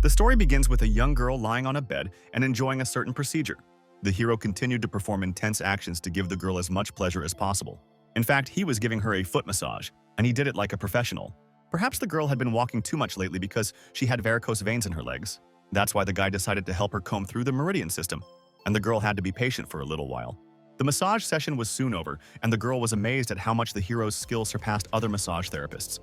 The story begins with a young girl lying on a bed and enjoying a certain procedure. The hero continued to perform intense actions to give the girl as much pleasure as possible. In fact, he was giving her a foot massage, and he did it like a professional. Perhaps the girl had been walking too much lately because she had varicose veins in her legs. That's why the guy decided to help her comb through the meridian system, and the girl had to be patient for a little while. The massage session was soon over, and the girl was amazed at how much the hero's skill surpassed other massage therapists.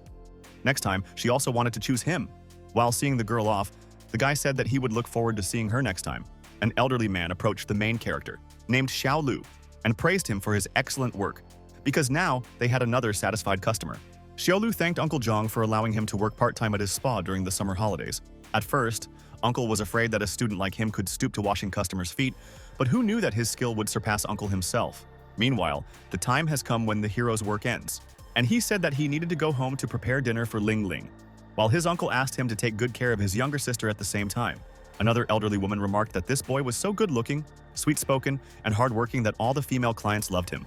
Next time, she also wanted to choose him. While seeing the girl off, the guy said that he would look forward to seeing her next time. An elderly man approached the main character, named Xiao Lu, and praised him for his excellent work, because now they had another satisfied customer. Xiao Lu thanked Uncle Zhang for allowing him to work part-time at his spa during the summer holidays. At first, Uncle was afraid that a student like him could stoop to washing customers' feet, but who knew that his skill would surpass Uncle himself? Meanwhile, the time has come when the hero's work ends, and he said that he needed to go home to prepare dinner for Ling Ling, while his uncle asked him to take good care of his younger sister at the same time. Another elderly woman remarked that this boy was so good-looking, sweet-spoken, and hard-working that all the female clients loved him,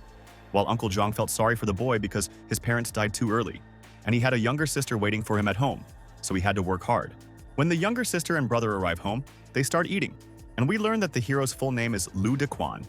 while Uncle Zhang felt sorry for the boy because his parents died too early, and he had a younger sister waiting for him at home, so he had to work hard. When the younger sister and brother arrive home, they start eating, and we learn that the hero's full name is Lu Dequan.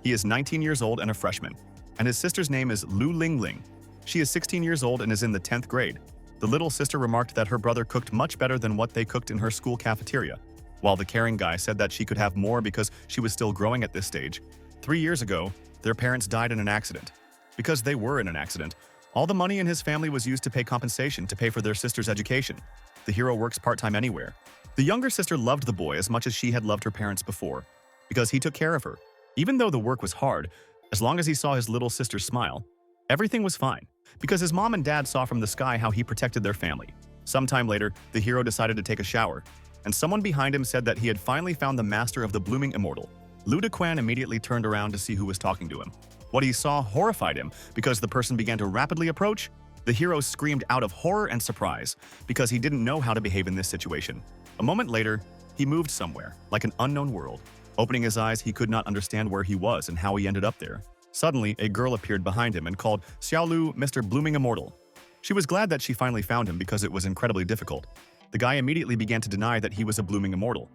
He is 19 years old and a freshman, and his sister's name is Lu Lingling. She is 16 years old and is in the 10th grade. The little sister remarked that her brother cooked much better than what they cooked in her school cafeteria, while the caring guy said that she could have more because she was still growing at this stage. 3 years ago, their parents died in an accident. Because they were in an accident, all the money in his family was used to pay compensation to pay for their sister's education. The hero works part-time anywhere. The younger sister loved the boy as much as she had loved her parents before, because he took care of her. Even though the work was hard, as long as he saw his little sister smile, everything was fine, because his mom and dad saw from the sky how he protected their family. Sometime later, the hero decided to take a shower, and someone behind him said that he had finally found the master of the blooming immortal. Lu Dequan immediately turned around to see who was talking to him. What he saw horrified him because the person began to rapidly approach. The hero screamed out of horror and surprise because he didn't know how to behave in this situation. A moment later, he moved somewhere, like an unknown world. Opening his eyes, he could not understand where he was and how he ended up there. Suddenly, a girl appeared behind him and called Xiao Lu Mr. Blooming Immortal. She was glad that she finally found him because it was incredibly difficult. The guy immediately began to deny that he was a blooming immortal.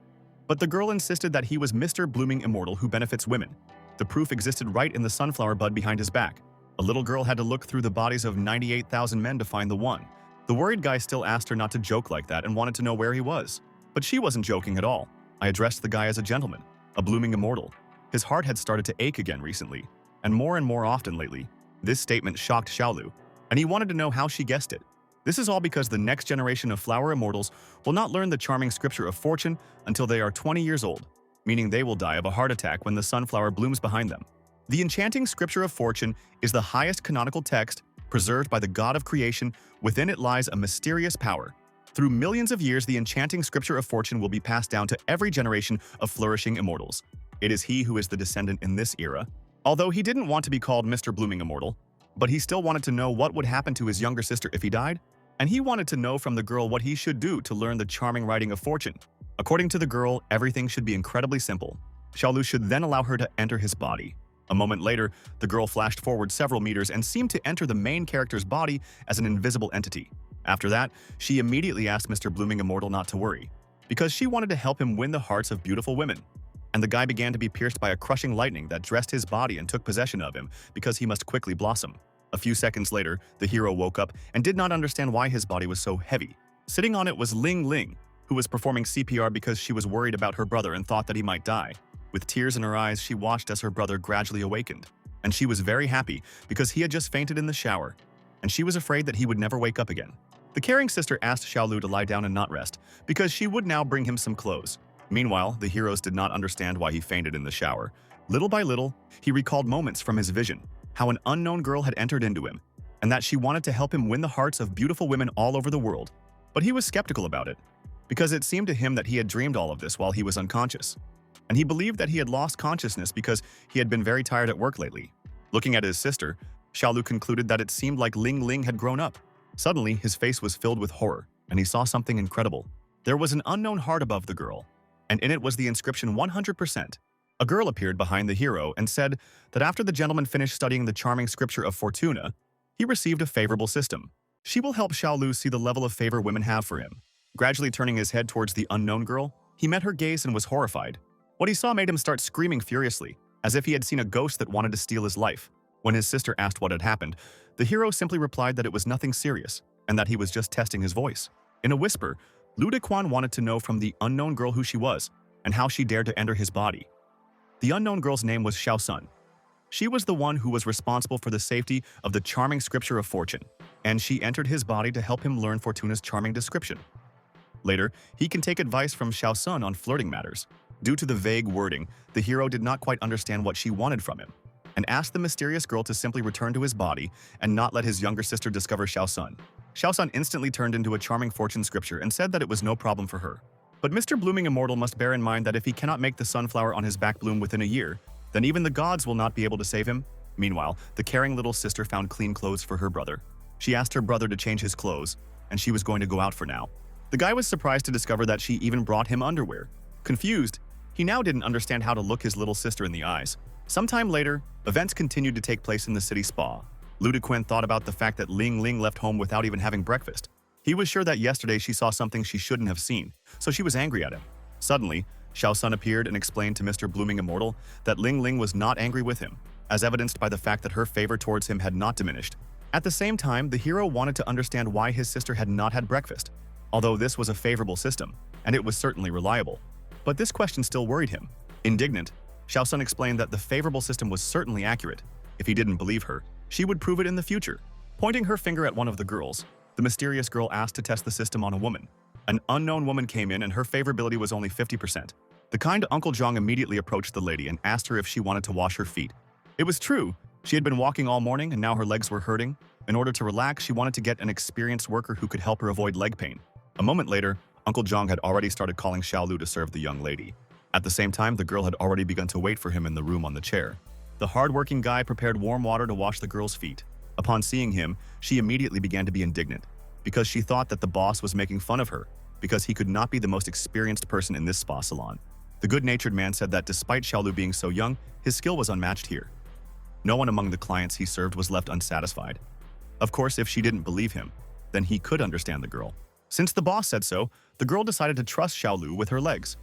But the girl insisted that he was Mr. Blooming Immortal who benefits women. The proof existed right in the sunflower bud behind his back. A little girl had to look through the bodies of 98,000 men to find the one. The worried guy still asked her not to joke like that and wanted to know where he was. But she wasn't joking at all. I addressed the guy as a gentleman, a blooming immortal. His heart had started to ache again recently, and more often lately. This statement shocked Xiaolu, and he wanted to know how she guessed it. This is all because the next generation of flower immortals will not learn the charming scripture of fortune until they are 20 years old, meaning they will die of a heart attack when the sunflower blooms behind them. The enchanting scripture of fortune is the highest canonical text preserved by the God of creation. Within it lies a mysterious power. Through millions of years, the enchanting scripture of fortune will be passed down to every generation of flourishing immortals. It is he who is the descendant in this era. Although he didn't want to be called Mr. Blooming Immortal, but he still wanted to know what would happen to his younger sister if he died, and he wanted to know from the girl what he should do to learn the charming writing of fortune. According to the girl, everything should be incredibly simple. Xiaolu should then allow her to enter his body. A moment later, the girl flashed forward several meters and seemed to enter the main character's body as an invisible entity. After that, she immediately asked Mr. Blooming Immortal not to worry, because she wanted to help him win the hearts of beautiful women. And the guy began to be pierced by a crushing lightning that dressed his body and took possession of him because he must quickly blossom. A few seconds later, the hero woke up and did not understand why his body was so heavy. Sitting on it was Ling Ling, who was performing CPR because she was worried about her brother and thought that he might die. With tears in her eyes, she watched as her brother gradually awakened. And she was very happy because he had just fainted in the shower, and she was afraid that he would never wake up again. The caring sister asked Xiaolu to lie down and not rest because she would now bring him some clothes. Meanwhile, the heroes did not understand why he fainted in the shower. Little by little, he recalled moments from his vision, how an unknown girl had entered into him, and that she wanted to help him win the hearts of beautiful women all over the world. But he was skeptical about it, because it seemed to him that he had dreamed all of this while he was unconscious. And he believed that he had lost consciousness because he had been very tired at work lately. Looking at his sister, Xiaolu concluded that it seemed like Ling Ling had grown up. Suddenly, his face was filled with horror, and he saw something incredible. There was an unknown heart above the girl, and in it was the inscription 100%. A girl appeared behind the hero and said that after the gentleman finished studying the charming scripture of Fortuna, he received a favorable system. She will help Xiaolu see the level of favor women have for him. Gradually turning his head towards the unknown girl, he met her gaze and was horrified. What he saw made him start screaming furiously, as if he had seen a ghost that wanted to steal his life. When his sister asked what had happened, the hero simply replied that it was nothing serious, and that he was just testing his voice. In a whisper, Lu Dequan wanted to know from the unknown girl who she was, and how she dared to enter his body. The unknown girl's name was Xiao Sun. She was the one who was responsible for the safety of the charming scripture of fortune, and she entered his body to help him learn Fortuna's charming description. Later, he can take advice from Xiao Sun on flirting matters. Due to the vague wording, the hero did not quite understand what she wanted from him, and asked the mysterious girl to simply return to his body and not let his younger sister discover Xiao Sun. Xiao Sun instantly turned into a charming fortune scripture and said that it was no problem for her. But Mr. Blooming Immortal must bear in mind that if he cannot make the sunflower on his back bloom within a year, then even the gods will not be able to save him. Meanwhile, the caring little sister found clean clothes for her brother. She asked her brother to change his clothes, and she was going to go out for now. The guy was surprised to discover that she even brought him underwear. Confused, he now didn't understand how to look his little sister in the eyes. Sometime later, events continued to take place in the city spa. Lu Dequan thought about the fact that Ling Ling left home without even having breakfast. He was sure that yesterday she saw something she shouldn't have seen, so she was angry at him. Suddenly, Xiao Sun appeared and explained to Mr. Blooming Immortal that Ling Ling was not angry with him, as evidenced by the fact that her favor towards him had not diminished. At the same time, the hero wanted to understand why his sister had not had breakfast, although this was a favorable system, and it was certainly reliable. But this question still worried him. Indignant, Xiao Sun explained that the favorable system was certainly accurate. If he didn't believe her, she would prove it in the future. Pointing her finger at one of the girls, the mysterious girl asked to test the system on a woman. An unknown woman came in and her favorability was only 50%. The kind Uncle Zhang immediately approached the lady and asked her if she wanted to wash her feet. It was true. She had been walking all morning and now her legs were hurting. In order to relax, she wanted to get an experienced worker who could help her avoid leg pain. A moment later, Uncle Zhang had already started calling Xiao Lu to serve the young lady. At the same time, the girl had already begun to wait for him in the room on the chair. The hard-working guy prepared warm water to wash the girl's feet. Upon seeing him, she immediately began to be indignant, because she thought that the boss was making fun of her, because he could not be the most experienced person in this spa salon. The good-natured man said that despite Xiao Lu being so young, his skill was unmatched here. No one among the clients he served was left unsatisfied. Of course, if she didn't believe him, then he could understand the girl. Since the boss said so, the girl decided to trust Xiao Lu with her legs.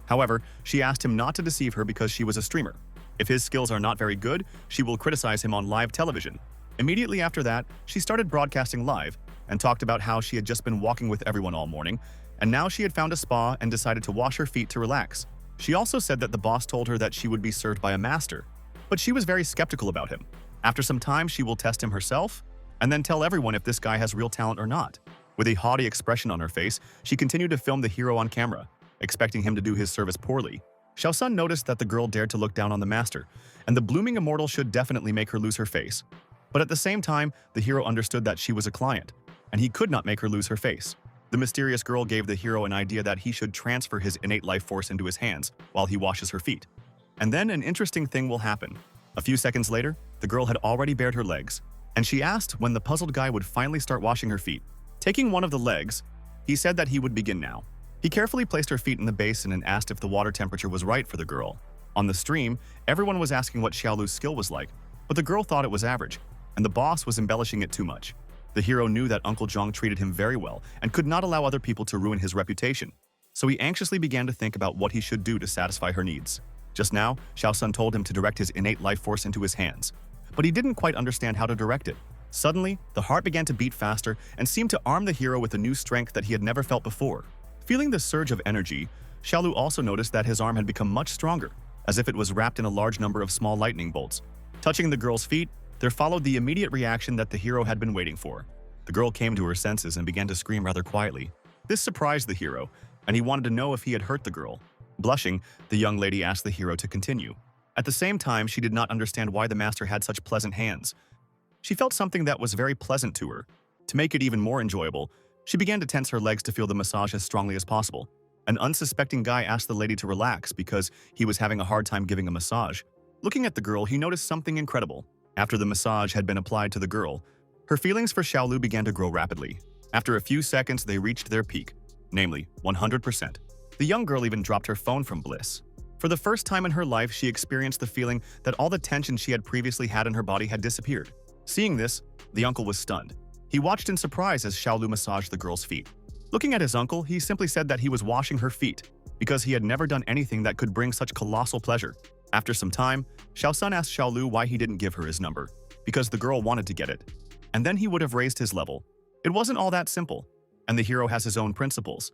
However, she asked him not to deceive her because she was a streamer. If his skills are not very good, she will criticize him on live television. Immediately after that, she started broadcasting live and talked about how she had just been walking with everyone all morning, and now she had found a spa and decided to wash her feet to relax. She also said that the boss told her that she would be served by a master, but she was very skeptical about him. After some time, she will test him herself and then tell everyone if this guy has real talent or not. With a haughty expression on her face, she continued to film the hero on camera, expecting him to do his service poorly. Xiao Sun noticed that the girl dared to look down on the master, and the blooming immortal should definitely make her lose her face. But at the same time, the hero understood that she was a client, and he could not make her lose her face. The mysterious girl gave the hero an idea that he should transfer his innate life force into his hands while he washes her feet. And then an interesting thing will happen. A few seconds later, the girl had already bared her legs, and she asked when the puzzled guy would finally start washing her feet. Taking one of the legs, he said that he would begin now. He carefully placed her feet in the basin and asked if the water temperature was right for the girl. On the stream, everyone was asking what Xiao Lu's skill was like, but the girl thought it was average, and the boss was embellishing it too much. The hero knew that Uncle Zhang treated him very well and could not allow other people to ruin his reputation, so he anxiously began to think about what he should do to satisfy her needs. Just now, Xiao Sun told him to direct his innate life force into his hands, but he didn't quite understand how to direct it. Suddenly, the heart began to beat faster and seemed to arm the hero with a new strength that he had never felt before. Feeling the surge of energy, Xiao Lu also noticed that his arm had become much stronger, as if it was wrapped in a large number of small lightning bolts. Touching the girl's feet, there followed the immediate reaction that the hero had been waiting for. The girl came to her senses and began to scream rather quietly. This surprised the hero, and he wanted to know if he had hurt the girl. Blushing, the young lady asked the hero to continue. At the same time, she did not understand why the master had such pleasant hands. She felt something that was very pleasant to her. To make it even more enjoyable, she began to tense her legs to feel the massage as strongly as possible. An unsuspecting guy asked the lady to relax because he was having a hard time giving a massage. Looking at the girl, he noticed something incredible. After the massage had been applied to the girl, her feelings for Xiao Lu began to grow rapidly. After a few seconds, they reached their peak, namely 100%. The young girl even dropped her phone from bliss. For the first time in her life, she experienced the feeling that all the tension she had previously had in her body had disappeared. Seeing this, the uncle was stunned. He watched in surprise as Xiao Lu massaged the girl's feet. Looking at his uncle, he simply said that he was washing her feet because he had never done anything that could bring such colossal pleasure. After some time, Xiao Sun asked Xiao Lu why he didn't give her his number, because the girl wanted to get it. And then he would have raised his level. It wasn't all that simple, and the hero has his own principles.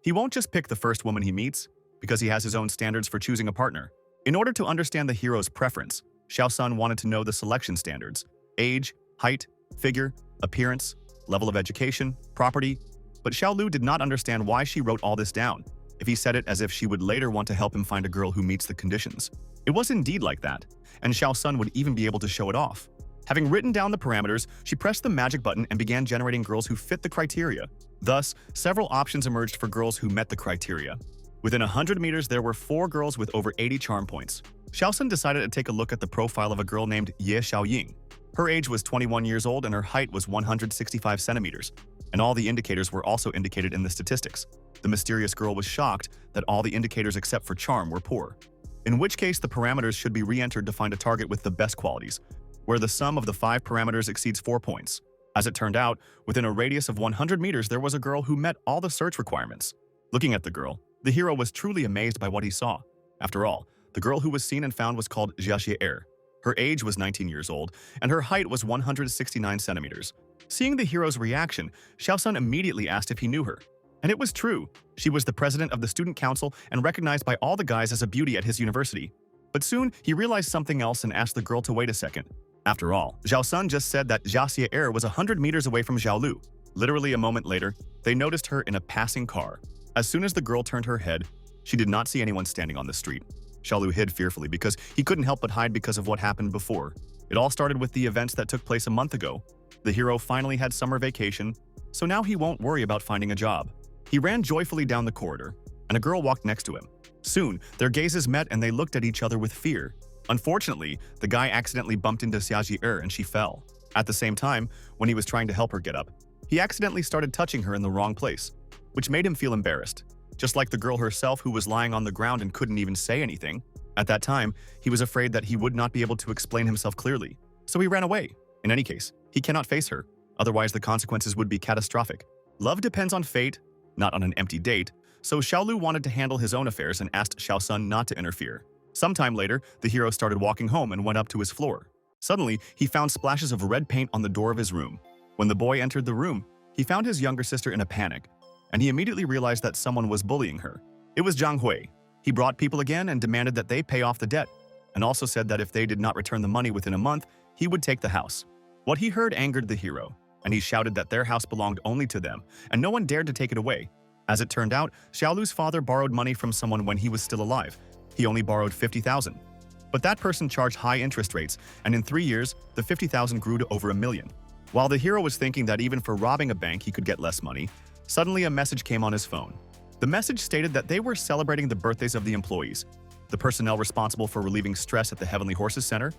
He won't just pick the first woman he meets, because he has his own standards for choosing a partner. In order to understand the hero's preference, Xiao Sun wanted to know the selection standards: age, height, figure, appearance, level of education, property. But Xiao Lu did not understand why she wrote all this down, if he said it as if she would later want to help him find a girl who meets the conditions. It was indeed like that, and Xiao Sun would even be able to show it off. Having written down the parameters, she pressed the magic button and began generating girls who fit the criteria. Thus, several options emerged for girls who met the criteria. Within 100 meters, there were 4 girls with over 80 charm points. Xiao Sun decided to take a look at the profile of a girl named Ye Xiaoying. Her age was 21 years old and her height was 165 centimeters, and all the indicators were also indicated in the statistics. The mysterious girl was shocked that all the indicators except for charm were poor, in which case the parameters should be re-entered to find a target with the best qualities, where the sum of the 5 parameters exceeds 4 points. As it turned out, within a radius of 100 meters there was a girl who met all the search requirements. Looking at the girl, the hero was truly amazed by what he saw. After all, the girl who was seen and found was called Jiaxie Er. Her age was 19 years old, and her height was 169 centimeters. Seeing the hero's reaction, Xiao Sun immediately asked if he knew her. And it was true. She was the president of the student council and recognized by all the guys as a beauty at his university. But soon, he realized something else and asked the girl to wait a second. After all, Xiao Sun just said that Jiaxie Er was 100 meters away from Xiao Lu. Literally a moment later, they noticed her in a passing car. As soon as the girl turned her head, she did not see anyone standing on the street. Xiao Lu hid fearfully because he couldn't help but hide because of what happened before. It all started with the events that took place a month ago. The hero finally had summer vacation, so now he won't worry about finding a job. He ran joyfully down the corridor, and a girl walked next to him. Soon, their gazes met and they looked at each other with fear. Unfortunately, the guy accidentally bumped into Jiaxie Er and she fell. At the same time, when he was trying to help her get up, he accidentally started touching her in the wrong place, which made him feel embarrassed. Just like the girl herself who was lying on the ground and couldn't even say anything. At that time, he was afraid that he would not be able to explain himself clearly, so he ran away. In any case, he cannot face her, otherwise the consequences would be catastrophic. Love depends on fate, not on an empty date, so Xiao Lu wanted to handle his own affairs and asked Xiao Sun not to interfere. Sometime later, the hero started walking home and went up to his floor. Suddenly, he found splashes of red paint on the door of his room. When the boy entered the room, he found his younger sister in a panic, and he immediately realized that someone was bullying her. It was Zhang Hui. He brought people again and demanded that they pay off the debt, and also said that if they did not return the money within a month, he would take the house. What he heard angered the hero, and he shouted that their house belonged only to them, and no one dared to take it away. As it turned out, Xiao Lu's father borrowed money from someone when he was still alive. He only borrowed 50,000. But that person charged high interest rates, and in 3 years, the 50,000 grew to over 1 million. While the hero was thinking that even for robbing a bank he could get less money, suddenly a message came on his phone. The message stated that they were celebrating the birthdays of the employees, the personnel responsible for relieving stress at the Heavenly Horses Center.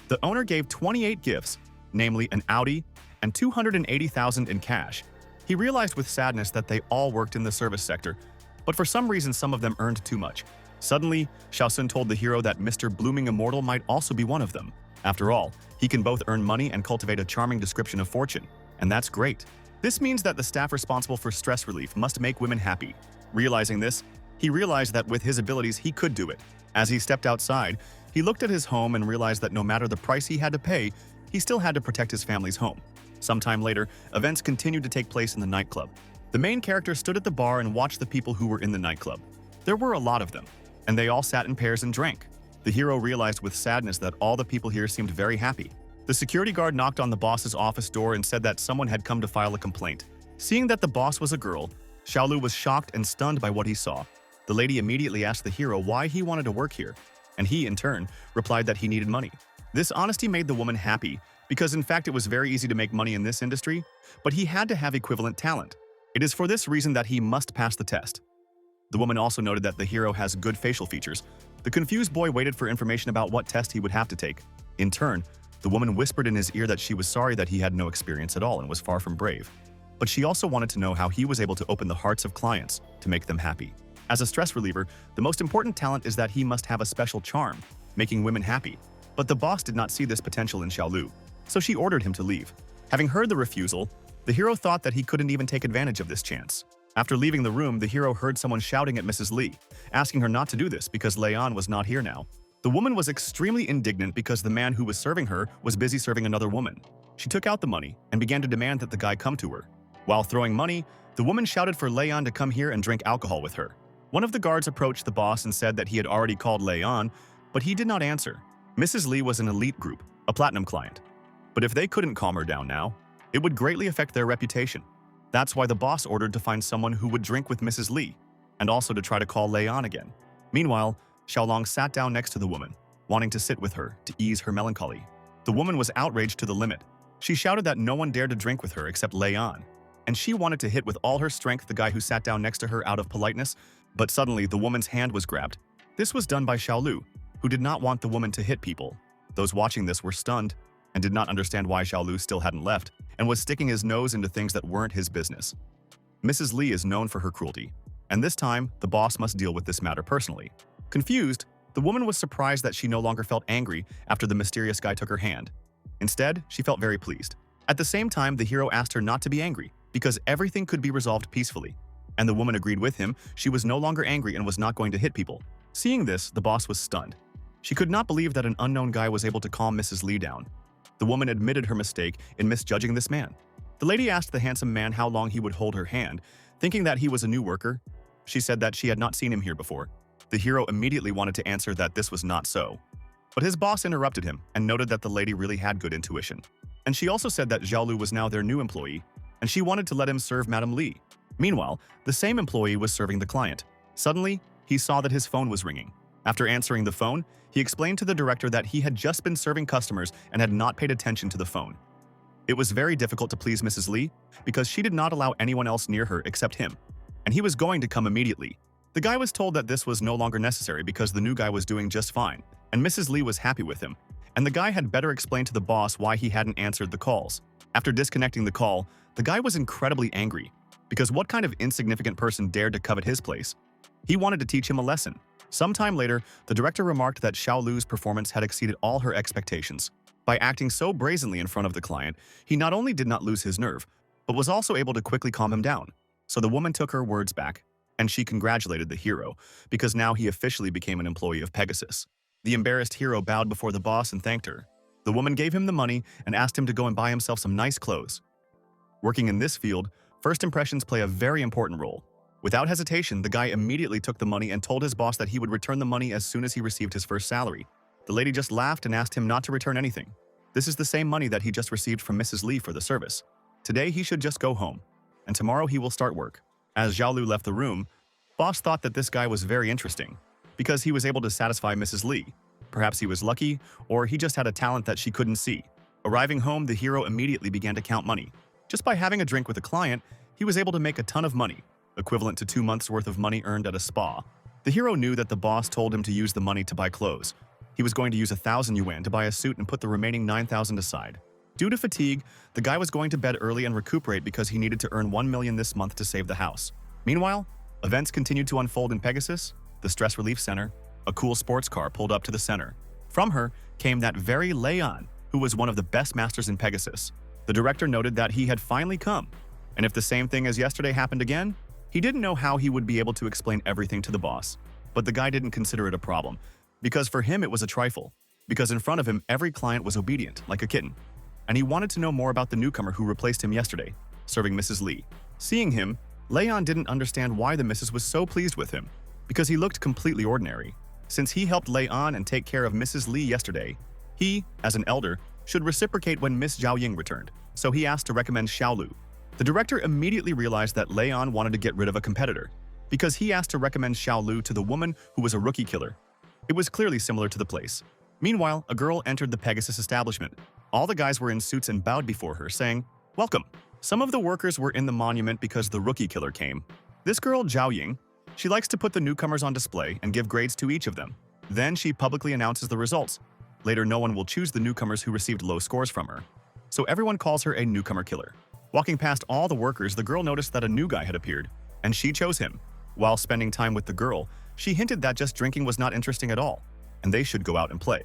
The owner gave 28 gifts, namely an Audi and 280,000 in cash. He realized with sadness that they all worked in the service sector, but for some reason some of them earned too much. Suddenly, Xiao Sun told the hero that Mr. Blooming Immortal might also be one of them. After all, he can both earn money and cultivate a charming description of fortune, and that's great. This means that the staff responsible for stress relief must make women happy. Realizing this, he realized that with his abilities he could do it. As he stepped outside, he looked at his home and realized that no matter the price he had to pay, he still had to protect his family's home. Sometime later, events continued to take place in the nightclub. The main character stood at the bar and watched the people who were in the nightclub. There were a lot of them, and they all sat in pairs and drank. The hero realized with sadness that all the people here seemed very happy. The security guard knocked on the boss's office door and said that someone had come to file a complaint. Seeing that the boss was a girl, Xiao Lu was shocked and stunned by what he saw. The lady immediately asked the hero why he wanted to work here, and he, in turn, replied that he needed money. This honesty made the woman happy, because in fact it was very easy to make money in this industry, but he had to have equivalent talent. It is for this reason that he must pass the test. The woman also noted that the hero has good facial features. The confused boy waited for information about what test he would have to take. In turn, the woman whispered in his ear that she was sorry that he had no experience at all and was far from brave. But she also wanted to know how he was able to open the hearts of clients to make them happy. As a stress reliever, the most important talent is that he must have a special charm, making women happy. But the boss did not see this potential in Xiao Lu, so she ordered him to leave. Having heard the refusal, The hero thought that he couldn't even take advantage of this chance. After leaving the room, the hero heard someone shouting at Mrs. Lee, asking her not to do this because Leon was not here now. The woman was extremely indignant because the man who was serving her was busy serving another woman. She took out the money and began to demand that the guy come to her. While throwing money, the woman shouted for Leon to come here and drink alcohol with her. One of the guards approached the boss and said that he had already called Leon, but he did not answer. Mrs. Lee was an elite group, a platinum client. But if they couldn't calm her down now, it would greatly affect their reputation. That's why the boss ordered to find someone who would drink with Mrs. Lee, and also to try to call Leon again. Meanwhile, Xiaolong sat down next to the woman, wanting to sit with her to ease her melancholy. The woman was outraged to the limit. She shouted that no one dared to drink with her except Leon, and she wanted to hit with all her strength the guy who sat down next to her out of politeness, but suddenly the woman's hand was grabbed. This was done by Xiaolu, who did not want the woman to hit people. Those watching this were stunned and did not understand why Xiaolu still hadn't left and was sticking his nose into things that weren't his business. Mrs. Lee is known for her cruelty, and this time, the boss must deal with this matter personally. Confused, the woman was surprised that she no longer felt angry after the mysterious guy took her hand. Instead, she felt very pleased. At the same time, the hero asked her not to be angry, because everything could be resolved peacefully. And the woman agreed with him. She was no longer angry and was not going to hit people. Seeing this, the boss was stunned. She could not believe that an unknown guy was able to calm Mrs. Lee down. The woman admitted her mistake in misjudging this man. The lady asked the handsome man how long he would hold her hand, thinking that he was a new worker. She said that she had not seen him here before. The hero immediately wanted to answer that this was not so. But his boss interrupted him and noted that the lady really had good intuition. And she also said that Xiaolu was now their new employee, and she wanted to let him serve Madame Lee. Meanwhile, the same employee was serving the client. Suddenly, he saw that his phone was ringing. After answering the phone, he explained to the director that he had just been serving customers and had not paid attention to the phone. It was very difficult to please Mrs. Lee because she did not allow anyone else near her except him, and he was going to come immediately. The guy was told that this was no longer necessary because the new guy was doing just fine, and Mrs. Lee was happy with him, and the guy had better explain to the boss why he hadn't answered the calls. After disconnecting the call, the guy was incredibly angry because what kind of insignificant person dared to covet his place? He wanted to teach him a lesson. Sometime later, the director remarked that Xiaolu's performance had exceeded all her expectations. By acting so brazenly in front of the client, he not only did not lose his nerve, but was also able to quickly calm him down. So the woman took her words back, and she congratulated the hero, because now he officially became an employee of Pegasus. The embarrassed hero bowed before the boss and thanked her. The woman gave him the money and asked him to go and buy himself some nice clothes. Working in this field, first impressions play a very important role. Without hesitation, the guy immediately took the money and told his boss that he would return the money as soon as he received his first salary. The lady just laughed and asked him not to return anything. This is the same money that he just received from Mrs. Lee for the service. Today he should just go home, and tomorrow he will start work. As Xiaolu left the room, boss thought that this guy was very interesting, because he was able to satisfy Mrs. Lee. Perhaps he was lucky, or he just had a talent that she couldn't see. Arriving home, the hero immediately began to count money. Just by having a drink with a client, he was able to make a ton of money, equivalent to 2 months' worth of money earned at a spa. The hero knew that the boss told him to use the money to buy clothes. He was going to use 1,000 yuan to buy a suit and put the remaining 9,000 aside. Due to fatigue, the guy was going to bed early and recuperate because he needed to earn 1 million this month to save the house. Meanwhile, events continued to unfold in Pegasus, the stress relief center. A cool sports car pulled up to the center. From her came that very Leon, who was one of the best masters in Pegasus. The director noted that he had finally come, and if the same thing as yesterday happened again, he didn't know how he would be able to explain everything to the boss. But the guy didn't consider it a problem, because for him it was a trifle, because in front of him every client was obedient, like a kitten. And he wanted to know more about the newcomer who replaced him yesterday, serving Mrs. Lee. Seeing him, Leon didn't understand why the missus was so pleased with him, because he looked completely ordinary. Since he helped Leon and take care of Mrs. Lee yesterday, he, as an elder, should reciprocate when Miss Zhao Ying returned, so he asked to recommend Xiaolu. The director immediately realized that Leon wanted to get rid of a competitor, because he asked to recommend Xiaolu to the woman who was a rookie killer. It was clearly similar to the place. Meanwhile, a girl entered the Pegasus establishment. All the guys were in suits and bowed before her, saying, "Welcome." Some of the workers were in the monument because the rookie killer came. This girl, Zhao Ying, she likes to put the newcomers on display and give grades to each of them. Then she publicly announces the results. Later, no one will choose the newcomers who received low scores from her. So everyone calls her a newcomer killer. Walking past all the workers, the girl noticed that a new guy had appeared, and she chose him. While spending time with the girl, she hinted that just drinking was not interesting at all, and they should go out and play.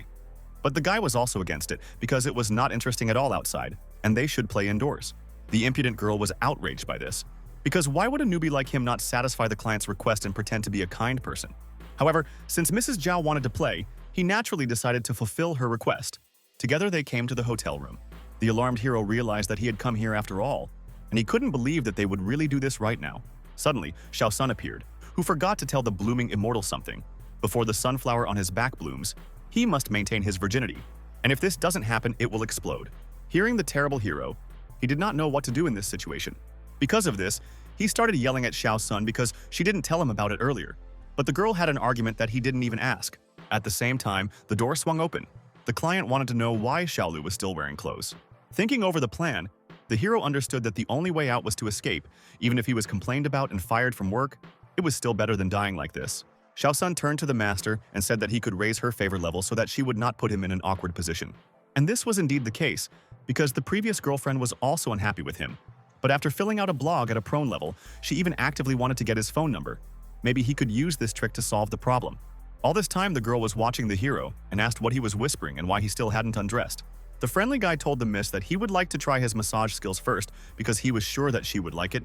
But the guy was also against it because it was not interesting at all outside, and they should play indoors. The impudent girl was outraged by this, because why would a newbie like him not satisfy the client's request and pretend to be a kind person? However, since Mrs. Zhao wanted to play, he naturally decided to fulfill her request. Together they came to the hotel room. The alarmed hero realized that he had come here after all, and he couldn't believe that they would really do this right now. Suddenly, Xiao Sun appeared, who forgot to tell the blooming immortal something. Before the sunflower on his back blooms, he must maintain his virginity, and if this doesn't happen, it will explode. Hearing the terrible hero, he did not know what to do in this situation. Because of this, he started yelling at Xiao Sun because she didn't tell him about it earlier. But the girl had an argument that he didn't even ask. At the same time, the door swung open. The client wanted to know why Xiaolu was still wearing clothes. Thinking over the plan, the hero understood that the only way out was to escape. Even if he was complained about and fired from work, it was still better than dying like this. Xiao Sun turned to the master and said that he could raise her favor level so that she would not put him in an awkward position. And this was indeed the case, because the previous girlfriend was also unhappy with him. But after filling out a blog at a prone level, she even actively wanted to get his phone number. Maybe he could use this trick to solve the problem. All this time, the girl was watching the hero and asked what he was whispering and why he still hadn't undressed. The friendly guy told the miss that he would like to try his massage skills first because he was sure that she would like it.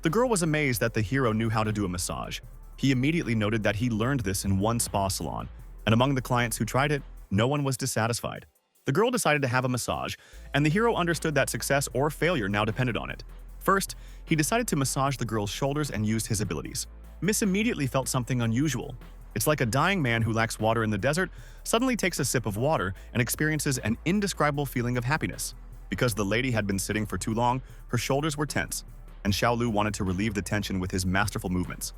The girl was amazed that the hero knew how to do a massage. He immediately noted that he learned this in one spa salon, and among the clients who tried it, no one was dissatisfied. The girl decided to have a massage, and the hero understood that success or failure now depended on it. First, he decided to massage the girl's shoulders and used his abilities. Miss immediately felt something unusual. It's like a dying man who lacks water in the desert suddenly takes a sip of water and experiences an indescribable feeling of happiness. Because the lady had been sitting for too long, her shoulders were tense, and Xiaolu wanted to relieve the tension with his masterful movements.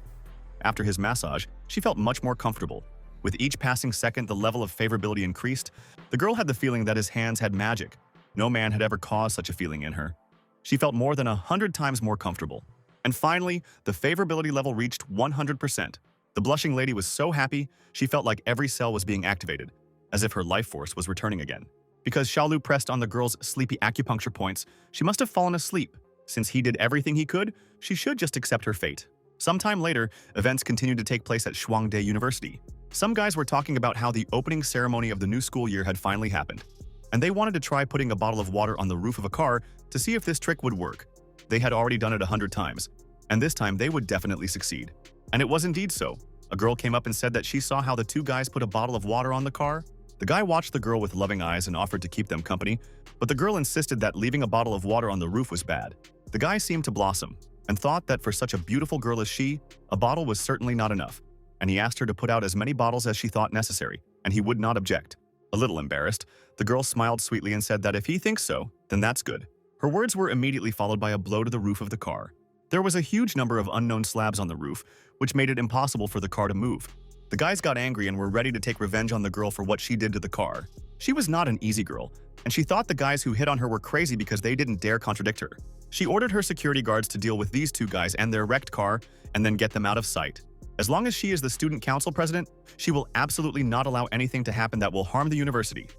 After his massage, she felt much more comfortable. With each passing second, the level of favorability increased. The girl had the feeling that his hands had magic. No man had ever caused such a feeling in her. She felt more than 100 times more comfortable. And finally, the favorability level reached 100%. The blushing lady was so happy, she felt like every cell was being activated, as if her life force was returning again. Because Xiaolu pressed on the girl's sleepy acupuncture points, she must have fallen asleep. Since he did everything he could, she should just accept her fate. Sometime later, events continued to take place at Shuangde University. Some guys were talking about how the opening ceremony of the new school year had finally happened, and they wanted to try putting a bottle of water on the roof of a car to see if this trick would work. They had already done it 100 times, and this time they would definitely succeed. And it was indeed so. A girl came up and said that she saw how the two guys put a bottle of water on the car. The guy watched the girl with loving eyes and offered to keep them company, but the girl insisted that leaving a bottle of water on the roof was bad. The guy seemed to blossom, and thought that for such a beautiful girl as she, a bottle was certainly not enough, and he asked her to put out as many bottles as she thought necessary, and he would not object. A little embarrassed, the girl smiled sweetly and said that if he thinks so, then that's good. Her words were immediately followed by a blow to the roof of the car. There was a huge number of unknown slabs on the roof, which made it impossible for the car to move. The guys got angry and were ready to take revenge on the girl for what she did to the car. She was not an easy girl, and she thought the guys who hit on her were crazy because they didn't dare contradict her. She ordered her security guards to deal with these two guys and their wrecked car and then get them out of sight. As long as she is the student council president, she will absolutely not allow anything to happen that will harm the university.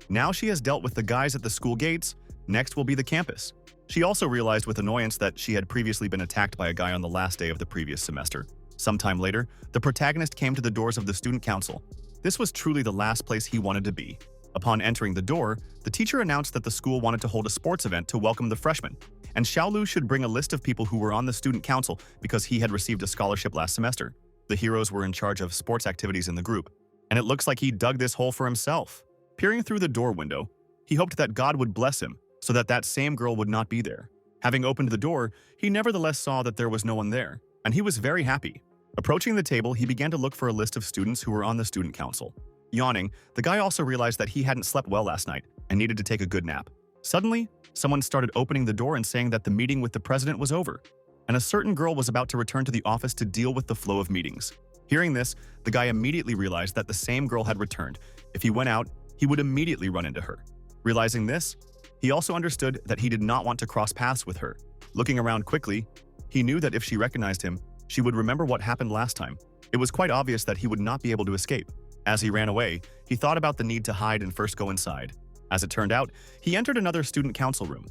Now she has dealt with the guys at the school gates, next will be the campus. She also realized with annoyance that she had previously been attacked by a guy on the last day of the previous semester. Sometime later, the protagonist came to the doors of the student council. This was truly the last place he wanted to be. Upon entering the door, the teacher announced that the school wanted to hold a sports event to welcome the freshmen, and Xiaolu should bring a list of people who were on the student council because he had received a scholarship last semester. The heroes were in charge of sports activities in the group, and it looks like he dug this hole for himself. Peering through the door window, he hoped that God would bless him so that that same girl would not be there. Having opened the door, he nevertheless saw that there was no one there, and he was very happy. Approaching the table, he began to look for a list of students who were on the student council. Yawning, the guy also realized that he hadn't slept well last night and needed to take a good nap. Suddenly, someone started opening the door and saying that the meeting with the president was over, and a certain girl was about to return to the office to deal with the flow of meetings. Hearing this, the guy immediately realized that the same girl had returned. If he went out, he would immediately run into her. Realizing this, he also understood that he did not want to cross paths with her. Looking around quickly, he knew that if she recognized him, she would remember what happened last time. It was quite obvious that he would not be able to escape. As he ran away, he thought about the need to hide and first go inside. As it turned out, he entered another student council room,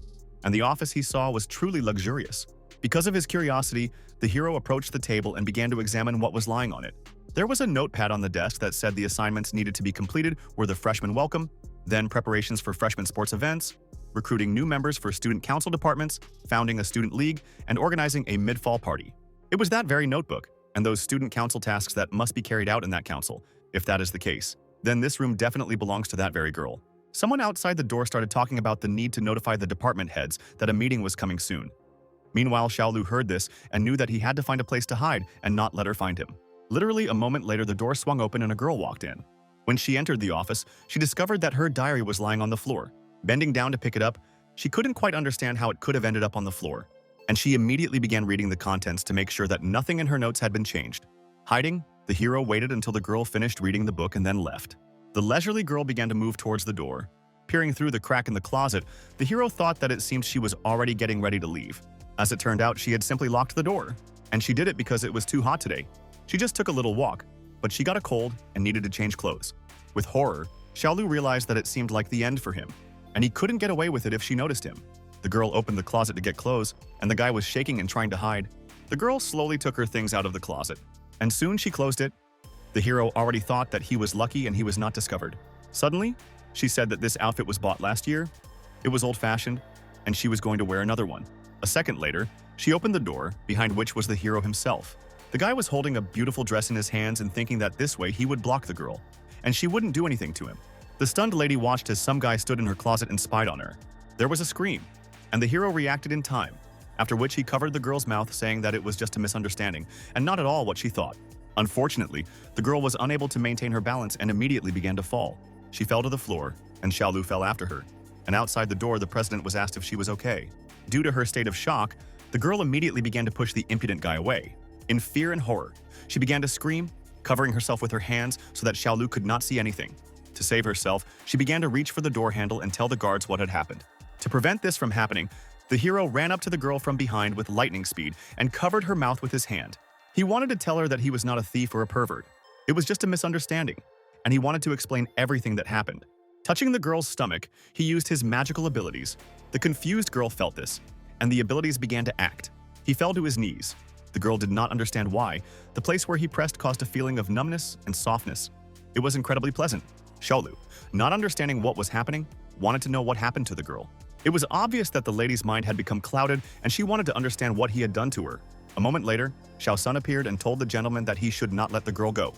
and the office he saw was truly luxurious. Because of his curiosity, the hero approached the table and began to examine what was lying on it. There was a notepad on the desk that said the assignments needed to be completed were the freshman welcome, then preparations for freshman sports events, recruiting new members for student council departments, founding a student league, and organizing a mid-fall party. It was that very notebook and those student council tasks that must be carried out in that council. If that is the case, then this room definitely belongs to that very girl. Someone outside the door started talking about the need to notify the department heads that a meeting was coming soon. Meanwhile, Xiaolu heard this and knew that he had to find a place to hide and not let her find him. Literally a moment later, the door swung open and a girl walked in. When she entered the office, she discovered that her diary was lying on the floor. Bending down to pick it up, she couldn't quite understand how it could have ended up on the floor, and she immediately began reading the contents to make sure that nothing in her notes had been changed. Hiding, the hero waited until the girl finished reading the book and then left. The leisurely girl began to move towards the door. Peering through the crack in the closet, the hero thought that it seemed she was already getting ready to leave. As it turned out, she had simply locked the door, and she did it because it was too hot today. She just took a little walk, but she got a cold and needed to change clothes. With horror, Xiaolu realized that it seemed like the end for him, and he couldn't get away with it if she noticed him. The girl opened the closet to get clothes, and the guy was shaking and trying to hide. The girl slowly took her things out of the closet, and soon she closed it. The hero already thought that he was lucky and he was not discovered. Suddenly, she said that this outfit was bought last year. It was old-fashioned, and she was going to wear another one. A second later, she opened the door, behind which was the hero himself. The guy was holding a beautiful dress in his hands and thinking that this way he would block the girl, and she wouldn't do anything to him. The stunned lady watched as some guy stood in her closet and spied on her. There was a scream, and the hero reacted in time, after which he covered the girl's mouth, saying that it was just a misunderstanding and not at all what she thought. Unfortunately, the girl was unable to maintain her balance and immediately began to fall. She fell to the floor, and Xiaolu fell after her. And outside the door, the president was asked if she was okay. Due to her state of shock, the girl immediately began to push the impudent guy away. In fear and horror, she began to scream, covering herself with her hands so that Xiaolu could not see anything. To save herself, she began to reach for the door handle and tell the guards what had happened. To prevent this from happening, the hero ran up to the girl from behind with lightning speed and covered her mouth with his hand. He wanted to tell her that he was not a thief or a pervert. It was just a misunderstanding, and he wanted to explain everything that happened. Touching the girl's stomach, he used his magical abilities. The confused girl felt this, and the abilities began to act. He fell to his knees. The girl did not understand why. The place where he pressed caused a feeling of numbness and softness. It was incredibly pleasant. Xiaolu, not understanding what was happening, wanted to know what happened to the girl. It was obvious that the lady's mind had become clouded, and she wanted to understand what he had done to her. A moment later, Xiao Sun appeared and told the gentleman that he should not let the girl go,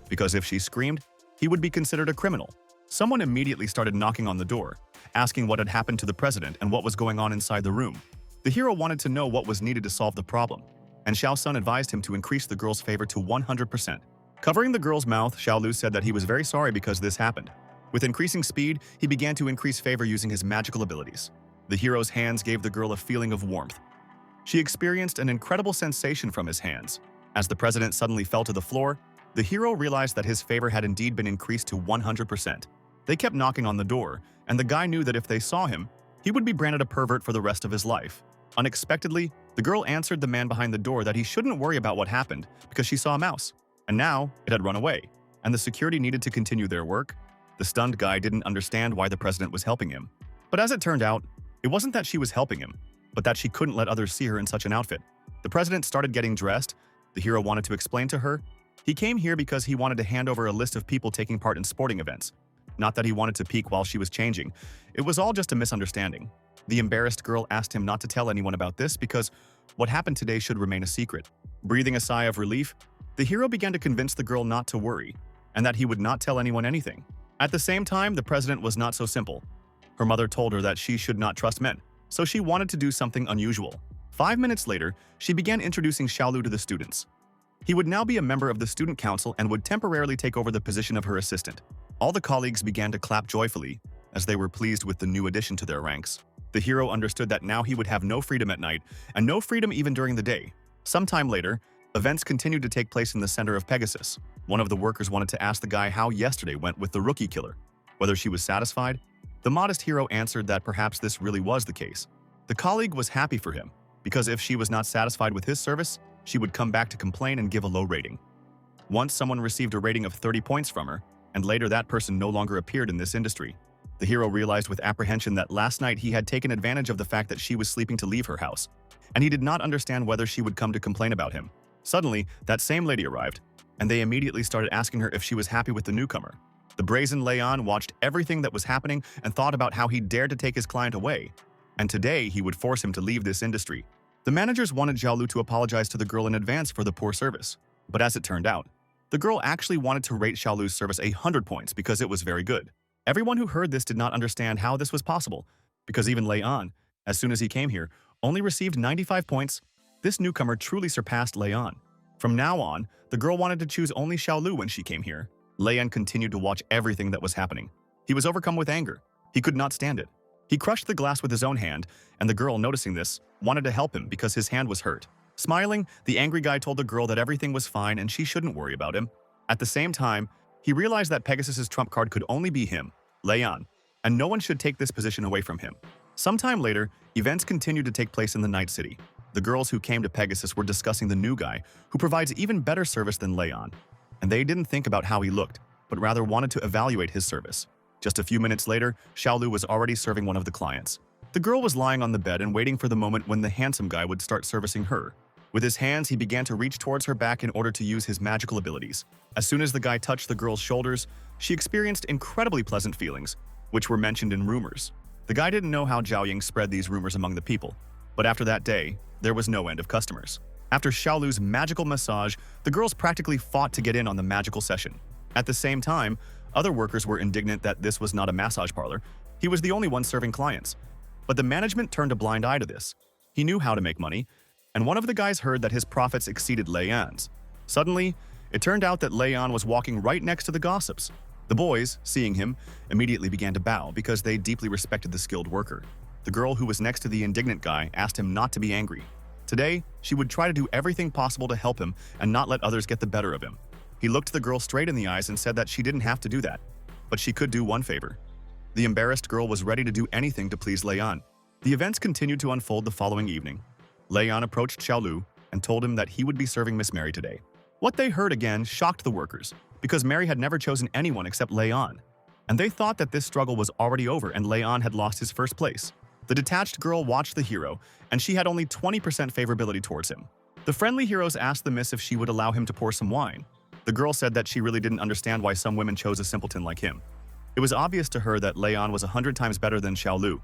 because if she screamed, he would be considered a criminal. Someone immediately started knocking on the door, asking what had happened to the president and what was going on inside the room. The hero wanted to know what was needed to solve the problem, and Xiao Sun advised him to increase the girl's favor to 100%. Covering the girl's mouth, Xiaolu said that he was very sorry because this happened. With increasing speed, he began to increase favor using his magical abilities. The hero's hands gave the girl a feeling of warmth. She experienced an incredible sensation from his hands. As the president suddenly fell to the floor, the hero realized that his favor had indeed been increased to 100%. They kept knocking on the door, and the guy knew that if they saw him, he would be branded a pervert for the rest of his life. Unexpectedly, the girl answered the man behind the door that he shouldn't worry about what happened because she saw a mouse, and now it had run away, and the security needed to continue their work. The stunned guy didn't understand why the president was helping him. But as it turned out, it wasn't that she was helping him, but that she couldn't let others see her in such an outfit. The president started getting dressed. The hero wanted to explain to her. He came here because he wanted to hand over a list of people taking part in sporting events. Not that he wanted to peek while she was changing. It was all just a misunderstanding. The embarrassed girl asked him not to tell anyone about this because what happened today should remain a secret. Breathing a sigh of relief, the hero began to convince the girl not to worry and that he would not tell anyone anything. At the same time, the president was not so simple. Her mother told her that she should not trust men, so she wanted to do something unusual. 5 minutes later, she began introducing Xiaolu to the students. He would now be a member of the student council and would temporarily take over the position of her assistant. All the colleagues began to clap joyfully, as they were pleased with the new addition to their ranks. The hero understood that now he would have no freedom at night, and no freedom even during the day. Sometime later, events continued to take place in the center of Pegasus. One of the workers wanted to ask the guy how yesterday went with the rookie killer, whether she was satisfied. The modest hero answered that perhaps this really was the case. The colleague was happy for him, because if she was not satisfied with his service, she would come back to complain and give a low rating. Once someone received a rating of 30 points from her, and later that person no longer appeared in this industry. The hero realized with apprehension that last night he had taken advantage of the fact that she was sleeping to leave her house, and he did not understand whether she would come to complain about him. Suddenly, that same lady arrived, and they immediately started asking her if she was happy with the newcomer. The brazen Leon watched everything that was happening and thought about how he dared to take his client away. And today, he would force him to leave this industry. The managers wanted Xiaolu to apologize to the girl in advance for the poor service. But as it turned out, the girl actually wanted to rate Xiaolu's service 100 points because it was very good. Everyone who heard this did not understand how this was possible, because even Leon, as soon as he came here, only received 95 points. This newcomer truly surpassed Leon. From now on, the girl wanted to choose only Xiaolu when she came here. Leon continued to watch everything that was happening. He was overcome with anger. He could not stand it. He crushed the glass with his own hand, and the girl, noticing this, wanted to help him because his hand was hurt. Smiling, the angry guy told the girl that everything was fine and she shouldn't worry about him. At the same time, he realized that Pegasus's trump card could only be him, Leon, and no one should take this position away from him. Sometime later, events continued to take place in the Night City. The girls who came to Pegasus were discussing the new guy, who provides even better service than Leon. And they didn't think about how he looked, but rather wanted to evaluate his service. Just a few minutes later, Xiaolu was already serving one of the clients. The girl was lying on the bed and waiting for the moment when the handsome guy would start servicing her. With his hands, he began to reach towards her back in order to use his magical abilities. As soon as the guy touched the girl's shoulders, she experienced incredibly pleasant feelings, which were mentioned in rumors. The guy didn't know how Zhao Ying spread these rumors among the people, but after that day, there was no end of customers. After Xiaolu's magical massage, the girls practically fought to get in on the magical session. At the same time, other workers were indignant that this was not a massage parlor. He was the only one serving clients. But the management turned a blind eye to this. He knew how to make money, and one of the guys heard that his profits exceeded Leon's. Suddenly, it turned out that Leon was walking right next to the gossips. The boys, seeing him, immediately began to bow because they deeply respected the skilled worker. The girl who was next to the indignant guy asked him not to be angry. Today, she would try to do everything possible to help him and not let others get the better of him. He looked the girl straight in the eyes and said that she didn't have to do that, but she could do one favor. The embarrassed girl was ready to do anything to please Leon. The events continued to unfold the following evening. Leon approached Xiaolu and told him that he would be serving Miss Mary today. What they heard again shocked the workers, because Mary had never chosen anyone except Leon, and they thought that this struggle was already over and Leon had lost his first place. The detached girl watched the hero, and she had only 20% favorability towards him. The friendly heroes asked the miss if she would allow him to pour some wine. The girl said that she really didn't understand why some women chose a simpleton like him. It was obvious to her that Leon was 100 times better than Xiaolu,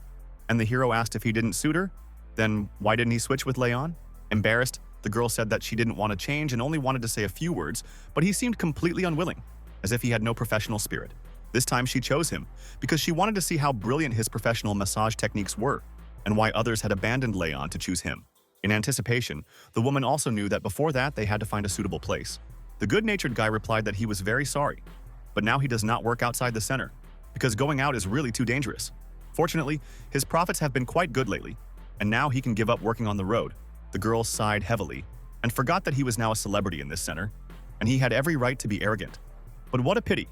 and the hero asked if he didn't suit her. Then why didn't he switch with Leon? Embarrassed, the girl said that she didn't want to change and only wanted to say a few words, but he seemed completely unwilling, as if he had no professional spirit. This time she chose him because she wanted to see how brilliant his professional massage techniques were and why others had abandoned Leon to choose him. In anticipation, the woman also knew that before that they had to find a suitable place. The good-natured guy replied that he was very sorry, but now he does not work outside the center because going out is really too dangerous. Fortunately, his profits have been quite good lately, and now he can give up working on the road. The girl sighed heavily and forgot that he was now a celebrity in this center, and he had every right to be arrogant. But what a pity,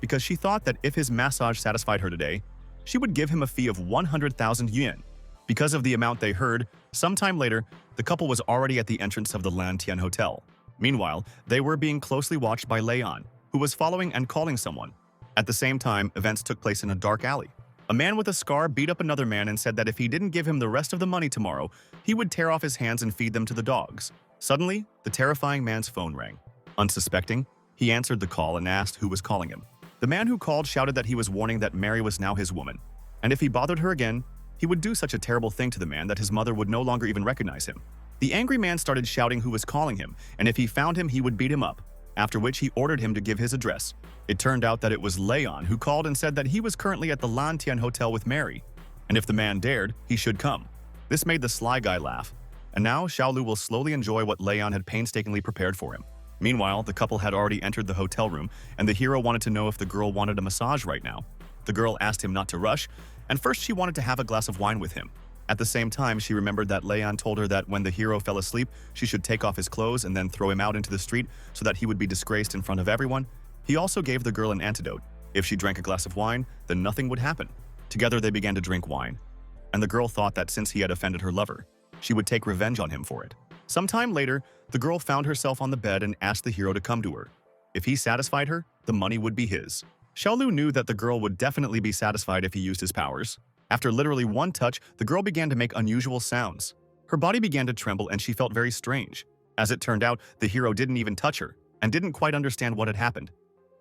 because she thought that if his massage satisfied her today, she would give him a fee of 100,000 yuan. Because of the amount they heard, sometime later, the couple was already at the entrance of the Lantian Hotel. Meanwhile, they were being closely watched by Leon, who was following and calling someone. At the same time, events took place in a dark alley. A man with a scar beat up another man and said that if he didn't give him the rest of the money tomorrow, he would tear off his hands and feed them to the dogs. Suddenly, the terrifying man's phone rang. Unsuspecting, he answered the call and asked who was calling him. The man who called shouted that he was warning that Mary was now his woman, and if he bothered her again, he would do such a terrible thing to the man that his mother would no longer even recognize him. The angry man started shouting who was calling him, and if he found him, he would beat him up, after which he ordered him to give his address. It turned out that it was Leon who called and said that he was currently at the Lantian Hotel with Mary, and if the man dared, he should come. This made the sly guy laugh, and now Xiaolu will slowly enjoy what Leon had painstakingly prepared for him. Meanwhile, the couple had already entered the hotel room, and the hero wanted to know if the girl wanted a massage right now. The girl asked him not to rush, and first she wanted to have a glass of wine with him. At the same time, she remembered that Leon told her that when the hero fell asleep, she should take off his clothes and then throw him out into the street so that he would be disgraced in front of everyone. He also gave the girl an antidote. If she drank a glass of wine, then nothing would happen. Together they began to drink wine, and the girl thought that since he had offended her lover, she would take revenge on him for it. Sometime later, the girl found herself on the bed and asked the hero to come to her. If he satisfied her, the money would be his. Xiaolu knew that the girl would definitely be satisfied if he used his powers. After literally one touch, the girl began to make unusual sounds. Her body began to tremble and she felt very strange. As it turned out, the hero didn't even touch her and didn't quite understand what had happened.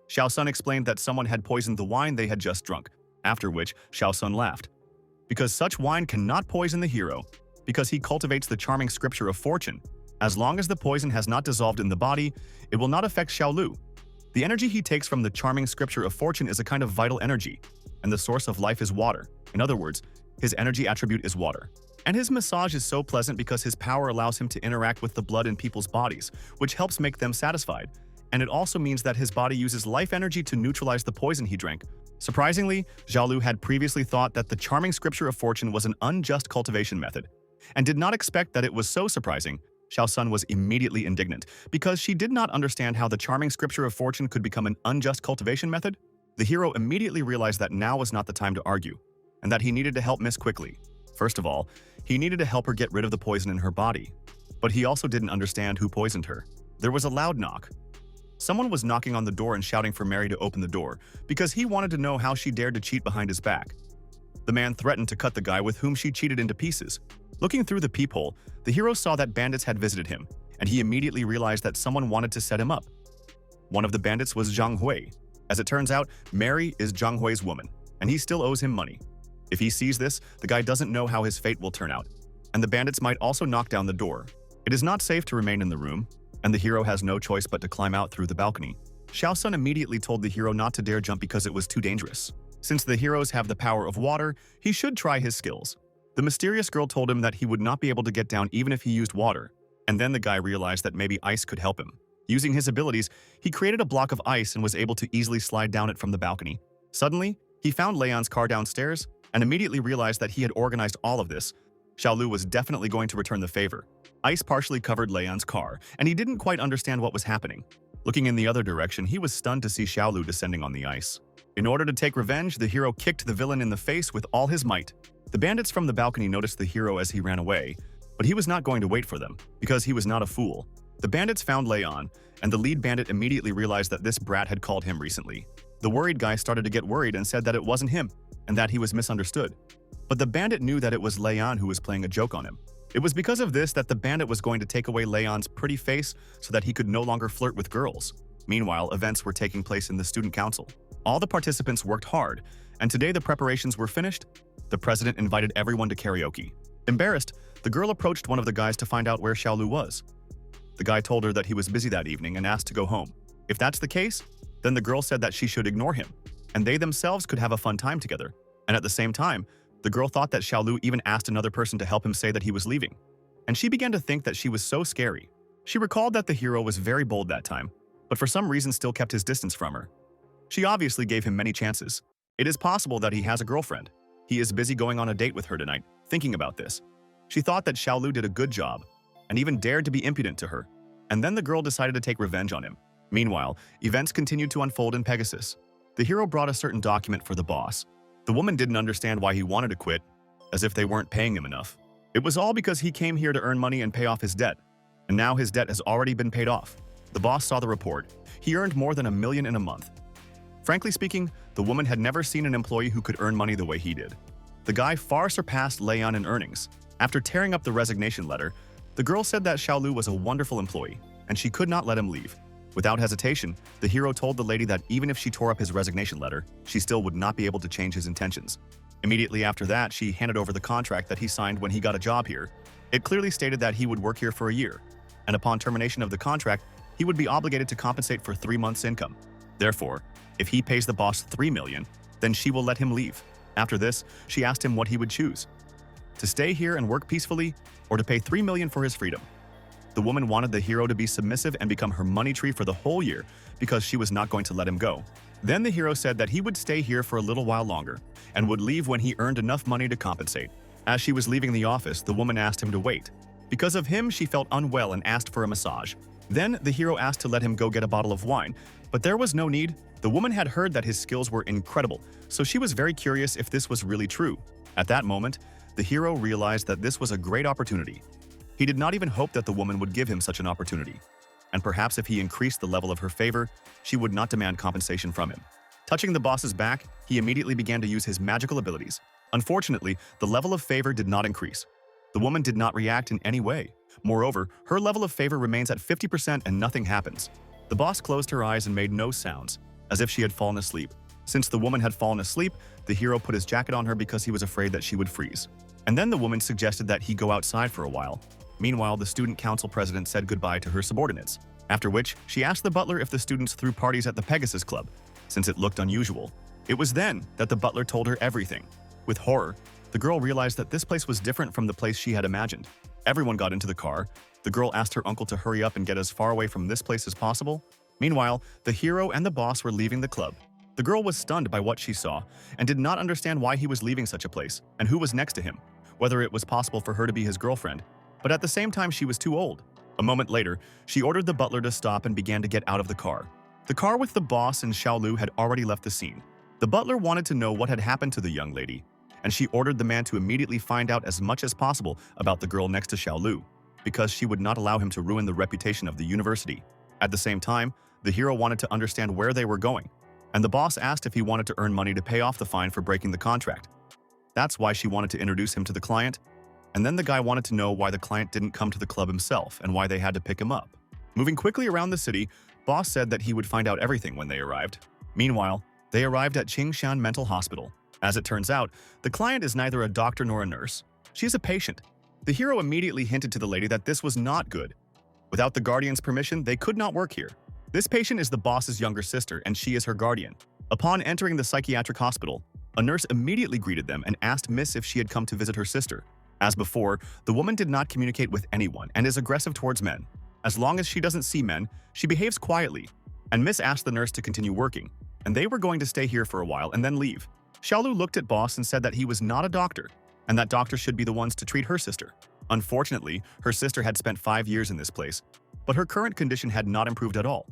Xiao Sun explained that someone had poisoned the wine they had just drunk, after which Xiao Sun laughed. Because such wine cannot poison the hero, because he cultivates the charming scripture of fortune. As long as the poison has not dissolved in the body, it will not affect Xiaolu. The energy he takes from the charming scripture of fortune is a kind of vital energy, and the source of life is water. In other words, his energy attribute is water. And his massage is so pleasant because his power allows him to interact with the blood in people's bodies, which helps make them satisfied. And it also means that his body uses life energy to neutralize the poison he drank. Surprisingly, Xiaolu had previously thought that the charming scripture of fortune was an unjust cultivation method, and did not expect that it was so surprising. Xiao Sun was immediately indignant, because she did not understand how the charming scripture of fortune could become an unjust cultivation method. The hero immediately realized that now was not the time to argue, and that he needed to help Miss quickly. First of all, he needed to help her get rid of the poison in her body. But he also didn't understand who poisoned her. There was a loud knock. Someone was knocking on the door and shouting for Mary to open the door, because he wanted to know how she dared to cheat behind his back. The man threatened to cut the guy with whom she cheated into pieces. Looking through the peephole, the hero saw that bandits had visited him, and he immediately realized that someone wanted to set him up. One of the bandits was Zhang Hui. As it turns out, Mary is Zhang Hui's woman, and he still owes him money. If he sees this, the guy doesn't know how his fate will turn out, and the bandits might also knock down the door. It is not safe to remain in the room, and the hero has no choice but to climb out through the balcony. Xiao Sun immediately told the hero not to dare jump because it was too dangerous. Since the heroes have the power of water, he should try his skills. The mysterious girl told him that he would not be able to get down even if he used water, and then the guy realized that maybe ice could help him. Using his abilities, he created a block of ice and was able to easily slide down it from the balcony. Suddenly, he found Leon's car downstairs and immediately realized that he had organized all of this. Xiaolu was definitely going to return the favor. Ice partially covered Leon's car, and he didn't quite understand what was happening. Looking in the other direction, he was stunned to see Xiaolu descending on the ice. In order to take revenge, the hero kicked the villain in the face with all his might. The bandits from the balcony noticed the hero as he ran away, but he was not going to wait for them, because he was not a fool. The bandits found Leon, and the lead bandit immediately realized that this brat had called him recently. The worried guy started to get worried and said that it wasn't him, and that he was misunderstood. But the bandit knew that it was Leon who was playing a joke on him. It was because of this that the bandit was going to take away Leon's pretty face so that he could no longer flirt with girls. Meanwhile, events were taking place in the student council. All the participants worked hard, and today the preparations were finished. The president invited everyone to karaoke. Embarrassed, the girl approached one of the guys to find out where Xiaolu was. The guy told her that he was busy that evening and asked to go home. If that's the case, then the girl said that she should ignore him, and they themselves could have a fun time together. And at the same time, the girl thought that Xiaolu even asked another person to help him say that he was leaving. And she began to think that she was so scary. She recalled that the hero was very bold that time, but for some reason still kept his distance from her. She obviously gave him many chances. It is possible that he has a girlfriend. He is busy going on a date with her tonight, thinking about this. She thought that Xiaolu did a good job, and even dared to be impudent to her. And then the girl decided to take revenge on him. Meanwhile, events continued to unfold in Pegasus. The hero brought a certain document for the boss. The woman didn't understand why he wanted to quit, as if they weren't paying him enough. It was all because he came here to earn money and pay off his debt. And now his debt has already been paid off. The boss saw the report. He earned more than $1 million in a month. Frankly speaking, the woman had never seen an employee who could earn money the way he did. The guy far surpassed Leon in earnings. After tearing up the resignation letter, the girl said that Xiaolu was a wonderful employee, and she could not let him leave. Without hesitation, the hero told the lady that even if she tore up his resignation letter, she still would not be able to change his intentions. Immediately after that, she handed over the contract that he signed when he got a job here. It clearly stated that he would work here for a year, and upon termination of the contract, he would be obligated to compensate for 3 months' income. Therefore, if he pays the boss $3 million, then she will let him leave. After this, she asked him what he would choose: to stay here and work peacefully, or to pay $3 million for his freedom. The woman wanted the hero to be submissive and become her money tree for the whole year because she was not going to let him go. Then the hero said that he would stay here for a little while longer and would leave when he earned enough money to compensate. As she was leaving the office, the woman asked him to wait. Because of him, she felt unwell and asked for a massage. Then the hero asked to let him go get a bottle of wine, but there was no need. The woman had heard that his skills were incredible, so she was very curious if this was really true. At that moment, the hero realized that this was a great opportunity. He did not even hope that the woman would give him such an opportunity. And perhaps if he increased the level of her favor, she would not demand compensation from him. Touching the boss's back, he immediately began to use his magical abilities. Unfortunately, the level of favor did not increase. The woman did not react in any way. Moreover, her level of favor remains at 50% and nothing happens. The boss closed her eyes and made no sounds. as if she had fallen asleep. Since the woman had fallen asleep, the hero put his jacket on her because he was afraid that she would freeze. And then the woman suggested that he go outside for a while. Meanwhile, the student council president said goodbye to her subordinates, after which she asked the butler if the students threw parties at the Pegasus Club, since it looked unusual. It was then that the butler told her everything. With horror, the girl realized that this place was different from the place she had imagined. Everyone got into the car. The girl asked her uncle to hurry up and get as far away from this place as possible. Meanwhile, the hero and the boss were leaving the club. The girl was stunned by what she saw and did not understand why he was leaving such a place and who was next to him, whether it was possible for her to be his girlfriend. But at the same time, she was too old. A moment later, she ordered the butler to stop and began to get out of the car. The car with the boss and Xiaolu had already left the scene. The butler wanted to know what had happened to the young lady, and she ordered the man to immediately find out as much as possible about the girl next to Xiaolu, because she would not allow him to ruin the reputation of the university. At the same time, the hero wanted to understand where they were going, and the boss asked if he wanted to earn money to pay off the fine for breaking the contract. That's why she wanted to introduce him to the client, and then the guy wanted to know why the client didn't come to the club himself and why they had to pick him up. Moving quickly around the city, boss said that he would find out everything when they arrived. Meanwhile, they arrived at Qingshan Mental Hospital. As it turns out, the client is neither a doctor nor a nurse. She is a patient. The hero immediately hinted to the lady that this was not good. Without the guardian's permission, they could not work here. This patient is the boss's younger sister, and she is her guardian. Upon entering the psychiatric hospital, a nurse immediately greeted them and asked Miss if she had come to visit her sister. As before, the woman did not communicate with anyone and is aggressive towards men. As long as she doesn't see men, she behaves quietly. And Miss asked the nurse to continue working, and they were going to stay here for a while and then leave. Xiaolu looked at boss and said that he was not a doctor, and that doctors should be the ones to treat her sister. Unfortunately, her sister had spent 5 years in this place, but her current condition had not improved at all.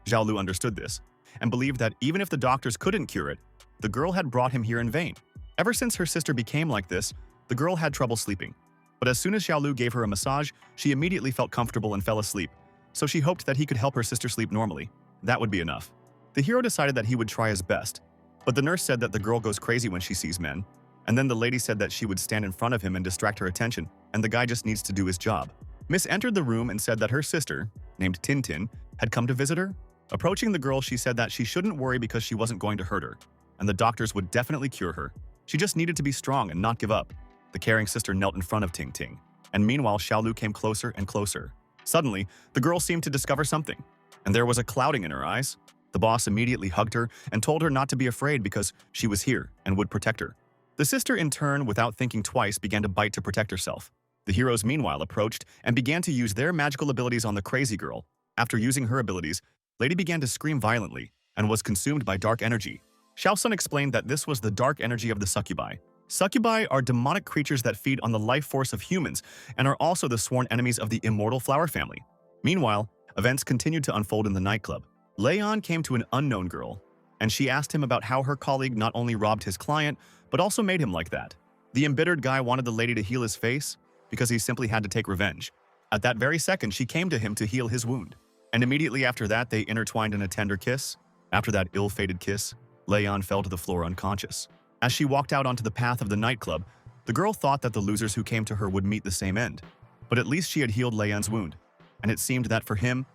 Xiaolu understood this, and believed that even if the doctors couldn't cure it, the girl had brought him here in vain. Ever since her sister became like this, the girl had trouble sleeping. But as soon as Xiaolu gave her a massage, she immediately felt comfortable and fell asleep, so she hoped that he could help her sister sleep normally. That would be enough. The hero decided that he would try his best, but the nurse said that the girl goes crazy when she sees men, and then the lady said that she would stand in front of him and distract her attention, and the guy just needs to do his job. Miss entered the room and said that her sister, named Tintin, had come to visit her. Approaching the girl, she said that she shouldn't worry because she wasn't going to hurt her, and the doctors would definitely cure her. She just needed to be strong and not give up. The caring sister knelt in front of Ting Ting, and meanwhile Xiaolu came closer and closer. Suddenly, the girl seemed to discover something, and there was a clouding in her eyes. The boss immediately hugged her and told her not to be afraid because she was here and would protect her. The sister, in turn, without thinking twice, began to bite to protect herself. The heroes meanwhile approached and began to use their magical abilities on the crazy girl. After using her abilities, Lady began to scream violently and was consumed by dark energy. Xiaosun explained that this was the dark energy of the succubi. Succubi are demonic creatures that feed on the life force of humans and are also the sworn enemies of the immortal flower family. Meanwhile, events continued to unfold in the nightclub. Leon came to an unknown girl, and she asked him about how her colleague not only robbed his client, but also made him like that. The embittered guy wanted the lady to heal his face because he simply had to take revenge. At that very second, she came to him to heal his wound. And immediately after that, they intertwined in a tender kiss. After that ill-fated kiss, Leon fell to the floor unconscious. As she walked out onto the path of the nightclub, the girl thought that the losers who came to her would meet the same end. But at least she had healed Leon's wound, and it seemed that for him,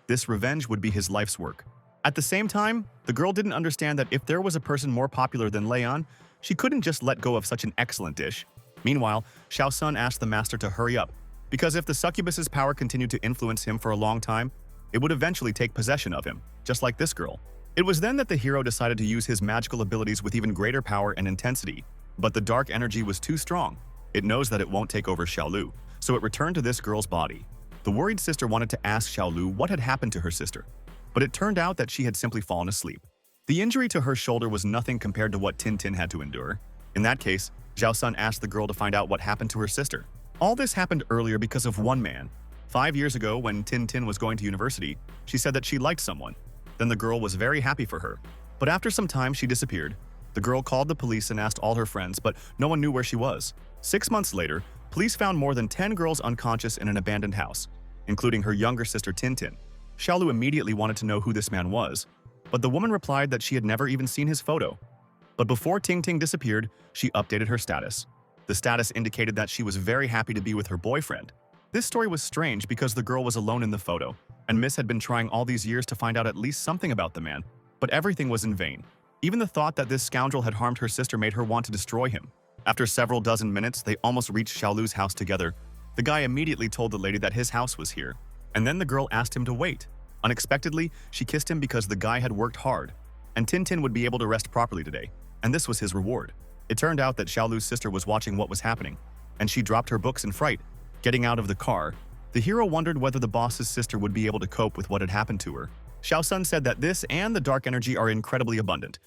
this revenge would be his life's work. At the same time, the girl didn't understand that if there was a person more popular than Leon, she couldn't just let go of such an excellent dish. Meanwhile, Xiaosun asked the master to hurry up, because if the succubus's power continued to influence him for a long time, it would eventually take possession of him, just like this girl. It was then that the hero decided to use his magical abilities with even greater power and intensity. But the dark energy was too strong. It knows that it won't take over Xiaolu, so it returned to this girl's body. The worried sister wanted to ask Xiaolu what had happened to her sister, but it turned out that she had simply fallen asleep. The injury to her shoulder was nothing compared to what Tintin had to endure. In that case, Xiaosun asked the girl to find out what happened to her sister. All this happened earlier because of one man. 5 years ago, when Tintin was going to university, she said that she liked someone. Then the girl was very happy for her. But after some time, she disappeared. The girl called the police and asked all her friends, but no one knew where she was. 6 months later, police found more than 10 girls unconscious in an abandoned house, including her younger sister Tintin. Xiaolu immediately wanted to know who this man was, but the woman replied that she had never even seen his photo. But before Ting Ting disappeared, she updated her status. The status indicated that she was very happy to be with her boyfriend. This story was strange because the girl was alone in the photo, and Miss had been trying all these years to find out at least something about the man. But everything was in vain. Even the thought that this scoundrel had harmed her sister made her want to destroy him. After several dozen minutes, they almost reached Xiaolu's house together. The guy immediately told the lady that his house was here, and then the girl asked him to wait. Unexpectedly, she kissed him because the guy had worked hard, and Tintin would be able to rest properly today, and this was his reward. It turned out that Xiaolu's sister was watching what was happening, and she dropped her books in fright. Getting out of the car, the hero wondered whether the boss's sister would be able to cope with what had happened to her. Xiao Sun said that this and the dark energy are incredibly abundant.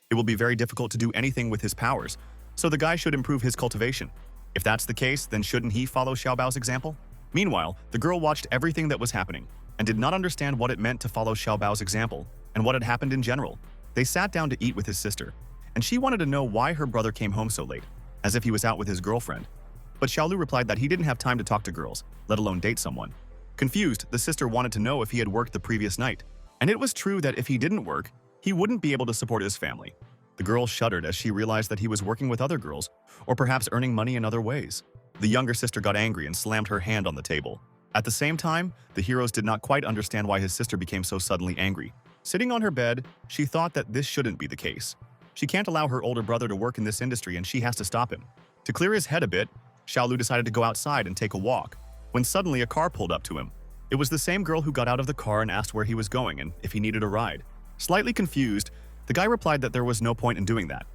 It will be very difficult to do anything with his powers, so the guy should improve his cultivation. If that's the case, then shouldn't he follow Xiao Bao's example? Meanwhile, the girl watched everything that was happening and did not understand what it meant to follow Xiao Bao's example and what had happened in general. They sat down to eat with his sister, and she wanted to know why her brother came home so late, as if he was out with his girlfriend. But Xiaolu replied that he didn't have time to talk to girls, let alone date someone. Confused, the sister wanted to know if he had worked the previous night, and it was true that if he didn't work, he wouldn't be able to support his family. The girl shuddered as she realized that he was working with other girls, or perhaps earning money in other ways. The younger sister got angry and slammed her hand on the table. At the same time, the heroes did not quite understand why his sister became so suddenly angry. Sitting on her bed, she thought that this shouldn't be the case. She can't allow her older brother to work in this industry and she has to stop him. To clear his head a bit, Xiaolu decided to go outside and take a walk, when suddenly a car pulled up to him. It was the same girl who got out of the car and asked where he was going and if he needed a ride. Slightly confused, the guy replied that there was no point in doing that.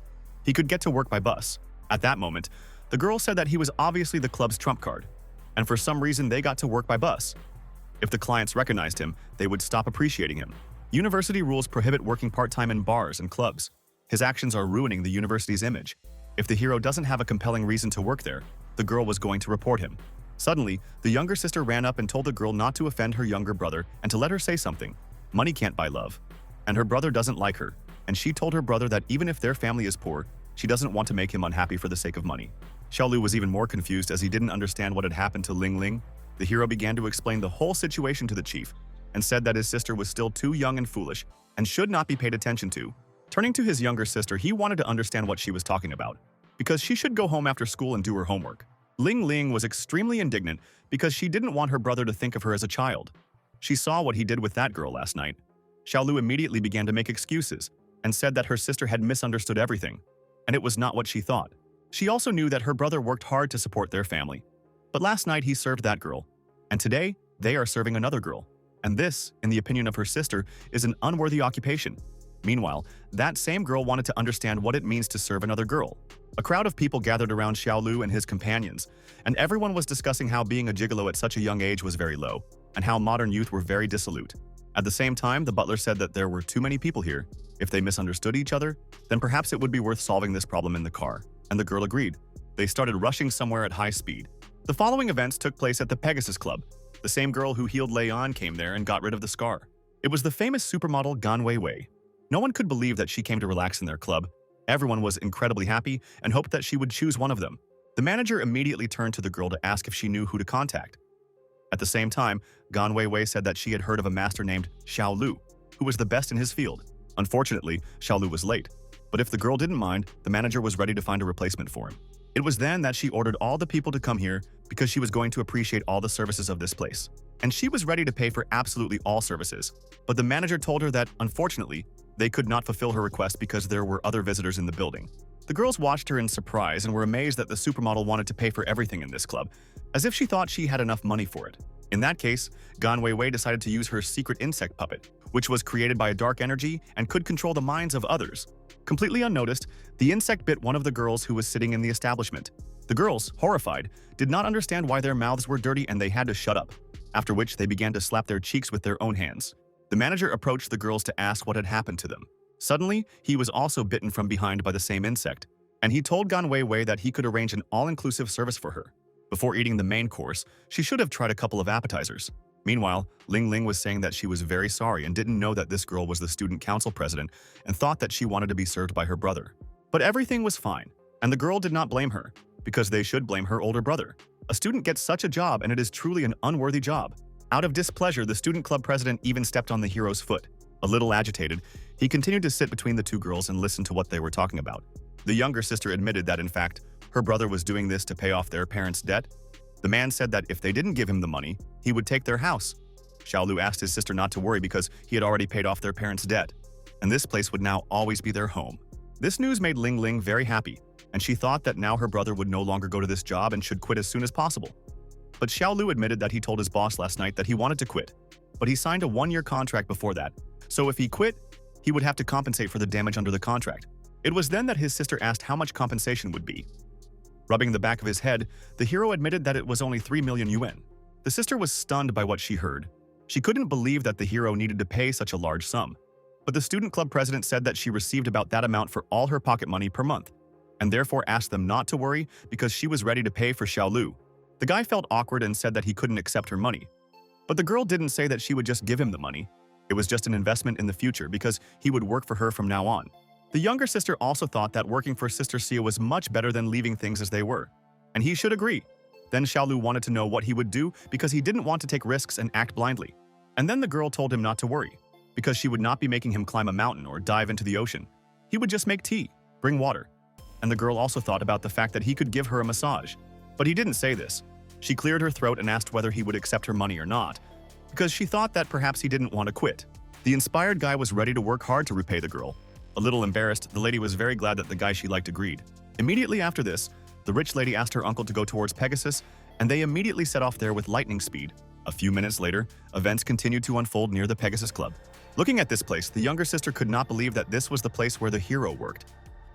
He could get to work by bus. At that moment, the girl said that he was obviously the club's trump card, and for some reason they got to work by bus. If the clients recognized him, they would stop appreciating him. University rules prohibit working part-time in bars and clubs. His actions are ruining the university's image. If the hero doesn't have a compelling reason to work there, the girl was going to report him. Suddenly, the younger sister ran up and told the girl not to offend her younger brother and to let her say something. Money can't buy love. And her brother doesn't like her, and she told her brother that even if their family is poor, she doesn't want to make him unhappy for the sake of money. Xiaolu was even more confused as he didn't understand what had happened to Ling Ling. The hero began to explain the whole situation to the chief and said that his sister was still too young and foolish and should not be paid attention to. Turning to his younger sister, he wanted to understand what she was talking about, because she should go home after school and do her homework. Ling Ling was extremely indignant because she didn't want her brother to think of her as a child. She saw what he did with that girl last night. Xiaolu immediately began to make excuses and said that her sister had misunderstood everything, and it was not what she thought. She also knew that her brother worked hard to support their family. But last night he served that girl, and today they are serving another girl. And this, in the opinion of her sister, is an unworthy occupation. Meanwhile, that same girl wanted to understand what it means to serve another girl. A crowd of people gathered around Xiaolu and his companions, and everyone was discussing how being a gigolo at such a young age was very low, and how modern youth were very dissolute. At the same time, the butler said that there were too many people here. If they misunderstood each other, then perhaps it would be worth solving this problem in the car, and the girl agreed. They started rushing somewhere at high speed. The following events took place at the Pegasus Club. The same girl who healed Leon came there and got rid of the scar. It was the famous supermodel Gan Weiwei. No one could believe that she came to relax in their club. Everyone was incredibly happy and hoped that she would choose one of them. The manager immediately turned to the girl to ask if she knew who to contact. At the same time, Gan Weiwei said that she had heard of a master named Xiao Lu, who was the best in his field. Unfortunately, Xiao Lu was late, but if the girl didn't mind, the manager was ready to find a replacement for him. It was then that she ordered all the people to come here because she was going to appreciate all the services of this place. And she was ready to pay for absolutely all services. But the manager told her that, unfortunately, they could not fulfill her request because there were other visitors in the building. The girls watched her in surprise and were amazed that the supermodel wanted to pay for everything in this club, as if she thought she had enough money for it. In that case, Gan Weiwei decided to use her secret insect puppet, which was created by a dark energy and could control the minds of others. Completely unnoticed, the insect bit one of the girls who was sitting in the establishment. The girls, horrified, did not understand why their mouths were dirty and they had to shut up, after which they began to slap their cheeks with their own hands. The manager approached the girls to ask what had happened to them. Suddenly, he was also bitten from behind by the same insect, and he told Gan Weiwei that he could arrange an all-inclusive service for her. Before eating the main course, she should have tried a couple of appetizers. Meanwhile, Ling Ling was saying that she was very sorry and didn't know that this girl was the student council president and thought that she wanted to be served by her brother. But everything was fine, and the girl did not blame her, because they should blame her older brother. A student gets such a job and it is truly an unworthy job. Out of displeasure, the student club president even stepped on the hero's foot. A little agitated, he continued to sit between the two girls and listen to what they were talking about. The younger sister admitted that, in fact, her brother was doing this to pay off their parents' debt. The man said that if they didn't give him the money, he would take their house. Xiao Lu asked his sister not to worry because he had already paid off their parents' debt. and this place would now always be their home. This news made Ling Ling very happy, and she thought that now her brother would no longer go to this job and should quit as soon as possible. But Xiao Lu admitted that he told his boss last night that he wanted to quit, but he signed a one-year contract before that, so if he quit, he would have to compensate for the damage under the contract. It was then that his sister asked how much compensation would be. Rubbing the back of his head, the hero admitted that it was only 3 million yuan. The sister was stunned by what she heard. She couldn't believe that the hero needed to pay such a large sum. But the student club president said that she received about that amount for all her pocket money per month, and therefore asked them not to worry because she was ready to pay for Xiao Lu. The guy felt awkward and said that he couldn't accept her money. But the girl didn't say that she would just give him the money. It was just an investment in the future because he would work for her from now on. The younger sister also thought that working for Sister Sia was much better than leaving things as they were, and he should agree. Then Xiao Lu wanted to know what he would do because he didn't want to take risks and act blindly. And then the girl told him not to worry, because she would not be making him climb a mountain or dive into the ocean. He would just make tea, bring water. And the girl also thought about the fact that he could give her a massage. But he didn't say this. She cleared her throat and asked whether he would accept her money or not, because she thought that perhaps he didn't want to quit. The inspired guy was ready to work hard to repay the girl. A little embarrassed, the lady was very glad that the guy she liked agreed. Immediately after this, the rich lady asked her uncle to go towards Pegasus, and they immediately set off there with lightning speed. A few minutes later, events continued to unfold near the Pegasus Club. Looking at this place, the younger sister could not believe that this was the place where the hero worked.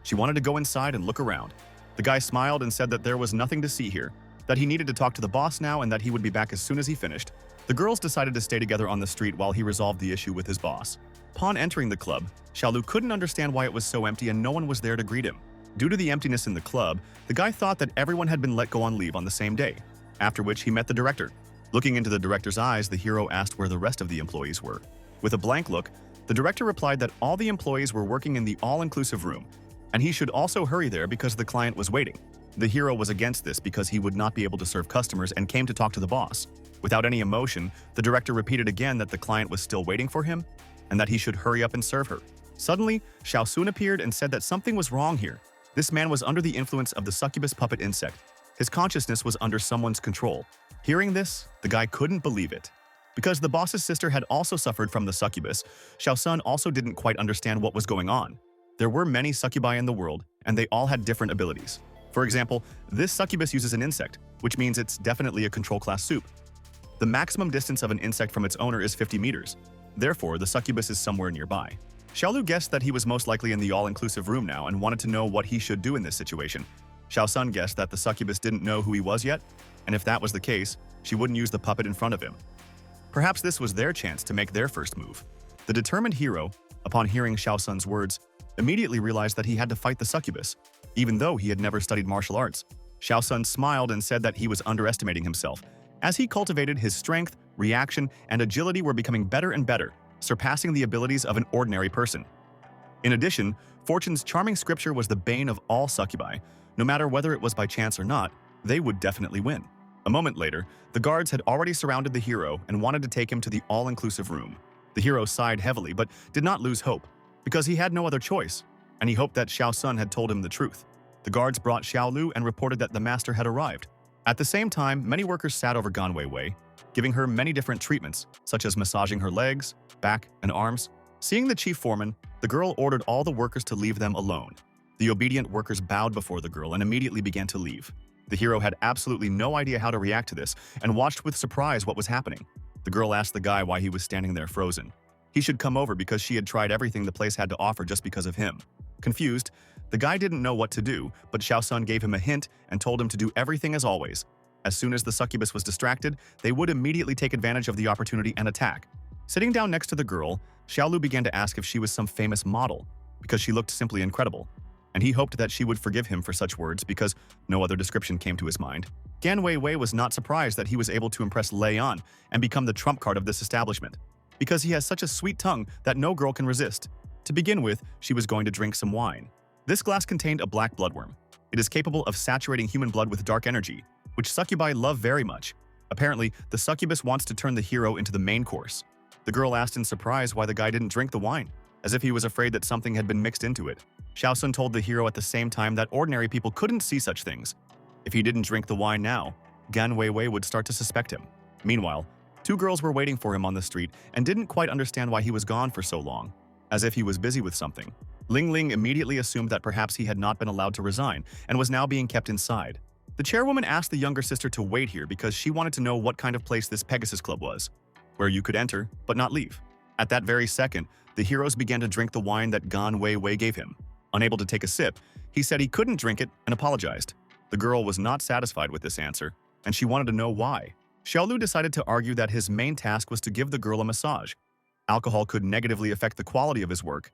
She wanted to go inside and look around. The guy smiled and said that there was nothing to see here, that he needed to talk to the boss now and that he would be back as soon as he finished. The girls decided to stay together on the street while he resolved the issue with his boss. Upon entering the club, Xiao Lu couldn't understand why it was so empty and no one was there to greet him. Due to the emptiness in the club, the guy thought that everyone had been let go on leave on the same day, after which he met the director. Looking into the director's eyes, the hero asked where the rest of the employees were. With a blank look, the director replied that all the employees were working in the all-inclusive room, and he should also hurry there because the client was waiting. The hero was against this because he would not be able to serve customers and came to talk to the boss. Without any emotion, the director repeated again that the client was still waiting for him and that he should hurry up and serve her. Suddenly, Xiao Sun appeared and said that something was wrong here. This man was under the influence of the succubus puppet insect. His consciousness was under someone's control. Hearing this, the guy couldn't believe it. Because the boss's sister had also suffered from the succubus, Xiao Sun also didn't quite understand what was going on. There were many succubi in the world, and they all had different abilities. For example, this succubus uses an insect, which means it's definitely a control class soup. The maximum distance of an insect from its owner is 50 meters. Therefore, the succubus is somewhere nearby. Xiao Lu guessed that he was most likely in the all-inclusive room now and wanted to know what he should do in this situation. Xiao Sun guessed that the succubus didn't know who he was yet, and if that was the case, she wouldn't use the puppet in front of him. Perhaps this was their chance to make their first move. The determined hero, upon hearing Xiao Sun's words, immediately realized that he had to fight the succubus, even though he had never studied martial arts. Xiao Sun smiled and said that he was underestimating himself. As he cultivated, his strength, reaction, and agility were becoming better and better, surpassing the abilities of an ordinary person. In addition, Fortune's charming scripture was the bane of all succubi. No matter whether it was by chance or not, they would definitely win. A moment later, the guards had already surrounded the hero and wanted to take him to the all-inclusive room. The hero sighed heavily but did not lose hope, because he had no other choice, and he hoped that Xiao Sun had told him the truth. The guards brought Xiao Lu and reported that the master had arrived. At the same time, many workers sat over Gan Wei, giving her many different treatments, such as massaging her legs, back, and arms. Seeing the chief foreman, the girl ordered all the workers to leave them alone. The obedient workers bowed before the girl and immediately began to leave. The hero had absolutely no idea how to react to this and watched with surprise what was happening. The girl asked the guy why he was standing there frozen. He should come over because she had tried everything the place had to offer just because of him. Confused, the guy didn't know what to do, but Xiao Sun gave him a hint and told him to do everything as always. As soon as the succubus was distracted, they would immediately take advantage of the opportunity and attack. Sitting down next to the girl, Xiao Lu began to ask if she was some famous model, because she looked simply incredible. And he hoped that she would forgive him for such words because no other description came to his mind. Gan Wei was not surprised that he was able to impress Lei Yan and become the trump card of this establishment, because he has such a sweet tongue that no girl can resist. To begin with, she was going to drink some wine. This glass contained a black bloodworm. It is capable of saturating human blood with dark energy, which succubi love very much. Apparently, the succubus wants to turn the hero into the main course. The girl asked in surprise why the guy didn't drink the wine, as if he was afraid that something had been mixed into it. Xiao Sun told the hero at the same time that ordinary people couldn't see such things. If he didn't drink the wine now, Gan Wei would start to suspect him. Meanwhile, two girls were waiting for him on the street and didn't quite understand why he was gone for so long. as if he was busy with something. Ling Ling immediately assumed that perhaps he had not been allowed to resign and was now being kept inside. The chairwoman asked the younger sister to wait here because she wanted to know what kind of place this Pegasus Club was, where you could enter but not leave. At that very second, the heroes began to drink the wine that Gan Wei Wei gave him. Unable to take a sip, he said he couldn't drink it and apologized. The girl was not satisfied with this answer, and she wanted to know why. Xiaolu decided to argue that his main task was to give the girl a massage. Alcohol could negatively affect the quality of his work.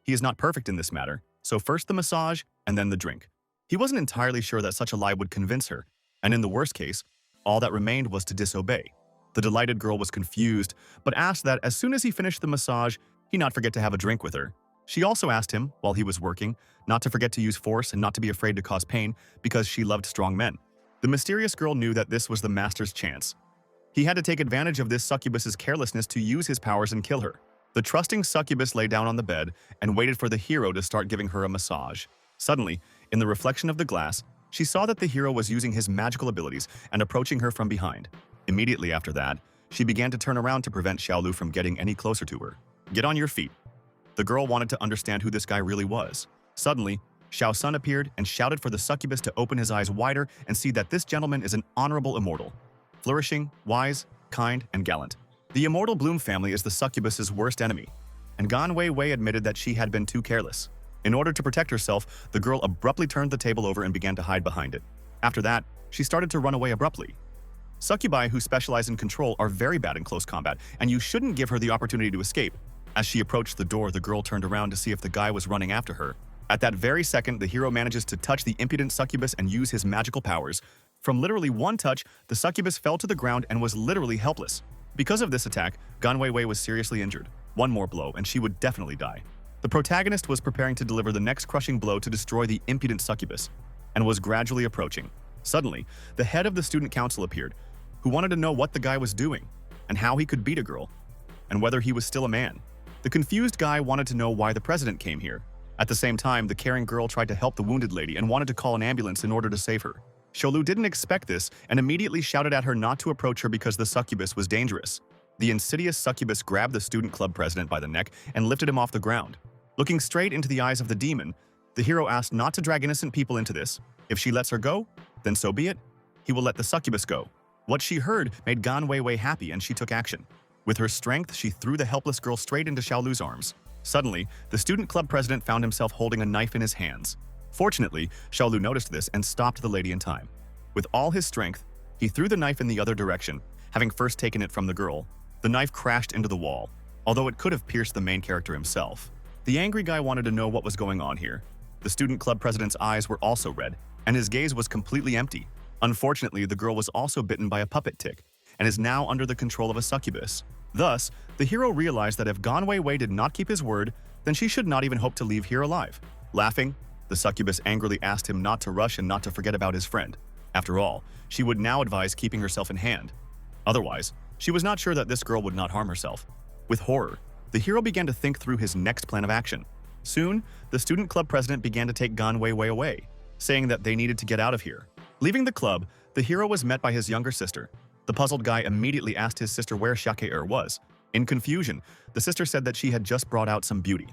He is not perfect in this matter, so first the massage and then the drink. He wasn't entirely sure that such a lie would convince her, and in the worst case, all that remained was to disobey. The delighted girl was confused, but asked that as soon as he finished the massage, he not forget to have a drink with her. She also asked him, while he was working, not to forget to use force and not to be afraid to cause pain because she loved strong men. The mysterious girl knew that this was the master's chance. He had to take advantage of this succubus's carelessness to use his powers and kill her. The trusting succubus lay down on the bed and waited for the hero to start giving her a massage. Suddenly, in the reflection of the glass, she saw that the hero was using his magical abilities and approaching her from behind. Immediately after that, she began to turn around to prevent Xiaolu from getting any closer to her. "Get on your feet." The girl wanted to understand who this guy really was. Suddenly, Xiao Sun appeared and shouted for the succubus to open his eyes wider and see that this gentleman is an honorable immortal. Flourishing, wise, kind, and gallant. The immortal Bloom family is the succubus's worst enemy, and Gan Wei Wei admitted that she had been too careless. In order to protect herself, the girl abruptly turned the table over and began to hide behind it. After that, she started to run away abruptly. Succubi who specialize in control are very bad in close combat, and you shouldn't give her the opportunity to escape. As she approached the door, the girl turned around to see if the guy was running after her. At that very second, the hero manages to touch the impudent succubus and use his magical powers. From literally one touch, the succubus fell to the ground and was literally helpless. Because of this attack, Gan Wei Wei was seriously injured. One more blow, and she would definitely die. The protagonist was preparing to deliver the next crushing blow to destroy the impudent succubus, and was gradually approaching. Suddenly, the head of the student council appeared, who wanted to know what the guy was doing, and how he could beat a girl, and whether he was still a man. The confused guy wanted to know why the president came here. At the same time, the caring girl tried to help the wounded lady and wanted to call an ambulance in order to save her. Xiaolu didn't expect this and immediately shouted at her not to approach her because the succubus was dangerous. The insidious succubus grabbed the student club president by the neck and lifted him off the ground. Looking straight into the eyes of the demon, the hero asked not to drag innocent people into this. If she lets her go, then so be it. He will let the succubus go. What she heard made Gan Wei Wei happy and she took action. With her strength, she threw the helpless girl straight into Xiaolu's arms. Suddenly, the student club president found himself holding a knife in his hands. Fortunately, Xiaolu noticed this and stopped the lady in time. With all his strength, he threw the knife in the other direction, having first taken it from the girl. The knife crashed into the wall, although it could have pierced the main character himself. The angry guy wanted to know what was going on here. The student club president's eyes were also red, and his gaze was completely empty. Unfortunately, the girl was also bitten by a puppet tick, and is now under the control of a succubus. Thus, the hero realized that if Gan Wei Wei did not keep his word, then she should not even hope to leave here alive. Laughing, the succubus angrily asked him not to rush and not to forget about his friend. After all, she would now advise keeping herself in hand. Otherwise, she was not sure that this girl would not harm herself. With horror, the hero began to think through his next plan of action. Soon, the student club president began to take Gan Wei Wei away, saying that they needed to get out of here. Leaving the club, the hero was met by his younger sister. The puzzled guy immediately asked his sister where Shake-er was. In confusion, the sister said that she had just brought out some beauty,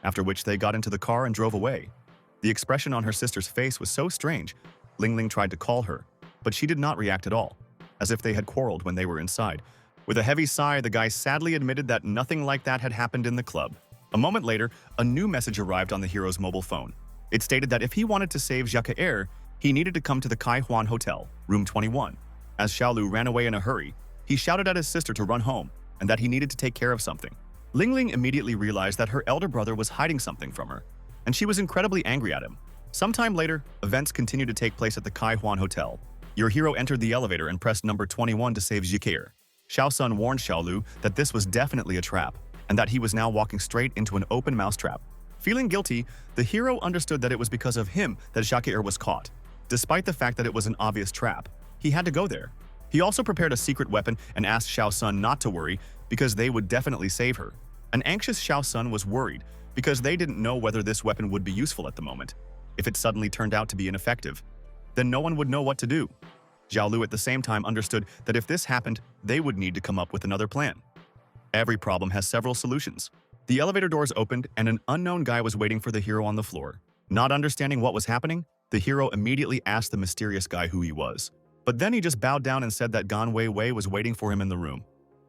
after which they got into the car and drove away. The expression on her sister's face was so strange. Ling Ling tried to call her, but she did not react at all, as if they had quarreled when they were inside. With a heavy sigh, the guy sadly admitted that nothing like that had happened in the club. A moment later, a new message arrived on the hero's mobile phone. It stated that if he wanted to save Shake-er, he needed to come to the Kai Huan Hotel, room 21. As Xiaolu ran away in a hurry, he shouted at his sister to run home and that he needed to take care of something. Ling Ling immediately realized that her elder brother was hiding something from her, and she was incredibly angry at him. Sometime later, events continued to take place at the Kai Huan Hotel. Your hero entered the elevator and pressed number 21 to save Shake-er. Xiao Sun warned Xiaolu that this was definitely a trap, and that he was now walking straight into an open mousetrap. Feeling guilty, the hero understood that it was because of him that Shake-er was caught. Despite the fact that it was an obvious trap, he had to go there. He also prepared a secret weapon and asked Xiao Sun not to worry because they would definitely save her. An anxious Xiao Sun was worried because they didn't know whether this weapon would be useful at the moment. If it suddenly turned out to be ineffective, then no one would know what to do. Zhao Lu at the same time understood that if this happened, they would need to come up with another plan. Every problem has several solutions. The elevator doors opened and an unknown guy was waiting for the hero on the floor. Not understanding what was happening, the hero immediately asked the mysterious guy who he was. But then he just bowed down and said that Gan Wei Wei was waiting for him in the room,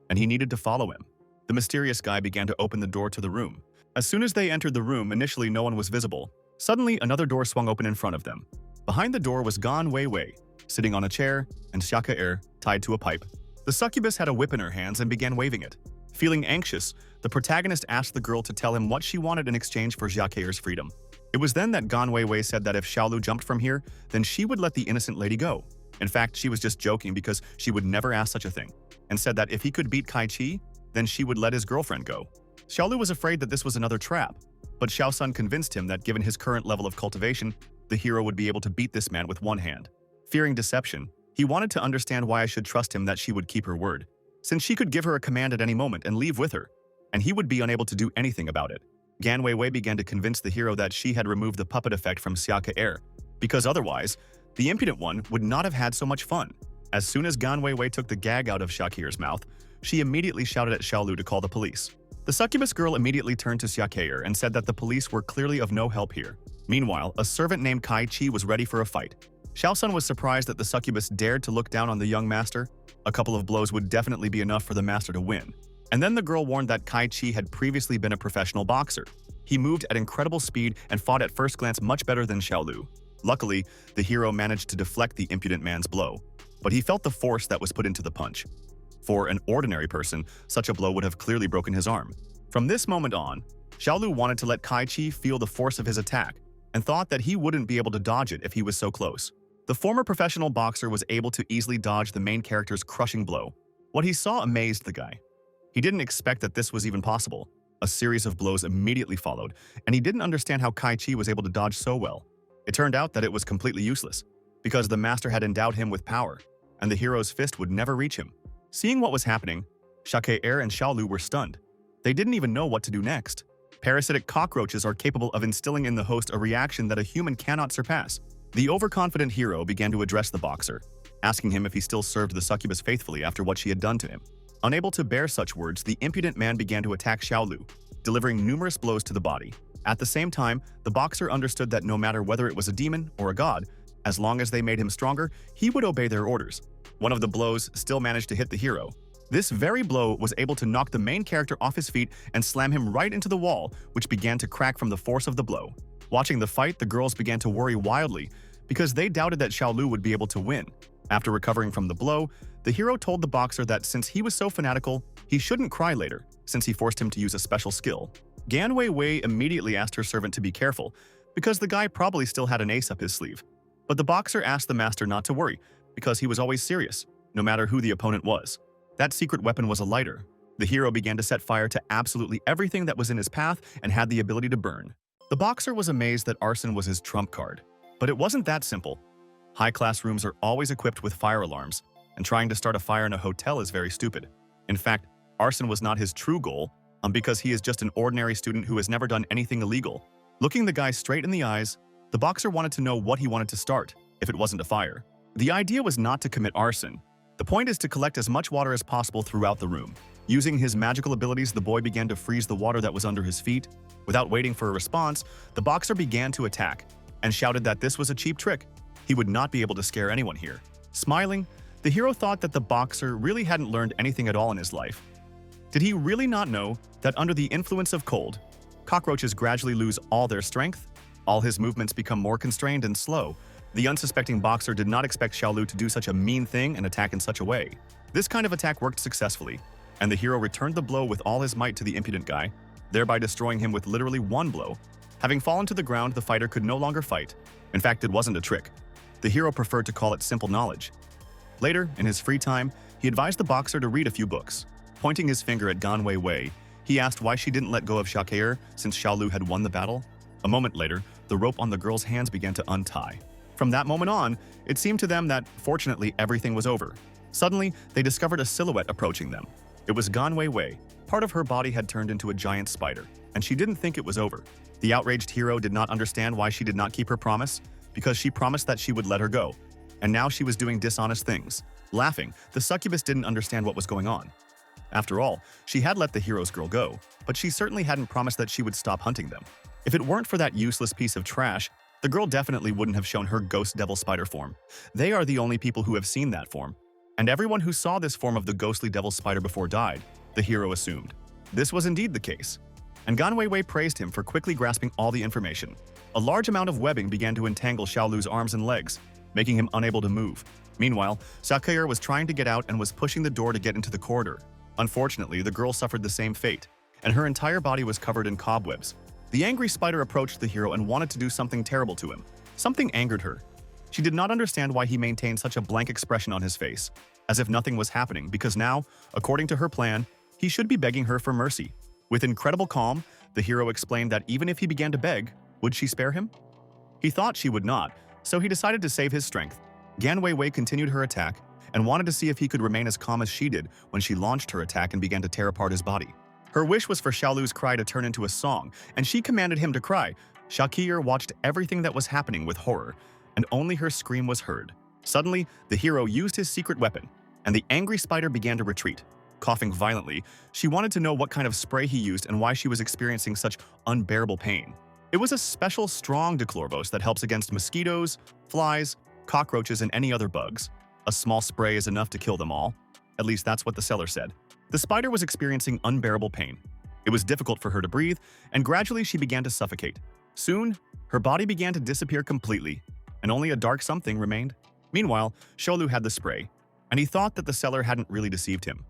and he needed to follow him. The mysterious guy began to open the door to the room. As soon as they entered the room, initially no one was visible. Suddenly, another door swung open in front of them. Behind the door was Gan Wei Wei, sitting on a chair, and Xia tied to a pipe. The succubus had a whip in her hands and began waving it. Feeling anxious, the protagonist asked the girl to tell him what she wanted in exchange for Xiaoke's freedom. It was then that Gan Wei Wei said that if Xiaolu jumped from here, then she would let the innocent lady go. In fact, she was just joking because she would never ask such a thing, and said that if he could beat Kai Chi, then she would let his girlfriend go. Xiaolu was afraid that this was another trap, but Xiao Sun convinced him that given his current level of cultivation, the hero would be able to beat this man with one hand. Fearing deception, he wanted to understand why I should trust him that she would keep her word, since she could give her a command at any moment and leave with her, and he would be unable to do anything about it. Gan Wei Wei began to convince the hero that she had removed the puppet effect from Xia because otherwise, the impudent one would not have had so much fun. As soon as Gan Wei Wei took the gag out of Xiao's mouth, she immediately shouted at Xiaolu to call the police. The succubus girl immediately turned to Xia and said that the police were clearly of no help here. Meanwhile, a servant named Kai Chi was ready for a fight. Xiao Sun was surprised that the succubus dared to look down on the young master. A couple of blows would definitely be enough for the master to win. And then the girl warned that Kai Chi had previously been a professional boxer. He moved at incredible speed and fought at first glance much better than Xiaolu. Luckily, the hero managed to deflect the impudent man's blow, but he felt the force that was put into the punch. For an ordinary person, such a blow would have clearly broken his arm. From this moment on, Xiaolu wanted to let Kai Chi feel the force of his attack and thought that he wouldn't be able to dodge it if he was so close. The former professional boxer was able to easily dodge the main character's crushing blow. What he saw amazed the guy. He didn't expect that this was even possible. A series of blows immediately followed, and he didn't understand how Kai Chi was able to dodge so well. It turned out that it was completely useless, because the master had endowed him with power, and the hero's fist would never reach him. Seeing what was happening, Xia and Xiaolu were stunned. They didn't even know what to do next. Parasitic cockroaches are capable of instilling in the host a reaction that a human cannot surpass. The overconfident hero began to address the boxer, asking him if he still served the succubus faithfully after what she had done to him. Unable to bear such words, the impudent man began to attack Xiaolu, delivering numerous blows to the body. At the same time, the boxer understood that no matter whether it was a demon or a god, as long as they made him stronger, he would obey their orders. One of the blows still managed to hit the hero. This very blow was able to knock the main character off his feet and slam him right into the wall, which began to crack from the force of the blow. Watching the fight, the girls began to worry wildly because they doubted that Xiaolu would be able to win. After recovering from the blow, the hero told the boxer that since he was so fanatical, he shouldn't cry later, since he forced him to use a special skill. Gan Wei Wei immediately asked her servant to be careful, because the guy probably still had an ace up his sleeve. But the boxer asked the master not to worry, because he was always serious, no matter who the opponent was. That secret weapon was a lighter. The hero began to set fire to absolutely everything that was in his path and had the ability to burn. The boxer was amazed that arson was his trump card. But it wasn't that simple. High-class rooms are always equipped with fire alarms, and trying to start a fire in a hotel is very stupid. In fact, arson was not his true goal, because he is just an ordinary student who has never done anything illegal. Looking the guy straight in the eyes, the boxer wanted to know what he wanted to start, if it wasn't a fire. The idea was not to commit arson. The point is to collect as much water as possible throughout the room. Using his magical abilities, the boy began to freeze the water that was under his feet. Without waiting for a response, the boxer began to attack, and shouted that this was a cheap trick. He would not be able to scare anyone here. Smiling, the hero thought that the boxer really hadn't learned anything at all in his life. Did he really not know that under the influence of cold, cockroaches gradually lose all their strength? All his movements become more constrained and slow. The unsuspecting boxer did not expect Xiaolu to do such a mean thing and attack in such a way. This kind of attack worked successfully, and the hero returned the blow with all his might to the impudent guy, thereby destroying him with literally one blow. Having fallen to the ground, the fighter could no longer fight. In fact, it wasn't a trick. The hero preferred to call it simple knowledge. Later, in his free time, he advised the boxer to read a few books. Pointing his finger at Gan Wei Wei, he asked why she didn't let go of Xia since Xiaolu had won the battle. A moment later, the rope on the girl's hands began to untie. From that moment on, it seemed to them that, fortunately, everything was over. Suddenly, they discovered a silhouette approaching them. It was Gan Wei Wei. Part of her body had turned into a giant spider, and she didn't think it was over. The outraged hero did not understand why she did not keep her promise, because she promised that she would let her go, and now she was doing dishonest things. Laughing, the succubus didn't understand what was going on. After all, she had let the hero's girl go, but she certainly hadn't promised that she would stop hunting them. If it weren't for that useless piece of trash, the girl definitely wouldn't have shown her ghost devil spider form. They are the only people who have seen that form, and everyone who saw this form of the ghostly devil spider before died, the hero assumed. This was indeed the case, and Gan Weiwei praised him for quickly grasping all the information. A large amount of webbing began to entangle Xiaolu's arms and legs, making him unable to move. Meanwhile, Xiake'er was trying to get out and was pushing the door to get into the corridor. Unfortunately, the girl suffered the same fate, and her entire body was covered in cobwebs. The angry spider approached the hero and wanted to do something terrible to him. Something angered her. She did not understand why he maintained such a blank expression on his face, as if nothing was happening, because now, according to her plan, he should be begging her for mercy. With incredible calm, the hero explained that even if he began to beg, would she spare him? He thought she would not, so he decided to save his strength. Gan Weiwei continued her attack and wanted to see if he could remain as calm as she did when she launched her attack and began to tear apart his body. Her wish was for Xiaolu's cry to turn into a song, and she commanded him to cry. Xiake'er watched everything that was happening with horror, and only her scream was heard. Suddenly, the hero used his secret weapon, and the angry spider began to retreat. Coughing violently, she wanted to know what kind of spray he used and why she was experiencing such unbearable pain. It was a special strong dichlorvos that helps against mosquitoes, flies, cockroaches, and any other bugs. A small spray is enough to kill them all. At least that's what the seller said. The spider was experiencing unbearable pain. It was difficult for her to breathe, and gradually she began to suffocate. Soon, her body began to disappear completely, and only a dark something remained. Meanwhile, Xiaolu had the spray, and he thought that the seller hadn't really deceived him.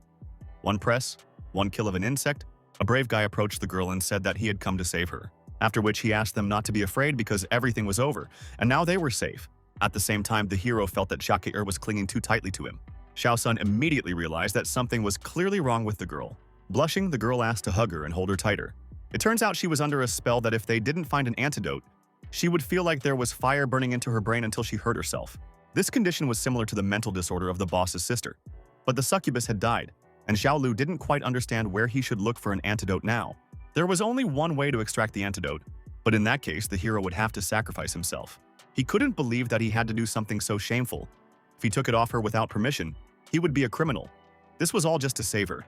One press, one kill of an insect, a brave guy approached the girl and said that he had come to save her. After which he asked them not to be afraid because everything was over, and now they were safe. At the same time, the hero felt that Xiake'er was clinging too tightly to him. Xiao Sun immediately realized that something was clearly wrong with the girl. Blushing, the girl asked to hug her and hold her tighter. It turns out she was under a spell that if they didn't find an antidote, she would feel like there was fire burning into her brain until she hurt herself. This condition was similar to the mental disorder of the boss's sister. But the succubus had died, and Xiaolu didn't quite understand where he should look for an antidote now. There was only one way to extract the antidote, but in that case, the hero would have to sacrifice himself. He couldn't believe that he had to do something so shameful. If he took it off her without permission, he would be a criminal. This was all just to save her.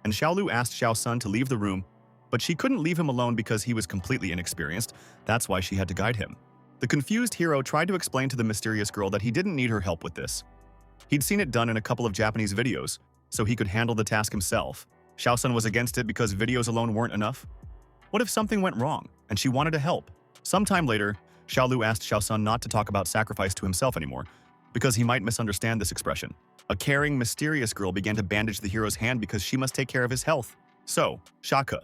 And Xiaolu asked Xiao Sun to leave the room, but she couldn't leave him alone because he was completely inexperienced. That's why she had to guide him. The confused hero tried to explain to the mysterious girl that he didn't need her help with this. He'd seen it done in a couple of Japanese videos, so he could handle the task himself. Xiao Sun was against it because videos alone weren't enough. What if something went wrong, and she wanted to help? Sometime later, Xiaolu asked Xiao Sun not to talk about sacrifice to himself anymore, because he might misunderstand this expression. A caring, mysterious girl began to bandage the hero's hand because she must take care of his health. So, Shaka,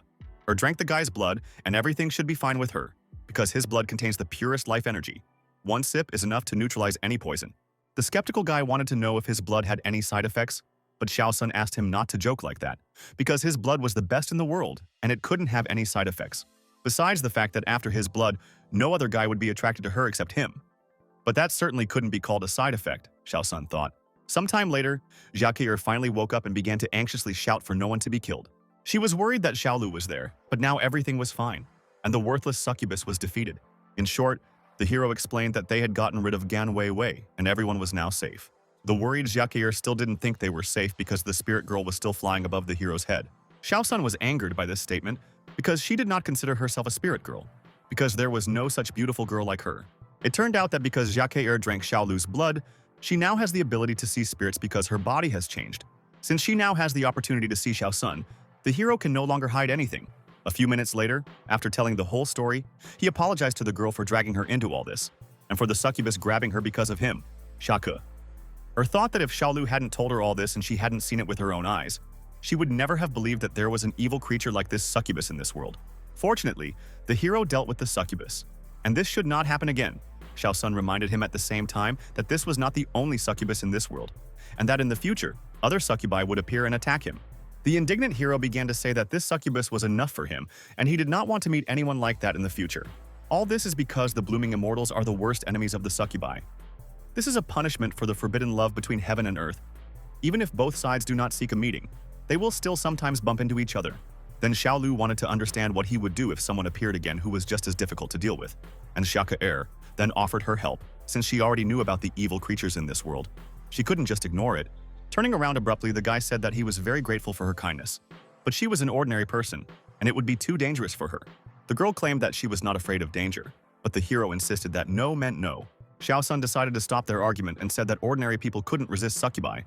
drank the guy's blood, and everything should be fine with her, because his blood contains the purest life energy. One sip is enough to neutralize any poison. The skeptical guy wanted to know if his blood had any side effects, but Xiao Sun asked him not to joke like that, because his blood was the best in the world, and it couldn't have any side effects. Besides the fact that after his blood, no other guy would be attracted to her except him. But that certainly couldn't be called a side effect, Xiao Sun thought. Sometime later, Xiake'er finally woke up and began to anxiously shout for no one to be killed. She was worried that Xiaolu was there, but now everything was fine, and the worthless succubus was defeated. In short, the hero explained that they had gotten rid of Gan Weiwei, and everyone was now safe. The worried Xiake'er still didn't think they were safe because the spirit girl was still flying above the hero's head. Xiao Sun was angered by this statement because she did not consider herself a spirit girl, because there was no such beautiful girl like her. It turned out that because Xiake'er drank Xiaolu's blood, she now has the ability to see spirits because her body has changed. Since she now has the opportunity to see Xiao Sun, the hero can no longer hide anything. A few minutes later, after telling the whole story, he apologized to the girl for dragging her into all this, and for the succubus grabbing her because of him, Shaka. Her thought that if Xiaolu hadn't told her all this and she hadn't seen it with her own eyes, she would never have believed that there was an evil creature like this succubus in this world. Fortunately, the hero dealt with the succubus, and this should not happen again. Xiao Sun reminded him at the same time that this was not the only succubus in this world, and that in the future, other succubi would appear and attack him. The indignant hero began to say that this succubus was enough for him, and he did not want to meet anyone like that in the future. All this is because the blooming immortals are the worst enemies of the succubi. This is a punishment for the forbidden love between heaven and earth. Even if both sides do not seek a meeting, they will still sometimes bump into each other. Then Xiaolu wanted to understand what he would do if someone appeared again who was just as difficult to deal with, and Xiake'er then offered her help, since she already knew about the evil creatures in this world. She couldn't just ignore it. Turning around abruptly, the guy said that he was very grateful for her kindness. But she was an ordinary person, and it would be too dangerous for her. The girl claimed that she was not afraid of danger, but the hero insisted that no meant no. Xiao Sun decided to stop their argument and said that ordinary people couldn't resist succubi.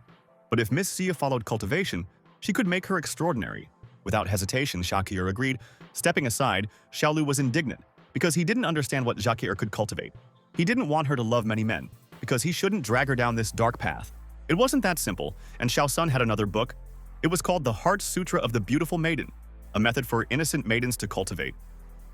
But if Miss Xia followed cultivation, she could make her extraordinary. Without hesitation, Shakir agreed. Stepping aside, Xiaolu was indignant because he didn't understand what Shakir could cultivate. He didn't want her to love many men because he shouldn't drag her down this dark path. It wasn't that simple, and Xiao Sun had another book. It was called The Heart Sutra of the Beautiful Maiden, a method for innocent maidens to cultivate.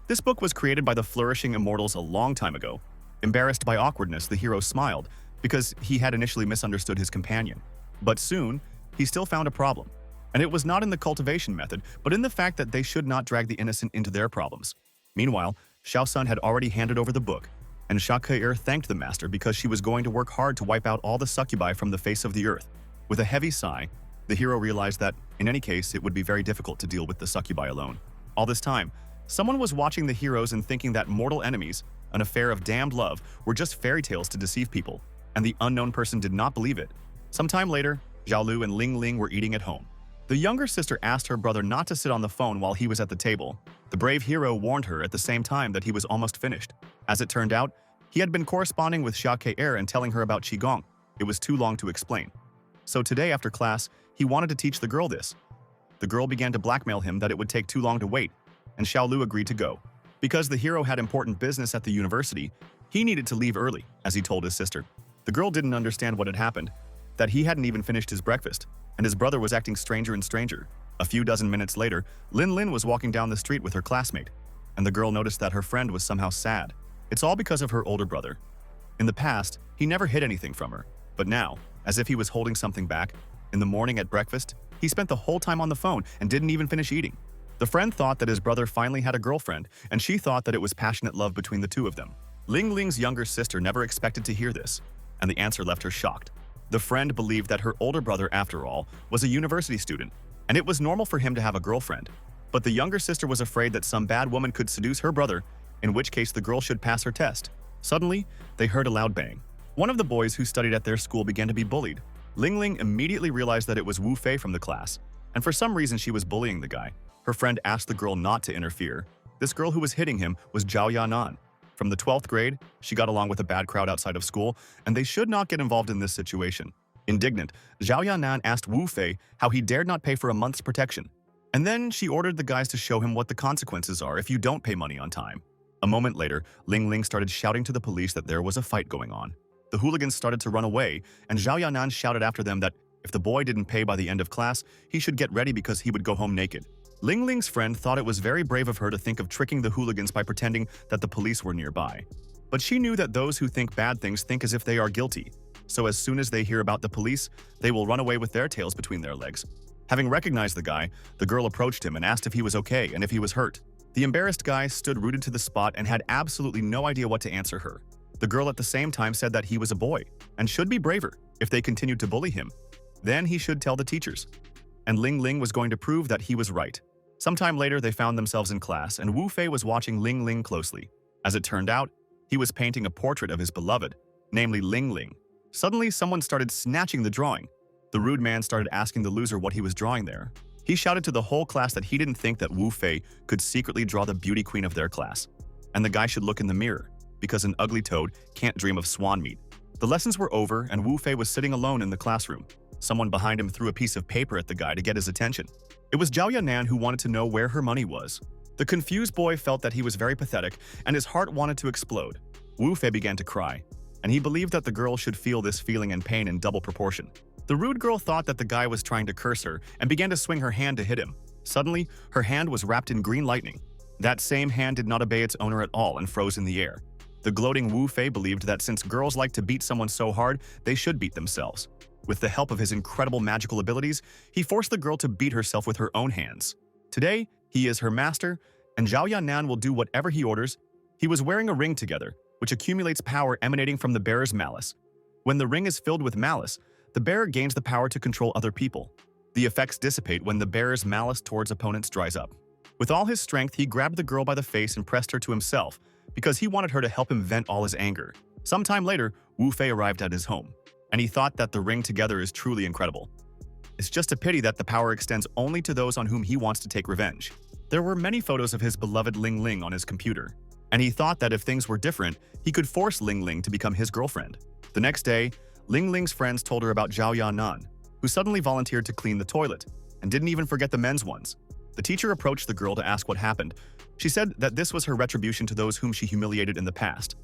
This book was created by the flourishing immortals a long time ago. Embarrassed by awkwardness, the hero smiled because he had initially misunderstood his companion. But soon, he still found a problem. And it was not in the cultivation method, but in the fact that they should not drag the innocent into their problems. Meanwhile, Xiao Sun had already handed over the book, and Shakir thanked the master because she was going to work hard to wipe out all the succubi from the face of the earth. With a heavy sigh, the hero realized that, in any case, it would be very difficult to deal with the succubi alone. All this time, someone was watching the heroes and thinking that mortal enemies, an affair of damned love, were just fairy tales to deceive people, and the unknown person did not believe it. Sometime later, Xiaolu and Ling Ling were eating at home. The younger sister asked her brother not to sit on the phone while he was at the table. The brave hero warned her at the same time that he was almost finished. As it turned out, he had been corresponding with Xia Ke and telling her about Qigong. It was too long to explain. So today after class, he wanted to teach the girl this. The girl began to blackmail him that it would take too long to wait, and Xiaolu agreed to go. Because the hero had important business at the university, he needed to leave early, as he told his sister. The girl didn't understand what had happened, that he hadn't even finished his breakfast, and his brother was acting stranger and stranger. A few dozen minutes later, Lin Lin was walking down the street with her classmate, and the girl noticed that her friend was somehow sad. It's all because of her older brother. In the past, he never hid anything from her, but now, as if he was holding something back, in the morning at breakfast, he spent the whole time on the phone and didn't even finish eating. The friend thought that his brother finally had a girlfriend, and she thought that it was passionate love between the two of them. Ling Ling's younger sister never expected to hear this, and the answer left her shocked. The friend believed that her older brother, after all, was a university student, and it was normal for him to have a girlfriend. But the younger sister was afraid that some bad woman could seduce her brother, in which case the girl should pass her test. Suddenly, they heard a loud bang. One of the boys who studied at their school began to be bullied. Ling Ling immediately realized that it was Wu Fei from the class, and for some reason she was bullying the guy. Her friend asked the girl not to interfere. This girl who was hitting him was Zhao Yanan. From the 12th grade, she got along with a bad crowd outside of school, and they should not get involved in this situation. Indignant, Zhao Yanan asked Wu Fei how he dared not pay for a month's protection. And then she ordered the guys to show him what the consequences are if you don't pay money on time. A moment later, Ling Ling started shouting to the police that there was a fight going on. The hooligans started to run away, and Zhao Yanan shouted after them that if the boy didn't pay by the end of class, he should get ready because he would go home naked. Ling Ling's friend thought it was very brave of her to think of tricking the hooligans by pretending that the police were nearby. But she knew that those who think bad things think as if they are guilty. So as soon as they hear about the police, they will run away with their tails between their legs. Having recognized the guy, the girl approached him and asked if he was okay and if he was hurt. The embarrassed guy stood rooted to the spot and had absolutely no idea what to answer her. The girl at the same time said that he was a boy and should be braver if they continued to bully him. Then he should tell the teachers. And Ling Ling was going to prove that he was right. Sometime later, they found themselves in class, and Wu Fei was watching Ling Ling closely. As it turned out, he was painting a portrait of his beloved, namely Ling Ling. Suddenly, someone started snatching the drawing. The rude man started asking the loser what he was drawing there. He shouted to the whole class that he didn't think that Wu Fei could secretly draw the beauty queen of their class, and the guy should look in the mirror, because an ugly toad can't dream of swan meat. The lessons were over, and Wu Fei was sitting alone in the classroom. Someone behind him threw a piece of paper at the guy to get his attention. It was Zhao Yanan who wanted to know where her money was. The confused boy felt that he was very pathetic, and his heart wanted to explode. Wu Fei began to cry, and he believed that the girl should feel this feeling and pain in double proportion. The rude girl thought that the guy was trying to curse her and began to swing her hand to hit him. Suddenly, her hand was wrapped in green lightning. That same hand did not obey its owner at all and froze in the air. The gloating Wu Fei believed that since girls like to beat someone so hard, they should beat themselves. With the help of his incredible magical abilities, he forced the girl to beat herself with her own hands. Today, he is her master, and Zhao Yanan will do whatever he orders. He was wearing a ring together, which accumulates power emanating from the bearer's malice. When the ring is filled with malice, the bearer gains the power to control other people. The effects dissipate when the bearer's malice towards opponents dries up. With all his strength, he grabbed the girl by the face and pressed her to himself, because he wanted her to help him vent all his anger. Sometime later, Wu Fei arrived at his home, and he thought that the ring together is truly incredible. It's just a pity that the power extends only to those on whom he wants to take revenge. There were many photos of his beloved Ling Ling on his computer, and he thought that if things were different, he could force Ling Ling to become his girlfriend. The next day, Ling Ling's friends told her about Zhao Yanan, who suddenly volunteered to clean the toilet, and didn't even forget the men's ones. The teacher approached the girl to ask what happened. She said that this was her retribution to those whom she humiliated in the past.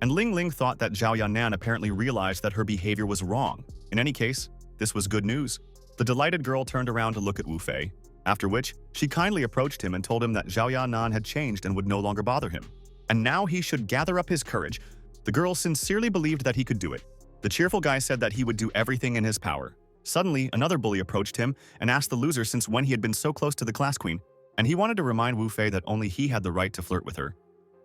And Ling Ling thought that Zhao Yanan apparently realized that her behavior was wrong. In any case, this was good news. The delighted girl turned around to look at Wu Fei, after which she kindly approached him and told him that Zhao Yanan had changed and would no longer bother him. And now he should gather up his courage. The girl sincerely believed that he could do it. The cheerful guy said that he would do everything in his power. Suddenly, another bully approached him and asked the loser since when he had been so close to the class queen, and he wanted to remind Wu Fei that only he had the right to flirt with her,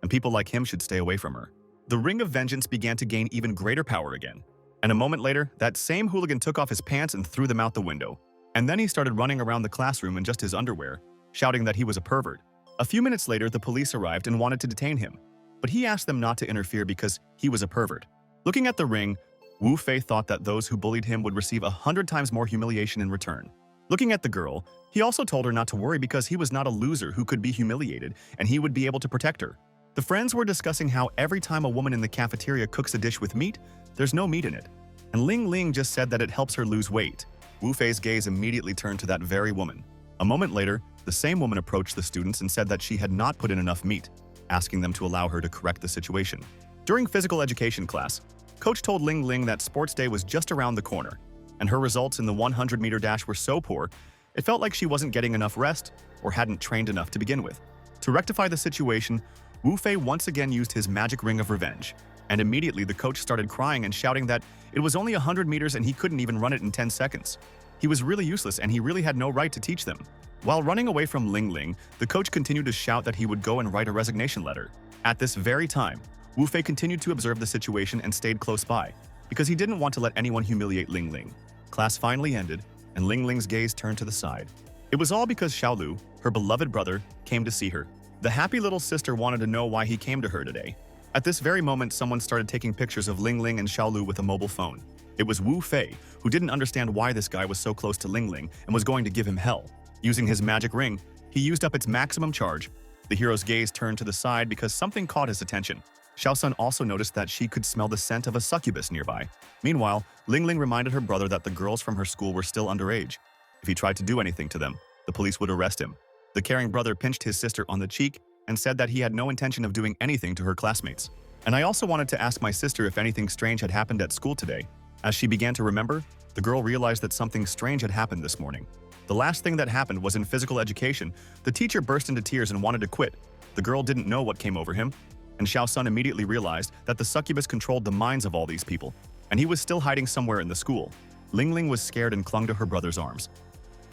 and people like him should stay away from her. The ring of vengeance began to gain even greater power again, and a moment later, that same hooligan took off his pants and threw them out the window. And then he started running around the classroom in just his underwear, shouting that he was a pervert. A few minutes later, the police arrived and wanted to detain him, but he asked them not to interfere because he was a pervert. Looking at the ring, Wu Fei thought that those who bullied him would receive 100 times more humiliation in return. Looking at the girl, he also told her not to worry because he was not a loser who could be humiliated and he would be able to protect her. The friends were discussing how every time a woman in the cafeteria cooks a dish with meat, there's no meat in it. And Ling Ling just said that it helps her lose weight. Wu Fei's gaze immediately turned to that very woman. A moment later, the same woman approached the students and said that she had not put in enough meat, asking them to allow her to correct the situation. During physical education class, Coach told Ling Ling that sports day was just around the corner, and her results in the 100-meter dash were so poor, it felt like she wasn't getting enough rest or hadn't trained enough to begin with. To rectify the situation, Wu Fei once again used his magic ring of revenge, and immediately the coach started crying and shouting that it was only 100 meters and he couldn't even run it in 10 seconds. He was really useless and he really had no right to teach them. While running away from Ling Ling, the coach continued to shout that he would go and write a resignation letter. At this very time, Wu Fei continued to observe the situation and stayed close by, because he didn't want to let anyone humiliate Ling Ling. Class finally ended, and Ling Ling's gaze turned to the side. It was all because Xiaolu, her beloved brother, came to see her. The happy little sister wanted to know why he came to her today. At this very moment, someone started taking pictures of Ling Ling and Xiaolu with a mobile phone. It was Wu Fei, who didn't understand why this guy was so close to Ling Ling and was going to give him hell. Using his magic ring, he used up its maximum charge. The hero's gaze turned to the side because something caught his attention. Xiao Sun also noticed that she could smell the scent of a succubus nearby. Meanwhile, Ling Ling reminded her brother that the girls from her school were still underage. If he tried to do anything to them, the police would arrest him. The caring brother pinched his sister on the cheek and said that he had no intention of doing anything to her classmates. And I also wanted to ask my sister if anything strange had happened at school today. As she began to remember, the girl realized that something strange had happened this morning. The last thing that happened was in physical education. The teacher burst into tears and wanted to quit. The girl didn't know what came over him, and Xiao Sun immediately realized that the succubus controlled the minds of all these people, and he was still hiding somewhere in the school. Ling Ling was scared and clung to her brother's arms.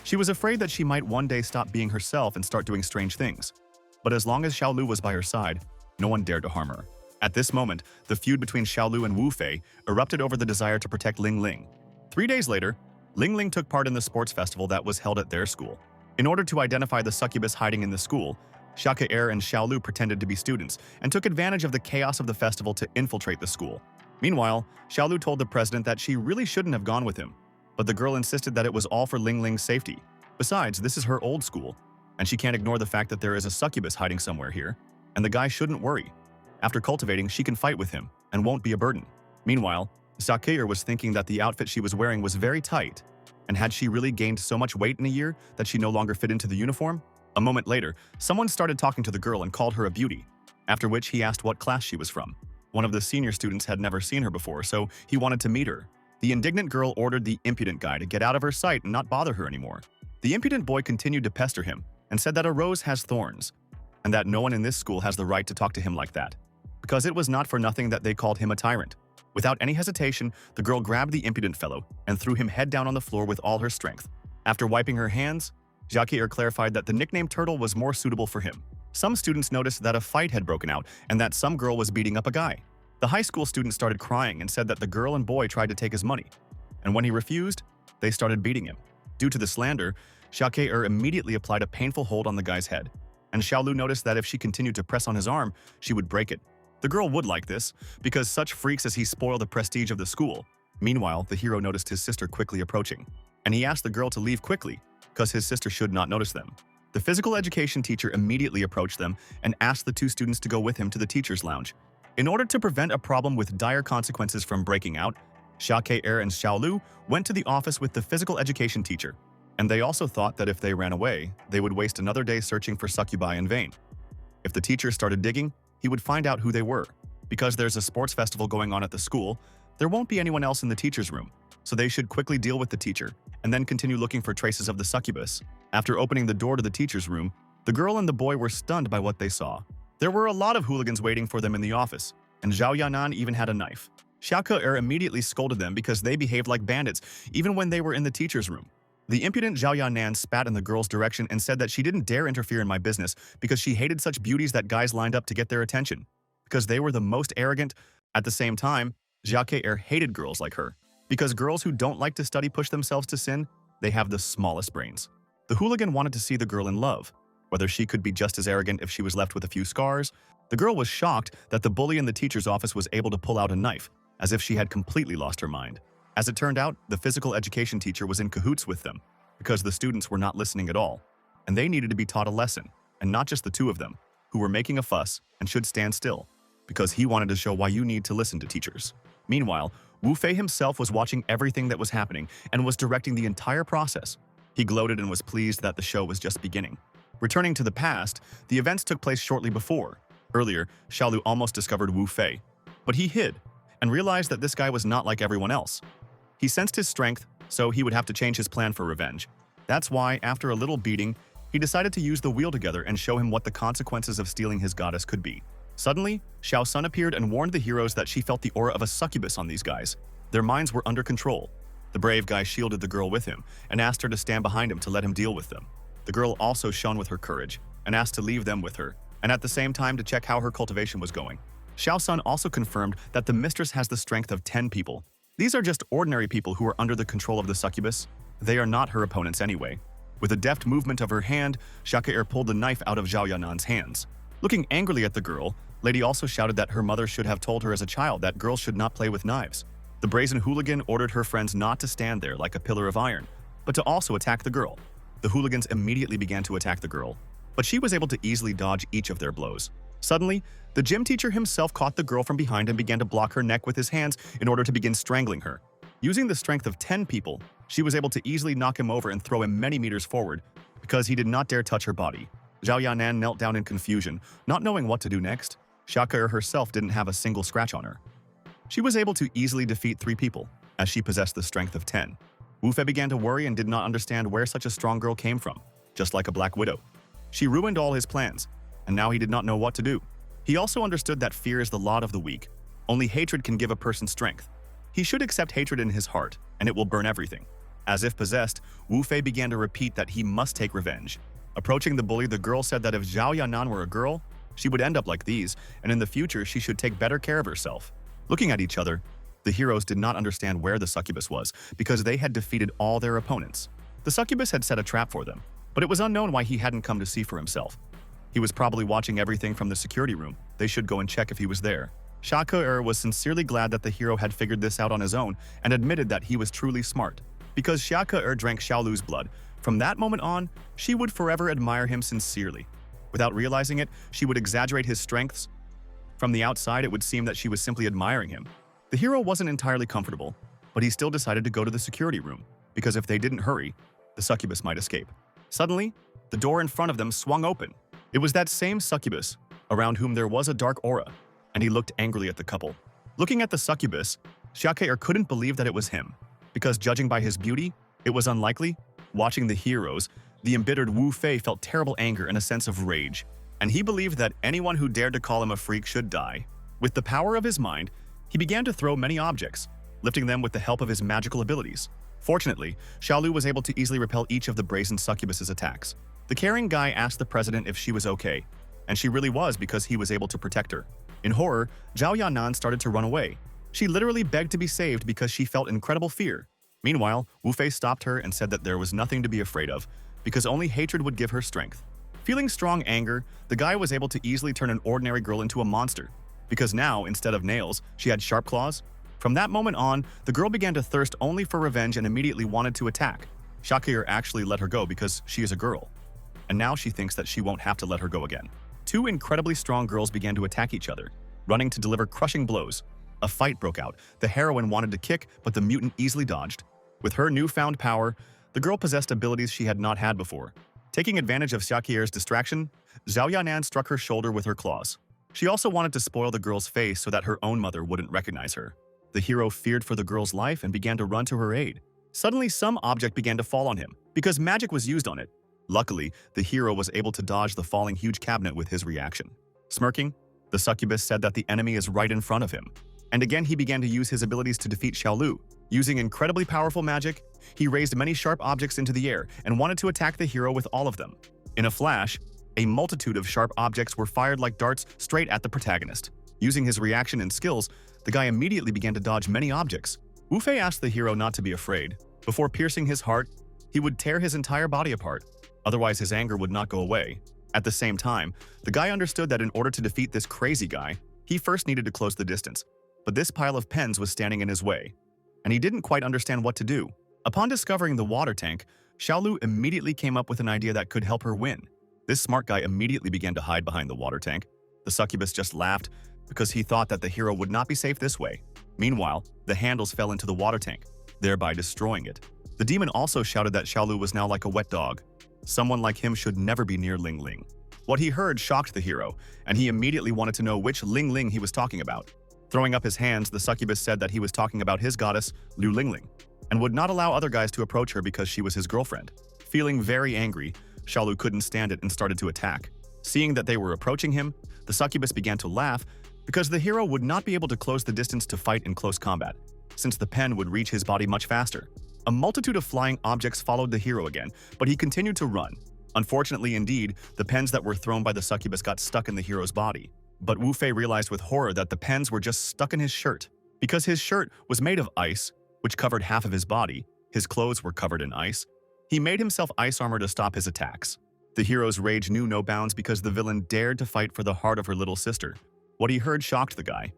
She was afraid that she might one day stop being herself and start doing strange things. But as long as Xiaolu was by her side, no one dared to harm her. At this moment, the feud between Xiaolu and Wu Fei erupted over the desire to protect Ling Ling. 3 days later, Ling Ling took part in the sports festival that was held at their school. In order to identify the succubus hiding in the school, Xiaolu and Xiaolu pretended to be students and took advantage of the chaos of the festival to infiltrate the school. Meanwhile, Xiaolu told the president that she really shouldn't have gone with him, but the girl insisted that it was all for Ling Ling's safety. Besides, this is her old school, and she can't ignore the fact that there is a succubus hiding somewhere here, and the guy shouldn't worry. After cultivating, she can fight with him and won't be a burden. Meanwhile, Xiaolu was thinking that the outfit she was wearing was very tight, and had she really gained so much weight in a year that she no longer fit into the uniform? A moment later, someone started talking to the girl and called her a beauty, after which he asked what class she was from. One of the senior students had never seen her before, so he wanted to meet her. The indignant girl ordered the impudent guy to get out of her sight and not bother her anymore. The impudent boy continued to pester him and said that a rose has thorns, and that no one in this school has the right to talk to him like that, because it was not for nothing that they called him a tyrant. Without any hesitation, the girl grabbed the impudent fellow and threw him head down on the floor with all her strength. After wiping her hands, Jacquier clarified that the nickname Turtle was more suitable for him. Some students noticed that a fight had broken out and that some girl was beating up a guy. The high school student started crying and said that the girl and boy tried to take his money, and when he refused, they started beating him. Due to the slander, Jacquier immediately applied a painful hold on the guy's head, and Xiaolu noticed that if she continued to press on his arm, she would break it. The girl would like this, because such freaks as he spoil the prestige of the school. Meanwhile, the hero noticed his sister quickly approaching, and he asked the girl to leave quickly, because his sister should not notice them. The physical education teacher immediately approached them and asked the two students to go with him to the teacher's lounge. In order to prevent a problem with dire consequences from breaking out, Xia Ke-er and Xiao Lu went to the office with the physical education teacher, and they also thought that if they ran away, they would waste another day searching for succubi in vain. If the teacher started digging, he would find out who they were. Because there's a sports festival going on at the school, there won't be anyone else in the teacher's room, so they should quickly deal with the teacher and then continue looking for traces of the succubus. After opening the door to the teacher's room, the girl and the boy were stunned by what they saw. There were a lot of hooligans waiting for them in the office, and Zhao Yanan even had a knife. Xia Ke-er immediately scolded them because they behaved like bandits even when they were in the teacher's room. The impudent Zhao Yanan spat in the girl's direction and said that she didn't dare interfere in my business because she hated such beauties that guys lined up to get their attention, because they were the most arrogant. At the same time, Xia Ke-er hated girls like her, because girls who don't like to study push themselves to sin. They have the smallest brains. The hooligan wanted to see the girl in love, whether she could be just as arrogant if she was left with a few scars. The girl was shocked that the bully in the teacher's office was able to pull out a knife, as if she had completely lost her mind. As it turned out, the physical education teacher was in cahoots with them, because the students were not listening at all, and they needed to be taught a lesson, and not just the two of them, who were making a fuss and should stand still, because he wanted to show why you need to listen to teachers. Meanwhile, Wu Fei himself was watching everything that was happening and was directing the entire process. He gloated and was pleased that the show was just beginning. Returning to the past, the events took place shortly before. Earlier, Xiaolu almost discovered Wu Fei, but he hid and realized that this guy was not like everyone else. He sensed his strength, so he would have to change his plan for revenge. That's why, after a little beating, he decided to use the wheel together and show him what the consequences of stealing his goddess could be. Suddenly, Xiao Sun appeared and warned the heroes that she felt the aura of a succubus on these guys. Their minds were under control. The brave guy shielded the girl with him and asked her to stand behind him to let him deal with them. The girl also shone with her courage and asked to leave them with her, and at the same time to check how her cultivation was going. Xiao Sun also confirmed that the mistress has the strength of 10 people. These are just ordinary people who are under the control of the succubus. They are not her opponents anyway. With a deft movement of her hand, Xia Ke-er pulled the knife out of Zhao Yanan's hands. Looking angrily at the girl, Lady also shouted that her mother should have told her as a child that girls should not play with knives. The brazen hooligan ordered her friends not to stand there like a pillar of iron, but to also attack the girl. The hooligans immediately began to attack the girl, but she was able to easily dodge each of their blows. Suddenly, the gym teacher himself caught the girl from behind and began to block her neck with his hands in order to begin strangling her. Using the strength of 10 people, she was able to easily knock him over and throw him many meters forward because he did not dare touch her body. Zhao Yanan knelt down in confusion, not knowing what to do next. Xia Ke-er herself didn't have a single scratch on her. She was able to easily defeat 3 people, as she possessed the strength of 10. Wu Fei began to worry and did not understand where such a strong girl came from, just like a black widow. She ruined all his plans, and now he did not know what to do. He also understood that fear is the lot of the weak. Only hatred can give a person strength. He should accept hatred in his heart, and it will burn everything. As if possessed, Wu Fei began to repeat that he must take revenge. Approaching the bully, the girl said that if Zhao Yanan were a girl, she would end up like these, and in the future she should take better care of herself. Looking at each other, the heroes did not understand where the succubus was because they had defeated all their opponents. The succubus had set a trap for them, but it was unknown why he hadn't come to see for himself. He was probably watching everything from the security room. They should go and check if he was there. Xia Ke-er was sincerely glad that the hero had figured this out on his own and admitted that he was truly smart. Because Xia Ke-er drank Xiaolu's blood, from that moment on, she would forever admire him sincerely. Without realizing it, she would exaggerate his strengths. From the outside, it would seem that she was simply admiring him. The hero wasn't entirely comfortable, but he still decided to go to the security room, because if they didn't hurry, the succubus might escape. Suddenly, the door in front of them swung open. It was that same succubus, around whom there was a dark aura, and he looked angrily at the couple. Looking at the succubus, Xia Ke-er couldn't believe that it was him, because judging by his beauty, it was unlikely. Watching the heroes, the embittered Wu Fei felt terrible anger and a sense of rage, and he believed that anyone who dared to call him a freak should die. With the power of his mind, he began to throw many objects, lifting them with the help of his magical abilities. Fortunately, Xiaolu was able to easily repel each of the brazen succubus's attacks. The caring guy asked the president if she was okay, and she really was because he was able to protect her. In horror, Zhao Yanan started to run away. She literally begged to be saved because she felt incredible fear. Meanwhile, Wu Fei stopped her and said that there was nothing to be afraid of, because only hatred would give her strength. Feeling strong anger, the guy was able to easily turn an ordinary girl into a monster, because now, instead of nails, she had sharp claws. From that moment on, the girl began to thirst only for revenge and immediately wanted to attack. Xia Ke-er actually let her go because she is a girl. and now she thinks that she won't have to let her go again. Two incredibly strong girls began to attack each other, running to deliver crushing blows. A fight broke out. The heroine wanted to kick, but the mutant easily dodged. With her newfound power, the girl possessed abilities she had not had before. Taking advantage of Xiaqier's distraction, Zhao Yanan struck her shoulder with her claws. She also wanted to spoil the girl's face so that her own mother wouldn't recognize her. The hero feared for the girl's life and began to run to her aid. Suddenly, some object began to fall on him, because magic was used on it. Luckily, the hero was able to dodge the falling huge cabinet with his reaction. Smirking, the succubus said that the enemy is right in front of him. And again, he began to use his abilities to defeat Xiaolu. Using incredibly powerful magic, he raised many sharp objects into the air and wanted to attack the hero with all of them. In a flash, a multitude of sharp objects were fired like darts straight at the protagonist. Using his reaction and skills, the guy immediately began to dodge many objects. Wu Fei asked the hero not to be afraid. Before piercing his heart, he would tear his entire body apart. Otherwise, his anger would not go away. At the same time, the guy understood that in order to defeat this crazy guy, he first needed to close the distance. But this pile of pens was standing in his way, and he didn't quite understand what to do. Upon discovering the water tank, Xiaolu immediately came up with an idea that could help her win. This smart guy immediately began to hide behind the water tank. The succubus just laughed because he thought that the hero would not be safe this way. Meanwhile, the handles fell into the water tank, thereby destroying it. The demon also shouted that Xiaolu was now like a wet dog. Someone like him should never be near Ling Ling. What he heard shocked the hero, and he immediately wanted to know which Ling Ling he was talking about. Throwing up his hands, the succubus said that he was talking about his goddess, Lu Lingling, and would not allow other guys to approach her because she was his girlfriend. Feeling very angry, Xiaolu couldn't stand it and started to attack. Seeing that they were approaching him, the succubus began to laugh because the hero would not be able to close the distance to fight in close combat, since the pen would reach his body much faster. A multitude of flying objects followed the hero again, but he continued to run. Unfortunately indeed, the pens that were thrown by the succubus got stuck in the hero's body. But Wu Fei realized with horror that the pens were just stuck in his shirt. Because his shirt was made of ice, which covered half of his body, his clothes were covered in ice. He made himself ice armor to stop his attacks. The hero's rage knew no bounds because the villain dared to fight for the heart of her little sister. What he heard shocked the guy.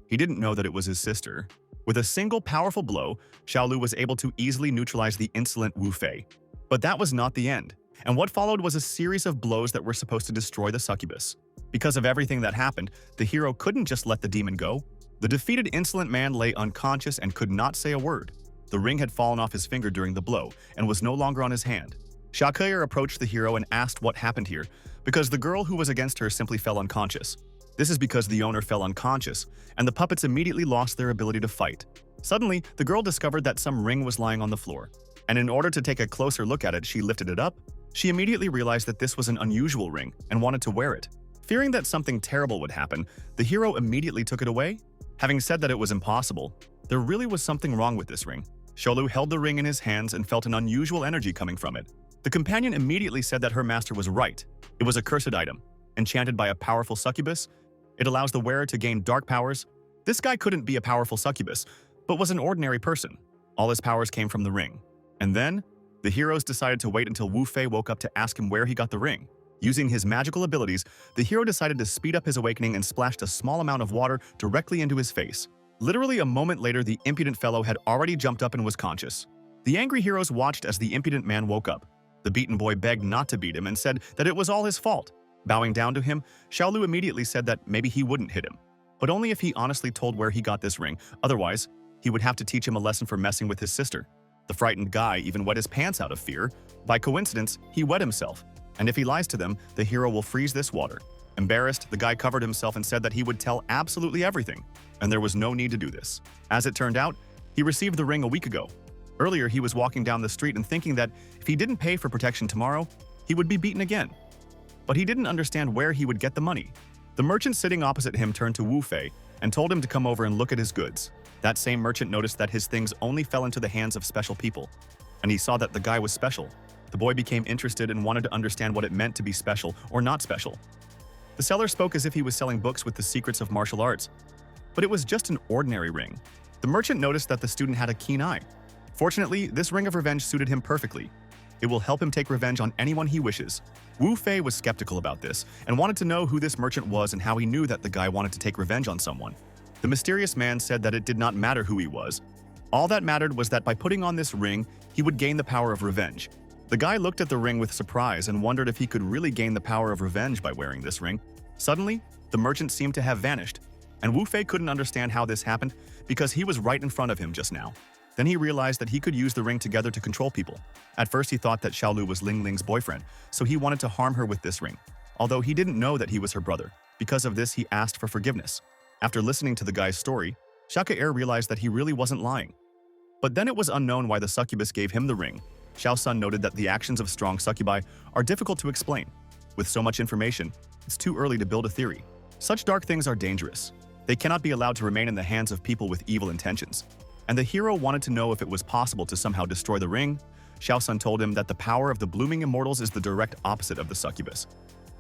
He didn't know that it was his sister. With a single powerful blow, Xiaolu was able to easily neutralize the insolent Wu Fei. But that was not the end, and what followed was a series of blows that were supposed to destroy the succubus. Because of everything that happened, the hero couldn't just let the demon go. The defeated insolent man lay unconscious and could not say a word. The ring had fallen off his finger during the blow and was no longer on his hand. Xiaqie approached the hero and asked what happened here, because the girl who was against her simply fell unconscious. This is because the owner fell unconscious, and the puppets immediately lost their ability to fight. Suddenly, the girl discovered that some ring was lying on the floor, and in order to take a closer look at it, she lifted it up. She immediately realized that this was an unusual ring and wanted to wear it. Fearing that something terrible would happen, the hero immediately took it away. Having said that it was impossible, there really was something wrong with this ring. Xiaolu held the ring in his hands and felt an unusual energy coming from it. The companion immediately said that her master was right. It was a cursed item, enchanted by a powerful succubus. It allows the wearer to gain dark powers. This guy couldn't be a powerful succubus, but was an ordinary person. All his powers came from the ring. And then, the heroes decided to wait until Wu Fei woke up to ask him where he got the ring. Using his magical abilities, the hero decided to speed up his awakening and splashed a small amount of water directly into his face. Literally a moment later, the impudent fellow had already jumped up and was conscious. The angry heroes watched as the impudent man woke up. The beaten boy begged not to beat him and said that it was all his fault. Bowing down to him, Xiaolu immediately said that maybe he wouldn't hit him, but only if he honestly told where he got this ring. Otherwise, he would have to teach him a lesson for messing with his sister. The frightened guy even wet his pants out of fear. By coincidence, he wet himself, and if he lies to them, the hero will freeze this water. Embarrassed, the guy covered himself and said that he would tell absolutely everything, and there was no need to do this. As it turned out, he received the ring a week ago. Earlier, he was walking down the street and thinking that if he didn't pay for protection tomorrow, he would be beaten again. But he didn't understand where he would get the money. The merchant sitting opposite him turned to Wu Fei and told him to come over and look at his goods. That same merchant noticed that his things only fell into the hands of special people, and he saw that the guy was special. The boy became interested and wanted to understand what it meant to be special or not special. The seller spoke as if he was selling books with the secrets of martial arts, but it was just an ordinary ring. The merchant noticed that the student had a keen eye. Fortunately, this ring of revenge suited him perfectly. It will help him take revenge on anyone he wishes. Wu Fei was skeptical about this and wanted to know who this merchant was and how he knew that the guy wanted to take revenge on someone. The mysterious man said that it did not matter who he was. All that mattered was that by putting on this ring, he would gain the power of revenge. The guy looked at the ring with surprise and wondered if he could really gain the power of revenge by wearing this ring. Suddenly, the merchant seemed to have vanished, and Wu Fei couldn't understand how this happened because he was right in front of him just now. Then he realized that he could use the ring together to control people. At first he thought that Xiaolu was Ling Ling's boyfriend, so he wanted to harm her with this ring, although he didn't know that he was her brother. Because of this, he asked for forgiveness. After listening to the guy's story, Shaka realized that he really wasn't lying. But then it was unknown why the succubus gave him the ring. Xiao Sun noted that the actions of strong succubi are difficult to explain. With so much information, it's too early to build a theory. Such dark things are dangerous. They cannot be allowed to remain in the hands of people with evil intentions. And the hero wanted to know if it was possible to somehow destroy the ring. Xiao Sun told him that the power of the blooming immortals is the direct opposite of the succubus.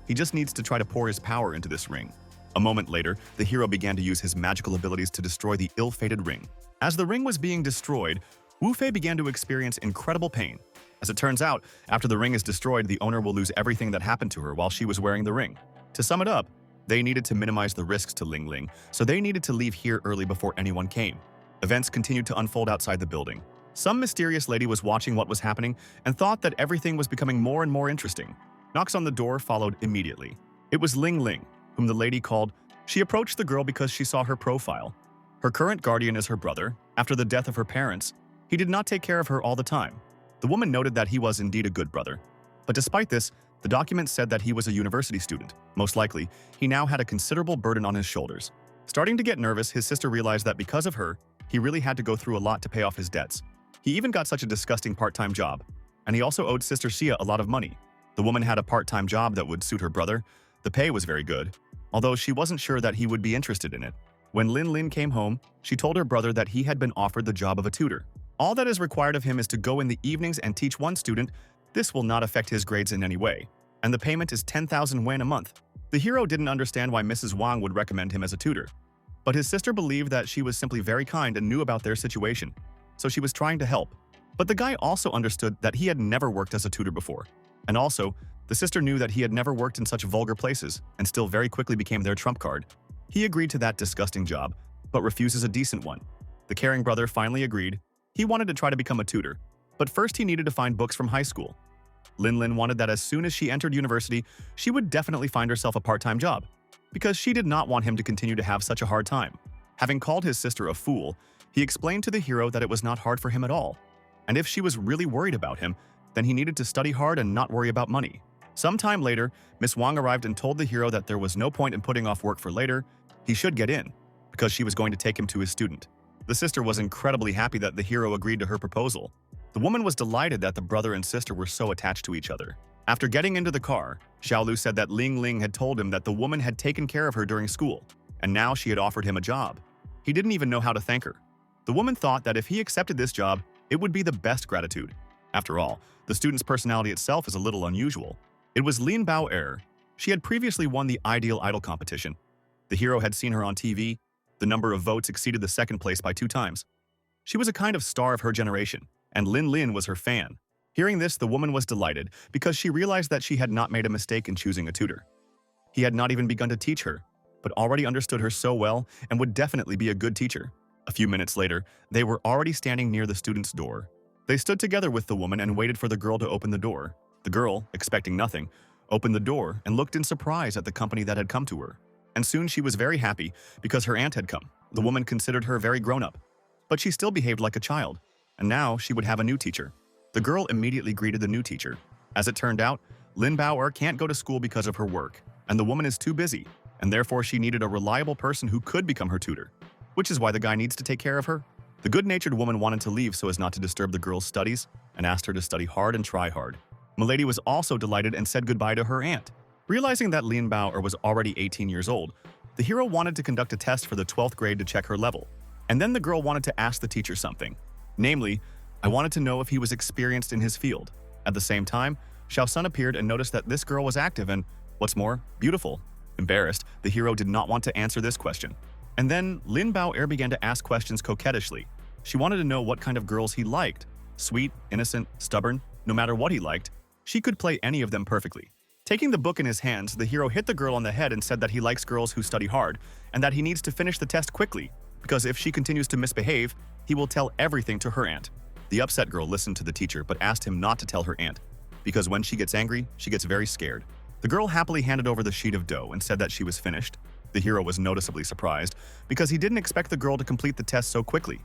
He just needs to try to pour his power into this ring. A moment later, the hero began to use his magical abilities to destroy the ill-fated ring. As the ring was being destroyed, Wu Fei began to experience incredible pain. As it turns out, after the ring is destroyed, the owner will lose everything that happened to her while she was wearing the ring. To sum it up, they needed to minimize the risks to Ling Ling, so they needed to leave here early before anyone came. Events continued to unfold outside the building. Some mysterious lady was watching what was happening and thought that everything was becoming more and more interesting. Knocks on the door followed immediately. It was Ling Ling, whom the lady called. She approached the girl because she saw her profile. Her current guardian is her brother. After the death of her parents, he did not take care of her all the time. The woman noted that he was indeed a good brother. But despite this, the document said that he was a university student. Most likely, he now had a considerable burden on his shoulders. Starting to get nervous, his sister realized that because of her, he really had to go through a lot to pay off his debts. He even got such a disgusting part-time job, and he also owed Sister Xia a lot of money. The woman had a part-time job that would suit her brother. The pay was very good, although she wasn't sure that he would be interested in it. When Lin Lin came home, she told her brother that he had been offered the job of a tutor. All that is required of him is to go in the evenings and teach one student. This will not affect his grades in any way, and the payment is 10,000 yuan a month. The hero didn't understand why Mrs. Wang would recommend him as a tutor, but his sister believed that she was simply very kind and knew about their situation, so she was trying to help. But the guy also understood that he had never worked as a tutor before, and also, the sister knew that he had never worked in such vulgar places and still very quickly became their trump card. He agreed to that disgusting job, but refuses a decent one. The caring brother finally agreed. He wanted to try to become a tutor, but first he needed to find books from high school. Lin Lin wanted that as soon as she entered university, she would definitely find herself a part-time job, because she did not want him to continue to have such a hard time. Having called his sister a fool, he explained to the hero that it was not hard for him at all, and if she was really worried about him, then he needed to study hard and not worry about money. Sometime later, Miss Wang arrived and told the hero that there was no point in putting off work for later. He should get in, because she was going to take him to his student. The sister was incredibly happy that the hero agreed to her proposal. The woman was delighted that the brother and sister were so attached to each other. After getting into the car, Xiaolu said that Ling Ling had told him that the woman had taken care of her during school, and now she had offered him a job. He didn't even know how to thank her. The woman thought that if he accepted this job, it would be the best gratitude. After all, the student's personality itself is a little unusual. It was Lin Bao. She had previously won the Ideal Idol competition. The hero had seen her on TV. The number of votes exceeded the second place by 2 times. She was a kind of star of her generation, and Lin Lin was her fan. Hearing this, the woman was delighted because she realized that she had not made a mistake in choosing a tutor. He had not even begun to teach her, but already understood her so well and would definitely be a good teacher. A few minutes later, they were already standing near the student's door. They stood together with the woman and waited for the girl to open the door. The girl, expecting nothing, opened the door and looked in surprise at the company that had come to her. And soon she was very happy because her aunt had come. The woman considered her very grown-up, but she still behaved like a child, and now she would have a new teacher. The girl immediately greeted the new teacher. As it turned out, Lin Bao can't go to school because of her work, and the woman is too busy, and therefore she needed a reliable person who could become her tutor, which is why the guy needs to take care of her. The good-natured woman wanted to leave so as not to disturb the girl's studies and asked her to study hard and try hard. Milady was also delighted and said goodbye to her aunt. Realizing that Lin Bao was already 18 years old, the hero wanted to conduct a test for the 12th grade to check her level. And then the girl wanted to ask the teacher something. Namely, I wanted to know if he was experienced in his field. At the same time, Xiao Sun appeared and noticed that this girl was active and, what's more, beautiful. Embarrassed, the hero did not want to answer this question. And then Lin Bao began to ask questions coquettishly. She wanted to know what kind of girls he liked. Sweet, innocent, stubborn, no matter what he liked, she could play any of them perfectly. Taking the book in his hands, the hero hit the girl on the head and said that he likes girls who study hard and that he needs to finish the test quickly, because if she continues to misbehave, he will tell everything to her aunt. The upset girl listened to the teacher but asked him not to tell her aunt. because when she gets angry, she gets very scared. The girl happily handed over the sheet of dough and said that she was finished. The hero was noticeably surprised because he didn't expect the girl to complete the test so quickly.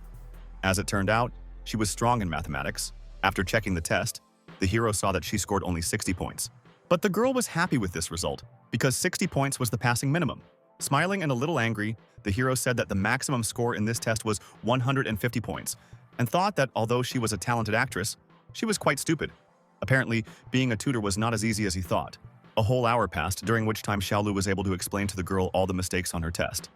As it turned out, she was strong in mathematics. After checking the test, the hero saw that she scored only 60 points. But the girl was happy with this result because 60 points was the passing minimum. Smiling and a little angry, the hero said that the maximum score in this test was 150 points and thought that although she was a talented actress, she was quite stupid. Apparently, being a tutor was not as easy as he thought. A whole hour passed, during which time Xiaolu was able to explain to the girl all the mistakes on her test.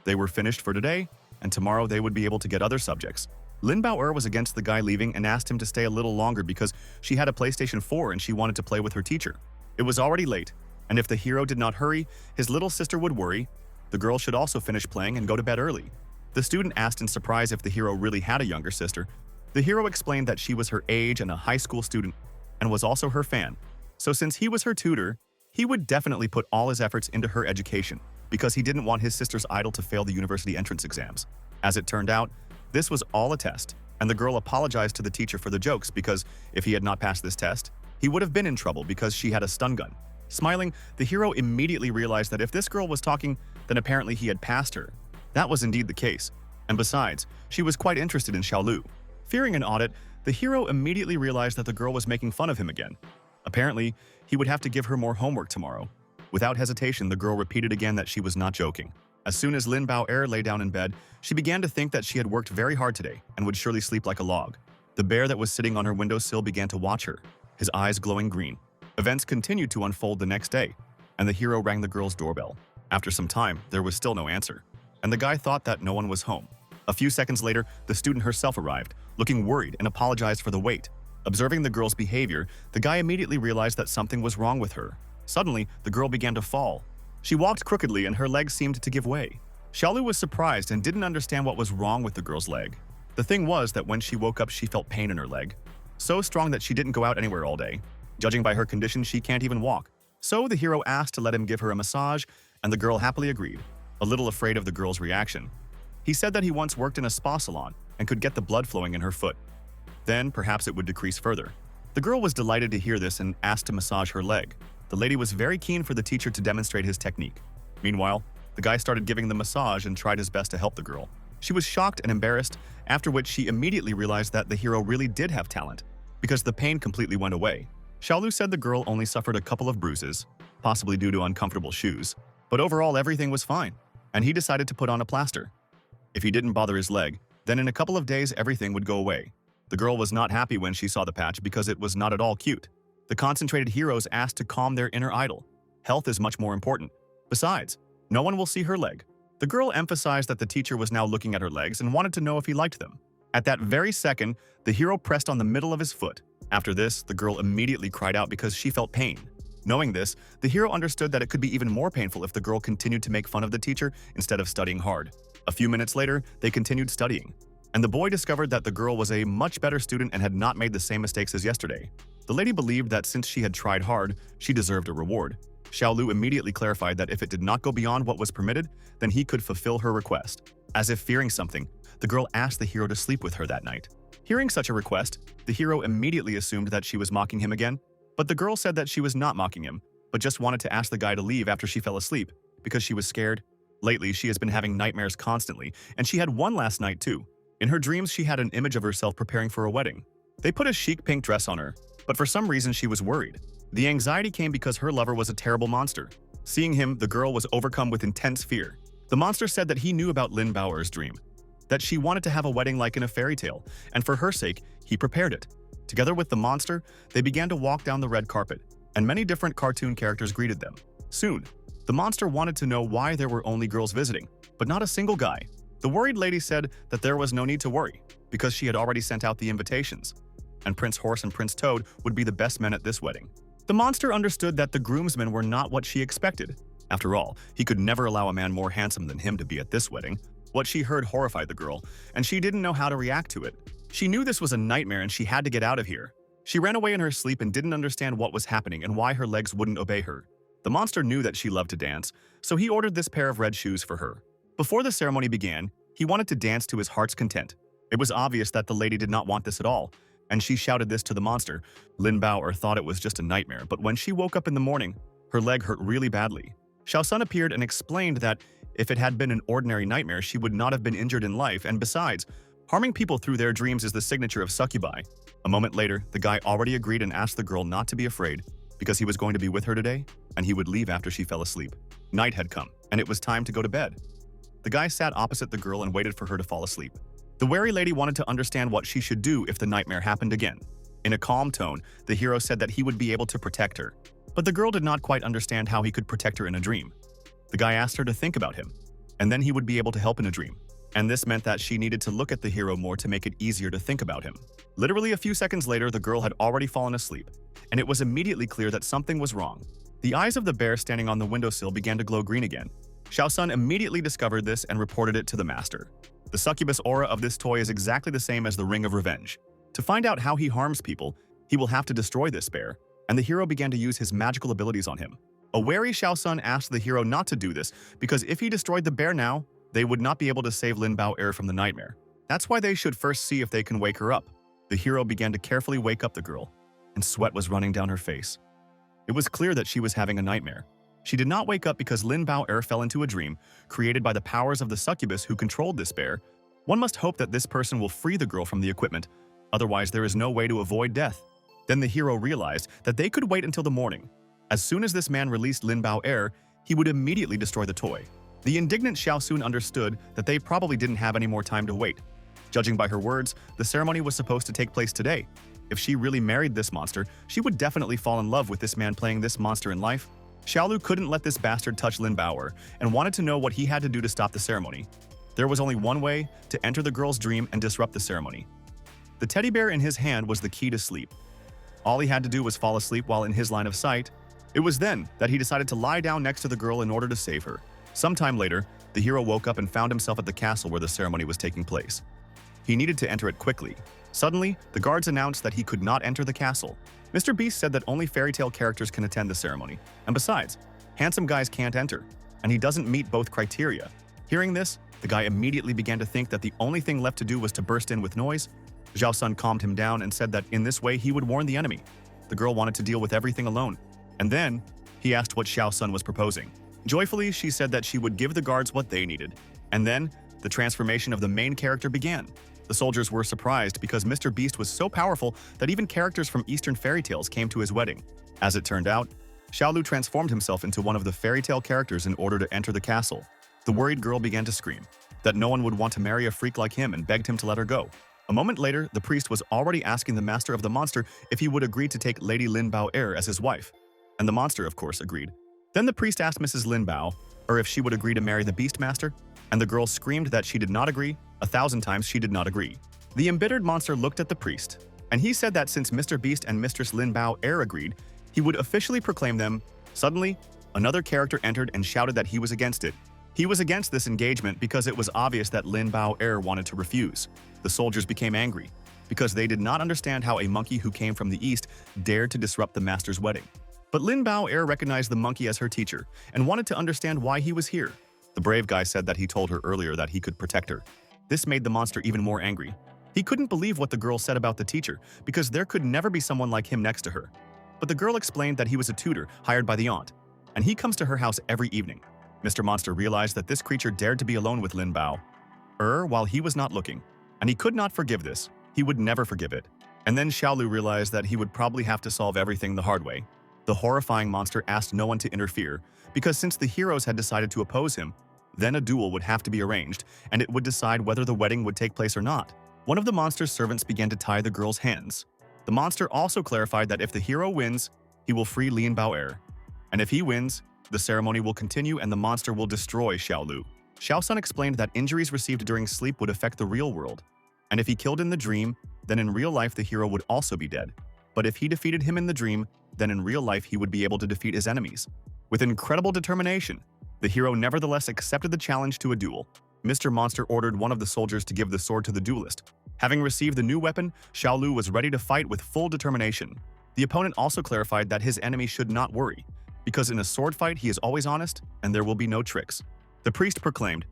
They were finished for today, and tomorrow they would be able to get other subjects. Lin Bao'er was against the guy leaving and asked him to stay a little longer because she had a PlayStation 4 and she wanted to play with her teacher. It was already late, and if the hero did not hurry, his little sister would worry. The girl should also finish playing and go to bed early. The student asked in surprise if the hero really had a younger sister. The hero explained that she was her age and a high school student, and was also her fan. So since he was her tutor, he would definitely put all his efforts into her education because he didn't want his sister's idol to fail the university entrance exams. As it turned out, this was all a test, and the girl apologized to the teacher for the jokes because if he had not passed this test, he would have been in trouble because she had a stun gun. Smiling, the hero immediately realized that if this girl was talking, then apparently he had passed her. That was indeed the case, and besides, she was quite interested in Xiaolu. Fearing an audit, the hero immediately realized that the girl was making fun of him again. Apparently, he would have to give her more homework tomorrow. Without hesitation, the girl repeated again that she was not joking. As soon as Lin Bao'er lay down in bed, she began to think that she had worked very hard today and would surely sleep like a log. The bear that was sitting on her windowsill began to watch her, his eyes glowing green. Events continued to unfold the next day, and the hero rang the girl's doorbell. After some time, there was still no answer, and the guy thought that no one was home. A few seconds later, the student herself arrived, looking worried and apologized for the wait. Observing the girl's behavior, the guy immediately realized that something was wrong with her. Suddenly, the girl began to fall. She walked crookedly and her legs seemed to give way. Xiaolu was surprised and didn't understand what was wrong with the girl's leg. The thing was that when she woke up, she felt pain in her leg, so strong that she didn't go out anywhere all day. Judging by her condition, she can't even walk. So the hero asked to let him give her a massage, and the girl happily agreed, a little afraid of the girl's reaction. He said that he once worked in a spa salon and could get the blood flowing in her foot. Then, perhaps it would decrease further. The girl was delighted to hear this and asked to massage her leg. The lady was very keen for the teacher to demonstrate his technique. Meanwhile, the guy started giving the massage and tried his best to help the girl. She was shocked and embarrassed, after which she immediately realized that the hero really did have talent, because the pain completely went away. Xiaolu said the girl only suffered a couple of bruises, possibly due to uncomfortable shoes, but overall everything was fine, and he decided to put on a plaster. If he didn't bother his leg, then in a couple of days everything would go away. The girl was not happy when she saw the patch because it was not at all cute. The concentrated heroes asked to calm their inner idol. Health is much more important. Besides, no one will see her leg. The girl emphasized that the teacher was now looking at her legs and wanted to know if he liked them. At that very second, the hero pressed on the middle of his foot. After this, the girl immediately cried out because she felt pain. Knowing this, the hero understood that it could be even more painful if the girl continued to make fun of the teacher instead of studying hard. A few minutes later, they continued studying, and the boy discovered that the girl was a much better student and had not made the same mistakes as yesterday. The lady believed that since she had tried hard, she deserved a reward. Xiaolu immediately clarified that if it did not go beyond what was permitted, then he could fulfill her request. As if fearing something, the girl asked the hero to sleep with her that night. Hearing such a request, the hero immediately assumed that she was mocking him again, but the girl said that she was not mocking him, but just wanted to ask the guy to leave after she fell asleep, because she was scared. Lately, she has been having nightmares constantly, and she had one last night too. In her dreams, she had an image of herself preparing for a wedding. They put a chic pink dress on her, but for some reason she was worried. The anxiety came because her lover was a terrible monster. Seeing him, the girl was overcome with intense fear. The monster said that he knew about Lin Bao'er's dream, that she wanted to have a wedding like in a fairy tale, and for her sake, he prepared it. Together with the monster, they began to walk down the red carpet, and many different cartoon characters greeted them. Soon, the monster wanted to know why there were only girls visiting, but not a single guy. The worried lady said that there was no need to worry, because she had already sent out the invitations, and Prince Horse and Prince Toad would be the best men at this wedding. The monster understood that the groomsmen were not what she expected. After all, he could never allow a man more handsome than him to be at this wedding. What she heard horrified the girl, and she didn't know how to react to it. She knew this was a nightmare and she had to get out of here. She ran away in her sleep and didn't understand what was happening and why her legs wouldn't obey her. The monster knew that she loved to dance, so he ordered this pair of red shoes for her. Before the ceremony began, he wanted to dance to his heart's content. It was obvious that the lady did not want this at all. and she shouted this to the monster. Lin Bao thought it was just a nightmare, but when she woke up in the morning, her leg hurt really badly. Xiao Sun appeared and explained that if it had been an ordinary nightmare, she would not have been injured in life, and besides, harming people through their dreams is the signature of succubi. A moment later, the guy already agreed and asked the girl not to be afraid because he was going to be with her today, and he would leave after she fell asleep. Night had come, and it was time to go to bed. The guy sat opposite the girl and waited for her to fall asleep. The wary lady wanted to understand what she should do if the nightmare happened again. In a calm tone, the hero said that he would be able to protect her. But the girl did not quite understand how he could protect her in a dream. The guy asked her to think about him, and then he would be able to help in a dream. And this meant that she needed to look at the hero more to make it easier to think about him. Literally a few seconds later, the girl had already fallen asleep, and it was immediately clear that something was wrong. The eyes of the bear standing on the windowsill began to glow green again. Xiao Sun immediately discovered this and reported it to the master. The succubus aura of this toy is exactly the same as the Ring of Revenge. To find out how he harms people, he will have to destroy this bear, and the hero began to use his magical abilities on him. A wary Xiao Sun asked the hero not to do this because if he destroyed the bear now, they would not be able to save Lin Bao from the nightmare. That's why they should first see if they can wake her up. The hero began to carefully wake up the girl, and sweat was running down her face. It was clear that she was having a nightmare. She did not wake up because Lin Bao fell into a dream created by the powers of the succubus who controlled this bear. One must hope that this person will free the girl from the equipment, otherwise there is no way to avoid death. Then the hero realized that they could wait until the morning. As soon as this man released Lin Bao, he would immediately destroy the toy. The indignant Xiao Sun understood that they probably didn't have any more time to wait. Judging by her words, the ceremony was supposed to take place today. If she really married this monster, she would definitely fall in love with this man playing this monster in life. Xiaolu couldn't let this bastard touch Lin Bao and wanted to know what he had to do to stop the ceremony. There was only one way to enter the girl's dream and disrupt the ceremony. The teddy bear in his hand was the key to sleep. All he had to do was fall asleep while in his line of sight. It was then that he decided to lie down next to the girl in order to save her. Sometime later, the hero woke up and found himself at the castle where the ceremony was taking place. He needed to enter it quickly. Suddenly, the guards announced that he could not enter the castle. Mr. Beast said that only fairy tale characters can attend the ceremony, and besides, handsome guys can't enter, and he doesn't meet both criteria. Hearing this, the guy immediately began to think that the only thing left to do was to burst in with noise. Zhao Sun calmed him down and said that in this way he would warn the enemy. The girl wanted to deal with everything alone, and then he asked what Xiao Sun was proposing. Joyfully, she said that she would give the guards what they needed, and then the transformation of the main character began. The soldiers were surprised because Mr. Beast was so powerful that even characters from Eastern fairy tales came to his wedding. As it turned out, Xiaolu transformed himself into one of the fairy tale characters in order to enter the castle. The worried girl began to scream that no one would want to marry a freak like him and begged him to let her go. A moment later, the priest was already asking the master of the monster if he would agree to take Lady Lin Bao as his wife, and the monster, of course, agreed. Then the priest asked Mrs. Lin Bao if she would agree to marry the beast master, and the girl screamed that she did not agree. 1,000 times she did not agree. The embittered monster looked at the priest, and he said that since Mr. Beast and Mistress Lin Bao agreed, he would officially proclaim them. Suddenly, another character entered and shouted that he was against it. He was against this engagement because it was obvious that Lin Bao wanted to refuse. The soldiers became angry because they did not understand how a monkey who came from the east dared to disrupt the master's wedding. But Lin Bao recognized the monkey as her teacher and wanted to understand why he was here. The brave guy said that he told her earlier that he could protect her. This made the monster even more angry. He couldn't believe what the girl said about the teacher because there could never be someone like him next to her. But the girl explained that he was a tutor hired by the aunt, and he comes to her house every evening. Mr. Monster realized that this creature dared to be alone with Lin Bao while he was not looking, and he could not forgive this. He would never forgive it. And then Xiaolu realized that he would probably have to solve everything the hard way. The horrifying monster asked no one to interfere because since the heroes had decided to oppose him, then a duel would have to be arranged, and it would decide whether the wedding would take place or not. One of the monster's servants began to tie the girl's hands. The monster also clarified that if the hero wins, he will free Lin Bao, and if he wins, the ceremony will continue and the monster will destroy Xiaolu. Xiao Sun explained that injuries received during sleep would affect the real world, and if he killed in the dream, then in real life the hero would also be dead. But if he defeated him in the dream, then in real life he would be able to defeat his enemies. With incredible determination, the hero nevertheless accepted the challenge to a duel. Mr. Monster ordered one of the soldiers to give the sword to the duelist. Having received the new weapon, Xiaolu was ready to fight with full determination. The opponent also clarified that his enemy should not worry, because in a sword fight he is always honest and there will be no tricks. The priest proclaimed,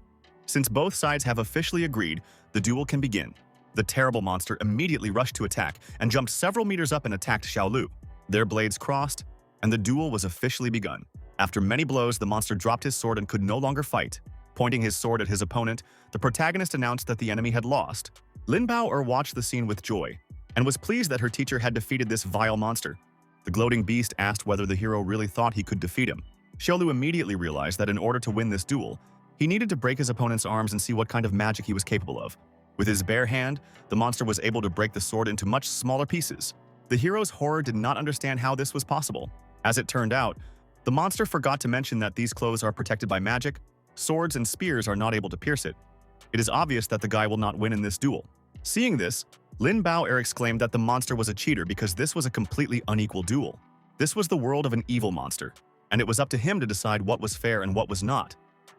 "Since both sides have officially agreed, the duel can begin." The terrible monster immediately rushed to attack and jumped several meters up and attacked Xiaolu. Their blades crossed, and the duel was officially begun. After many blows, the monster dropped his sword and could no longer fight. Pointing his sword at his opponent, the protagonist announced that the enemy had lost. Lin Bao watched the scene with joy and was pleased that her teacher had defeated this vile monster. The gloating beast asked whether the hero really thought he could defeat him. Xiaolu immediately realized that in order to win this duel, he needed to break his opponent's arms and see what kind of magic he was capable of. With his bare hand, the monster was able to break the sword into much smaller pieces. The hero's horror did not understand how this was possible. As it turned out, the monster forgot to mention that these clothes are protected by magic. Swords and spears are not able to pierce it. It is obvious that the guy will not win in this duel. Seeing this, Lin Bao exclaimed that the monster was a cheater because this was a completely unequal duel. This was the world of an evil monster, and it was up to him to decide what was fair and what was not.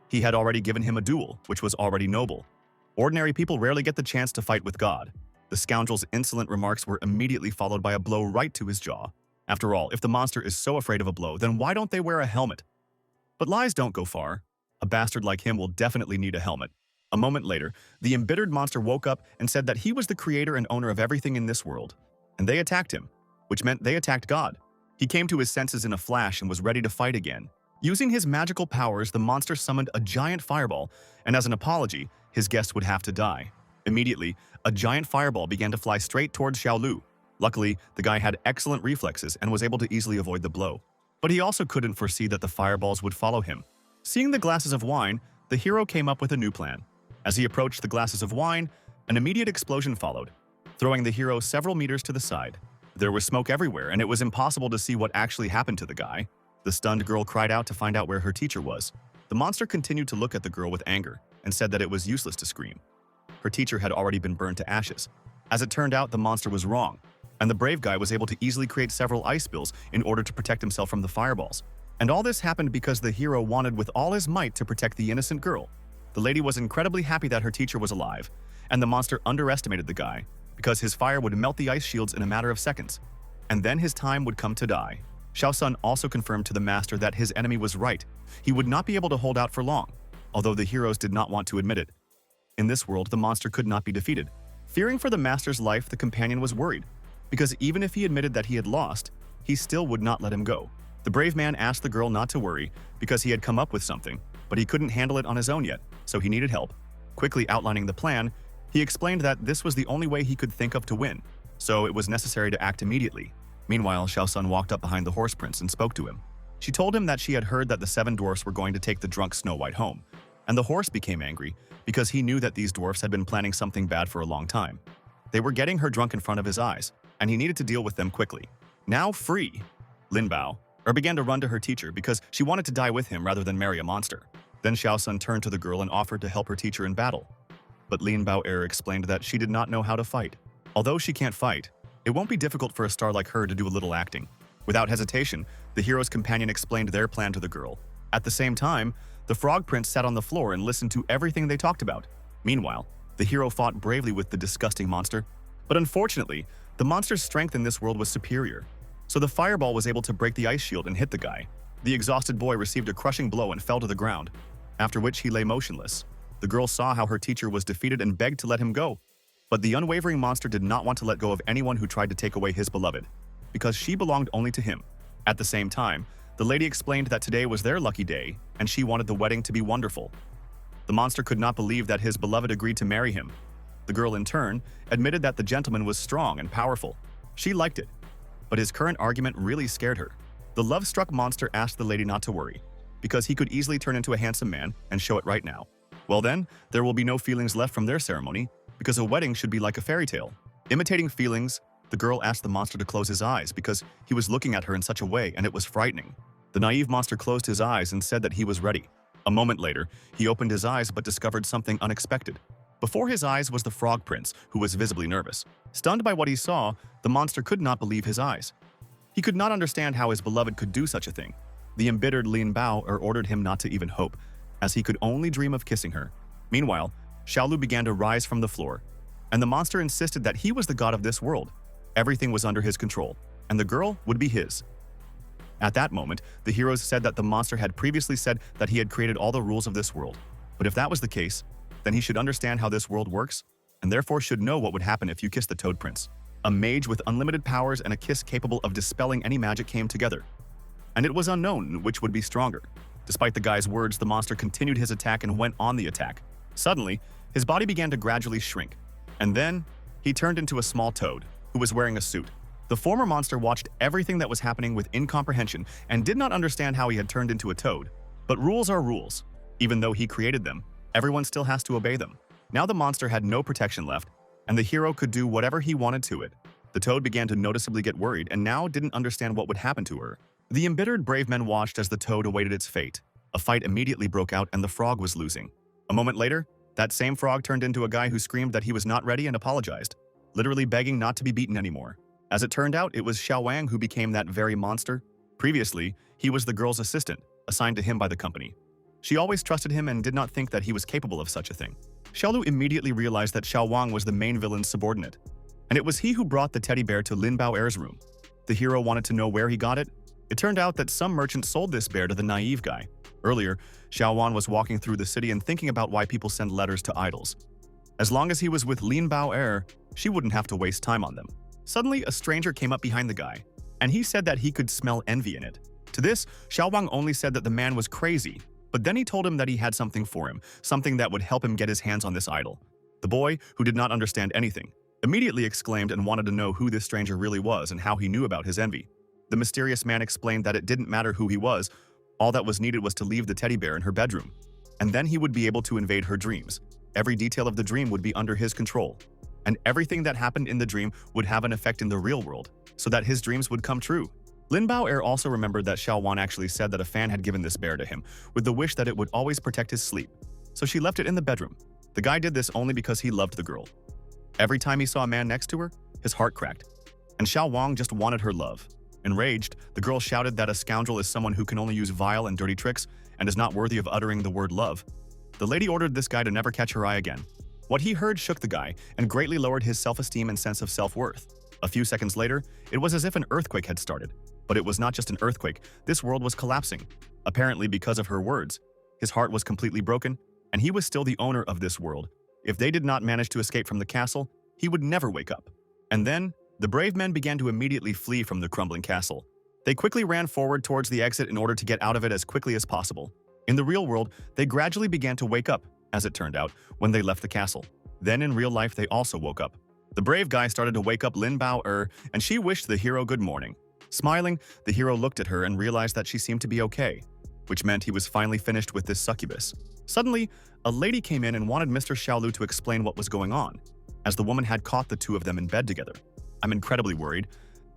He had already given him a duel, which was already noble. Ordinary people rarely get the chance to fight with God. The scoundrel's insolent remarks were immediately followed by a blow right to his jaw. After all, if the monster is so afraid of a blow, then why don't they wear a helmet? But lies don't go far. A bastard like him will definitely need a helmet. A moment later, the embittered monster woke up and said that he was the creator and owner of everything in this world. And they attacked him, which meant they attacked God. He came to his senses in a flash and was ready to fight again. Using his magical powers, the monster summoned a giant fireball, and as an apology, his guest would have to die. Immediately, a giant fireball began to fly straight towards Xiaolu. Luckily, the guy had excellent reflexes and was able to easily avoid the blow. But he also couldn't foresee that the fireballs would follow him. Seeing the glasses of wine, the hero came up with a new plan. As he approached the glasses of wine, an immediate explosion followed, throwing the hero several meters to the side. There was smoke everywhere, and it was impossible to see what actually happened to the guy. The stunned girl cried out to find out where her teacher was. The monster continued to look at the girl with anger and said that it was useless to scream. Her teacher had already been burned to ashes. As it turned out, the monster was wrong, and the brave guy was able to easily create several ice spills in order to protect himself from the fireballs. And all this happened because the hero wanted with all his might to protect the innocent girl. The lady was incredibly happy that her teacher was alive, and the monster underestimated the guy because his fire would melt the ice shields in a matter of seconds, and then his time would come to die. Xiao Sun also confirmed to the master that his enemy was right. He would not be able to hold out for long, although the heroes did not want to admit it. In this world, the monster could not be defeated. Fearing for the master's life, the companion was worried, because even if he admitted that he had lost, he still would not let him go. The brave man asked the girl not to worry because he had come up with something, but he couldn't handle it on his own yet, so he needed help. Quickly outlining the plan, he explained that this was the only way he could think of to win, so it was necessary to act immediately. Meanwhile, Xiao Sun walked up behind the horse prince and spoke to him. She told him that she had heard that the 7 dwarfs were going to take the drunk Snow White home, and the horse became angry because he knew that these dwarfs had been planning something bad for a long time. They were getting her drunk in front of his eyes, and he needed to deal with them quickly. Now free, Lin Bao began to run to her teacher because she wanted to die with him rather than marry a monster. Then Xiao Sun turned to the girl and offered to help her teacher in battle. But Lin Bao explained that she did not know how to fight. Although she can't fight, it won't be difficult for a star like her to do a little acting. Without hesitation, the hero's companion explained their plan to the girl. At the same time, the frog prince sat on the floor and listened to everything they talked about. Meanwhile, the hero fought bravely with the disgusting monster. But unfortunately, the monster's strength in this world was superior, so the fireball was able to break the ice shield and hit the guy. The exhausted boy received a crushing blow and fell to the ground, after which he lay motionless. The girl saw how her teacher was defeated and begged to let him go. But the unwavering monster did not want to let go of anyone who tried to take away his beloved, because she belonged only to him. At the same time, the lady explained that today was their lucky day, and she wanted the wedding to be wonderful. The monster could not believe that his beloved agreed to marry him. The girl, in turn, admitted that the gentleman was strong and powerful. She liked it, but his current argument really scared her. The love-struck monster asked the lady not to worry, because he could easily turn into a handsome man and show it right now. Well then, there will be no feelings left from their ceremony, because a wedding should be like a fairy tale. Imitating feelings, the girl asked the monster to close his eyes because he was looking at her in such a way and it was frightening. The naive monster closed his eyes and said that he was ready. A moment later, he opened his eyes but discovered something unexpected. Before his eyes was the frog prince, who was visibly nervous. Stunned by what he saw, the monster could not believe his eyes. He could not understand how his beloved could do such a thing. The embittered Lin Bao ordered him not to even hope, as he could only dream of kissing her. Meanwhile, Xiaolu began to rise from the floor, and the monster insisted that he was the god of this world. Everything was under his control, and the girl would be his. At that moment, the heroes said that the monster had previously said that he had created all the rules of this world. But if that was the case, then he should understand how this world works. and therefore should know what would happen if you kissed the Toad Prince. A mage with unlimited powers and a kiss capable of dispelling any magic came together, and it was unknown which would be stronger. Despite the guy's words, the monster continued his attack and went on the attack. Suddenly, his body began to gradually shrink, and then he turned into a small toad, who was wearing a suit. The former monster watched everything that was happening with incomprehension and did not understand how he had turned into a toad. But rules are rules. Even though he created them, everyone still has to obey them. Now the monster had no protection left, and the hero could do whatever he wanted to it. The toad began to noticeably get worried and now didn't understand what would happen to her. The embittered brave men watched as the toad awaited its fate. A fight immediately broke out and the frog was losing. A moment later, that same frog turned into a guy who screamed that he was not ready and apologized, literally begging not to be beaten anymore. As it turned out, it was Xiao Wang who became that very monster. Previously, he was the girl's assistant, assigned to him by the company. She always trusted him and did not think that he was capable of such a thing. Xiaolu immediately realized that Xiao Wang was the main villain's subordinate, and it was he who brought the teddy bear to Lin Bao'er's room. The hero wanted to know where he got it. It turned out that some merchant sold this bear to the naive guy. Earlier, Xiao Wan was walking through the city and thinking about why people send letters to idols. As long as he was with Lin Bao'er, she wouldn't have to waste time on them. Suddenly, a stranger came up behind the guy, and he said that he could smell envy in it. To this, Xiao Wang only said that the man was crazy, but then he told him that he had something for him, something that would help him get his hands on this idol. The boy, who did not understand anything, immediately exclaimed and wanted to know who this stranger really was and how he knew about his envy. The mysterious man explained that it didn't matter who he was, all that was needed was to leave the teddy bear in her bedroom, and then he would be able to invade her dreams. Every detail of the dream would be under his control, and everything that happened in the dream would have an effect in the real world, so that his dreams would come true. Lin Bao'er also remembered that Xiao Wan actually said that a fan had given this bear to him, with the wish that it would always protect his sleep, so she left it in the bedroom. The guy did this only because he loved the girl. Every time he saw a man next to her, his heart cracked, and Xiao Wang just wanted her love. Enraged, the girl shouted that a scoundrel is someone who can only use vile and dirty tricks and is not worthy of uttering the word love. The lady ordered this guy to never catch her eye again. What he heard shook the guy and greatly lowered his self-esteem and sense of self-worth. A few seconds later, it was as if an earthquake had started. But it was not just an earthquake, this world was collapsing. Apparently because of her words, his heart was completely broken, and he was still the owner of this world. If they did not manage to escape from the castle, he would never wake up. And then, the brave men began to immediately flee from the crumbling castle. They quickly ran forward towards the exit in order to get out of it as quickly as possible. In the real world, they gradually began to wake up, as it turned out, when they left the castle. Then in real life, they also woke up. The brave guy started to wake up Lin Bao'er, and she wished the hero good morning. Smiling, the hero looked at her and realized that she seemed to be okay, which meant he was finally finished with this succubus. Suddenly, a lady came in and wanted Mr. Xiaolu to explain what was going on, as the woman had caught the two of them in bed together. I'm incredibly worried.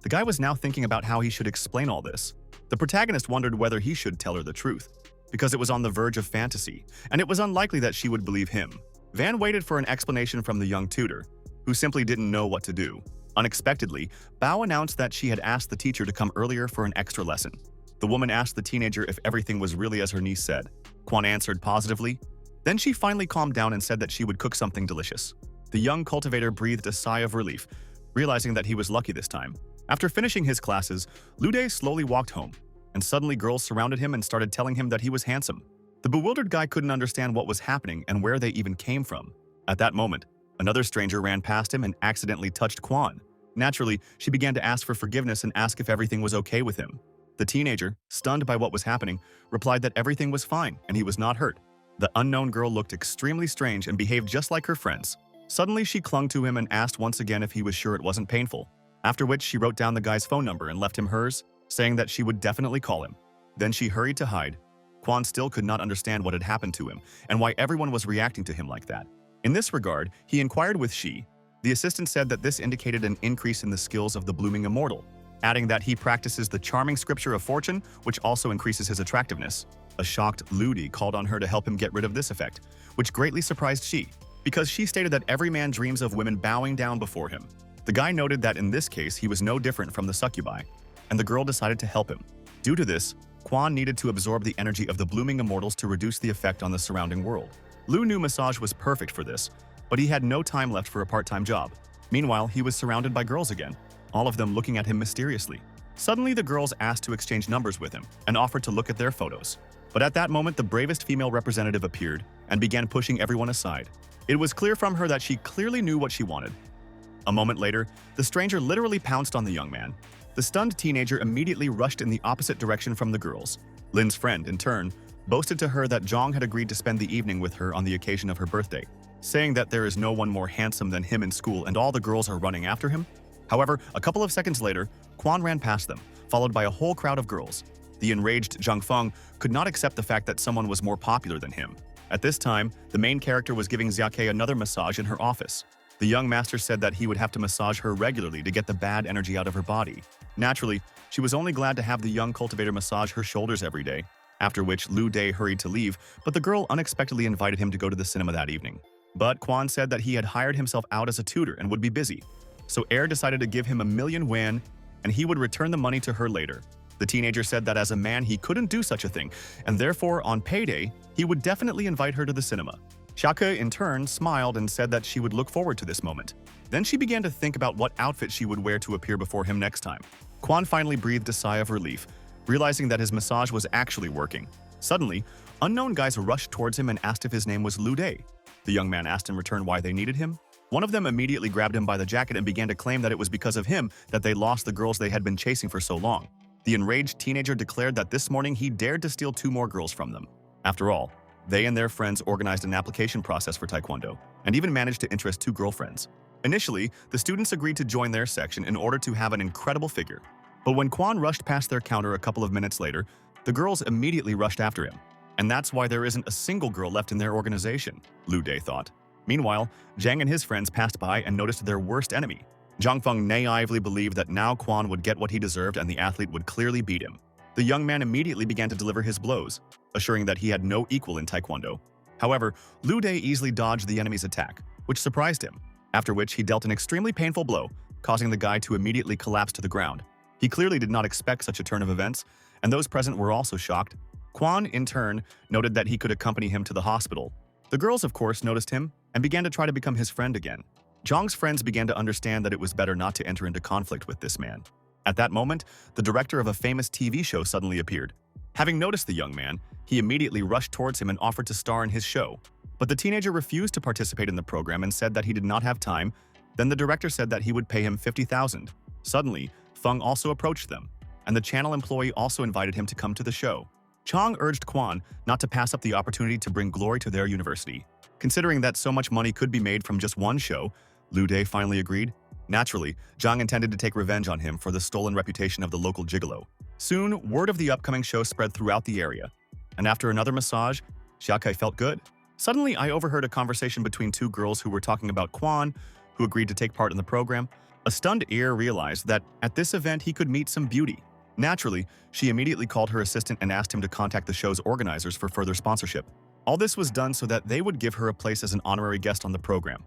The guy was now thinking about how he should explain all this. The protagonist wondered whether he should tell her the truth, because it was on the verge of fantasy, and it was unlikely that she would believe him. Van waited for an explanation from the young tutor, who simply didn't know what to do. Unexpectedly, Bao announced that she had asked the teacher to come earlier for an extra lesson. The woman asked the teenager if everything was really as her niece said. Quan answered positively. Then she finally calmed down and said that she would cook something delicious. The young cultivator breathed a sigh of relief, realizing that he was lucky this time. After finishing his classes, Lude slowly walked home, and suddenly girls surrounded him and started telling him that he was handsome. The bewildered guy couldn't understand what was happening and where they even came from. At that moment, another stranger ran past him and accidentally touched Quan. Naturally, she began to ask for forgiveness and ask if everything was okay with him. The teenager, stunned by what was happening, replied that everything was fine and he was not hurt. The unknown girl looked extremely strange and behaved just like her friends. Suddenly, she clung to him and asked once again if he was sure it wasn't painful, after which she wrote down the guy's phone number and left him hers, saying that she would definitely call him. Then she hurried to hide. Quan still could not understand what had happened to him and why everyone was reacting to him like that. In this regard, he inquired with she. The assistant said that this indicated an increase in the skills of the blooming immortal, adding that he practices the charming scripture of fortune, which also increases his attractiveness. A shocked Ludi called on her to help him get rid of this effect, which greatly surprised she, because she stated that every man dreams of women bowing down before him. The guy noted that in this case he was no different from the succubi, and the girl decided to help him. Due to this, Quan needed to absorb the energy of the blooming immortals to reduce the effect on the surrounding world. Lu knew massage was perfect for this, but he had no time left for a part-time job. Meanwhile, he was surrounded by girls again, all of them looking at him mysteriously. Suddenly, the girls asked to exchange numbers with him and offered to look at their photos. But at that moment, the bravest female representative appeared and began pushing everyone aside. It was clear from her that she clearly knew what she wanted. A moment later, the stranger literally pounced on the young man. The stunned teenager immediately rushed in the opposite direction from the girls. Lin's friend, in turn, boasted to her that Jong had agreed to spend the evening with her on the occasion of her birthday, saying that there is no one more handsome than him in school and all the girls are running after him. However, a couple of seconds later, Kwon ran past them, followed by a whole crowd of girls. The enraged Jung Feng could not accept the fact that someone was more popular than him. At this time, the main character was giving Xiake another massage in her office. The young master said that he would have to massage her regularly to get the bad energy out of her body. Naturally, she was only glad to have the young cultivator massage her shoulders every day, after which Lu Dae hurried to leave, but the girl unexpectedly invited him to go to the cinema that evening. But Kwon said that he had hired himself out as a tutor and would be busy, so Air decided to give him 1,000,000 won and he would return the money to her later. The teenager said that as a man he couldn't do such a thing, and therefore on payday, he would definitely invite her to the cinema. Xiake in turn smiled and said that she would look forward to this moment. Then she began to think about what outfit she would wear to appear before him next time. Kwon finally breathed a sigh of relief, realizing that his massage was actually working. Suddenly, unknown guys rushed towards him and asked if his name was Lu Dae. The young man asked in return why they needed him. One of them immediately grabbed him by the jacket and began to claim that it was because of him that they lost the girls they had been chasing for so long. The enraged teenager declared that this morning he dared to steal 2 more girls from them. After all, they and their friends organized an application process for Taekwondo, and even managed to interest 2 girlfriends. Initially, the students agreed to join their section in order to have an incredible figure. But when Kwon rushed past their counter a couple of minutes later, the girls immediately rushed after him. And that's why there isn't a single girl left in their organization, Lu Dae thought. Meanwhile, Jang and his friends passed by and noticed their worst enemy. Jong Feng naively believed that now Kwon would get what he deserved and the athlete would clearly beat him. The young man immediately began to deliver his blows, assuring that he had no equal in Taekwondo. However, Lu Dae easily dodged the enemy's attack, which surprised him, after which he dealt an extremely painful blow, causing the guy to immediately collapse to the ground. He clearly did not expect such a turn of events, and those present were also shocked. Kwon, in turn, noted that he could accompany him to the hospital. The girls, of course, noticed him and began to try to become his friend again. Jong's friends began to understand that it was better not to enter into conflict with this man. At that moment, the director of a famous TV show suddenly appeared. Having noticed the young man, he immediately rushed towards him and offered to star in his show. But the teenager refused to participate in the program and said that he did not have time. Then the director said that he would pay him 50,000. Suddenly, Feng also approached them, and the channel employee also invited him to come to the show. Chong urged Kwon not to pass up the opportunity to bring glory to their university. Considering that so much money could be made from just one show, Lu Dae finally agreed. Naturally, Jang intended to take revenge on him for the stolen reputation of the local gigolo. Soon, word of the upcoming show spread throughout the area, and after another massage, Xiake felt good. Suddenly, I overheard a conversation between 2 girls who were talking about Kwon, who agreed to take part in the program. A stunned ear realized that at this event he could meet some beauty. Naturally, she immediately called her assistant and asked him to contact the show's organizers for further sponsorship. All this was done so that they would give her a place as an honorary guest on the program.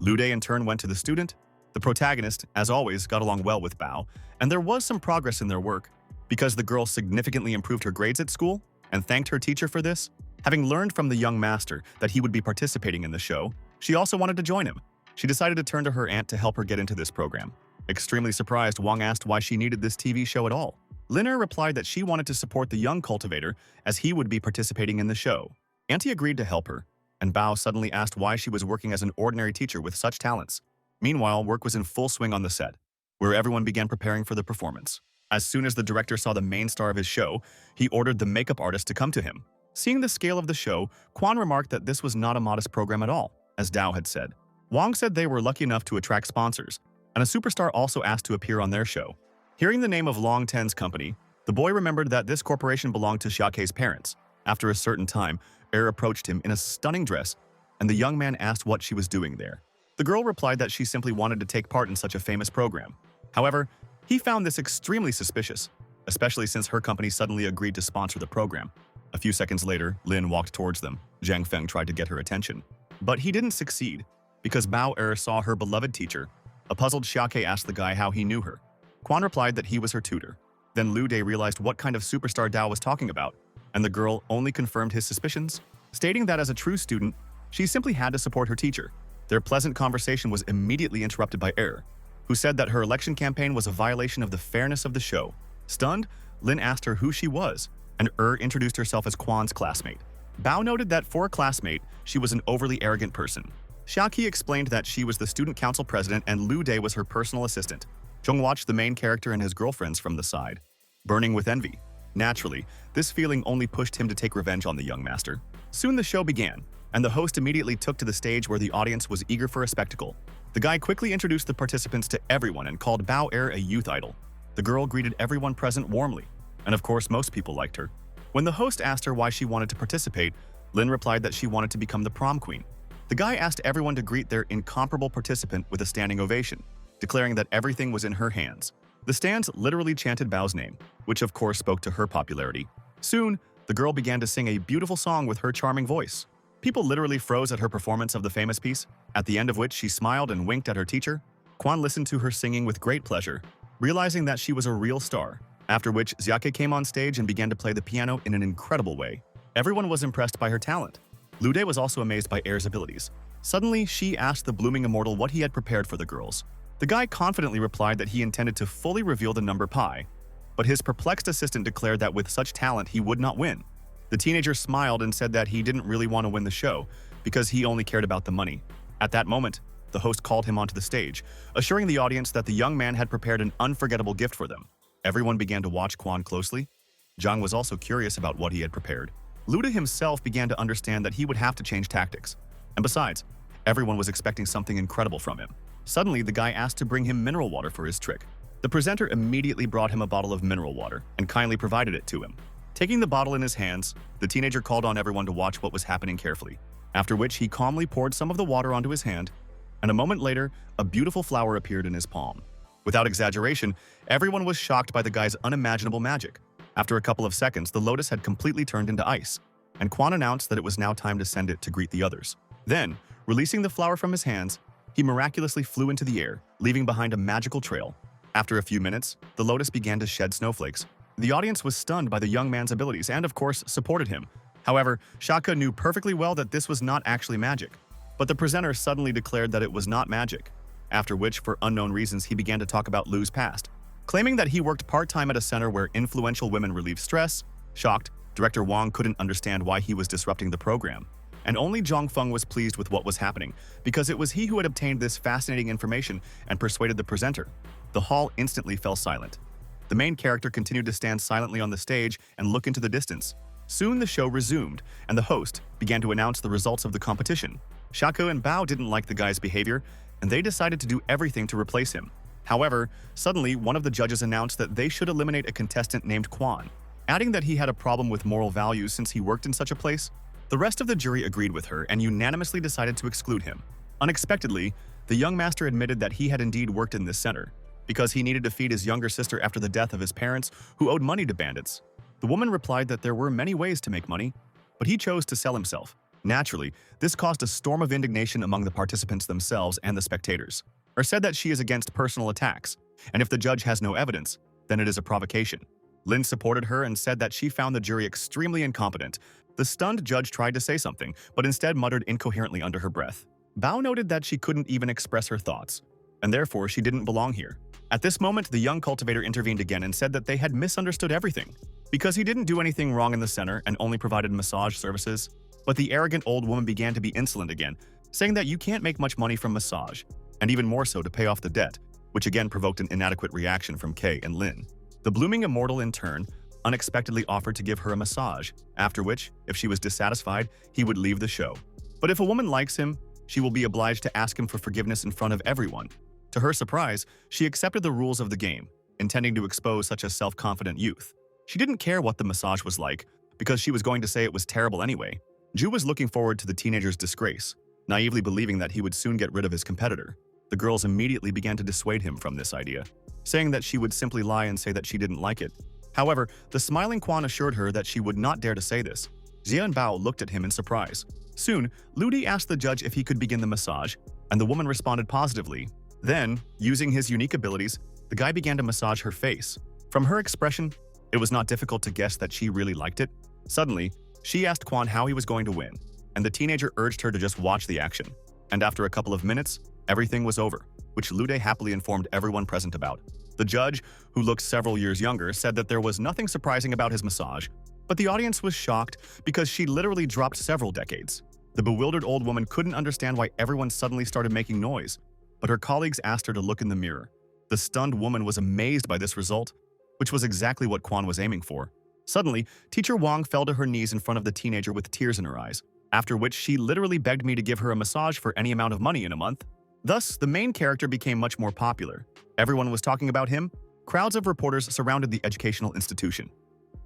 Lu Dae in turn went to the student. The protagonist, as always, got along well with Bao, and there was some progress in their work. Because the girl significantly improved her grades at school and thanked her teacher for this, having learned from the young master that he would be participating in the show, she also wanted to join him. She decided to turn to her aunt to help her get into this program. Extremely surprised, Wang asked why she needed this TV show at all. Linner replied that she wanted to support the young cultivator as he would be participating in the show. Auntie agreed to help her, and Bao suddenly asked why she was working as an ordinary teacher with such talents. Meanwhile, work was in full swing on the set, where everyone began preparing for the performance. As soon as the director saw the main star of his show, he ordered the makeup artist to come to him. Seeing the scale of the show, Kwon remarked that this was not a modest program at all, as Dao had said. Wang said they were lucky enough to attract sponsors, and a superstar also asked to appear on their show. Hearing the name of Long Ten's company, the boy remembered that this corporation belonged to Xiake's parents. After a certain time, Er approached him in a stunning dress, and the young man asked what she was doing there. The girl replied that she simply wanted to take part in such a famous program. However, he found this extremely suspicious, especially since her company suddenly agreed to sponsor the program. A few seconds later, Lin walked towards them. Zhang Feng tried to get her attention, but he didn't succeed because Bao Er saw her beloved teacher. A puzzled Xiake asked the guy how he knew her. Quan replied that he was her tutor. Then Lu Dae realized what kind of superstar Dao was talking about, and the girl only confirmed his suspicions, stating that as a true student, she simply had to support her teacher. Their pleasant conversation was immediately interrupted by Er, who said that her election campaign was a violation of the fairness of the show. Stunned, Lin asked her who she was, and introduced herself as Quan's classmate. Bao noted that for a classmate, she was an overly arrogant person. Xiaqi explained that she was the student council president and Lu Dai was her personal assistant. Zhong watched the main character and his girlfriends from the side, burning with envy. Naturally, this feeling only pushed him to take revenge on the young master. Soon the show began, and the host immediately took to the stage where the audience was eager for a spectacle. The guy quickly introduced the participants to everyone and called Bao Er a youth idol. The girl greeted everyone present warmly, and of course most people liked her. When the host asked her why she wanted to participate, Lin replied that she wanted to become the prom queen. The guy asked everyone to greet their incomparable participant with a standing ovation, declaring that everything was in her hands. The stands literally chanted Bao's name, which of course spoke to her popularity. Soon, the girl began to sing a beautiful song with her charming voice. People literally froze at her performance of the famous piece, at the end of which she smiled and winked at her teacher. Quan listened to her singing with great pleasure, realizing that she was a real star, after which Xiake came on stage and began to play the piano in an incredible way. Everyone was impressed by her talent. Lu Dai was also amazed by Air's abilities. Suddenly, she asked the blooming immortal what he had prepared for the girls. The guy confidently replied that he intended to fully reveal the number pi, but his perplexed assistant declared that with such talent he would not win. The teenager smiled and said that he didn't really want to win the show because he only cared about the money. At that moment, the host called him onto the stage, assuring the audience that the young man had prepared an unforgettable gift for them. Everyone began to watch Quan closely. Zhang was also curious about what he had prepared. Lu Dai himself began to understand that he would have to change tactics. And besides, everyone was expecting something incredible from him. Suddenly, the guy asked to bring him mineral water for his trick. The presenter immediately brought him a bottle of mineral water and kindly provided it to him. Taking the bottle in his hands, the teenager called on everyone to watch what was happening carefully, after which he calmly poured some of the water onto his hand, and a moment later, a beautiful flower appeared in his palm. Without exaggeration, everyone was shocked by the guy's unimaginable magic. After a couple of seconds, the lotus had completely turned into ice, and Quan announced that it was now time to send it to greet the others. Then, releasing the flower from his hands, he miraculously flew into the air, leaving behind a magical trail. After a few minutes, the lotus began to shed snowflakes. The audience was stunned by the young man's abilities and, of course, supported him. However, Shaka knew perfectly well that this was not actually magic. But the presenter suddenly declared that it was not magic, after which, for unknown reasons, he began to talk about Lu's past. Claiming that he worked part-time at a center where influential women relieve stress, shocked, Director Wang couldn't understand why he was disrupting the program. And only Zhang Feng was pleased with what was happening, because it was he who had obtained this fascinating information and persuaded the presenter. The hall instantly fell silent. The main character continued to stand silently on the stage and look into the distance. Soon the show resumed, and the host began to announce the results of the competition. Shako and Bao didn't like the guy's behavior, and they decided to do everything to replace him. However, suddenly one of the judges announced that they should eliminate a contestant named Quan, adding that he had a problem with moral values since he worked in such a place. The rest of the jury agreed with her and unanimously decided to exclude him. Unexpectedly, the young master admitted that he had indeed worked in this center, because he needed to feed his younger sister after the death of his parents, who owed money to bandits. The woman replied that there were many ways to make money, but he chose to sell himself. Naturally, this caused a storm of indignation among the participants themselves and the spectators. Or said that she is against personal attacks, and if the judge has no evidence, then it is a provocation. Lin supported her and said that she found the jury extremely incompetent. The stunned judge tried to say something, but instead muttered incoherently under her breath. Bao noted that she couldn't even express her thoughts, and therefore she didn't belong here. At this moment, the young cultivator intervened again and said that they had misunderstood everything, because he didn't do anything wrong in the center and only provided massage services. But the arrogant old woman began to be insolent again, saying that you can't make much money from massage, and even more so to pay off the debt, which again provoked an inadequate reaction from Kay and Lin. The blooming immortal, in turn, unexpectedly offered to give her a massage, after which, if she was dissatisfied, he would leave the show. But if a woman likes him, she will be obliged to ask him for forgiveness in front of everyone. To her surprise, she accepted the rules of the game, intending to expose such a self-confident youth. She didn't care what the massage was like, because she was going to say it was terrible anyway. Ju was looking forward to the teenager's disgrace, naively believing that he would soon get rid of his competitor. The girls immediately began to dissuade him from this idea, saying that she would simply lie and say that she didn't like it. However, the smiling Quan assured her that she would not dare to say this. Xia and Bao looked at him in surprise. Soon, Lu Di asked the judge if he could begin the massage, and the woman responded positively. Then, using his unique abilities, the guy began to massage her face. From her expression, it was not difficult to guess that she really liked it. Suddenly, she asked Quan how he was going to win, and the teenager urged her to just watch the action. And after a couple of minutes, everything was over, which Lu Dai happily informed everyone present about. The judge, who looked several years younger, said that there was nothing surprising about his massage, But the audience was shocked because she literally dropped several decades. The bewildered old woman couldn't understand why everyone suddenly started making noise, but her colleagues asked her to look in the mirror. The stunned woman was amazed by this result, which was exactly what Kwan was aiming for. Suddenly, Teacher Wang fell to her knees in front of the teenager with tears in her eyes, after which she literally begged me to give her a massage for any amount of money in a month. Thus, the main character became much more popular. Everyone was talking about him. Crowds of reporters surrounded the educational institution.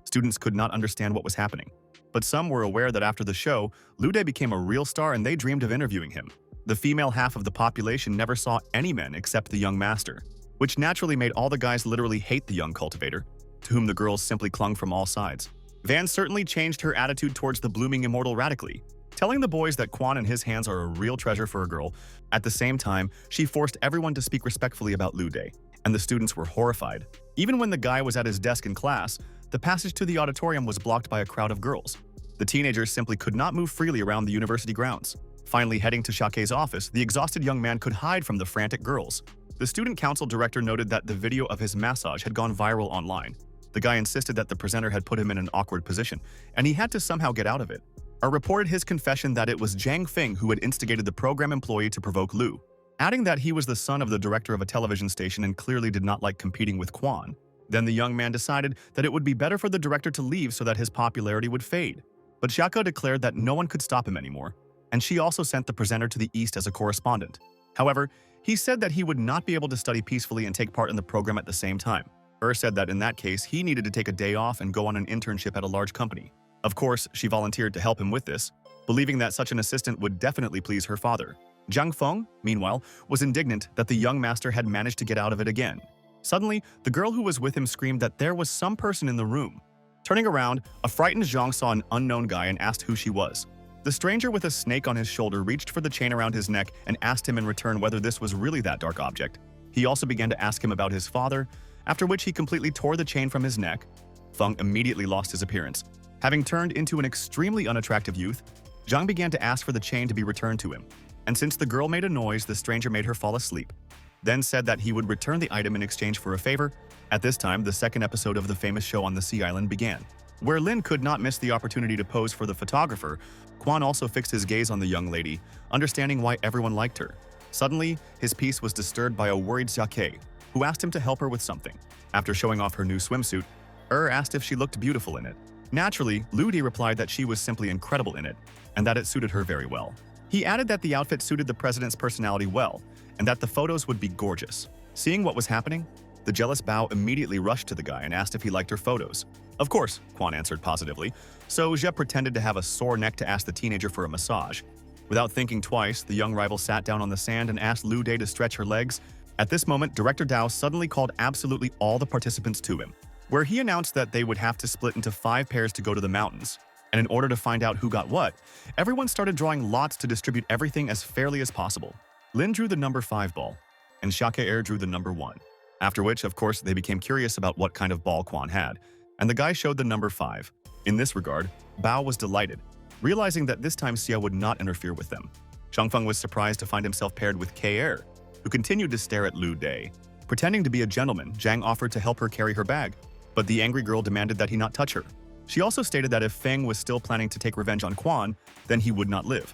Students could not understand what was happening, but some were aware that after the show, Lu Dai became a real star and they dreamed of interviewing him. The female half of the population never saw any men except the young master, which naturally made all the guys literally hate the young cultivator, to whom the girls simply clung from all sides. Van certainly changed her attitude towards the blooming immortal radically, telling the boys that Kwan and his hands are a real treasure for a girl. At the same time, she forced everyone to speak respectfully about Lu Dai, and the students were horrified. Even when the guy was at his desk in class, the passage to the auditorium was blocked by a crowd of girls. The teenagers simply could not move freely around the university grounds. Finally, heading to Shake's office, the exhausted young man could hide from the frantic girls. The student council director noted that the video of his massage had gone viral online. The guy insisted that the presenter had put him in an awkward position, and he had to somehow get out of it. Reported his confession that it was Zhang Feng who had instigated the program employee to provoke Lu, adding that he was the son of the director of a television station and clearly did not like competing with Kwan. Then the young man decided that it would be better for the director to leave so that his popularity would fade. But Xiako declared that no one could stop him anymore, and she also sent the presenter to the east as a correspondent. However, he said that he would not be able to study peacefully and take part in the program at the same time. Said that in that case, he needed to take a day off and go on an internship at a large company. Of course, she volunteered to help him with this, believing that such an assistant would definitely please her father. Zhang Feng, meanwhile, was indignant that the young master had managed to get out of it again. Suddenly, the girl who was with him screamed that there was some person in the room. Turning around, a frightened Zhang saw an unknown guy and asked who she was. The stranger with a snake on his shoulder reached for the chain around his neck and asked him in return whether this was really that dark object. He also began to ask him about his father, after which he completely tore the chain from his neck. Feng immediately lost his appearance. Having turned into an extremely unattractive youth, Zhang began to ask for the chain to be returned to him. And since the girl made a noise, the stranger made her fall asleep, then said that he would return the item in exchange for a favor. At this time, the second episode of the famous show on the Sea Island began. Where Lin could not miss the opportunity to pose for the photographer, Kwan also fixed his gaze on the young lady, understanding why everyone liked her. Suddenly, his peace was disturbed by a worried Xiake, who asked him to help her with something. After showing off her new swimsuit, asked if she looked beautiful in it. Naturally, Lu Di replied that she was simply incredible in it, and that it suited her very well. He added that the outfit suited the president's personality well, and that the photos would be gorgeous. Seeing what was happening, the jealous Bao immediately rushed to the guy and asked if he liked her photos. Of course, Kwan answered positively, so Zhe pretended to have a sore neck to ask the teenager for a massage. Without thinking twice, the young rival sat down on the sand and asked Lu Dai to stretch her legs. At this moment, Director Dao suddenly called absolutely all the participants to him, where he announced that they would have to split into 5 pairs to go to the mountains. And in order to find out who got what, everyone started drawing lots to distribute everything as fairly as possible. Lin drew the number 5 ball, and Shake drew the number 1. After which, of course, they became curious about what kind of ball Kwan had, and the guy showed the number 5. In this regard, Bao was delighted, realizing that this time Xia would not interfere with them. Changfeng was surprised to find himself paired with K.Er, who continued to stare at Lu Dai. Pretending to be a gentleman, Zhang offered to help her carry her bag, but the angry girl demanded that he not touch her. She also stated that if Feng was still planning to take revenge on Kwan, then he would not live.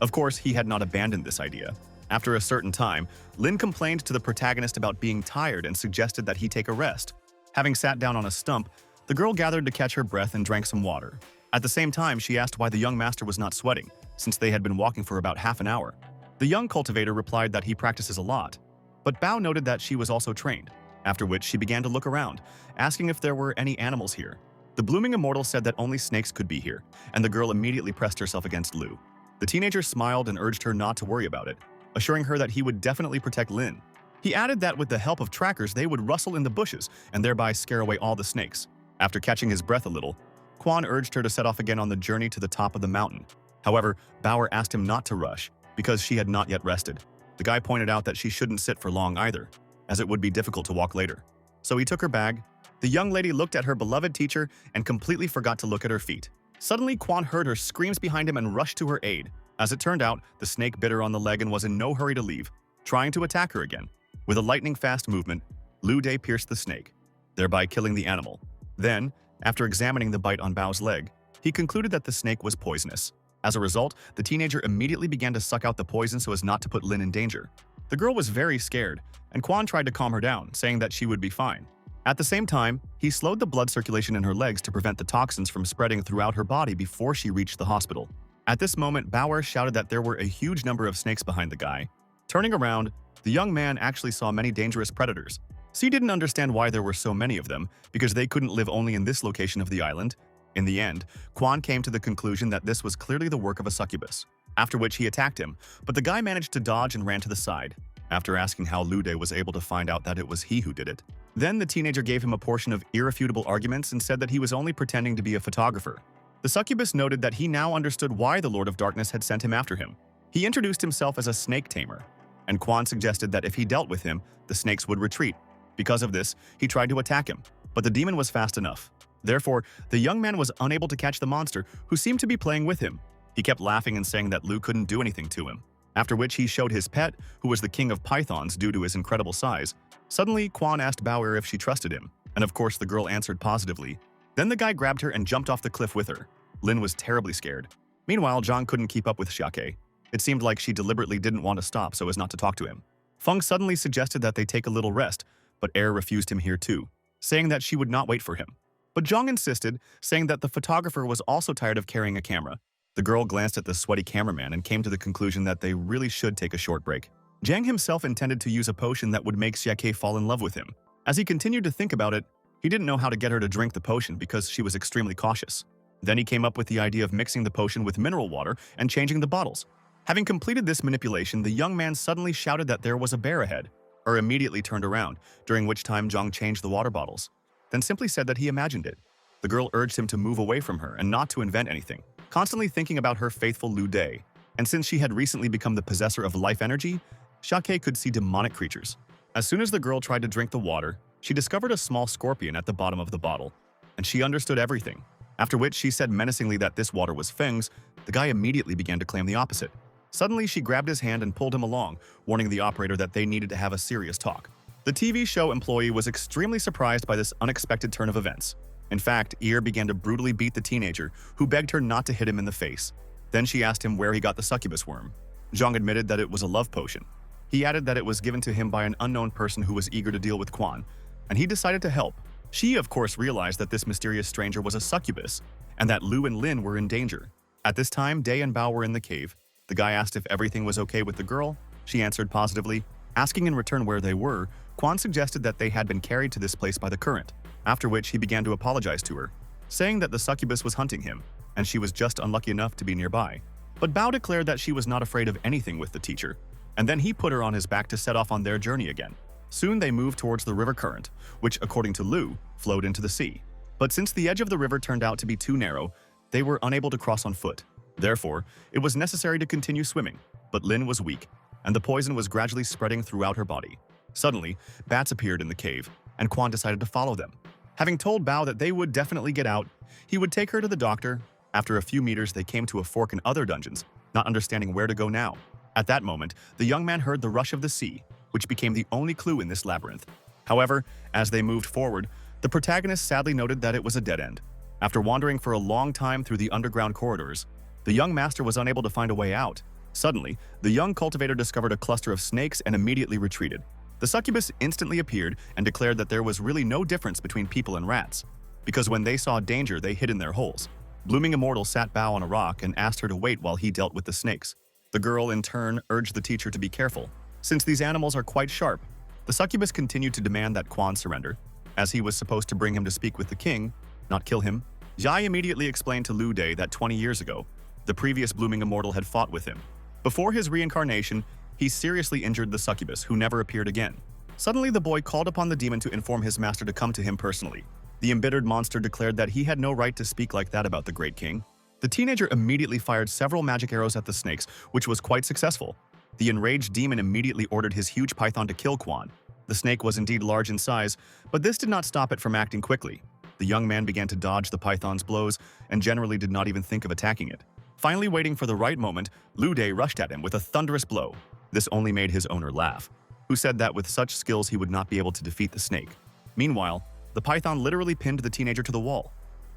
Of course, he had not abandoned this idea. After a certain time, Lin complained to the protagonist about being tired and suggested that he take a rest. Having sat down on a stump, the girl gathered to catch her breath and drank some water. At the same time, she asked why the young master was not sweating, since they had been walking for about half an hour. The young cultivator replied that he practices a lot, but Bao noted that she was also trained, after which she began to look around, asking if there were any animals here. The blooming immortal said that only snakes could be here, and the girl immediately pressed herself against Lu. The teenager smiled and urged her not to worry about it, assuring her that he would definitely protect Lin. He added that with the help of trackers, they would rustle in the bushes and thereby scare away all the snakes. After catching his breath a little, Kwan urged her to set off again on the journey to the top of the mountain. However, Bauer asked him not to rush, because she had not yet rested. The guy pointed out that she shouldn't sit for long either, as it would be difficult to walk later. So he took her bag. The young lady looked at her beloved teacher and completely forgot to look at her feet. Suddenly, Kwan heard her screams behind him and rushed to her aid. As it turned out, the snake bit her on the leg and was in no hurry to leave, trying to attack her again. With a lightning-fast movement, Lu Dai pierced the snake, thereby killing the animal. Then, After examining the bite on Bao's leg, he concluded that the snake was poisonous. As a result, the teenager immediately began to suck out the poison so as not to put Lin in danger. The girl was very scared, and Quan tried to calm her down, saying that she would be fine. At the same time, he slowed the blood circulation in her legs to prevent the toxins from spreading throughout her body before she reached the hospital. At this moment, Bauer shouted that there were a huge number of snakes behind the guy. Turning around, the young man actually saw many dangerous predators. C didn't understand why there were so many of them, because they couldn't live only in this location of the island. In the end, Quan came to the conclusion that this was clearly the work of a succubus, after which he attacked him, but the guy managed to dodge and ran to the side, after asking how Lu De was able to find out that it was he who did it. Then the teenager gave him a portion of irrefutable arguments and said that he was only pretending to be a photographer. The succubus noted that he now understood why the Lord of Darkness had sent him after him. He introduced himself as a snake tamer, and Quan suggested that if he dealt with him, the snakes would retreat. Because of this, he tried to attack him, but the demon was fast enough. Therefore, the young man was unable to catch the monster, who seemed to be playing with him. He kept laughing and saying that Lu couldn't do anything to him, after which he showed his pet, who was the king of pythons due to his incredible size. Suddenly, Quan asked Bauer if she trusted him, and of course the girl answered positively. Then the guy grabbed her and jumped off the cliff with her. Lin was terribly scared. Meanwhile, Zhang couldn't keep up with Xiake. It seemed like she deliberately didn't want to stop so as not to talk to him. Feng suddenly suggested that they take a little rest, but Air refused him here too, saying that she would not wait for him. But Zhang insisted, saying that the photographer was also tired of carrying a camera. The girl glanced at the sweaty cameraman and came to the conclusion that they really should take a short break. Zhang himself intended to use a potion that would make Xiake fall in love with him. As he continued to think about it, he didn't know how to get her to drink the potion because she was extremely cautious. Then he came up with the idea of mixing the potion with mineral water and changing the bottles. Having completed this manipulation, the young man suddenly shouted that there was a bear ahead, or immediately turned around, during which time Zhang changed the water bottles, then simply said that he imagined it. The girl urged him to move away from her and not to invent anything, constantly thinking about her faithful Lu De. And since she had recently become the possessor of life energy, Xiake could see demonic creatures. As soon as the girl tried to drink the water, she discovered a small scorpion at the bottom of the bottle, and she understood everything. After which she said menacingly that this water was Feng's. The guy immediately began to claim the opposite. Suddenly, she grabbed his hand and pulled him along, warning the operator that they needed to have a serious talk. The TV show employee was extremely surprised by this unexpected turn of events. In fact, Ear began to brutally beat the teenager, who begged her not to hit him in the face. Then she asked him where he got the succubus worm. Zhang admitted that it was a love potion. He added that it was given to him by an unknown person who was eager to deal with Quan, and he decided to help. She, of course, realized that this mysterious stranger was a succubus, and that Lu and Lin were in danger. At this time, Day and Bao were in the cave. The guy asked if everything was okay with the girl. She answered positively. Asking in return where they were, Quan suggested that they had been carried to this place by the current, after which he began to apologize to her, saying that the succubus was hunting him, and she was just unlucky enough to be nearby. But Bao declared that she was not afraid of anything with the teacher, and then he put her on his back to set off on their journey again. Soon they moved towards the river current, which, according to Lu, flowed into the sea. But since the edge of the river turned out to be too narrow, they were unable to cross on foot. Therefore, it was necessary to continue swimming, but Lin was weak, and the poison was gradually spreading throughout her body. Suddenly, bats appeared in the cave, and Quan decided to follow them. Having told Bao that they would definitely get out, he would take her to the doctor. After a few meters, they came to a fork in other dungeons, not understanding where to go now. At that moment, the young man heard the rush of the sea, which became the only clue in this labyrinth. However, as they moved forward, the protagonist sadly noted that it was a dead end. After wandering for a long time through the underground corridors, the young master was unable to find a way out. Suddenly, the young cultivator discovered a cluster of snakes and immediately retreated. The succubus instantly appeared and declared that there was really no difference between people and rats, because when they saw danger, they hid in their holes. Blooming Immortal sat Bao on a rock and asked her to wait while he dealt with the snakes. The girl, in turn, urged the teacher to be careful, since these animals are quite sharp. The succubus continued to demand that Quan surrender, as he was supposed to bring him to speak with the king, not kill him. Zhai immediately explained to Lu De that 20 years ago, the previous Blooming Immortal had fought with him. Before his reincarnation, he seriously injured the succubus, who never appeared again. Suddenly, the boy called upon the demon to inform his master to come to him personally. The embittered monster declared that he had no right to speak like that about the great king. The teenager immediately fired several magic arrows at the snakes, which was quite successful. The enraged demon immediately ordered his huge python to kill Quan. The snake was indeed large in size, but this did not stop it from acting quickly. The young man began to dodge the python's blows and generally did not even think of attacking it. Finally, waiting for the right moment, Lu De rushed at him with a thunderous blow. This only made his owner laugh, who said that with such skills he would not be able to defeat the snake. Meanwhile, the python literally pinned the teenager to the wall.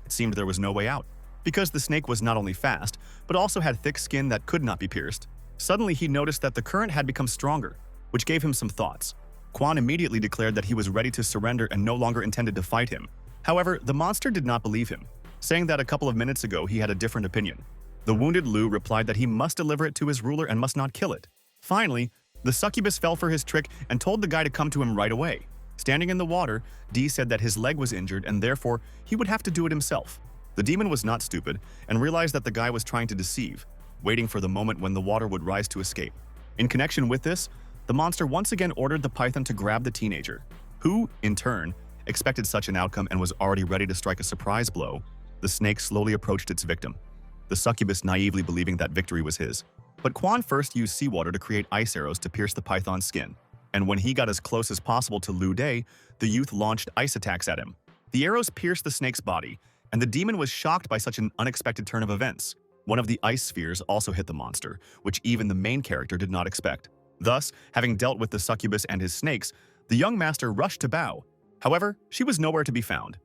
It seemed there was no way out, because the snake was not only fast, but also had thick skin that could not be pierced. Suddenly, he noticed that the current had become stronger, which gave him some thoughts. Kwon immediately declared that he was ready to surrender and no longer intended to fight him. However, the monster did not believe him, saying that a couple of minutes ago he had a different opinion. The wounded Lu replied that he must deliver it to his ruler and must not kill it. Finally, the succubus fell for his trick and told the guy to come to him right away. Standing in the water, D said that his leg was injured and therefore he would have to do it himself. The demon was not stupid and realized that the guy was trying to deceive, waiting for the moment when the water would rise to escape. In connection with this, the monster once again ordered the python to grab the teenager, who, in turn, expected such an outcome and was already ready to strike a surprise blow. The snake slowly approached its victim, the succubus naively believing that victory was his. But Kwon first used seawater to create ice arrows to pierce the python's skin, and when he got as close as possible to Lu Day, the youth launched ice attacks at him. The arrows pierced the snake's body, and the demon was shocked by such an unexpected turn of events. One of the ice spheres also hit the monster, which even the main character did not expect. Thus, having dealt with the succubus and his snakes, the young master rushed to Bao. However, she was nowhere to be found,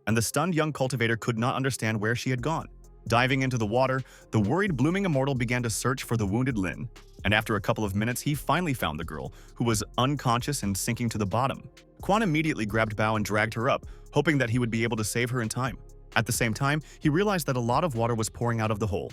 and the stunned young cultivator could not understand where she had gone. Diving into the water, the worried blooming immortal began to search for the wounded Lin, and after a couple of minutes he finally found the girl, who was unconscious and sinking to the bottom. Kwon immediately grabbed Bao and dragged her up, hoping that he would be able to save her in time. At the same time, he realized that a lot of water was pouring out of the hole,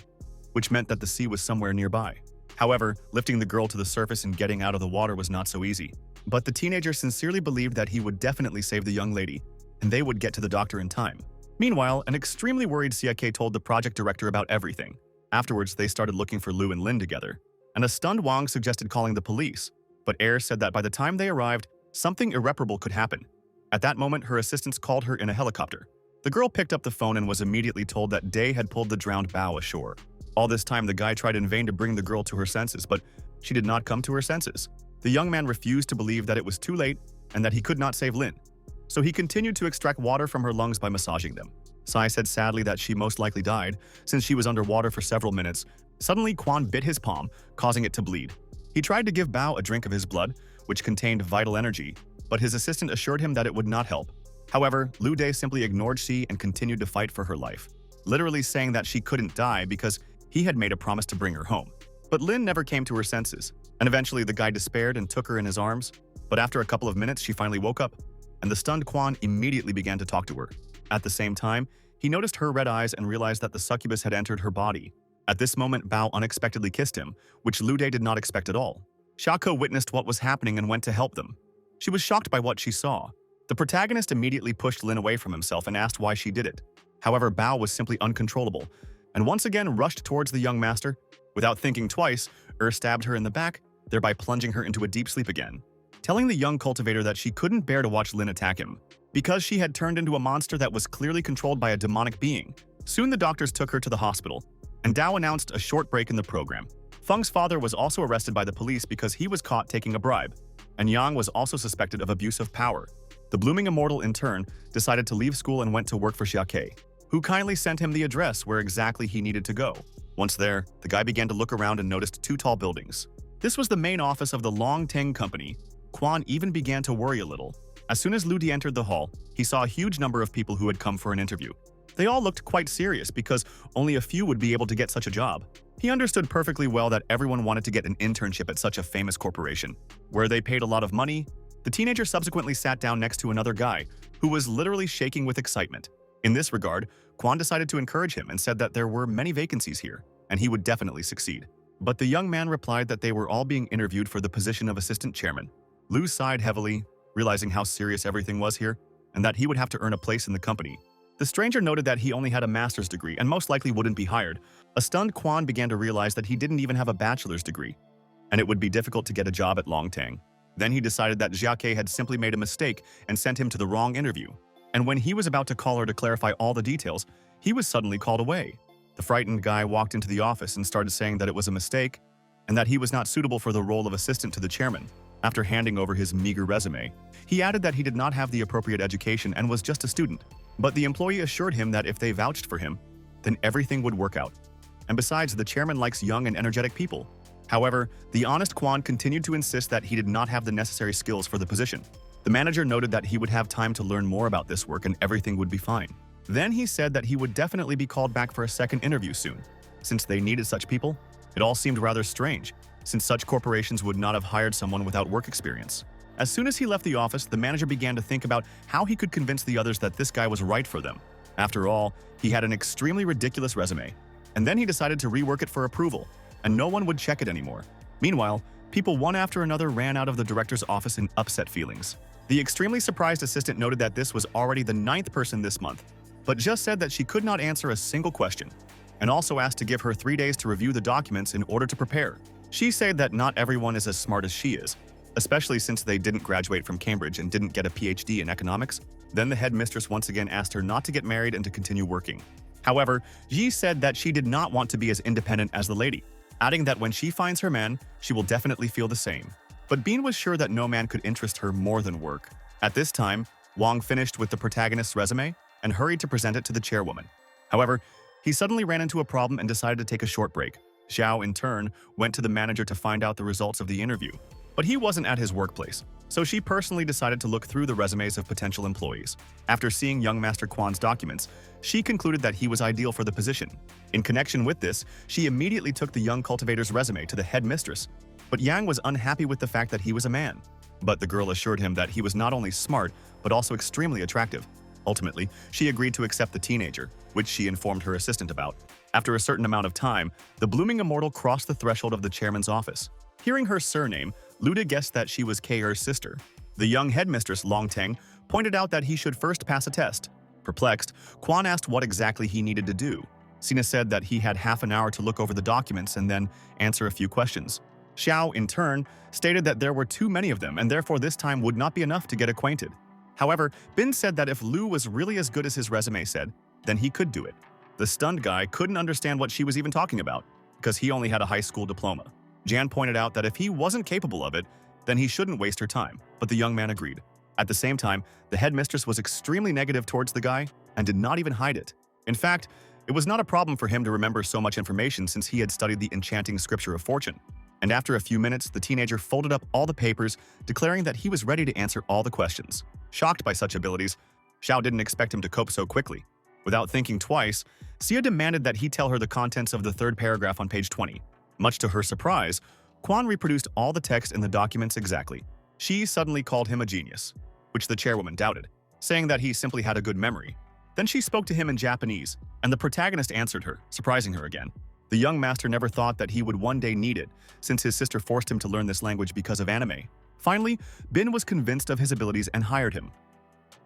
which meant that the sea was somewhere nearby. However, lifting the girl to the surface and getting out of the water was not so easy. But the teenager sincerely believed that he would definitely save the young lady, and they would get to the doctor in time. Meanwhile, an extremely worried Siake told the project director about everything. Afterwards, they started looking for Lu and Lin together, and a stunned Wang suggested calling the police, but Air said that by the time they arrived, something irreparable could happen. At that moment, her assistants called her in a helicopter. The girl picked up the phone and was immediately told that Day had pulled the drowned Bao ashore. All this time, the guy tried in vain to bring the girl to her senses, but she did not come to her senses. The young man refused to believe that it was too late and that he could not save Lin, so he continued to extract water from her lungs by massaging them. Sai said sadly that she most likely died, since she was underwater for several minutes. Suddenly, Kwon bit his palm, causing it to bleed. He tried to give Bao a drink of his blood, which contained vital energy, but his assistant assured him that it would not help. However, Lu Day simply ignored Xi and continued to fight for her life, literally saying that she couldn't die because he had made a promise to bring her home. But Lin never came to her senses, and eventually the guy despaired and took her in his arms. But after a couple of minutes, she finally woke up, and the stunned Kwon immediately began to talk to her. At the same time, he noticed her red eyes and realized that the succubus had entered her body. At this moment, Bao unexpectedly kissed him, which Lu Day did not expect at all. Shako witnessed what was happening and went to help them. She was shocked by what she saw. The protagonist immediately pushed Lin away from himself and asked why she did it. However, Bao was simply uncontrollable, and once again rushed towards the young master. Without thinking twice, stabbed her in the back, thereby plunging her into a deep sleep again, telling the young cultivator that she couldn't bear to watch Lin attack him, because she had turned into a monster that was clearly controlled by a demonic being. Soon the doctors took her to the hospital, and Dao announced a short break in the program. Feng's father was also arrested by the police because he was caught taking a bribe, and Yang was also suspected of abuse of power. The blooming immortal, in turn, decided to leave school and went to work for Xiake, who kindly sent him the address where exactly he needed to go. Once there, the guy began to look around and noticed two tall buildings. This was the main office of the Long Teng Company. Kwon even began to worry a little. As soon as Lu Di entered the hall, he saw a huge number of people who had come for an interview. They all looked quite serious because only a few would be able to get such a job. He understood perfectly well that everyone wanted to get an internship at such a famous corporation, where they paid a lot of money. The teenager subsequently sat down next to another guy who was literally shaking with excitement. In this regard, Kwon decided to encourage him and said that there were many vacancies here, and he would definitely succeed. But the young man replied that they were all being interviewed for the position of assistant chairman. Lu sighed heavily, realizing how serious everything was here, and that he would have to earn a place in the company. The stranger noted that he only had a master's degree and most likely wouldn't be hired. A stunned Kwon began to realize that he didn't even have a bachelor's degree, and it would be difficult to get a job at Longtang. Then he decided that Xiake had simply made a mistake and sent him to the wrong interview. And when he was about to call her to clarify all the details, he was suddenly called away. The frightened guy walked into the office and started saying that it was a mistake and that he was not suitable for the role of assistant to the chairman. After handing over his meager resume, he added that he did not have the appropriate education and was just a student. But the employee assured him that if they vouched for him, then everything would work out. And besides, the chairman likes young and energetic people. However, the honest Kwon continued to insist that he did not have the necessary skills for the position. The manager noted that he would have time to learn more about this work and everything would be fine. Then he said that he would definitely be called back for a second interview soon. Since they needed such people, it all seemed rather strange, since such corporations would not have hired someone without work experience. As soon as he left the office, the manager began to think about how he could convince the others that this guy was right for them. After all, he had an extremely ridiculous resume. And then he decided to rework it for approval, and no one would check it anymore. Meanwhile, people one after another ran out of the director's office in upset feelings. The extremely surprised assistant noted that this was already the 9th person this month, but just said that she could not answer a single question, and also asked to give her 3 days to review the documents in order to prepare. She said that not everyone is as smart as she is, especially since they didn't graduate from Cambridge and didn't get a PhD in economics. Then the headmistress once again asked her not to get married and to continue working. However, Yi said that she did not want to be as independent as the lady, adding that when she finds her man, she will definitely feel the same. But Bean was sure that no man could interest her more than work. At this time, Wang finished with the protagonist's resume and hurried to present it to the chairwoman. However, he suddenly ran into a problem and decided to take a short break. Xiao, in turn, went to the manager to find out the results of the interview. But he wasn't at his workplace, so she personally decided to look through the resumes of potential employees. After seeing young Master Quan's documents, she concluded that he was ideal for the position. In connection with this, she immediately took the young cultivator's resume to the headmistress. But Yang was unhappy with the fact that he was a man. But the girl assured him that he was not only smart, but also extremely attractive. Ultimately, she agreed to accept the teenager, which she informed her assistant about. After a certain amount of time, the blooming immortal crossed the threshold of the chairman's office. Hearing her surname, Luda guessed that she was K.Er.'s sister. The young headmistress, Long Teng, pointed out that he should first pass a test. Perplexed, Quan asked what exactly he needed to do. Sina said that he had half an hour to look over the documents and then answer a few questions. Xiao, in turn, stated that there were too many of them and therefore this time would not be enough to get acquainted. However, Bin said that if Lu was really as good as his resume said, then he could do it. The stunned guy couldn't understand what she was even talking about, because he only had a high school diploma. Jan pointed out that if he wasn't capable of it, then he shouldn't waste her time, but the young man agreed. At the same time, the headmistress was extremely negative towards the guy and did not even hide it. In fact, it was not a problem for him to remember so much information since he had studied the enchanting scripture of fortune. And after a few minutes, the teenager folded up all the papers, declaring that he was ready to answer all the questions. Shocked by such abilities, Xiao didn't expect him to cope so quickly. Without thinking twice, Xia demanded that he tell her the contents of the 3rd paragraph on page 20. Much to her surprise, Quan reproduced all the text in the documents exactly. She suddenly called him a genius, which the chairwoman doubted, saying that he simply had a good memory. Then she spoke to him in Japanese, and the protagonist answered her, surprising her again. The young master never thought that he would one day need it, since his sister forced him to learn this language because of anime. Finally, Bin was convinced of his abilities and hired him.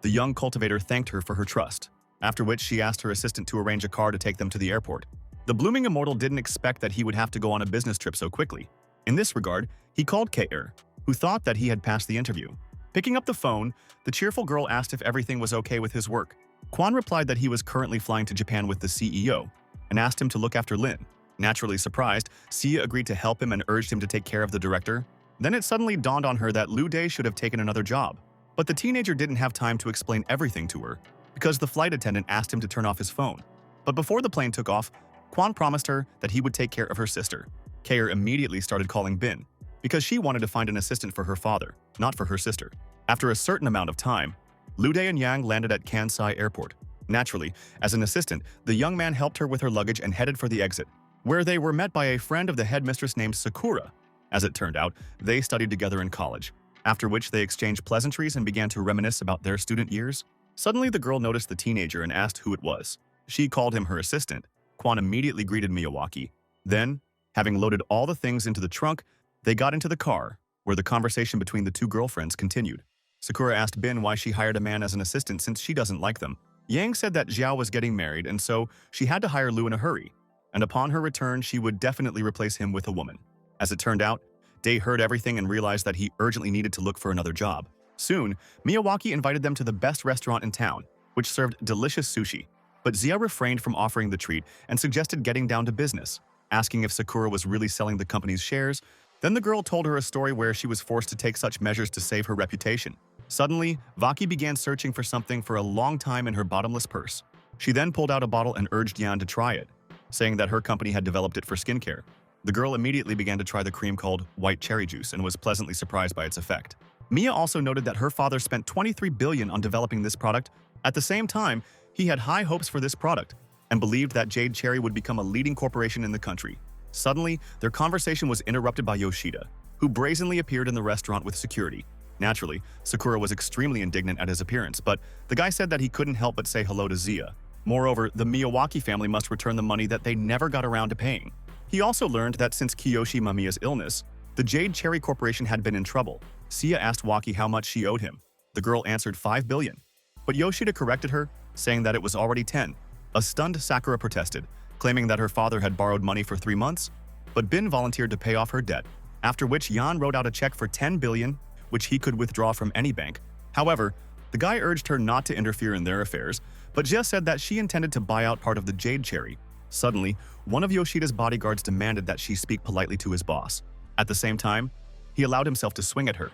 The young cultivator thanked her for her trust, after which she asked her assistant to arrange a car to take them to the airport. The blooming immortal didn't expect that he would have to go on a business trip so quickly. In this regard, he called K.Er., who thought that he had passed the interview. Picking up the phone, the cheerful girl asked if everything was okay with his work. Quan replied that he was currently flying to Japan with the CEO, and asked him to look after Lin. Naturally surprised, Xia agreed to help him and urged him to take care of the director. Then it suddenly dawned on her that Lu Day should have taken another job. But the teenager didn't have time to explain everything to her, because the flight attendant asked him to turn off his phone. But before the plane took off, Quan promised her that he would take care of her sister. K.Er. immediately started calling Bin, because she wanted to find an assistant for her father, not for her sister. After a certain amount of time, Lu Day and Yang landed at Kansai Airport. Naturally, as an assistant, the young man helped her with her luggage and headed for the exit, where they were met by a friend of the headmistress named Sakura. As it turned out, they studied together in college, after which they exchanged pleasantries and began to reminisce about their student years. Suddenly, the girl noticed the teenager and asked who it was. She called him her assistant. Quan immediately greeted Miyawaki. Then, having loaded all the things into the trunk, they got into the car, where the conversation between the two girlfriends continued. Sakura asked Bin why she hired a man as an assistant since she doesn't like them. Yang said that Xiao was getting married and so she had to hire Lu in a hurry, and upon her return she would definitely replace him with a woman. As it turned out, Day heard everything and realized that he urgently needed to look for another job. Soon, Miyawaki invited them to the best restaurant in town, which served delicious sushi. But Xia refrained from offering the treat and suggested getting down to business, asking if Sakura was really selling the company's shares. Then the girl told her a story where she was forced to take such measures to save her reputation. Suddenly, Vaki began searching for something for a long time in her bottomless purse. She then pulled out a bottle and urged Yan to try it, saying that her company had developed it for skincare. The girl immediately began to try the cream called white cherry juice and was pleasantly surprised by its effect. Mia also noted that her father spent 23 billion on developing this product. At the same time, He had high hopes for this product and believed that Jade Cherry would become a leading corporation in the country. Suddenly, their conversation was interrupted by Yoshida, who brazenly appeared in the restaurant with security. Naturally, Sakura was extremely indignant at his appearance, but the guy said that he couldn't help but say hello to Zia. Moreover, the Miyawaki family must return the money that they never got around to paying. He also learned that since Kiyoshi Mamiya's illness, the Jade Cherry Corporation had been in trouble. Sia asked Waki how much she owed him. The girl answered 5 billion. But Yoshida corrected her, saying that it was already 10. A stunned Sakura protested, claiming that her father had borrowed money for 3 months, but Bin volunteered to pay off her debt, after which Yan wrote out a check for 10 billion, which he could withdraw from any bank. However, the guy urged her not to interfere in their affairs, but just said that she intended to buy out part of the Jade Cherry. Suddenly, one of Yoshida's bodyguards demanded that she speak politely to his boss. At the same time, he allowed himself to swing at her.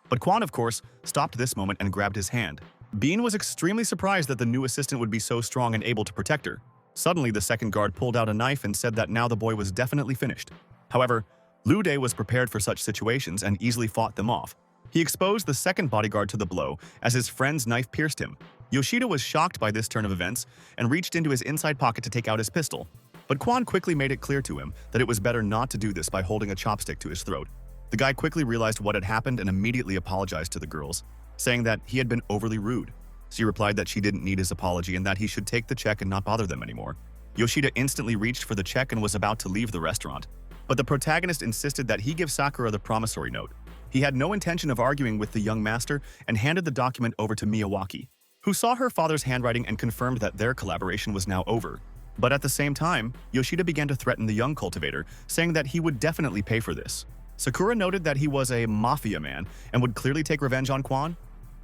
But Quan, of course, stopped this moment and grabbed his hand. Bean was extremely surprised that the new assistant would be so strong and able to protect her. Suddenly, the second guard pulled out a knife and said that now the boy was definitely finished. However, Liu Dei was prepared for such situations and easily fought them off. He exposed the second bodyguard to the blow as his friend's knife pierced him. Yoshida was shocked by this turn of events and reached into his inside pocket to take out his pistol. But Quan quickly made it clear to him that it was better not to do this by holding a chopstick to his throat. The guy quickly realized what had happened and immediately apologized to the girls, saying that he had been overly rude. She replied that she didn't need his apology and that he should take the check and not bother them anymore. Yoshida instantly reached for the check and was about to leave the restaurant. But the protagonist insisted that he give Sakura the promissory note. He had no intention of arguing with the young master and handed the document over to Miyawaki, who saw her father's handwriting and confirmed that their collaboration was now over. But at the same time, Yoshida began to threaten the young cultivator, saying that he would definitely pay for this. Sakura noted that he was a mafia man and would clearly take revenge on Quan.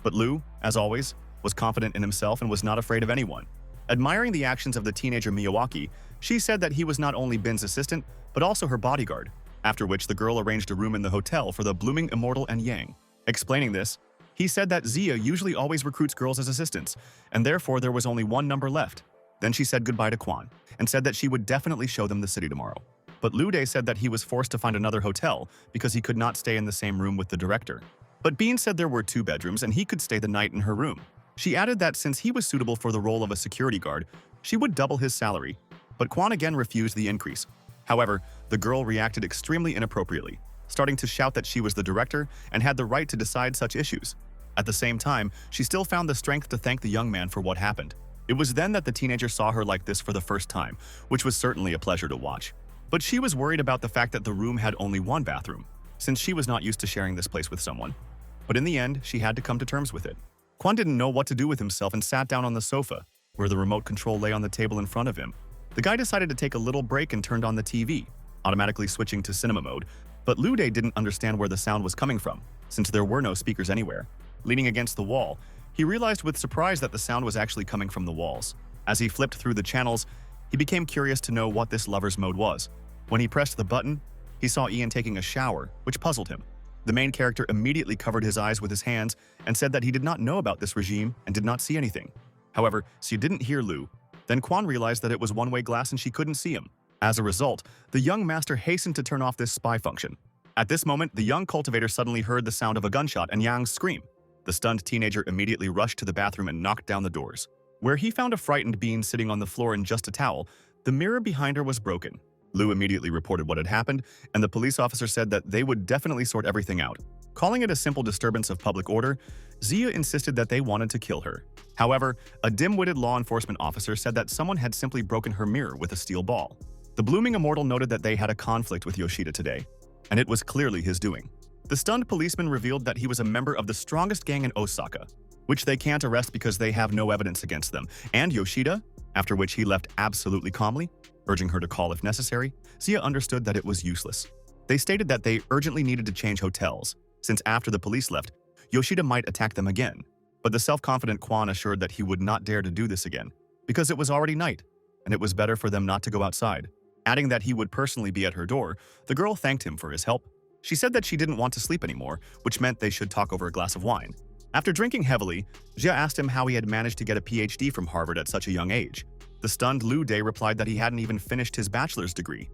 But Liu, as always, was confident in himself and was not afraid of anyone. Admiring the actions of the teenager Miyawaki, she said that he was not only Bin's assistant, but also her bodyguard, after which the girl arranged a room in the hotel for the blooming immortal and Yang. Explaining this, he said that Zia usually always recruits girls as assistants, and therefore there was only one number left. Then she said goodbye to Quan, and said that she would definitely show them the city tomorrow. But Liu Dei said that he was forced to find another hotel because he could not stay in the same room with the director. But Bean said there were 2 bedrooms and he could stay the night in her room. She added that since he was suitable for the role of a security guard, she would double his salary. But Quan again refused the increase. However, the girl reacted extremely inappropriately, starting to shout that she was the director and had the right to decide such issues. At the same time, she still found the strength to thank the young man for what happened. It was then that the teenager saw her like this for the first time, which was certainly a pleasure to watch. But she was worried about the fact that the room had only one bathroom, since she was not used to sharing this place with someone. But in the end, she had to come to terms with it. Quan didn't know what to do with himself and sat down on the sofa, where the remote control lay on the table in front of him. The guy decided to take a little break and turned on the TV, automatically switching to cinema mode, but Liu Dei didn't understand where the sound was coming from, since there were no speakers anywhere. Leaning against the wall, he realized with surprise that the sound was actually coming from the walls. As he flipped through the channels, he became curious to know what this lover's mode was. When he pressed the button, he saw Ian taking a shower, which puzzled him. The main character immediately covered his eyes with his hands and said that he did not know about this regime and did not see anything. However, she didn't hear Liu. Then Quan realized that it was one-way glass and she couldn't see him. As a result, the young master hastened to turn off this spy function. At this moment, the young cultivator suddenly heard the sound of a gunshot and Yang's scream. The stunned teenager immediately rushed to the bathroom and knocked down the doors. Where he found a frightened Bean sitting on the floor in just a towel, the mirror behind her was broken. Liu immediately reported what had happened, and the police officer said that they would definitely sort everything out. Calling it a simple disturbance of public order, Zia insisted that they wanted to kill her. However, a dim-witted law enforcement officer said that someone had simply broken her mirror with a steel ball. The blooming immortal noted that they had a conflict with Yoshida today, and it was clearly his doing. The stunned policeman revealed that he was a member of the strongest gang in Osaka, which they can't arrest because they have no evidence against them, and Yoshida, after which he left absolutely calmly, urging her to call if necessary. Zia understood that it was useless. They stated that they urgently needed to change hotels, since after the police left, Yoshida might attack them again. But the self-confident Quan assured that he would not dare to do this again, because it was already night, and it was better for them not to go outside. Adding that he would personally be at her door, the girl thanked him for his help. She said that she didn't want to sleep anymore, which meant they should talk over a glass of wine. After drinking heavily, Jia asked him how he had managed to get a PhD from Harvard at such a young age. The stunned Liu Dei replied that he hadn't even finished his bachelor's degree.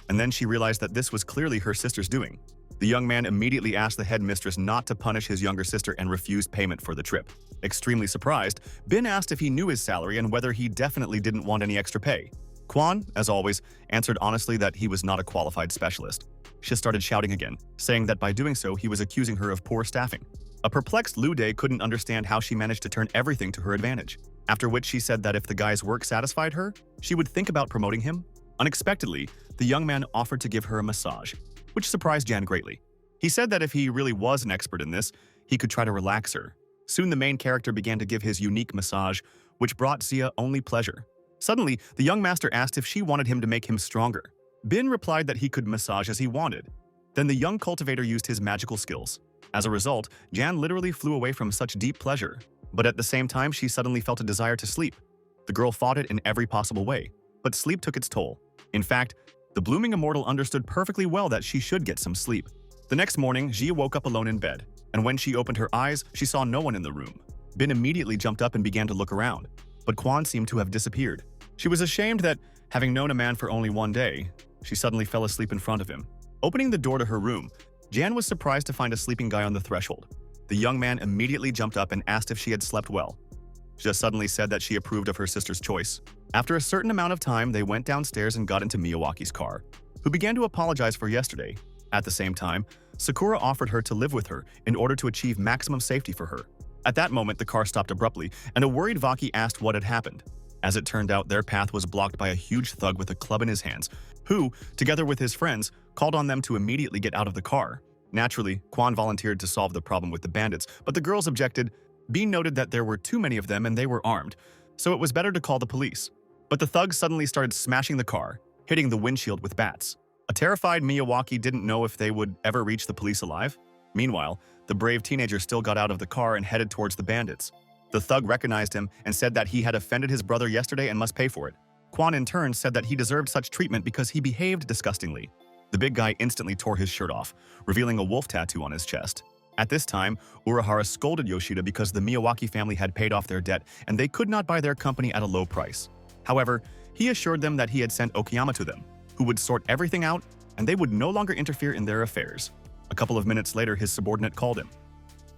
And then she realized that this was clearly her sister's doing. The young man immediately asked the headmistress not to punish his younger sister and refused payment for the trip. Extremely surprised, Bin asked if he knew his salary and whether he definitely didn't want any extra pay. Kwon, as always, answered honestly that he was not a qualified specialist. She started shouting again, saying that by doing so he was accusing her of poor staffing. A perplexed Lu Dae couldn't understand how she managed to turn everything to her advantage, after which she said that if the guy's work satisfied her, she would think about promoting him. Unexpectedly, the young man offered to give her a massage, which surprised Jan greatly. He said that if he really was an expert in this, he could try to relax her. Soon the main character began to give his unique massage, which brought Zia only pleasure. Suddenly, the young master asked if she wanted him to make him stronger. Bin replied that he could massage as he wanted. Then the young cultivator used his magical skills. As a result, Jan literally flew away from such deep pleasure, but at the same time she suddenly felt a desire to sleep. The girl fought it in every possible way, but sleep took its toll. In fact, the blooming immortal understood perfectly well that she should get some sleep. The next morning, Jia woke up alone in bed, and when she opened her eyes, she saw no one in the room. Bin immediately jumped up and began to look around, but Kwon seemed to have disappeared. She was ashamed that, having known a man for only one day, she suddenly fell asleep in front of him. Opening the door to her room, Jan was surprised to find a sleeping guy on the threshold. The young man immediately jumped up and asked if she had slept well. Jia suddenly said that she approved of her sister's choice. After a certain amount of time, they went downstairs and got into Miyawaki's car, who began to apologize for yesterday. At the same time, Sakura offered her to live with her in order to achieve maximum safety for her. At that moment, the car stopped abruptly, and a worried Vaki asked what had happened. As it turned out, their path was blocked by a huge thug with a club in his hands, who, together with his friends, called on them to immediately get out of the car. Naturally, Kwon volunteered to solve the problem with the bandits, but the girls objected. Bean noted that there were too many of them and they were armed, so it was better to call the police. But the thugs suddenly started smashing the car, hitting the windshield with bats. A terrified Miyawaki didn't know if they would ever reach the police alive. Meanwhile, the brave teenager still got out of the car and headed towards the bandits. The thug recognized him and said that he had offended his brother yesterday and must pay for it. Kwon in turn said that he deserved such treatment because he behaved disgustingly. The big guy instantly tore his shirt off, revealing a wolf tattoo on his chest. At this time, Urahara scolded Yoshida because the Miyawaki family had paid off their debt and they could not buy their company at a low price. However, he assured them that he had sent Okayama to them, who would sort everything out and they would no longer interfere in their affairs. A couple of minutes later, his subordinate called him.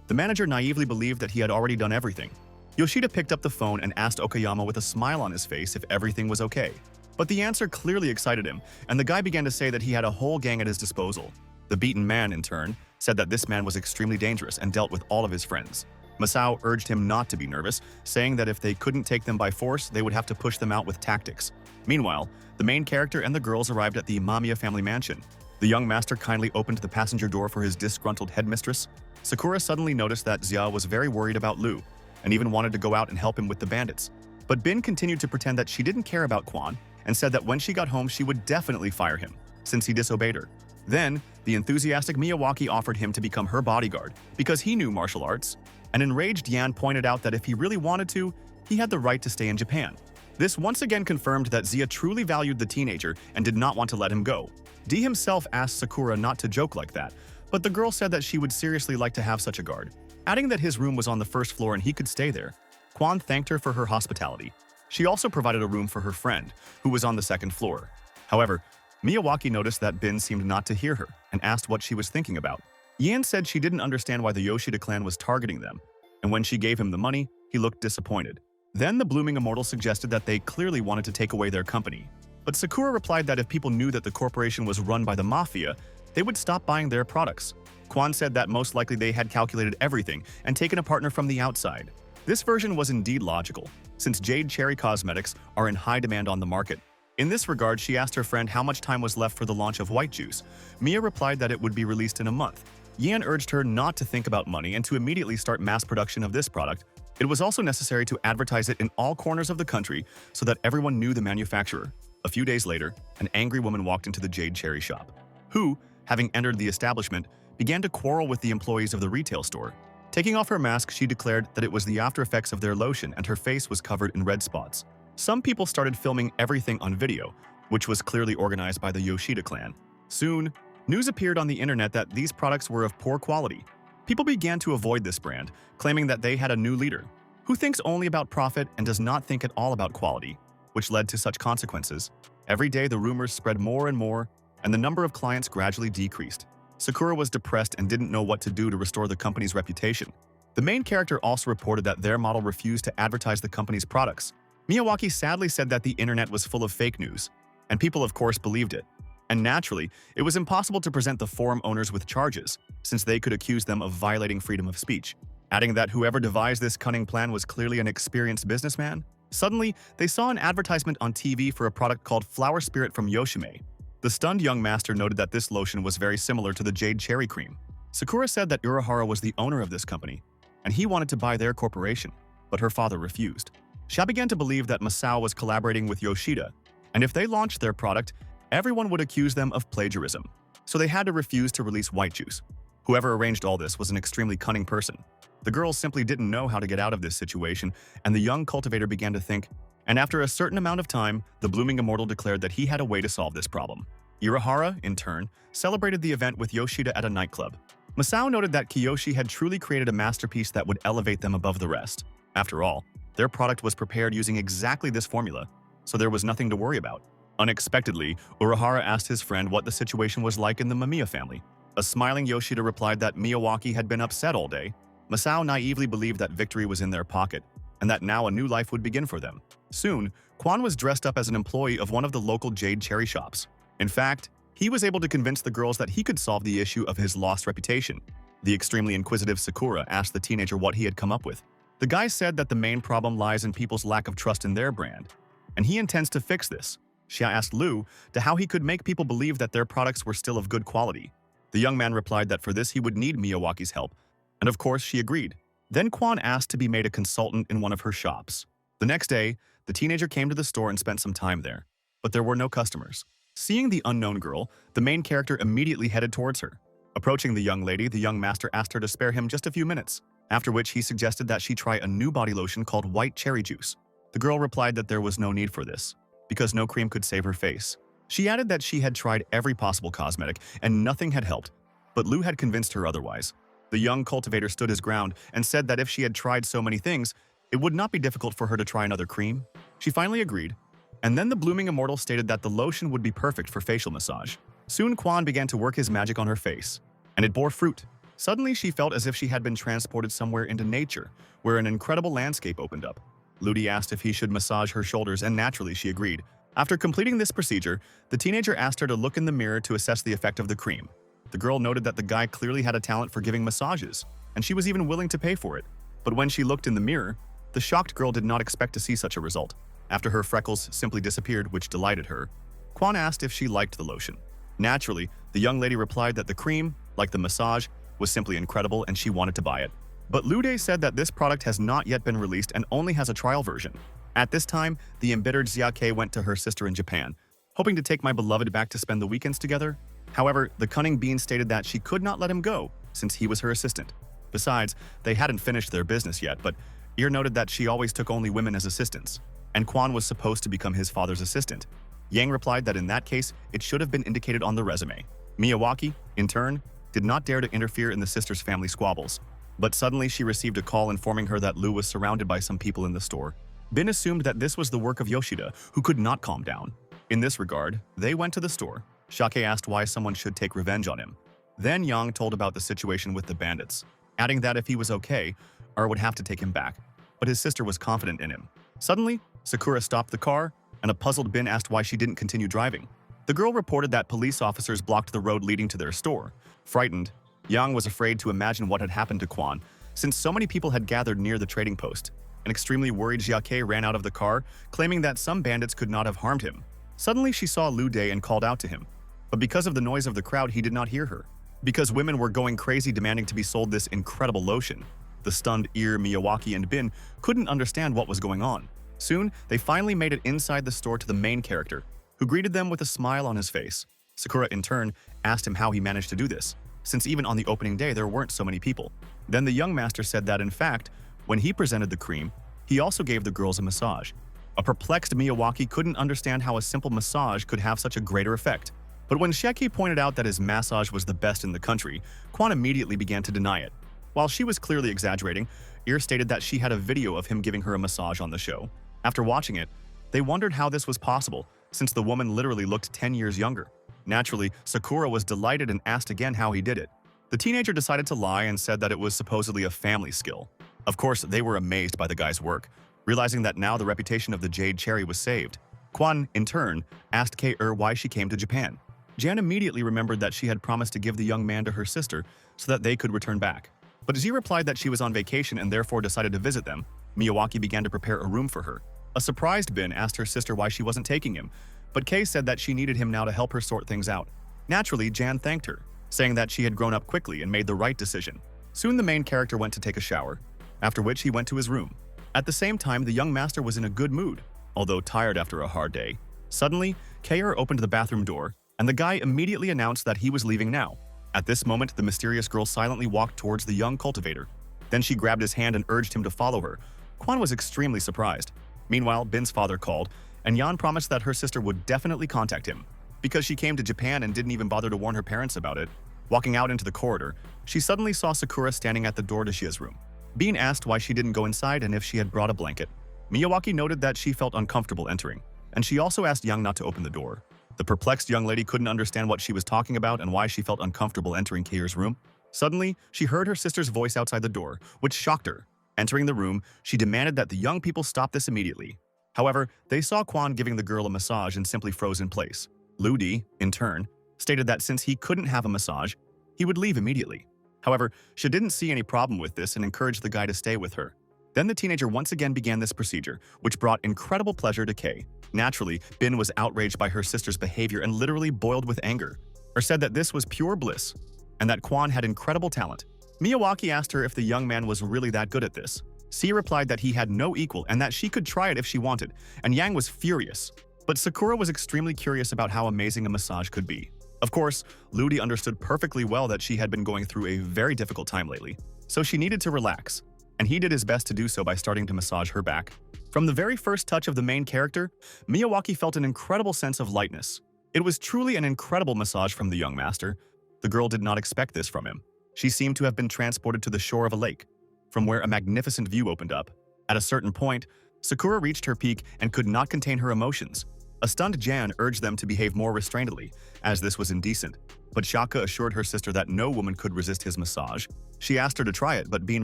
The manager naively believed that he had already done everything. Yoshida picked up the phone and asked Okayama with a smile on his face if everything was okay. But the answer clearly excited him, and the guy began to say that he had a whole gang at his disposal. The beaten man, in turn, said that this man was extremely dangerous and dealt with all of his friends. Masao urged him not to be nervous, saying that if they couldn't take them by force, they would have to push them out with tactics. Meanwhile, the main character and the girls arrived at the Mamiya family mansion. The young master kindly opened the passenger door for his disgruntled headmistress. Sakura suddenly noticed that Xia was very worried about Lu, and even wanted to go out and help him with the bandits. But Bin continued to pretend that she didn't care about Kwon, and said that when she got home she would definitely fire him, since he disobeyed her. Then, the enthusiastic Miyawaki offered him to become her bodyguard, because he knew martial arts. An enraged Yan pointed out that if he really wanted to, he had the right to stay in Japan. This once again confirmed that Xia truly valued the teenager and did not want to let him go. D himself asked Sakura not to joke like that, but the girl said that she would seriously like to have such a guard, adding that his room was on the first floor and he could stay there. Kwon thanked her for her hospitality. She also provided a room for her friend, who was on the second floor. However, Miyawaki noticed that Bin seemed not to hear her and asked what she was thinking about. Yan said she didn't understand why the Yoshida clan was targeting them, and when she gave him the money, he looked disappointed. Then the blooming immortal suggested that they clearly wanted to take away their company. But Sakura replied that if people knew that the corporation was run by the mafia, they would stop buying their products. Kwon said that most likely they had calculated everything and taken a partner from the outside. This version was indeed logical, since Jade Cherry cosmetics are in high demand on the market. In this regard, she asked her friend how much time was left for the launch of White Juice. Mia replied that it would be released in a month. Yan urged her not to think about money and to immediately start mass production of this product. It was also necessary to advertise it in all corners of the country so that everyone knew the manufacturer. A few days later, an angry woman walked into the Jade Cherry shop, who, having entered the establishment, began to quarrel with the employees of the retail store. Taking off her mask, she declared that it was the after effects of their lotion and her face was covered in red spots. Some people started filming everything on video, which was clearly organized by the Yoshida clan. Soon, news appeared on the internet that these products were of poor quality. People began to avoid this brand, claiming that they had a new leader, who thinks only about profit and does not think at all about quality, which led to such consequences. Every day the rumors spread more and more, and the number of clients gradually decreased. Sakura was depressed and didn't know what to do to restore the company's reputation. The main character also reported that their model refused to advertise the company's products. Miyawaki sadly said that the internet was full of fake news, and people of course believed it. And naturally, it was impossible to present the forum owners with charges, since they could accuse them of violating freedom of speech. Adding that whoever devised this cunning plan was clearly an experienced businessman, suddenly they saw an advertisement on TV for a product called Flower Spirit from Yoshime. The stunned young master noted that this lotion was very similar to the Jade Cherry Cream. Sakura said that Urahara was the owner of this company, and he wanted to buy their corporation, but her father refused. She began to believe that Masao was collaborating with Yoshida, and if they launched their product, everyone would accuse them of plagiarism. So they had to refuse to release white juice. Whoever arranged all this was an extremely cunning person. The girls simply didn't know how to get out of this situation, and the young cultivator began to think, and after a certain amount of time, the blooming immortal declared that he had a way to solve this problem. Urahara, in turn, celebrated the event with Yoshida at a nightclub. Masao noted that Kiyoshi had truly created a masterpiece that would elevate them above the rest. After all, their product was prepared using exactly this formula, so there was nothing to worry about. Unexpectedly, Urahara asked his friend what the situation was like in the Mamiya family. A smiling Yoshida replied that Miyawaki had been upset all day. Masao naively believed that victory was in their pocket, and that now a new life would begin for them. Soon, Quan was dressed up as an employee of one of the local Jade Cherry shops. In fact, he was able to convince the girls that he could solve the issue of his lost reputation. The extremely inquisitive Sakura asked the teenager what he had come up with. The guy said that the main problem lies in people's lack of trust in their brand, and he intends to fix this. She asked Lu to how he could make people believe that their products were still of good quality. The young man replied that for this he would need Miyawaki's help, and of course she agreed. Then Quan asked to be made a consultant in one of her shops. The next day, the teenager came to the store and spent some time there, but there were no customers. Seeing the unknown girl, the main character immediately headed towards her. Approaching the young lady, the young master asked her to spare him just a few minutes, after which he suggested that she try a new body lotion called White Cherry Juice. The girl replied that there was no need for this, because no cream could save her face. She added that she had tried every possible cosmetic and nothing had helped, but Lu had convinced her otherwise. The young cultivator stood his ground and said that if she had tried so many things, it would not be difficult for her to try another cream. She finally agreed, and then the blooming immortal stated that the lotion would be perfect for facial massage. Soon Quan began to work his magic on her face, and it bore fruit. Suddenly she felt as if she had been transported somewhere into nature, where an incredible landscape opened up. Ludi asked if he should massage her shoulders, and naturally she agreed. After completing this procedure, the teenager asked her to look in the mirror to assess the effect of the cream. The girl noted that the guy clearly had a talent for giving massages, and she was even willing to pay for it. But when she looked in the mirror, the shocked girl did not expect to see such a result. After her freckles simply disappeared, which delighted her, Quan asked if she liked the lotion. Naturally, the young lady replied that the cream, like the massage, was simply incredible and she wanted to buy it. But Lude said that this product has not yet been released and only has a trial version. At this time, the embittered Xiake went to her sister in Japan, hoping to take my beloved back to spend the weekends together. However, the cunning bean stated that she could not let him go, since he was her assistant. Besides, they hadn't finished their business yet, but Ear noted that she always took only women as assistants, and Quan was supposed to become his father's assistant. Yang replied that in that case, it should have been indicated on the resume. Miyawaki, in turn, did not dare to interfere in the sisters' family squabbles. But suddenly she received a call informing her that Lu was surrounded by some people in the store. Bin assumed that this was the work of Yoshida, who could not calm down. In this regard, they went to the store. Shake asked why someone should take revenge on him. Then Yang told about the situation with the bandits, adding that if he was okay, Er would have to take him back. But his sister was confident in him. Suddenly, Sakura stopped the car, and a puzzled Bin asked why she didn't continue driving. The girl reported that police officers blocked the road leading to their store. Frightened, Yang was afraid to imagine what had happened to Quan, since so many people had gathered near the trading post. An extremely worried Xiake ran out of the car, claiming that some bandits could not have harmed him. Suddenly, she saw Lu Day and called out to him. But because of the noise of the crowd, he did not hear her. Because women were going crazy demanding to be sold this incredible lotion. The stunned Ear, Miyawaki, and Bin couldn't understand what was going on. Soon, they finally made it inside the store to the main character, who greeted them with a smile on his face. Sakura, in turn, asked him how he managed to do this, since even on the opening day there weren't so many people. Then the young master said that, in fact, when he presented the cream, he also gave the girls a massage. A perplexed Miyawaki couldn't understand how a simple massage could have such a greater effect. But when Sheki pointed out that his massage was the best in the country, Quan immediately began to deny it. While she was clearly exaggerating, Ear stated that she had a video of him giving her a massage on the show. After watching it, they wondered how this was possible, since the woman literally looked 10 years younger. Naturally, Sakura was delighted and asked again how he did it. The teenager decided to lie and said that it was supposedly a family skill. Of course, they were amazed by the guy's work, realizing that now the reputation of the Jade Cherry was saved. Kwon, in turn, asked K.Er why she came to Japan. Jan immediately remembered that she had promised to give the young man to her sister so that they could return back. But as he replied that she was on vacation and therefore decided to visit them, Miyawaki began to prepare a room for her. A surprised Bin asked her sister why she wasn't taking him, but Kay said that she needed him now to help her sort things out. Naturally, Jan thanked her, saying that she had grown up quickly and made the right decision. Soon the main character went to take a shower, after which he went to his room. At the same time, the young master was in a good mood, although tired after a hard day. Suddenly, K.Er opened the bathroom door, and the guy immediately announced that he was leaving now. At this moment, the mysterious girl silently walked towards the young cultivator. Then she grabbed his hand and urged him to follow her. Kwon was extremely surprised. Meanwhile, Bin's father called, and Yan promised that her sister would definitely contact him. Because she came to Japan and didn't even bother to warn her parents about it. Walking out into the corridor, she suddenly saw Sakura standing at the door to Shia's room. Bin asked why she didn't go inside and if she had brought a blanket. Miyawaki noted that she felt uncomfortable entering, and she also asked Yang not to open the door. The perplexed young lady couldn't understand what she was talking about and why she felt uncomfortable entering K.Er's room. Suddenly, she heard her sister's voice outside the door, which shocked her. Entering the room, she demanded that the young people stop this immediately. However, they saw Kwon giving the girl a massage and simply froze in place. Ludi, in turn, stated that since he couldn't have a massage, he would leave immediately. However, she didn't see any problem with this and encouraged the guy to stay with her. Then the teenager once again began this procedure, which brought incredible pleasure to Kay. Naturally, Bin was outraged by her sister's behavior and literally boiled with anger, or said that this was pure bliss, and that Kwon had incredible talent. Miyawaki asked her if the young man was really that good at this. C replied that he had no equal and that she could try it if she wanted, and Yang was furious. But Sakura was extremely curious about how amazing a massage could be. Of course, Ludi understood perfectly well that she had been going through a very difficult time lately, so she needed to relax, and he did his best to do so by starting to massage her back. From the very first touch of the main character, Miyawaki felt an incredible sense of lightness. It was truly an incredible massage from the young master. The girl did not expect this from him. She seemed to have been transported to the shore of a lake, from where a magnificent view opened up. At a certain point, Sakura reached her peak and could not contain her emotions. A stunned Jan urged them to behave more restrainedly, as this was indecent. But Shaka assured her sister that no woman could resist his massage. She asked her to try it, but Bean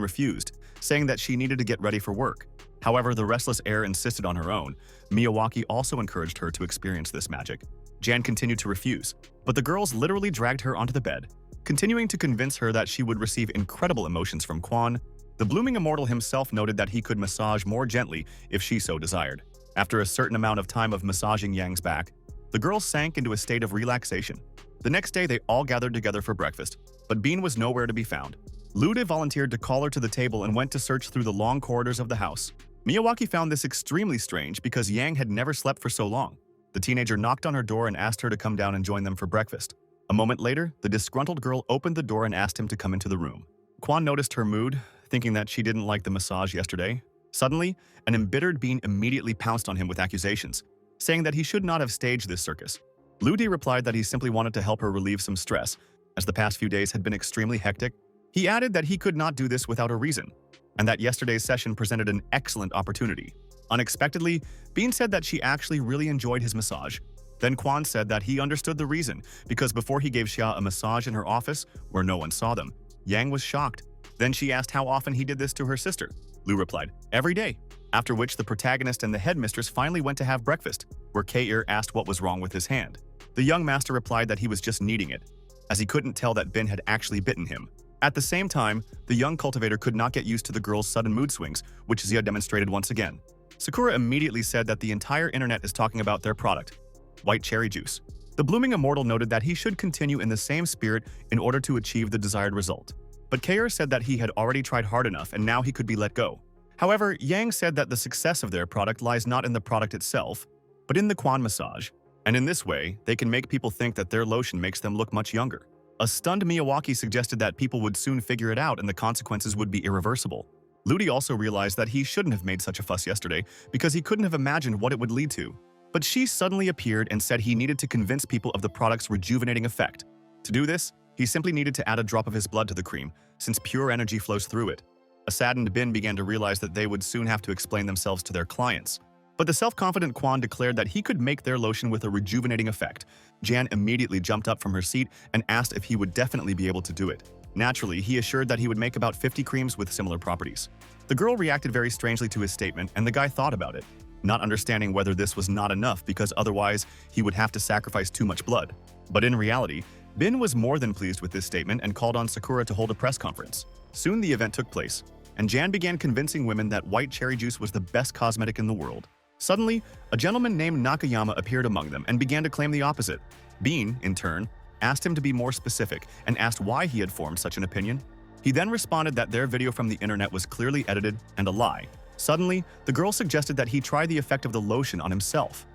refused, saying that she needed to get ready for work. However, the restless heir insisted on her own. Miyawaki also encouraged her to experience this magic. Jan continued to refuse, but the girls literally dragged her onto the bed, continuing to convince her that she would receive incredible emotions from Kwon. The blooming immortal himself noted that he could massage more gently if she so desired. After a certain amount of time of massaging Yang's back, the girls sank into a state of relaxation. The next day, they all gathered together for breakfast, but Bean was nowhere to be found. Lude volunteered to call her to the table and went to search through the long corridors of the house. Miyawaki found this extremely strange because Yang had never slept for so long. The teenager knocked on her door and asked her to come down and join them for breakfast. A moment later, the disgruntled girl opened the door and asked him to come into the room. Kwon noticed her mood, thinking that she didn't like the massage yesterday. Suddenly, an embittered Bean immediately pounced on him with accusations, saying that he should not have staged this circus. Ludi replied that he simply wanted to help her relieve some stress, as the past few days had been extremely hectic. He added that he could not do this without a reason, and that yesterday's session presented an excellent opportunity. Unexpectedly, Bean said that she actually really enjoyed his massage. Then Kwon said that he understood the reason, because before he gave Xia a massage in her office, where no one saw them, Yang was shocked. Then she asked how often he did this to her sister. Lu replied, every day. After which the protagonist and the headmistress finally went to have breakfast, where K.Er asked what was wrong with his hand. The young master replied that he was just kneading it, as he couldn't tell that Bin had actually bitten him. At the same time, the young cultivator could not get used to the girl's sudden mood swings, which Xia demonstrated once again. Sakura immediately said that the entire internet is talking about their product, white cherry juice. The blooming immortal noted that he should continue in the same spirit in order to achieve the desired result. But K.Er said that he had already tried hard enough and now he could be let go. However, Yang said that the success of their product lies not in the product itself, but in the Kwon massage. And in this way, they can make people think that their lotion makes them look much younger. A stunned Miyawaki suggested that people would soon figure it out and the consequences would be irreversible. Ludi also realized that he shouldn't have made such a fuss yesterday because he couldn't have imagined what it would lead to. But she suddenly appeared and said he needed to convince people of the product's rejuvenating effect. To do this, he simply needed to add a drop of his blood to the cream, since pure energy flows through it. A saddened Bin began to realize that they would soon have to explain themselves to their clients. But the self-confident Kwon declared that he could make their lotion with a rejuvenating effect. Jan immediately jumped up from her seat and asked if he would definitely be able to do it. Naturally, he assured that he would make about 50 creams with similar properties. The girl reacted very strangely to his statement, and the guy thought about it, not understanding whether this was not enough because otherwise he would have to sacrifice too much blood. But in reality, Bin was more than pleased with this statement and called on Sakura to hold a press conference. Soon the event took place, and Jan began convincing women that white cherry juice was the best cosmetic in the world. Suddenly, a gentleman named Nakayama appeared among them and began to claim the opposite. Bean, in turn, asked him to be more specific and asked why he had formed such an opinion. He then responded that their video from the internet was clearly edited and a lie. Suddenly, the girl suggested that he try the effect of the lotion on himself.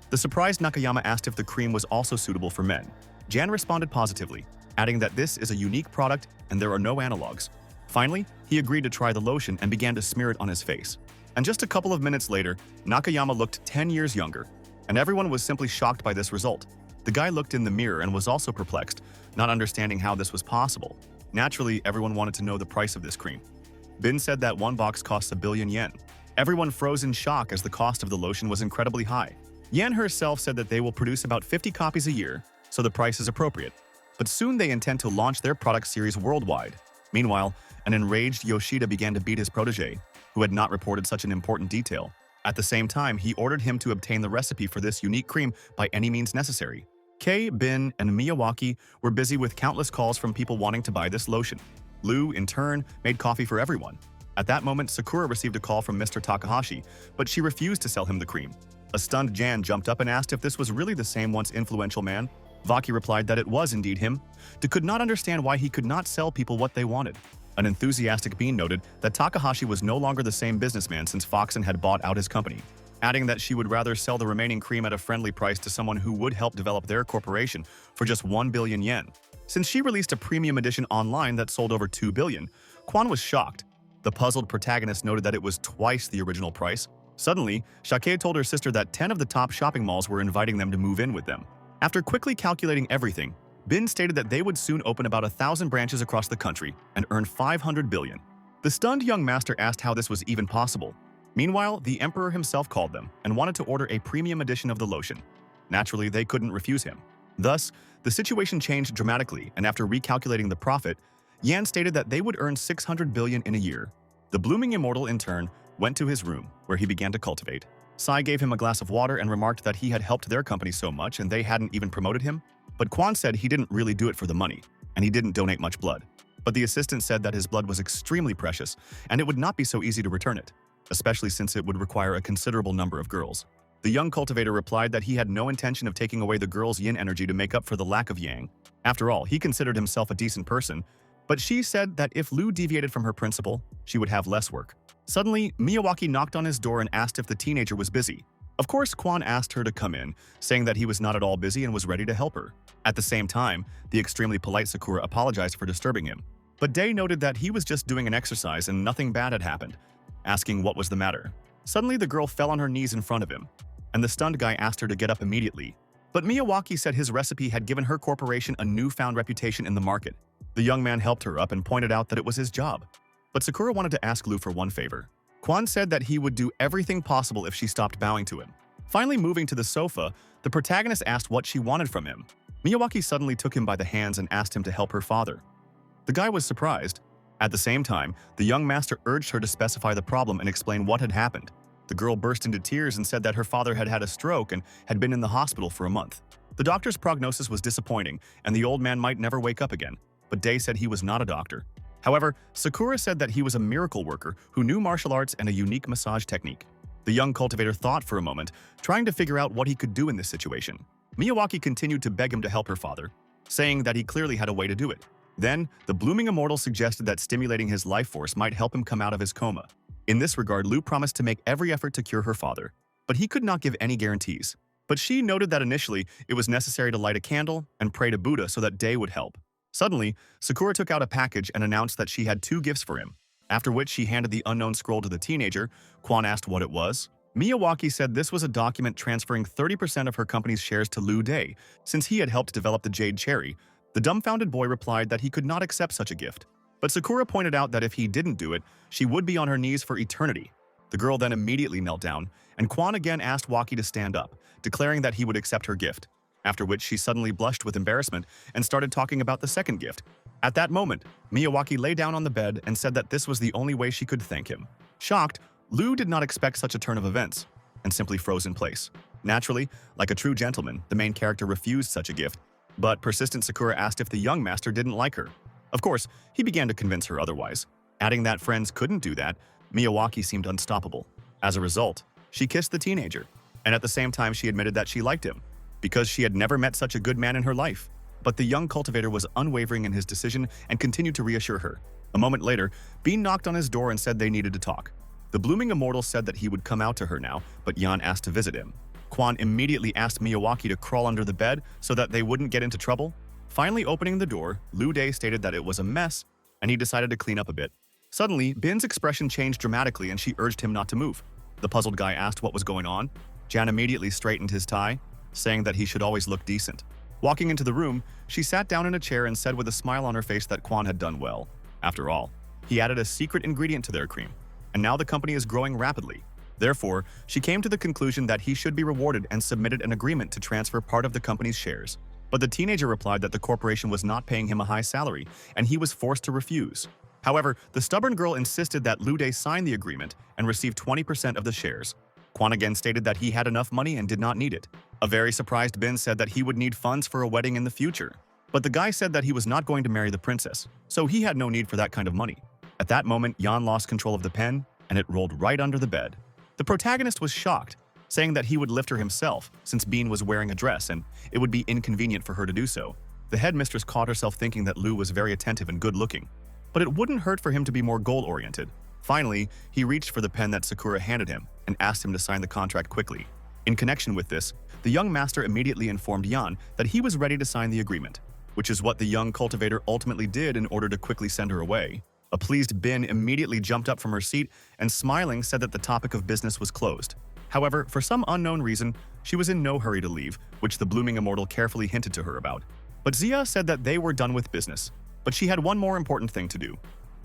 The surprised Nakayama asked if the cream was also suitable for men. Jan responded positively, adding that this is a unique product and there are no analogs. Finally, he agreed to try the lotion and began to smear it on his face. And just a couple of minutes later, Nakayama looked 10 years younger, and everyone was simply shocked by this result. The guy looked in the mirror and was also perplexed, not understanding how this was possible. Naturally, everyone wanted to know the price of this cream. Bin said that one box costs 1 billion yen. Everyone froze in shock as the cost of the lotion was incredibly high. Yen herself said that they will produce about 50 copies a year, so the price is appropriate. But soon they intend to launch their product series worldwide. Meanwhile, an enraged Yoshida began to beat his protege, who had not reported such an important detail. At the same time, he ordered him to obtain the recipe for this unique cream by any means necessary. Kei, Bin, and Miyawaki were busy with countless calls from people wanting to buy this lotion. Lu, in turn, made coffee for everyone. At that moment, Sakura received a call from Mr. Takahashi, but she refused to sell him the cream. A stunned Jan jumped up and asked if this was really the same once influential man. Vaki replied that it was indeed him. They could not understand why he could not sell people what they wanted. An enthusiastic Bean noted that Takahashi was no longer the same businessman since Foxen had bought out his company, adding that she would rather sell the remaining cream at a friendly price to someone who would help develop their corporation for just 1 billion yen. Since she released a premium edition online that sold over 2 billion, Kwon was shocked. The puzzled protagonist noted that it was twice the original price. Suddenly, Shake told her sister that 10 of the top shopping malls were inviting them to move in with them. After quickly calculating everything, Bin stated that they would soon open about 1,000 branches across the country and earn 500 billion. The stunned young master asked how this was even possible. Meanwhile, the emperor himself called them and wanted to order a premium edition of the lotion. Naturally, they couldn't refuse him. Thus, the situation changed dramatically, and after recalculating the profit, Yan stated that they would earn 600 billion in a year. The blooming immortal, in turn, went to his room, where he began to cultivate. Sai gave him a glass of water and remarked that he had helped their company so much and they hadn't even promoted him. But Kwon said he didn't really do it for the money, and he didn't donate much blood. But the assistant said that his blood was extremely precious, and it would not be so easy to return it, especially since it would require a considerable number of girls. The young cultivator replied that he had no intention of taking away the girl's yin energy to make up for the lack of yang. After all, he considered himself a decent person, but she said that if Lu deviated from her principle, she would have less work. Suddenly, Miyawaki knocked on his door and asked if the teenager was busy. Of course, Kwon asked her to come in, saying that he was not at all busy and was ready to help her. At the same time, the extremely polite Sakura apologized for disturbing him. But Day noted that he was just doing an exercise and nothing bad had happened, asking what was the matter. Suddenly, the girl fell on her knees in front of him, and the stunned guy asked her to get up immediately. But Miyawaki said his recipe had given her corporation a newfound reputation in the market. The young man helped her up and pointed out that it was his job. But Sakura wanted to ask Lu for one favor. Kwon said that he would do everything possible if she stopped bowing to him. Finally moving to the sofa, the protagonist asked what she wanted from him. Miyawaki suddenly took him by the hands and asked him to help her father. The guy was surprised. At the same time, the young master urged her to specify the problem and explain what had happened. The girl burst into tears and said that her father had had a stroke and had been in the hospital for a month. The doctor's prognosis was disappointing, and the old man might never wake up again, but Day said he was not a doctor. However, Sakura said that he was a miracle worker who knew martial arts and a unique massage technique. The young cultivator thought for a moment, trying to figure out what he could do in this situation. Miyawaki continued to beg him to help her father, saying that he clearly had a way to do it. Then, the blooming immortal suggested that stimulating his life force might help him come out of his coma. In this regard, Lu promised to make every effort to cure her father, but he could not give any guarantees. But she noted that initially, it was necessary to light a candle and pray to Buddha so that Day would help. Suddenly, Sakura took out a package and announced that she had 2 gifts for him, after which she handed the unknown scroll to the teenager. Kwon asked what it was. Miyawaki said this was a document transferring 30% of her company's shares to Lu Day, since he had helped develop the Jade Cherry. The dumbfounded boy replied that he could not accept such a gift. But Sakura pointed out that if he didn't do it, she would be on her knees for eternity. The girl then immediately knelt down, and Kwon again asked Waki to stand up, declaring that he would accept her gift, after which she suddenly blushed with embarrassment and started talking about the second gift. At that moment, Miyawaki lay down on the bed and said that this was the only way she could thank him. Shocked, Lu did not expect such a turn of events and simply froze in place. Naturally, like a true gentleman, the main character refused such a gift, but persistent Sakura asked if the young master didn't like her. Of course, he began to convince her otherwise. Adding that friends couldn't do that, Miyawaki seemed unstoppable. As a result, she kissed the teenager, and at the same time she admitted that she liked him, because she had never met such a good man in her life. But the young cultivator was unwavering in his decision and continued to reassure her. A moment later, Bean knocked on his door and said they needed to talk. The blooming immortal said that he would come out to her now, but Yan asked to visit him. Kwon immediately asked Miyawaki to crawl under the bed so that they wouldn't get into trouble. Finally opening the door, Lu Day stated that it was a mess, and he decided to clean up a bit. Suddenly, Bin's expression changed dramatically and she urged him not to move. The puzzled guy asked what was going on. Jan immediately straightened his tie, saying that he should always look decent. Walking into the room, she sat down in a chair and said with a smile on her face that Kwon had done well. After all, he added a secret ingredient to their cream, and now the company is growing rapidly. Therefore, she came to the conclusion that he should be rewarded and submitted an agreement to transfer part of the company's shares. But the teenager replied that the corporation was not paying him a high salary, and he was forced to refuse. However, the stubborn girl insisted that Lu Day sign the agreement and receive 20% of the shares. Kwon again stated that he had enough money and did not need it. A very surprised Bin said that he would need funds for a wedding in the future. But the guy said that he was not going to marry the princess, so he had no need for that kind of money. At that moment, Yan lost control of the pen, and it rolled right under the bed. The protagonist was shocked, saying that he would lift her himself, since Bean was wearing a dress and it would be inconvenient for her to do so. The headmistress caught herself thinking that Lu was very attentive and good-looking, but it wouldn't hurt for him to be more goal-oriented. Finally, he reached for the pen that Sakura handed him and asked him to sign the contract quickly. In connection with this, the young master immediately informed Yan that he was ready to sign the agreement, which is what the young cultivator ultimately did in order to quickly send her away. A pleased Bin immediately jumped up from her seat and smiling said that the topic of business was closed. However, for some unknown reason, she was in no hurry to leave, which the blooming immortal carefully hinted to her about. But Zia said that they were done with business, but she had one more important thing to do,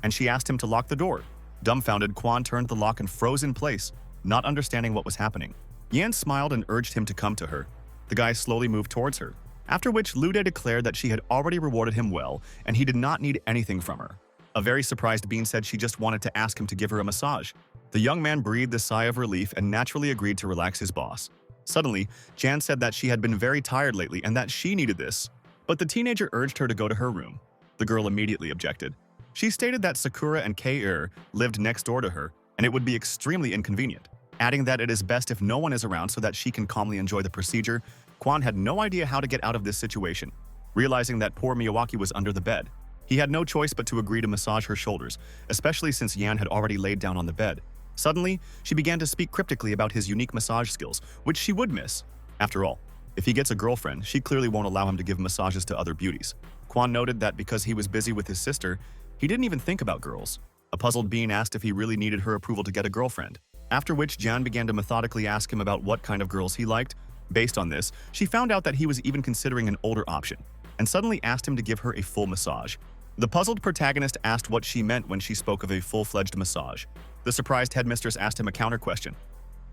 and she asked him to lock the door. Dumbfounded, Kwon turned the lock and froze in place, not understanding what was happening. Yan smiled and urged him to come to her. The guy slowly moved towards her, after which Lu Day declared that she had already rewarded him well and he did not need anything from her. A very surprised Bean said she just wanted to ask him to give her a massage. The young man breathed a sigh of relief and naturally agreed to relax his boss. Suddenly, Jan said that she had been very tired lately and that she needed this, but the teenager urged her to go to her room. The girl immediately objected. She stated that Sakura and K-er lived next door to her and it would be extremely inconvenient, adding that it is best if no one is around so that she can calmly enjoy the procedure. Kwon had no idea how to get out of this situation. Realizing that poor Miyawaki was under the bed, he had no choice but to agree to massage her shoulders, especially since Yan had already laid down on the bed. Suddenly, she began to speak cryptically about his unique massage skills, which she would miss. After all, if he gets a girlfriend, she clearly won't allow him to give massages to other beauties. Kwon noted that because he was busy with his sister, he didn't even think about girls. A puzzled Bean asked if he really needed her approval to get a girlfriend, after which Jan began to methodically ask him about what kind of girls he liked. Based on this, she found out that he was even considering an older option, and suddenly asked him to give her a full massage. The puzzled protagonist asked what she meant when she spoke of a full-fledged massage. The surprised headmistress asked him a counter-question.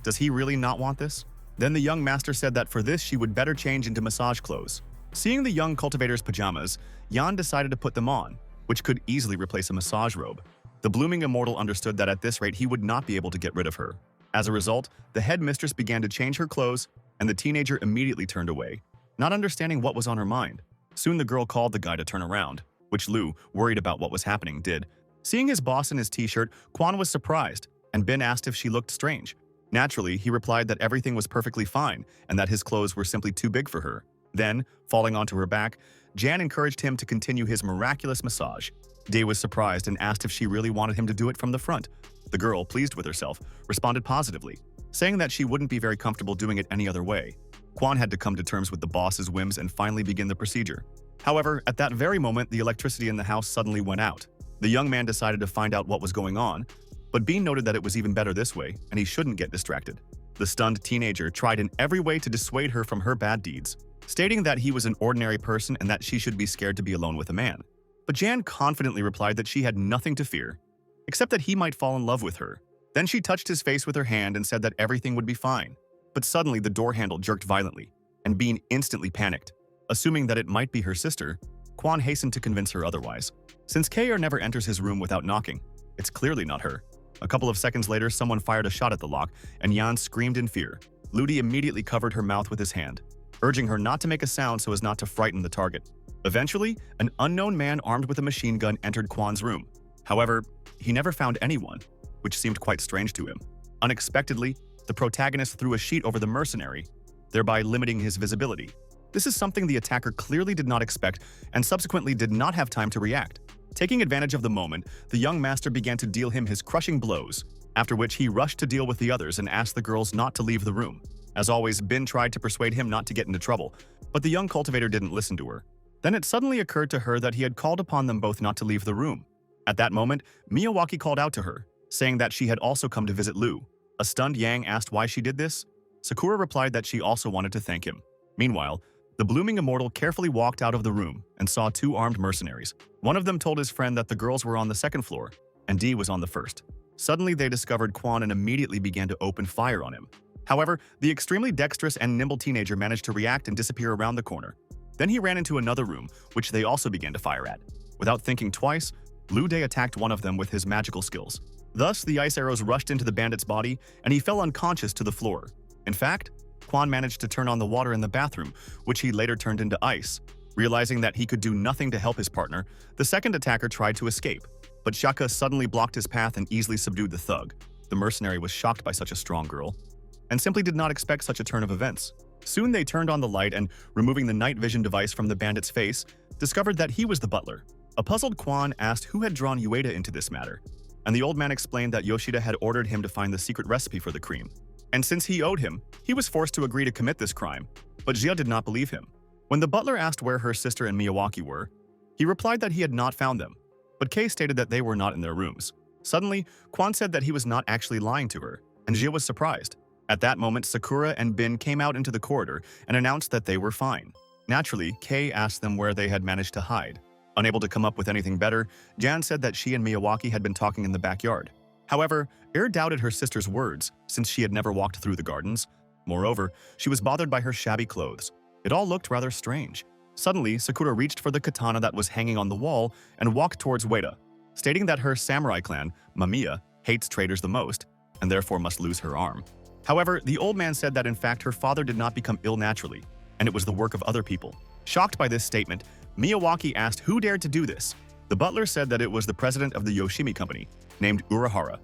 Does he really not want this? Then the young master said that for this she would better change into massage clothes. Seeing the young cultivator's pajamas, Yan decided to put them on, which could easily replace a massage robe. The blooming immortal understood that at this rate he would not be able to get rid of her. As a result, the headmistress began to change her clothes, and the teenager immediately turned away, not understanding what was on her mind. Soon the girl called the guy to turn around, which Lu, worried about what was happening, did. Seeing his boss in his t-shirt, Kwon was surprised, and Bin asked if she looked strange. Naturally, he replied that everything was perfectly fine and that his clothes were simply too big for her. Then, falling onto her back, Jan encouraged him to continue his miraculous massage. Day was surprised and asked if she really wanted him to do it from the front. The girl, pleased with herself, responded positively, saying that she wouldn't be very comfortable doing it any other way. Kwon had to come to terms with the boss's whims and finally begin the procedure. However, at that very moment, the electricity in the house suddenly went out. The young man decided to find out what was going on, but Bean noted that it was even better this way, and he shouldn't get distracted. The stunned teenager tried in every way to dissuade her from her bad deeds, stating that he was an ordinary person and that she should be scared to be alone with a man. But Jan confidently replied that she had nothing to fear, except that he might fall in love with her. Then she touched his face with her hand and said that everything would be fine. But suddenly the door handle jerked violently, and Bean instantly panicked. Assuming that it might be her sister, Kwon hastened to convince her otherwise. Since K.R. never enters his room without knocking, it's clearly not her. A couple of seconds later, someone fired a shot at the lock, and Yan screamed in fear. Ludi immediately covered her mouth with his hand, urging her not to make a sound so as not to frighten the target. Eventually, an unknown man armed with a machine gun entered Kwon's room. However, he never found anyone, which seemed quite strange to him. Unexpectedly, the protagonist threw a sheet over the mercenary, thereby limiting his visibility. This is something the attacker clearly did not expect and subsequently did not have time to react. Taking advantage of the moment, the young master began to deal him his crushing blows, after which he rushed to deal with the others and asked the girls not to leave the room. As always, Bin tried to persuade him not to get into trouble, but the young cultivator didn't listen to her. Then it suddenly occurred to her that he had called upon them both not to leave the room. At that moment, Miyawaki called out to her, saying that she had also come to visit Lu. A stunned Yang asked why she did this. Sakura replied that she also wanted to thank him. Meanwhile, the blooming immortal carefully walked out of the room and saw two armed mercenaries. One of them told his friend that the girls were on the second floor, and D was on the first. Suddenly, they discovered Kwon and immediately began to open fire on him. However, the extremely dexterous and nimble teenager managed to react and disappear around the corner. Then he ran into another room, which they also began to fire at. Without thinking twice, Lu Day attacked one of them with his magical skills. Thus, the ice arrows rushed into the bandit's body, and he fell unconscious to the floor. In fact, Kwon managed to turn on the water in the bathroom, which he later turned into ice. Realizing that he could do nothing to help his partner, the second attacker tried to escape, but Shaka suddenly blocked his path and easily subdued the thug. The mercenary was shocked by such a strong girl, and simply did not expect such a turn of events. Soon they turned on the light and, removing the night vision device from the bandit's face, discovered that he was the butler. A puzzled Kwon asked who had drawn Ueda into this matter, and the old man explained that Yoshida had ordered him to find the secret recipe for the cream. And since he owed him, he was forced to agree to commit this crime, but Jia did not believe him. When the butler asked where her sister and Miyawaki were, he replied that he had not found them, but Kei stated that they were not in their rooms. Suddenly, Kwon said that he was not actually lying to her, and Jia was surprised. At that moment, Sakura and Bin came out into the corridor and announced that they were fine. Naturally, Kei asked them where they had managed to hide. Unable to come up with anything better, Jan said that she and Miyawaki had been talking in the backyard. However, doubted her sister's words, since she had never walked through the gardens. Moreover, she was bothered by her shabby clothes. It all looked rather strange. Suddenly, Sakura reached for the katana that was hanging on the wall and walked towards Ueda, stating that her samurai clan, Mamiya, hates traitors the most, and therefore must lose her arm. However, the old man said that in fact her father did not become ill naturally, and it was the work of other people. Shocked by this statement, Miyawaki asked who dared to do this. The butler said that it was the president of the Yoshimi company, named Urahara,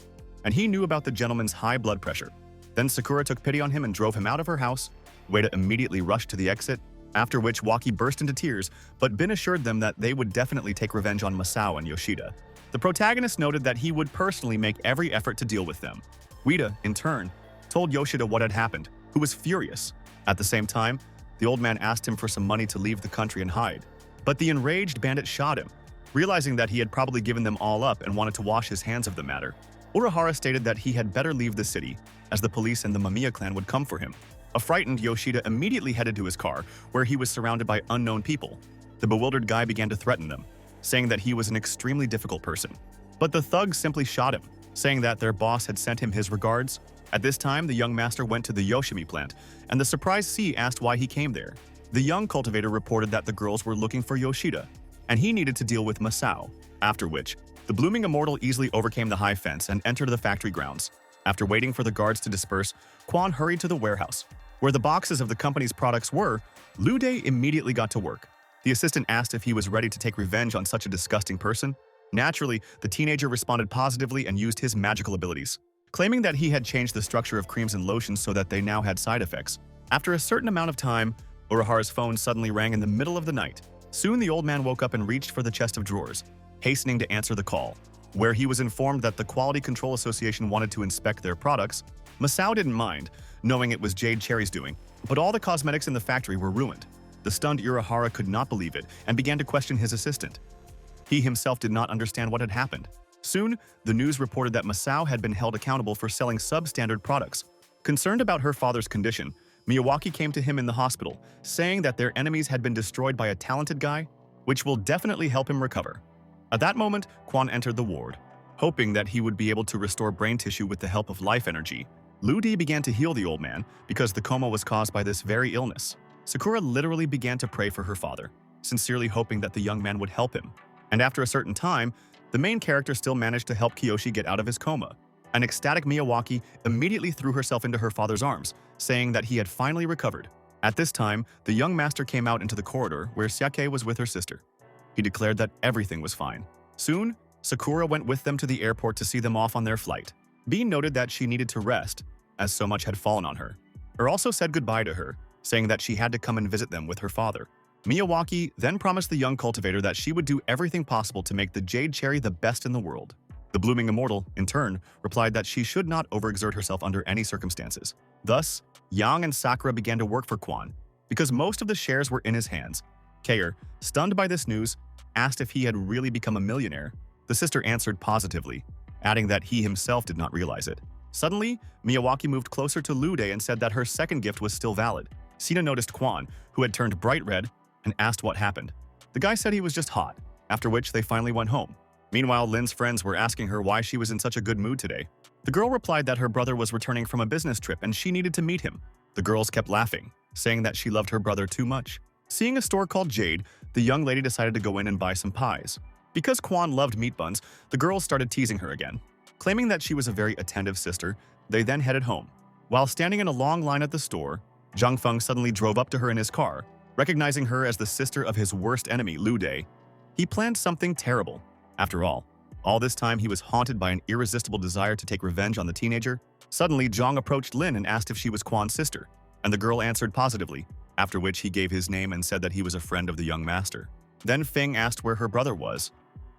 and he knew about the gentleman's high blood pressure. Then Sakura took pity on him and drove him out of her house. Ueda immediately rushed to the exit, after which Waki burst into tears, but Bin assured them that they would definitely take revenge on Masao and Yoshida. The protagonist noted that he would personally make every effort to deal with them. Ueda, in turn, told Yoshida what had happened, who was furious. At the same time, the old man asked him for some money to leave the country and hide. But the enraged bandit shot him, realizing that he had probably given them all up and wanted to wash his hands of the matter. Urahara stated that he had better leave the city, as the police and the Mamiya clan would come for him. A frightened Yoshida immediately headed to his car, where he was surrounded by unknown people. The bewildered guy began to threaten them, saying that he was an extremely difficult person. But the thugs simply shot him, saying that their boss had sent him his regards. At this time, the young master went to the Yoshimi plant, and the surprised C asked why he came there. The young cultivator reported that the girls were looking for Yoshida, and he needed to deal with Masao, after which, the blooming immortal easily overcame the high fence and entered the factory grounds. After waiting for the guards to disperse, Kwon hurried to the warehouse. Where the boxes of the company's products were, Lu Day immediately got to work. The assistant asked if he was ready to take revenge on such a disgusting person. Naturally, the teenager responded positively and used his magical abilities, claiming that he had changed the structure of creams and lotions so that they now had side effects. After a certain amount of time, Urahara's phone suddenly rang in the middle of the night. Soon the old man woke up and reached for the chest of drawers, hastening to answer the call, where he was informed that the Quality Control Association wanted to inspect their products. Masao didn't mind, knowing it was Jade Cherry's doing, but all the cosmetics in the factory were ruined. The stunned Urahara could not believe it and began to question his assistant. He himself did not understand what had happened. Soon, the news reported that Masao had been held accountable for selling substandard products. Concerned about her father's condition, Miyawaki came to him in the hospital, saying that their enemies had been destroyed by a talented guy, which will definitely help him recover. At that moment, Kwon entered the ward. Hoping that he would be able to restore brain tissue with the help of life energy, Lu Di began to heal the old man because the coma was caused by this very illness. Sakura literally began to pray for her father, sincerely hoping that the young man would help him. And after a certain time, the main character still managed to help Kiyoshi get out of his coma. An ecstatic Miyawaki immediately threw herself into her father's arms, saying that he had finally recovered. At this time, the young master came out into the corridor where Sayake was with her sister. He declared that everything was fine. Soon, Sakura went with them to the airport to see them off on their flight. Bean noted that she needed to rest, as so much had fallen on her. Her also said goodbye to her, saying that she had to come and visit them with her father. Miyawaki then promised the young cultivator that she would do everything possible to make the jade cherry the best in the world. The blooming immortal, in turn, replied that she should not overexert herself under any circumstances. Thus, Yang and Sakura began to work for Quan, because most of the shares were in his hands. Kair, stunned by this news, asked if he had really become a millionaire. The sister answered positively, adding that he himself did not realize it. Suddenly, Miyawaki moved closer to Lude and said that her second gift was still valid. Sina noticed Quan, who had turned bright red, and asked what happened. The guy said he was just hot, after which they finally went home. Meanwhile, Lin's friends were asking her why she was in such a good mood today. The girl replied that her brother was returning from a business trip and she needed to meet him. The girls kept laughing, saying that she loved her brother too much. Seeing a store called Jade, the young lady decided to go in and buy some pies. Because Quan loved meat buns, the girls started teasing her again. Claiming that she was a very attentive sister, they then headed home. While standing in a long line at the store, Zhang Feng suddenly drove up to her in his car, recognizing her as the sister of his worst enemy, Lu Dei. He planned something terrible. After all this time he was haunted by an irresistible desire to take revenge on the teenager. Suddenly, Zhang approached Lin and asked if she was Quan's sister, and the girl answered positively, after which he gave his name and said that he was a friend of the young master. Then Feng asked where her brother was.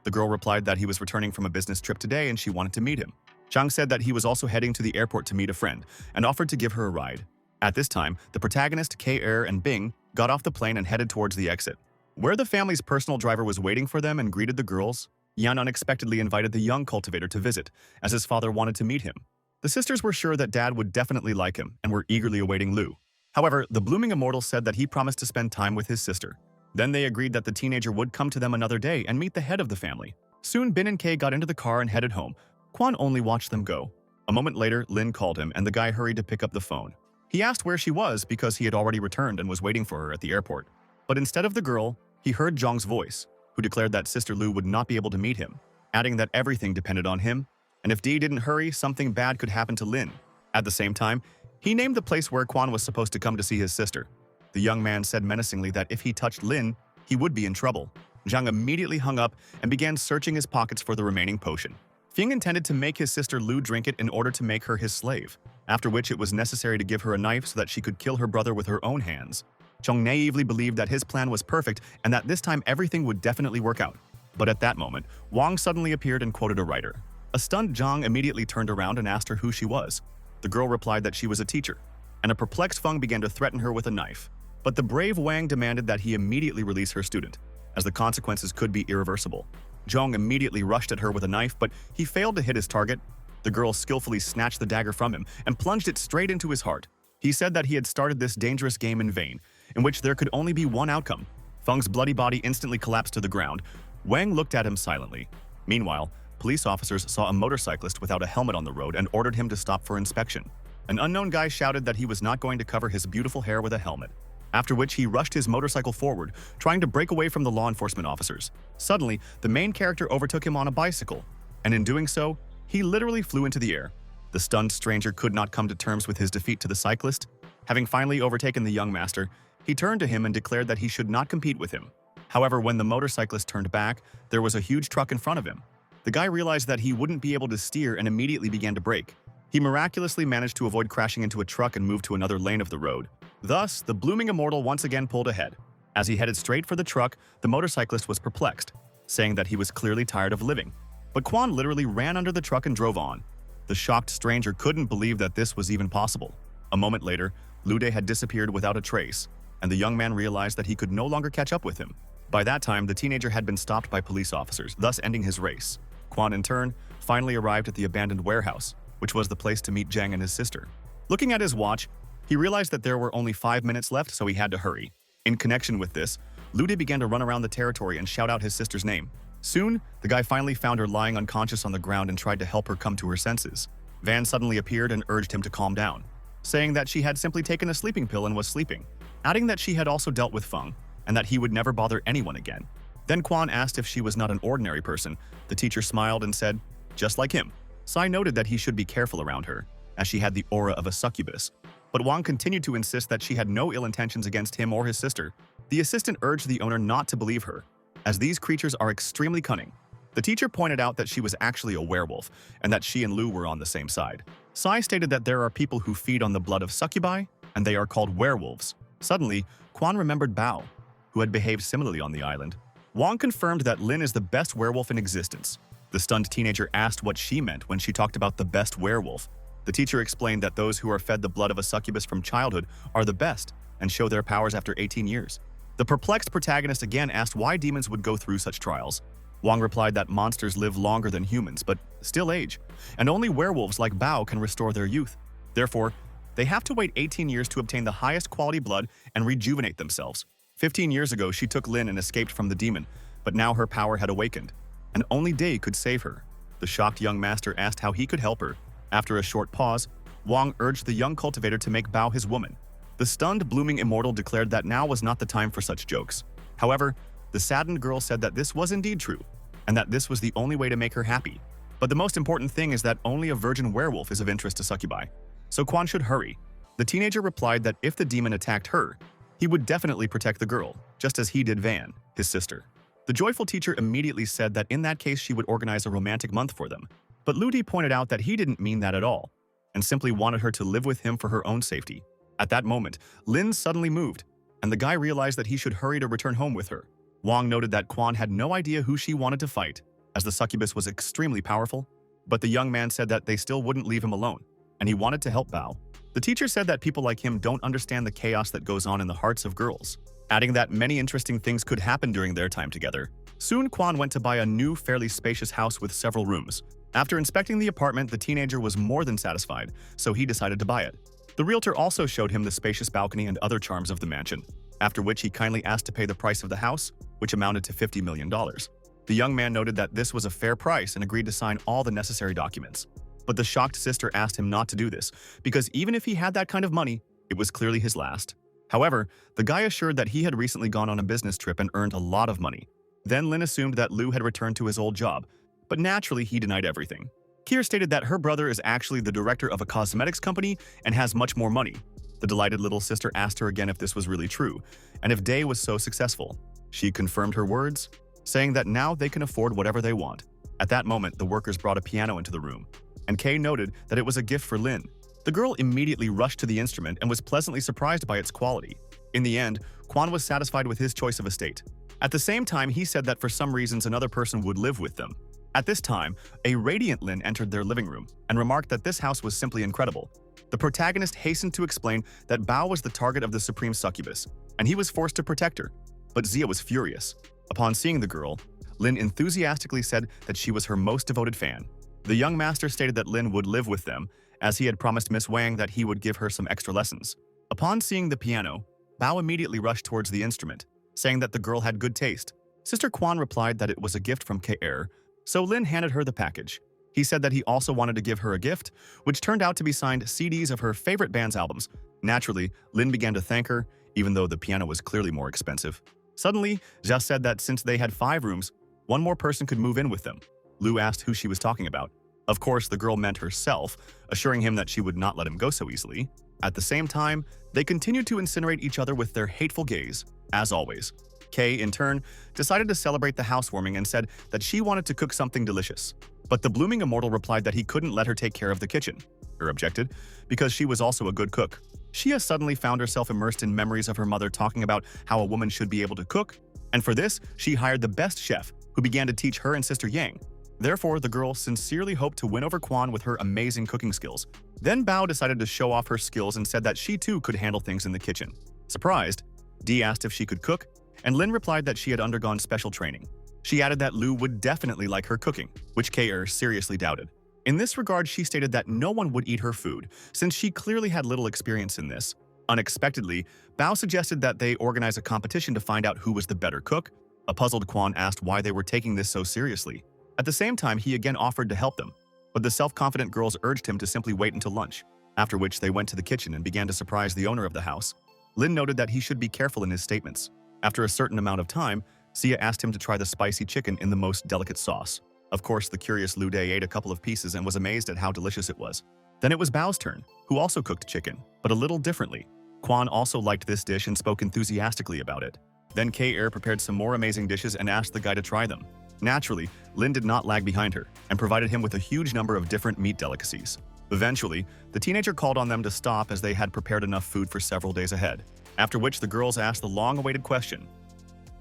The girl replied that he was returning from a business trip today and she wanted to meet him. Zhang said that he was also heading to the airport to meet a friend and offered to give her a ride. At this time, the protagonist, K-Er and Bing, got off the plane and headed towards the exit. Where the family's personal driver was waiting for them and greeted the girls, Yan unexpectedly invited the young cultivator to visit, as his father wanted to meet him. The sisters were sure that Dad would definitely like him and were eagerly awaiting Lu. However, the blooming immortal said that he promised to spend time with his sister. Then they agreed that the teenager would come to them another day and meet the head of the family. Soon, Bin and Kay got into the car and headed home. Quan only watched them go. A moment later, Lin called him and the guy hurried to pick up the phone. He asked where she was because he had already returned and was waiting for her at the airport. But instead of the girl, he heard Zhang's voice, who declared that Sister Lu would not be able to meet him, adding that everything depended on him, and if Dee didn't hurry, something bad could happen to Lin. At the same time, he named the place where Quan was supposed to come to see his sister. The young man said menacingly that if he touched Lin, he would be in trouble. Zhang immediately hung up and began searching his pockets for the remaining potion. Fing intended to make his sister Lu drink it in order to make her his slave, after which it was necessary to give her a knife so that she could kill her brother with her own hands. Chong naively believed that his plan was perfect and that this time everything would definitely work out. But at that moment, Wang suddenly appeared and quoted a writer. A stunned Zhang immediately turned around and asked her who she was. The girl replied that she was a teacher, and a perplexed Feng began to threaten her with a knife. But the brave Wang demanded that he immediately release her student, as the consequences could be irreversible. Zhang immediately rushed at her with a knife, but he failed to hit his target. The girl skillfully snatched the dagger from him and plunged it straight into his heart. He said that he had started this dangerous game in vain, in which there could only be one outcome. Feng's bloody body instantly collapsed to the ground. Wang looked at him silently. Meanwhile, police officers saw a motorcyclist without a helmet on the road and ordered him to stop for inspection. An unknown guy shouted that he was not going to cover his beautiful hair with a helmet, after which he rushed his motorcycle forward, trying to break away from the law enforcement officers. Suddenly, the main character overtook him on a bicycle, and in doing so, he literally flew into the air. The stunned stranger could not come to terms with his defeat to the cyclist. Having finally overtaken the young master, he turned to him and declared that he should not compete with him. However, when the motorcyclist turned back, there was a huge truck in front of him. The guy realized that he wouldn't be able to steer and immediately began to brake. He miraculously managed to avoid crashing into a truck and move to another lane of the road. Thus, the blooming immortal once again pulled ahead. As he headed straight for the truck, the motorcyclist was perplexed, saying that he was clearly tired of living. But Quan literally ran under the truck and drove on. The shocked stranger couldn't believe that this was even possible. A moment later, Lude had disappeared without a trace, and the young man realized that he could no longer catch up with him. By that time, the teenager had been stopped by police officers, thus ending his race. Quan, in turn, finally arrived at the abandoned warehouse, which was the place to meet Zhang and his sister. Looking at his watch, he realized that there were only 5 minutes left, so he had to hurry. In connection with this, Lude began to run around the territory and shout out his sister's name. Soon, the guy finally found her lying unconscious on the ground and tried to help her come to her senses. Van suddenly appeared and urged him to calm down, saying that she had simply taken a sleeping pill and was sleeping, adding that she had also dealt with Feng and that he would never bother anyone again. Then Quan asked if she was not an ordinary person. The teacher smiled and said, just like him. Sai noted that he should be careful around her, as she had the aura of a succubus. But Wang continued to insist that she had no ill intentions against him or his sister. The assistant urged the owner not to believe her, as these creatures are extremely cunning. The teacher pointed out that she was actually a werewolf, and that she and Lu were on the same side. Sai stated that there are people who feed on the blood of succubi, and they are called werewolves. Suddenly, Quan remembered Bao, who had behaved similarly on the island. Wang confirmed that Lin is the best werewolf in existence. The stunned teenager asked what she meant when she talked about the best werewolf. The teacher explained that those who are fed the blood of a succubus from childhood are the best and show their powers after 18 years. The perplexed protagonist again asked why demons would go through such trials. Wang replied that monsters live longer than humans, but still age, and only werewolves like Bao can restore their youth. Therefore, they have to wait 18 years to obtain the highest quality blood and rejuvenate themselves. 15 years ago, she took Lin and escaped from the demon, but now her power had awakened, and only Day could save her. The shocked young master asked how he could help her. After a short pause, Wang urged the young cultivator to make Bao his woman. The stunned, blooming immortal declared that now was not the time for such jokes. However, the saddened girl said that this was indeed true, and that this was the only way to make her happy. But the most important thing is that only a virgin werewolf is of interest to succubi, so Quan should hurry. The teenager replied that if the demon attacked her, he would definitely protect the girl, just as he did Van, his sister. The joyful teacher immediately said that in that case she would organize a romantic month for them. But Ludi pointed out that he didn't mean that at all, and simply wanted her to live with him for her own safety. At that moment, Lin suddenly moved, and the guy realized that he should hurry to return home with her. Wang noted that Quan had no idea who she wanted to fight, as the succubus was extremely powerful, but the young man said that they still wouldn't leave him alone, and he wanted to help Bao. The teacher said that people like him don't understand the chaos that goes on in the hearts of girls, adding that many interesting things could happen during their time together. Soon, Quan went to buy a new, fairly spacious house with several rooms. After inspecting the apartment, the teenager was more than satisfied, so he decided to buy it. The realtor also showed him the spacious balcony and other charms of the mansion, after which he kindly asked to pay the price of the house, which amounted to $50 million. The young man noted that this was a fair price and agreed to sign all the necessary documents. But the shocked sister asked him not to do this, because even if he had that kind of money, it was clearly his last. However, the guy assured that he had recently gone on a business trip and earned a lot of money. Then Lin assumed that Lu had returned to his old job, but naturally he denied everything. Kier stated that her brother is actually the director of a cosmetics company and has much more money. The delighted little sister asked her again if this was really true, and if Day was so successful. She confirmed her words, saying that now they can afford whatever they want. At that moment, the workers brought a piano into the room, and Kay noted that it was a gift for Lin. The girl immediately rushed to the instrument and was pleasantly surprised by its quality. In the end, Quan was satisfied with his choice of estate. At the same time, he said that for some reasons another person would live with them. At this time, a radiant Lin entered their living room and remarked that this house was simply incredible. The protagonist hastened to explain that Bao was the target of the supreme succubus, and he was forced to protect her. But Zia was furious. Upon seeing the girl, Lin enthusiastically said that she was her most devoted fan. The young master stated that Lin would live with them, as he had promised Miss Wang that he would give her some extra lessons. Upon seeing the piano, Bao immediately rushed towards the instrument, saying that the girl had good taste. Sister Quan replied that it was a gift from K.R., so Lin handed her the package. He said that he also wanted to give her a gift, which turned out to be signed CDs of her favorite band's albums. Naturally, Lin began to thank her, even though the piano was clearly more expensive. Suddenly, Jia said that since they had 5 rooms, one more person could move in with them. Lu asked who she was talking about. Of course, the girl meant herself, assuring him that she would not let him go so easily. At the same time, they continued to incinerate each other with their hateful gaze, as always. Kay, in turn, decided to celebrate the housewarming and said that she wanted to cook something delicious. But the blooming immortal replied that he couldn't let her take care of the kitchen. Her objected, because she was also a good cook. Shia suddenly found herself immersed in memories of her mother talking about how a woman should be able to cook, and for this, she hired the best chef, who began to teach her and Sister Yang. Therefore, the girl sincerely hoped to win over Quan with her amazing cooking skills. Then Bao decided to show off her skills and said that she too could handle things in the kitchen. Surprised, Dee asked if she could cook, and Lin replied that she had undergone special training. She added that Lu would definitely like her cooking, which K.R. seriously doubted. In this regard, she stated that no one would eat her food, since she clearly had little experience in this. Unexpectedly, Bao suggested that they organize a competition to find out who was the better cook, A puzzled Kwon asked why they were taking this so seriously. At the same time, he again offered to help them, but the self-confident girls urged him to simply wait until lunch, after which they went to the kitchen and began to surprise the owner of the house. Lin noted that he should be careful in his statements. After a certain amount of time, Sia asked him to try the spicy chicken in the most delicate sauce. Of course, the curious Lu Dae ate a couple of pieces and was amazed at how delicious it was. Then it was Bao's turn, who also cooked chicken, but a little differently. Kwon also liked this dish and spoke enthusiastically about it. Then K-Er prepared some more amazing dishes and asked the guy to try them. Naturally, Lin did not lag behind her and provided him with a huge number of different meat delicacies. Eventually, the teenager called on them to stop as they had prepared enough food for several days ahead, after which the girls asked the long-awaited question,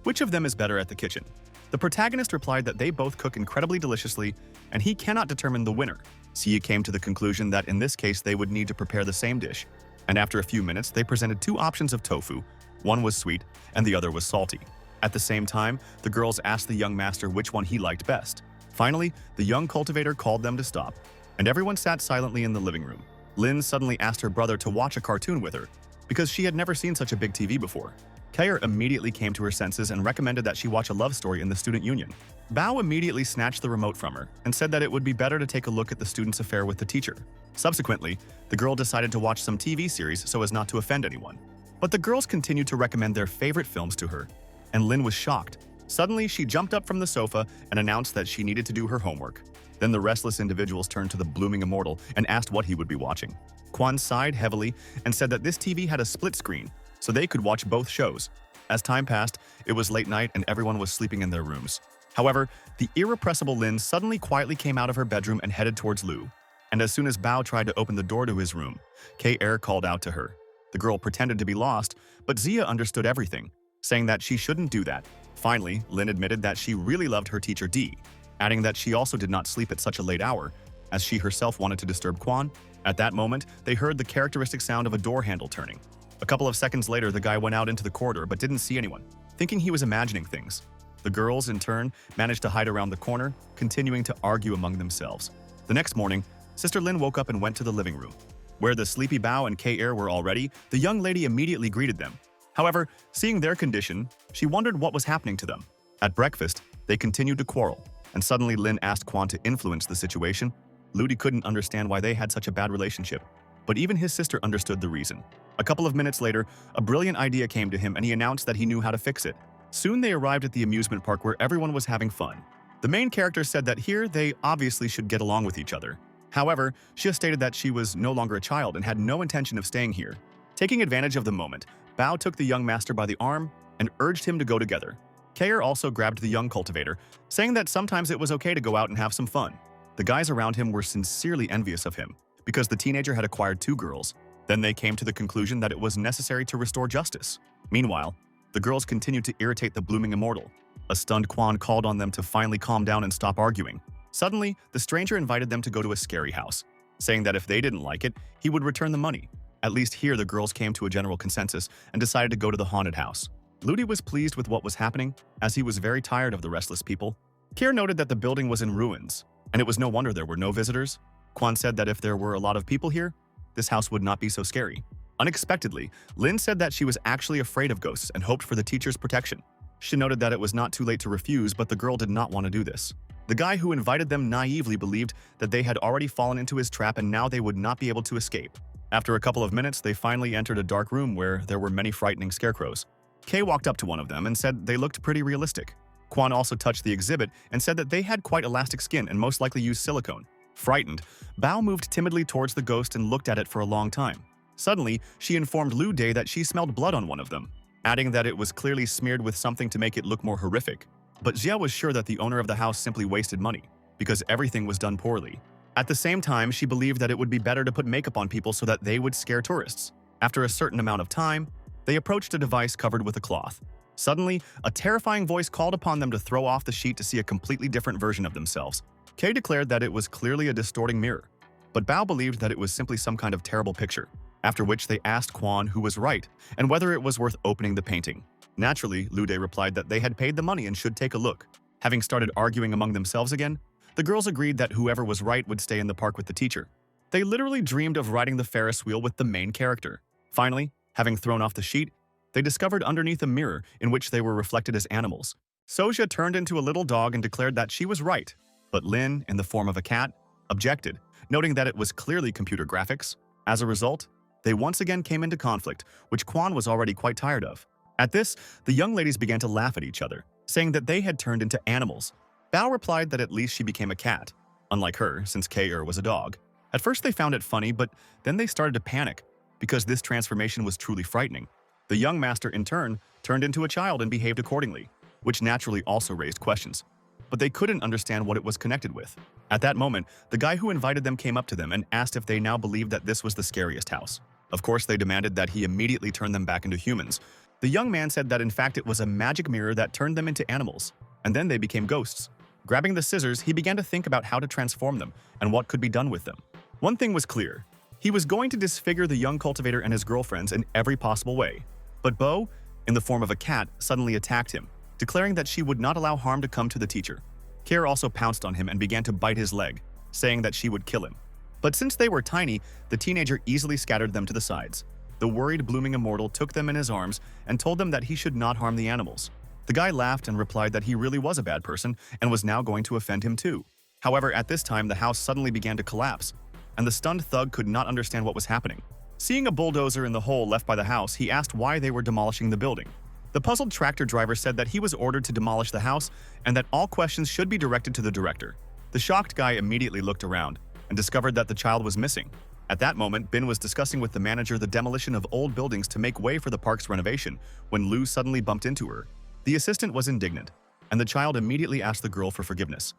which of them is better at the kitchen? The protagonist replied that they both cook incredibly deliciously and he cannot determine the winner. Sia came to the conclusion that in this case they would need to prepare the same dish, and after a few minutes they presented two options of tofu. One was sweet and the other was salty. At the same time, the girls asked the young master which one he liked best. Finally, the young cultivator called them to stop, and everyone sat silently in the living room. Lin suddenly asked her brother to watch a cartoon with her, because she had never seen such a big TV before. Kayer immediately came to her senses and recommended that she watch a love story in the student union. Bao immediately snatched the remote from her and said that it would be better to take a look at the student's affair with the teacher. Subsequently, the girl decided to watch some TV series so as not to offend anyone. But the girls continued to recommend their favorite films to her, and Lin was shocked. Suddenly, she jumped up from the sofa and announced that she needed to do her homework. Then the restless individuals turned to the blooming immortal and asked what he would be watching. Kwon sighed heavily and said that this TV had a split screen, so they could watch both shows. As time passed, it was late night and everyone was sleeping in their rooms. However, the irrepressible Lin suddenly quietly came out of her bedroom and headed towards Lu. And as soon as Bao tried to open the door to his room, K-Er called out to her. The girl pretended to be lost, but Zia understood everything, saying that she shouldn't do that. Finally, Lin admitted that she really loved her teacher D, adding that she also did not sleep at such a late hour, as she herself wanted to disturb Kwon. At that moment, they heard the characteristic sound of a door handle turning. A couple of seconds later, the guy went out into the corridor but didn't see anyone, thinking he was imagining things. The girls, in turn, managed to hide around the corner, continuing to argue among themselves. The next morning, Sister Lin woke up and went to the living room. Where the sleepy Bao and K-Er were already, the young lady immediately greeted them. However, seeing their condition, she wondered what was happening to them. At breakfast, they continued to quarrel, and suddenly Lin asked Kwon to influence the situation. Ludi couldn't understand why they had such a bad relationship, but even his sister understood the reason. A couple of minutes later, a brilliant idea came to him and he announced that he knew how to fix it. Soon they arrived at the amusement park where everyone was having fun. The main character said that here they obviously should get along with each other. However, she stated that she was no longer a child and had no intention of staying here. Taking advantage of the moment, Bao took the young master by the arm and urged him to go together. Kayer also grabbed the young cultivator, saying that sometimes it was okay to go out and have some fun. The guys around him were sincerely envious of him, because the teenager had acquired two girls. Then they came to the conclusion that it was necessary to restore justice. Meanwhile, the girls continued to irritate the blooming immortal. A stunned Kwon called on them to finally calm down and stop arguing. Suddenly, the stranger invited them to go to a scary house, saying that if they didn't like it, he would return the money. At least here, the girls came to a general consensus and decided to go to the haunted house. Ludi was pleased with what was happening, as he was very tired of the restless people. Kier noted that the building was in ruins, and it was no wonder there were no visitors. Kwon said that if there were a lot of people here, this house would not be so scary. Unexpectedly, Lin said that she was actually afraid of ghosts and hoped for the teacher's protection. She noted that it was not too late to refuse, but the girl did not want to do this. The guy who invited them naively believed that they had already fallen into his trap and now they would not be able to escape. After a couple of minutes, they finally entered a dark room where there were many frightening scarecrows. Kay walked up to one of them and said they looked pretty realistic. Kwon also touched the exhibit and said that they had quite elastic skin and most likely used silicone. Frightened, Bao moved timidly towards the ghost and looked at it for a long time. Suddenly, she informed Lu Dae that she smelled blood on one of them, adding that it was clearly smeared with something to make it look more horrific. But Jia was sure that the owner of the house simply wasted money, because everything was done poorly. At the same time, she believed that it would be better to put makeup on people so that they would scare tourists. After a certain amount of time, they approached a device covered with a cloth. Suddenly, a terrifying voice called upon them to throw off the sheet to see a completely different version of themselves. Kay declared that it was clearly a distorting mirror, but Bao believed that it was simply some kind of terrible picture, after which they asked Kwon who was right and whether it was worth opening the painting. Naturally, Lu Dae replied that they had paid the money and should take a look. Having started arguing among themselves again, the girls agreed that whoever was right would stay in the park with the teacher. They literally dreamed of riding the Ferris wheel with the main character. Finally, having thrown off the sheet, they discovered underneath a mirror in which they were reflected as animals. Soja turned into a little dog and declared that she was right, but Lin, in the form of a cat, objected, noting that it was clearly computer graphics. As a result, they once again came into conflict, which Quan was already quite tired of. At this, the young ladies began to laugh at each other, saying that they had turned into animals. Bao replied that at least she became a cat, unlike her, since K-er was a dog. At first they found it funny, but then they started to panic, because this transformation was truly frightening. The young master, in turn, turned into a child and behaved accordingly, which naturally also raised questions. But they couldn't understand what it was connected with. At that moment, the guy who invited them came up to them and asked if they now believed that this was the scariest house. Of course, they demanded that he immediately turn them back into humans. The young man said that in fact it was a magic mirror that turned them into animals, and then they became ghosts. Grabbing the scissors, he began to think about how to transform them and what could be done with them. One thing was clear. He was going to disfigure the young cultivator and his girlfriends in every possible way. But Bo, in the form of a cat, suddenly attacked him, declaring that she would not allow harm to come to the teacher. Kier also pounced on him and began to bite his leg, saying that she would kill him. But since they were tiny, the teenager easily scattered them to the sides. The worried blooming immortal took them in his arms and told them that he should not harm the animals. The guy laughed and replied that he really was a bad person and was now going to offend him too. However, at this time, the house suddenly began to collapse, and the stunned thug could not understand what was happening. Seeing a bulldozer in the hole left by the house, he asked why they were demolishing the building. The puzzled tractor driver said that he was ordered to demolish the house and that all questions should be directed to the director. The shocked guy immediately looked around and discovered that the child was missing. At that moment, Bin was discussing with the manager the demolition of old buildings to make way for the park's renovation when Lu suddenly bumped into her. The assistant was indignant, and the child immediately asked the girl for forgiveness.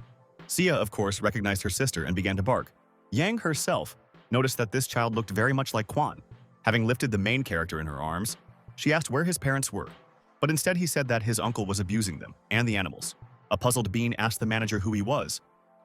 Sia, of course, recognized her sister and began to bark. Yang herself noticed that this child looked very much like Quan. Having lifted the main character in her arms, she asked where his parents were, but instead he said that his uncle was abusing them and the animals. A puzzled Bean asked the manager who he was,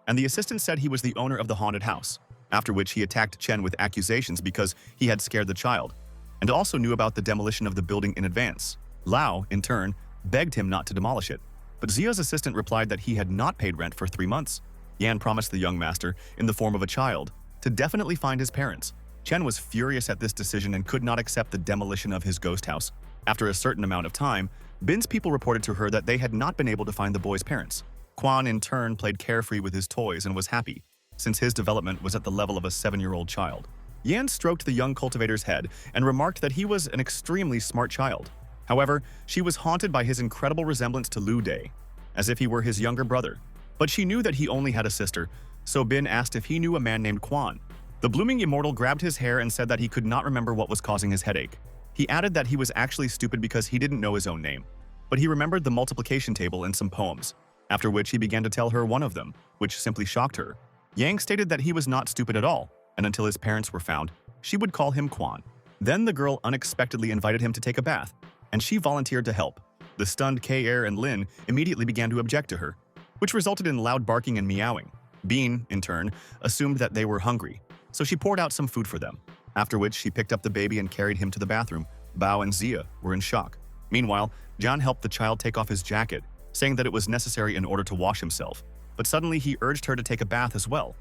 and the assistant said he was the owner of the haunted house, after which he attacked Chen with accusations because he had scared the child, and also knew about the demolition of the building in advance. Lao, in turn, begged him not to demolish it, but Zia's assistant replied that he had not paid rent for 3 months. Yan promised the young master, in the form of a child, to definitely find his parents. Chen was furious at this decision and could not accept the demolition of his ghost house. After a certain amount of time, Bin's people reported to her that they had not been able to find the boy's parents. Quan, in turn, played carefree with his toys and was happy, since his development was at the level of a 7-year-old child. Yan stroked the young cultivator's head and remarked that he was an extremely smart child. However, she was haunted by his incredible resemblance to Lu Dai, as if he were his younger brother. But she knew that he only had a sister, so Bin asked if he knew a man named Quan. The blooming immortal grabbed his hair and said that he could not remember what was causing his headache. He added that he was actually stupid because he didn't know his own name, but he remembered the multiplication table and some poems, after which he began to tell her one of them, which simply shocked her. Yang stated that he was not stupid at all, and until his parents were found, she would call him Quan. Then the girl unexpectedly invited him to take a bath, and she volunteered to help. The stunned K-er and Lin immediately began to object to her, which resulted in loud barking and meowing. Bean, in turn, assumed that they were hungry, so she poured out some food for them, after which she picked up the baby and carried him to the bathroom. Bao and Zia were in shock. Meanwhile, John helped the child take off his jacket, saying that it was necessary in order to wash himself, but suddenly he urged her to take a bath as well,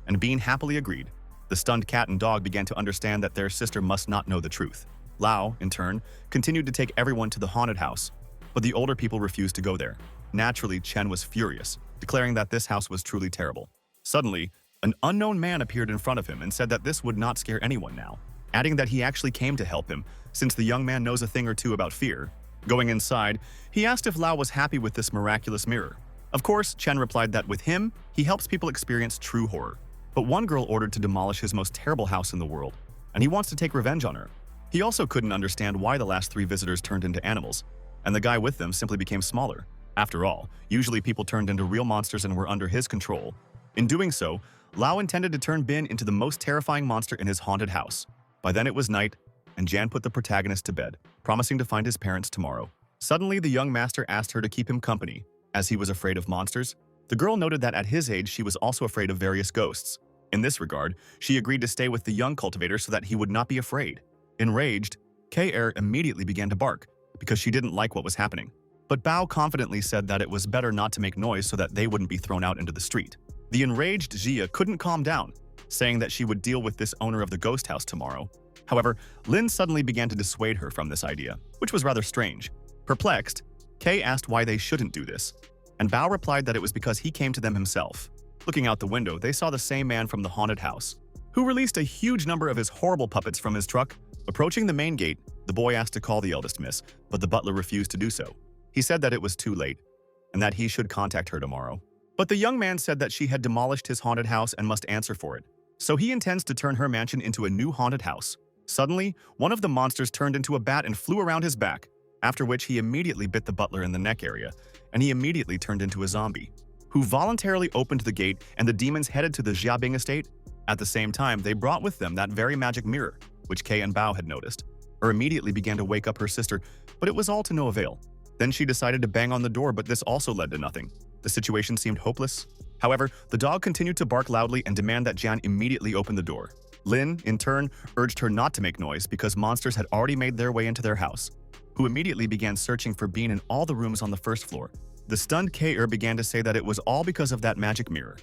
and Bean happily agreed. The stunned cat and dog began to understand that their sister must not know the truth. Lao, in turn, continued to take everyone to the haunted house, but the older people refused to go there. Naturally, Chen was furious, declaring that this house was truly terrible. Suddenly, an unknown man appeared in front of him and said that this would not scare anyone now, adding that he actually came to help him, since the young man knows a thing or two about fear. Going inside, he asked if Lao was happy with this miraculous mirror. Of course, Chen replied that with him, he helps people experience true horror. But one girl ordered to demolish his most terrible house in the world, and he wants to take revenge on her. He also couldn't understand why the last 3 visitors turned into animals, and the guy with them simply became smaller. After all, usually people turned into real monsters and were under his control. In doing so, Lao intended to turn Bin into the most terrifying monster in his haunted house. By then it was night, and Jan put the protagonist to bed, promising to find his parents tomorrow. Suddenly, the young master asked her to keep him company, as he was afraid of monsters. The girl noted that at his age she was also afraid of various ghosts. In this regard, she agreed to stay with the young cultivator so that he would not be afraid. Enraged, K-er immediately began to bark, because she didn't like what was happening. But Bao confidently said that it was better not to make noise so that they wouldn't be thrown out into the street. The enraged Jia couldn't calm down, saying that she would deal with this owner of the ghost house tomorrow. However, Lin suddenly began to dissuade her from this idea, which was rather strange. Perplexed, Kay asked why they shouldn't do this, and Bao replied that it was because he came to them himself. Looking out the window, they saw the same man from the haunted house, who released a huge number of his horrible puppets from his truck. Approaching the main gate, the boy asked to call the eldest miss, but the butler refused to do so. He said that it was too late, and that he should contact her tomorrow. But the young man said that she had demolished his haunted house and must answer for it, so he intends to turn her mansion into a new haunted house. Suddenly, one of the monsters turned into a bat and flew around his back, after which he immediately bit the butler in the neck area, and he immediately turned into a zombie, who voluntarily opened the gate, and the demons headed to the Xiaobing estate. At the same time, they brought with them that very magic mirror, which Kay and Bao had noticed. Her immediately began to wake up her sister, but it was all to no avail. Then she decided to bang on the door, but this also led to nothing. The situation seemed hopeless. However, the dog continued to bark loudly and demand that Jan immediately open the door. Lin, in turn, urged her not to make noise because monsters had already made their way into their house, who immediately began searching for Bean in all the rooms on the first floor. The stunned Kay began to say that it was all because of that magic mirror,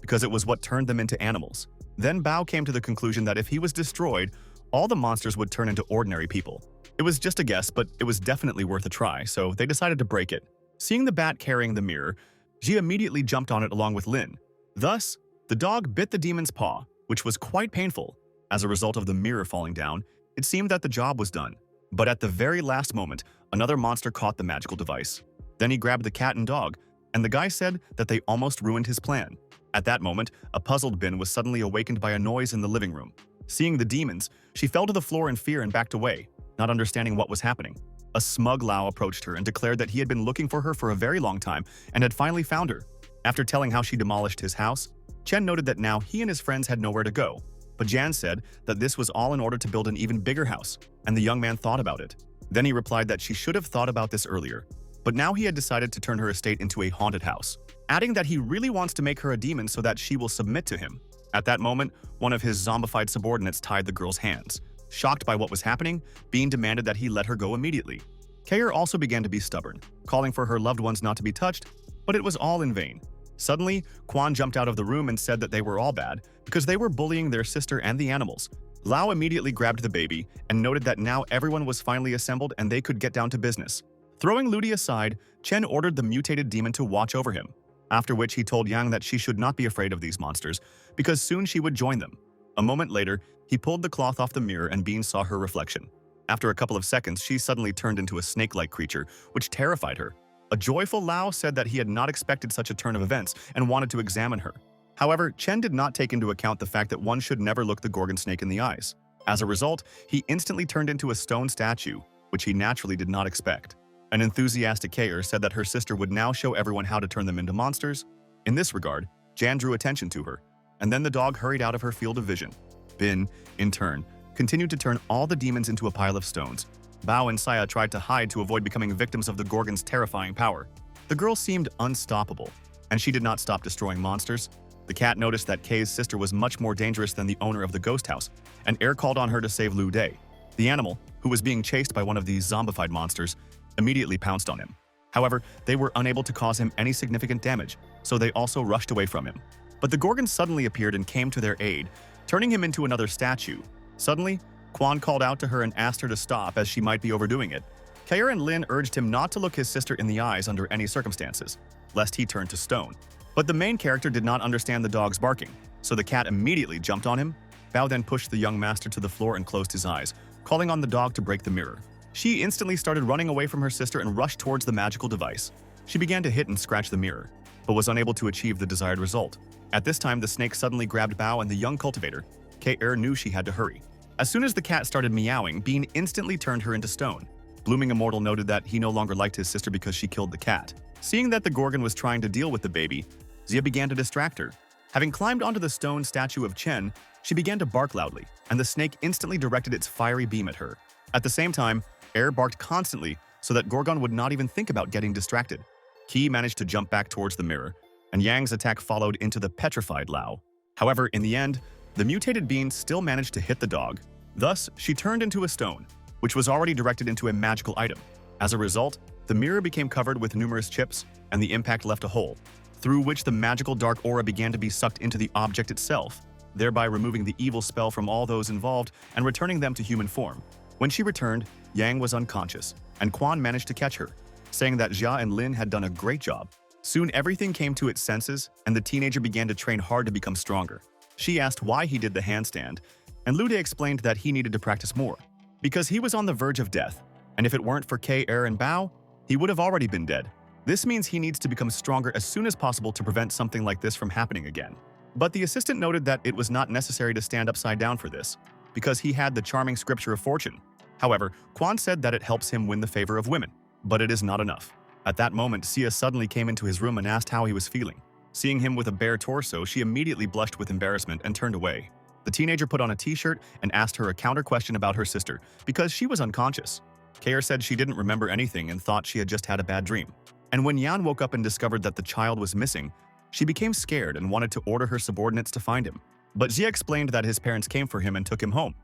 because it was what turned them into animals. Then Bao came to the conclusion that if he was destroyed, all the monsters would turn into ordinary people. It was just a guess, but it was definitely worth a try, so they decided to break it. Seeing the bat carrying the mirror, Ji immediately jumped on it along with Lin. Thus, the dog bit the demon's paw, which was quite painful. As a result of the mirror falling down, it seemed that the job was done. But at the very last moment, another monster caught the magical device. Then he grabbed the cat and dog, and the guy said that they almost ruined his plan. At that moment, a puzzled Bin was suddenly awakened by a noise in the living room. Seeing the demons, she fell to the floor in fear and backed away, not understanding what was happening. A smug Lao approached her and declared that he had been looking for her for a very long time and had finally found her. After telling how she demolished his house, Chen noted that now he and his friends had nowhere to go. But Jan said that this was all in order to build an even bigger house, and the young man thought about it. Then he replied that she should have thought about this earlier, but now he had decided to turn her estate into a haunted house, adding that he really wants to make her a demon so that she will submit to him. At that moment, one of his zombified subordinates tied the girl's hands. Shocked by what was happening, Bean demanded that he let her go immediately. Kayer also began to be stubborn, calling for her loved ones not to be touched, but it was all in vain. Suddenly, Quan jumped out of the room and said that they were all bad because they were bullying their sister and the animals. Lao immediately grabbed the baby and noted that now everyone was finally assembled and they could get down to business. Throwing Ludi aside, Chen ordered the mutated demon to watch over him, after which he told Yang that she should not be afraid of these monsters because soon she would join them. A moment later, he pulled the cloth off the mirror and Bean saw her reflection. After a couple of seconds, she suddenly turned into a snake-like creature, which terrified her. A joyful Lao said that he had not expected such a turn of events and wanted to examine her. However, Chen did not take into account the fact that one should never look the Gorgon snake in the eyes. As a result, he instantly turned into a stone statue, which he naturally did not expect. An enthusiastic Kayer said that her sister would now show everyone how to turn them into monsters. In this regard, Jan drew attention to her, and then the dog hurried out of her field of vision. Bin, in turn, continued to turn all the demons into a pile of stones. Bao and Saya tried to hide to avoid becoming victims of the Gorgon's terrifying power. The girl seemed unstoppable, and she did not stop destroying monsters. The cat noticed that Kay's sister was much more dangerous than the owner of the ghost house, and Air called on her to save Lu Day. The animal, who was being chased by one of these zombified monsters, immediately pounced on him. However, they were unable to cause him any significant damage, so they also rushed away from him. But the Gorgon suddenly appeared and came to their aid, turning him into another statue. Suddenly, Quan called out to her and asked her to stop as she might be overdoing it. Kayer and Lin urged him not to look his sister in the eyes under any circumstances, lest he turn to stone. But the main character did not understand the dog's barking, so the cat immediately jumped on him. Bao then pushed the young master to the floor and closed his eyes, calling on the dog to break the mirror. She instantly started running away from her sister and rushed towards the magical device. She began to hit and scratch the mirror, but was unable to achieve the desired result. At this time, the snake suddenly grabbed Bao and the young cultivator. Kayer knew she had to hurry. As soon as the cat started meowing, Bean instantly turned her into stone. Blooming Immortal noted that he no longer liked his sister because she killed the cat. Seeing that the Gorgon was trying to deal with the baby, Zia began to distract her. Having climbed onto the stone statue of Chen, she began to bark loudly, and the snake instantly directed its fiery beam at her. At the same time, Air barked constantly so that Gorgon would not even think about getting distracted. Qi managed to jump back towards the mirror, and Yang's attack followed into the petrified Lao. However, in the end, the mutated being still managed to hit the dog. Thus, she turned into a stone, which was already directed into a magical item. As a result, the mirror became covered with numerous chips, and the impact left a hole, through which the magical dark aura began to be sucked into the object itself, thereby removing the evil spell from all those involved and returning them to human form. When she returned, Yang was unconscious, and Quan managed to catch her. saying that Jia and Lin had done a great job. Soon everything came to its senses, and the teenager began to train hard to become stronger. She asked why he did the handstand, and Lude explained that he needed to practice more, because he was on the verge of death, and if it weren't for K-Er and Bao, he would have already been dead. This means he needs to become stronger as soon as possible to prevent something like this from happening again. But the assistant noted that it was not necessary to stand upside down for this, because he had the charming scripture of fortune. However, Quan said that it helps him win the favor of women, but it is not enough. At that moment, Sia suddenly came into his room and asked how he was feeling. Seeing him with a bare torso, she immediately blushed with embarrassment and turned away. The teenager put on a t-shirt and asked her a counter question about her sister, because she was unconscious. Kair said she didn't remember anything and thought she had just had a bad dream. And when Yan woke up and discovered that the child was missing, she became scared and wanted to order her subordinates to find him. But Zia explained that his parents came for him and took him home.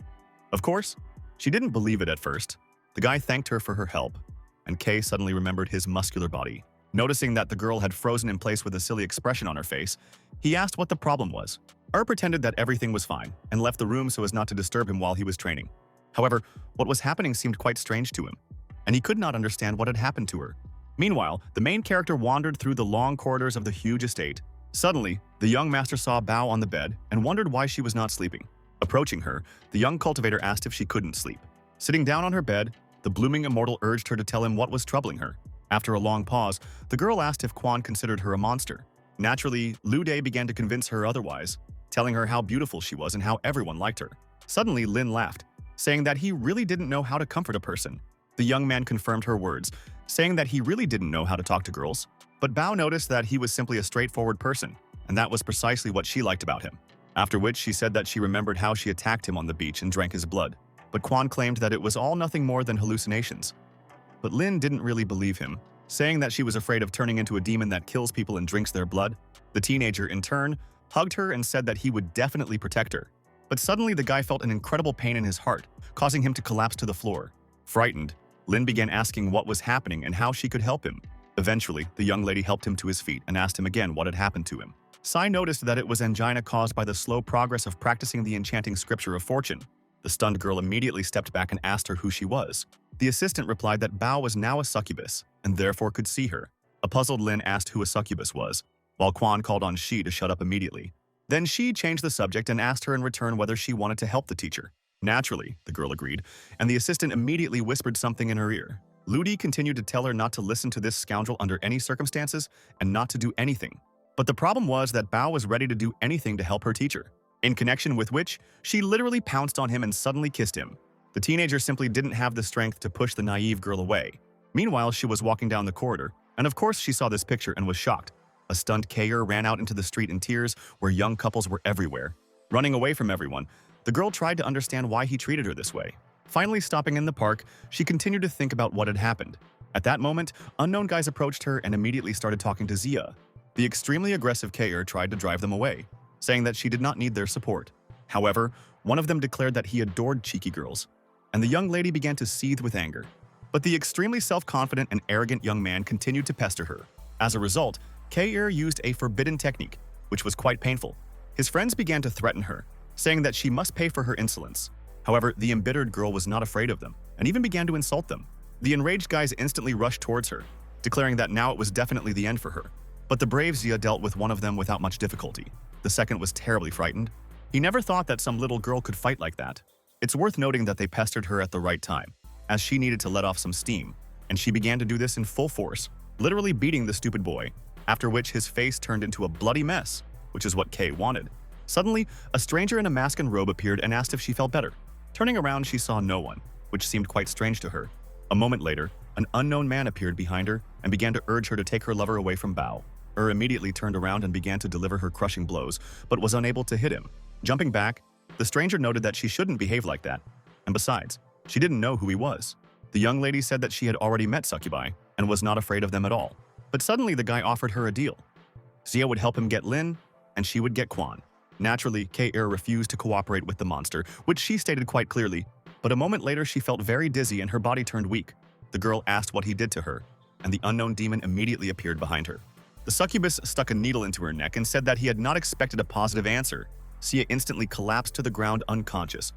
Of course, she didn't believe it at first. The guy thanked her for her help, and Kay suddenly remembered his muscular body. Noticing that the girl had frozen in place with a silly expression on her face, he asked what the problem was. Pretended that everything was fine and left the room so as not to disturb him while he was training. However, what was happening seemed quite strange to him, and he could not understand what had happened to her. Meanwhile, the main character wandered through the long corridors of the huge estate. Suddenly, the young master saw Bao on the bed and wondered why she was not sleeping. Approaching her, the young cultivator asked if she couldn't sleep. Sitting down on her bed, the blooming immortal urged her to tell him what was troubling her. After a long pause, the girl asked if Quan considered her a monster. Naturally, Lu De began to convince her otherwise, telling her how beautiful she was and how everyone liked her. Suddenly, Lin laughed, saying that he really didn't know how to comfort a person. The young man confirmed her words, saying that he really didn't know how to talk to girls. But Bao noticed that he was simply a straightforward person, and that was precisely what she liked about him. After which she said that she remembered how she attacked him on the beach and drank his blood. But Quan claimed that it was all nothing more than hallucinations. But Lin didn't really believe him, saying that she was afraid of turning into a demon that kills people and drinks their blood. The teenager, in turn, hugged her and said that he would definitely protect her. But suddenly the guy felt an incredible pain in his heart, causing him to collapse to the floor. Frightened, Lin began asking what was happening and how she could help him. Eventually, the young lady helped him to his feet and asked him again what had happened to him. Sai noticed that it was angina caused by the slow progress of practicing the enchanting scripture of fortune. The stunned girl immediately stepped back and asked her who she was. The assistant replied that Bao was now a succubus and therefore could see her. A puzzled Lin asked who a succubus was, while Quan called on Shi to shut up immediately. Then Shi changed the subject and asked her in return whether she wanted to help the teacher. Naturally, the girl agreed, and the assistant immediately whispered something in her ear. Ludi continued to tell her not to listen to this scoundrel under any circumstances and not to do anything. But the problem was that Bao was ready to do anything to help her teacher, in connection with which she literally pounced on him and suddenly kissed him. The teenager simply didn't have the strength to push the naive girl away. Meanwhile, she was walking down the corridor, and of course she saw this picture and was shocked. A stunned Kayer ran out into the street in tears, where young couples were everywhere. Running away from everyone, the girl tried to understand why he treated her this way. Finally stopping in the park, she continued to think about what had happened. At that moment, unknown guys approached her and immediately started talking to Zia. The extremely aggressive Kayer tried to drive them away, saying that she did not need their support. However, one of them declared that he adored cheeky girls, and the young lady began to seethe with anger. But the extremely self-confident and arrogant young man continued to pester her. As a result, Kayer used a forbidden technique, which was quite painful. His friends began to threaten her, saying that she must pay for her insolence. However, the embittered girl was not afraid of them, and even began to insult them. The enraged guys instantly rushed towards her, declaring that now it was definitely the end for her. But the brave Zia dealt with one of them without much difficulty. The second was terribly frightened. He never thought that some little girl could fight like that. It's worth noting that they pestered her at the right time, as she needed to let off some steam, and she began to do this in full force, literally beating the stupid boy, after which his face turned into a bloody mess, which is what Kay wanted. Suddenly, a stranger in a mask and robe appeared and asked if she felt better. Turning around, she saw no one, which seemed quite strange to her. A moment later, an unknown man appeared behind her and began to urge her to take her lover away from Bao. Immediately turned around and began to deliver her crushing blows, but was unable to hit him. Jumping back, the stranger noted that she shouldn't behave like that, and besides, she didn't know who he was. The young lady said that she had already met succubi and was not afraid of them at all. But suddenly the guy offered her a deal. Zia would help him get Lin, and she would get Quan. Naturally, K-Ir refused to cooperate with the monster, which she stated quite clearly, but a moment later she felt very dizzy and her body turned weak. The girl asked what he did to her, and the unknown demon immediately appeared behind her. The succubus stuck a needle into her neck and said that he had not expected a positive answer. Sia instantly collapsed to the ground unconscious,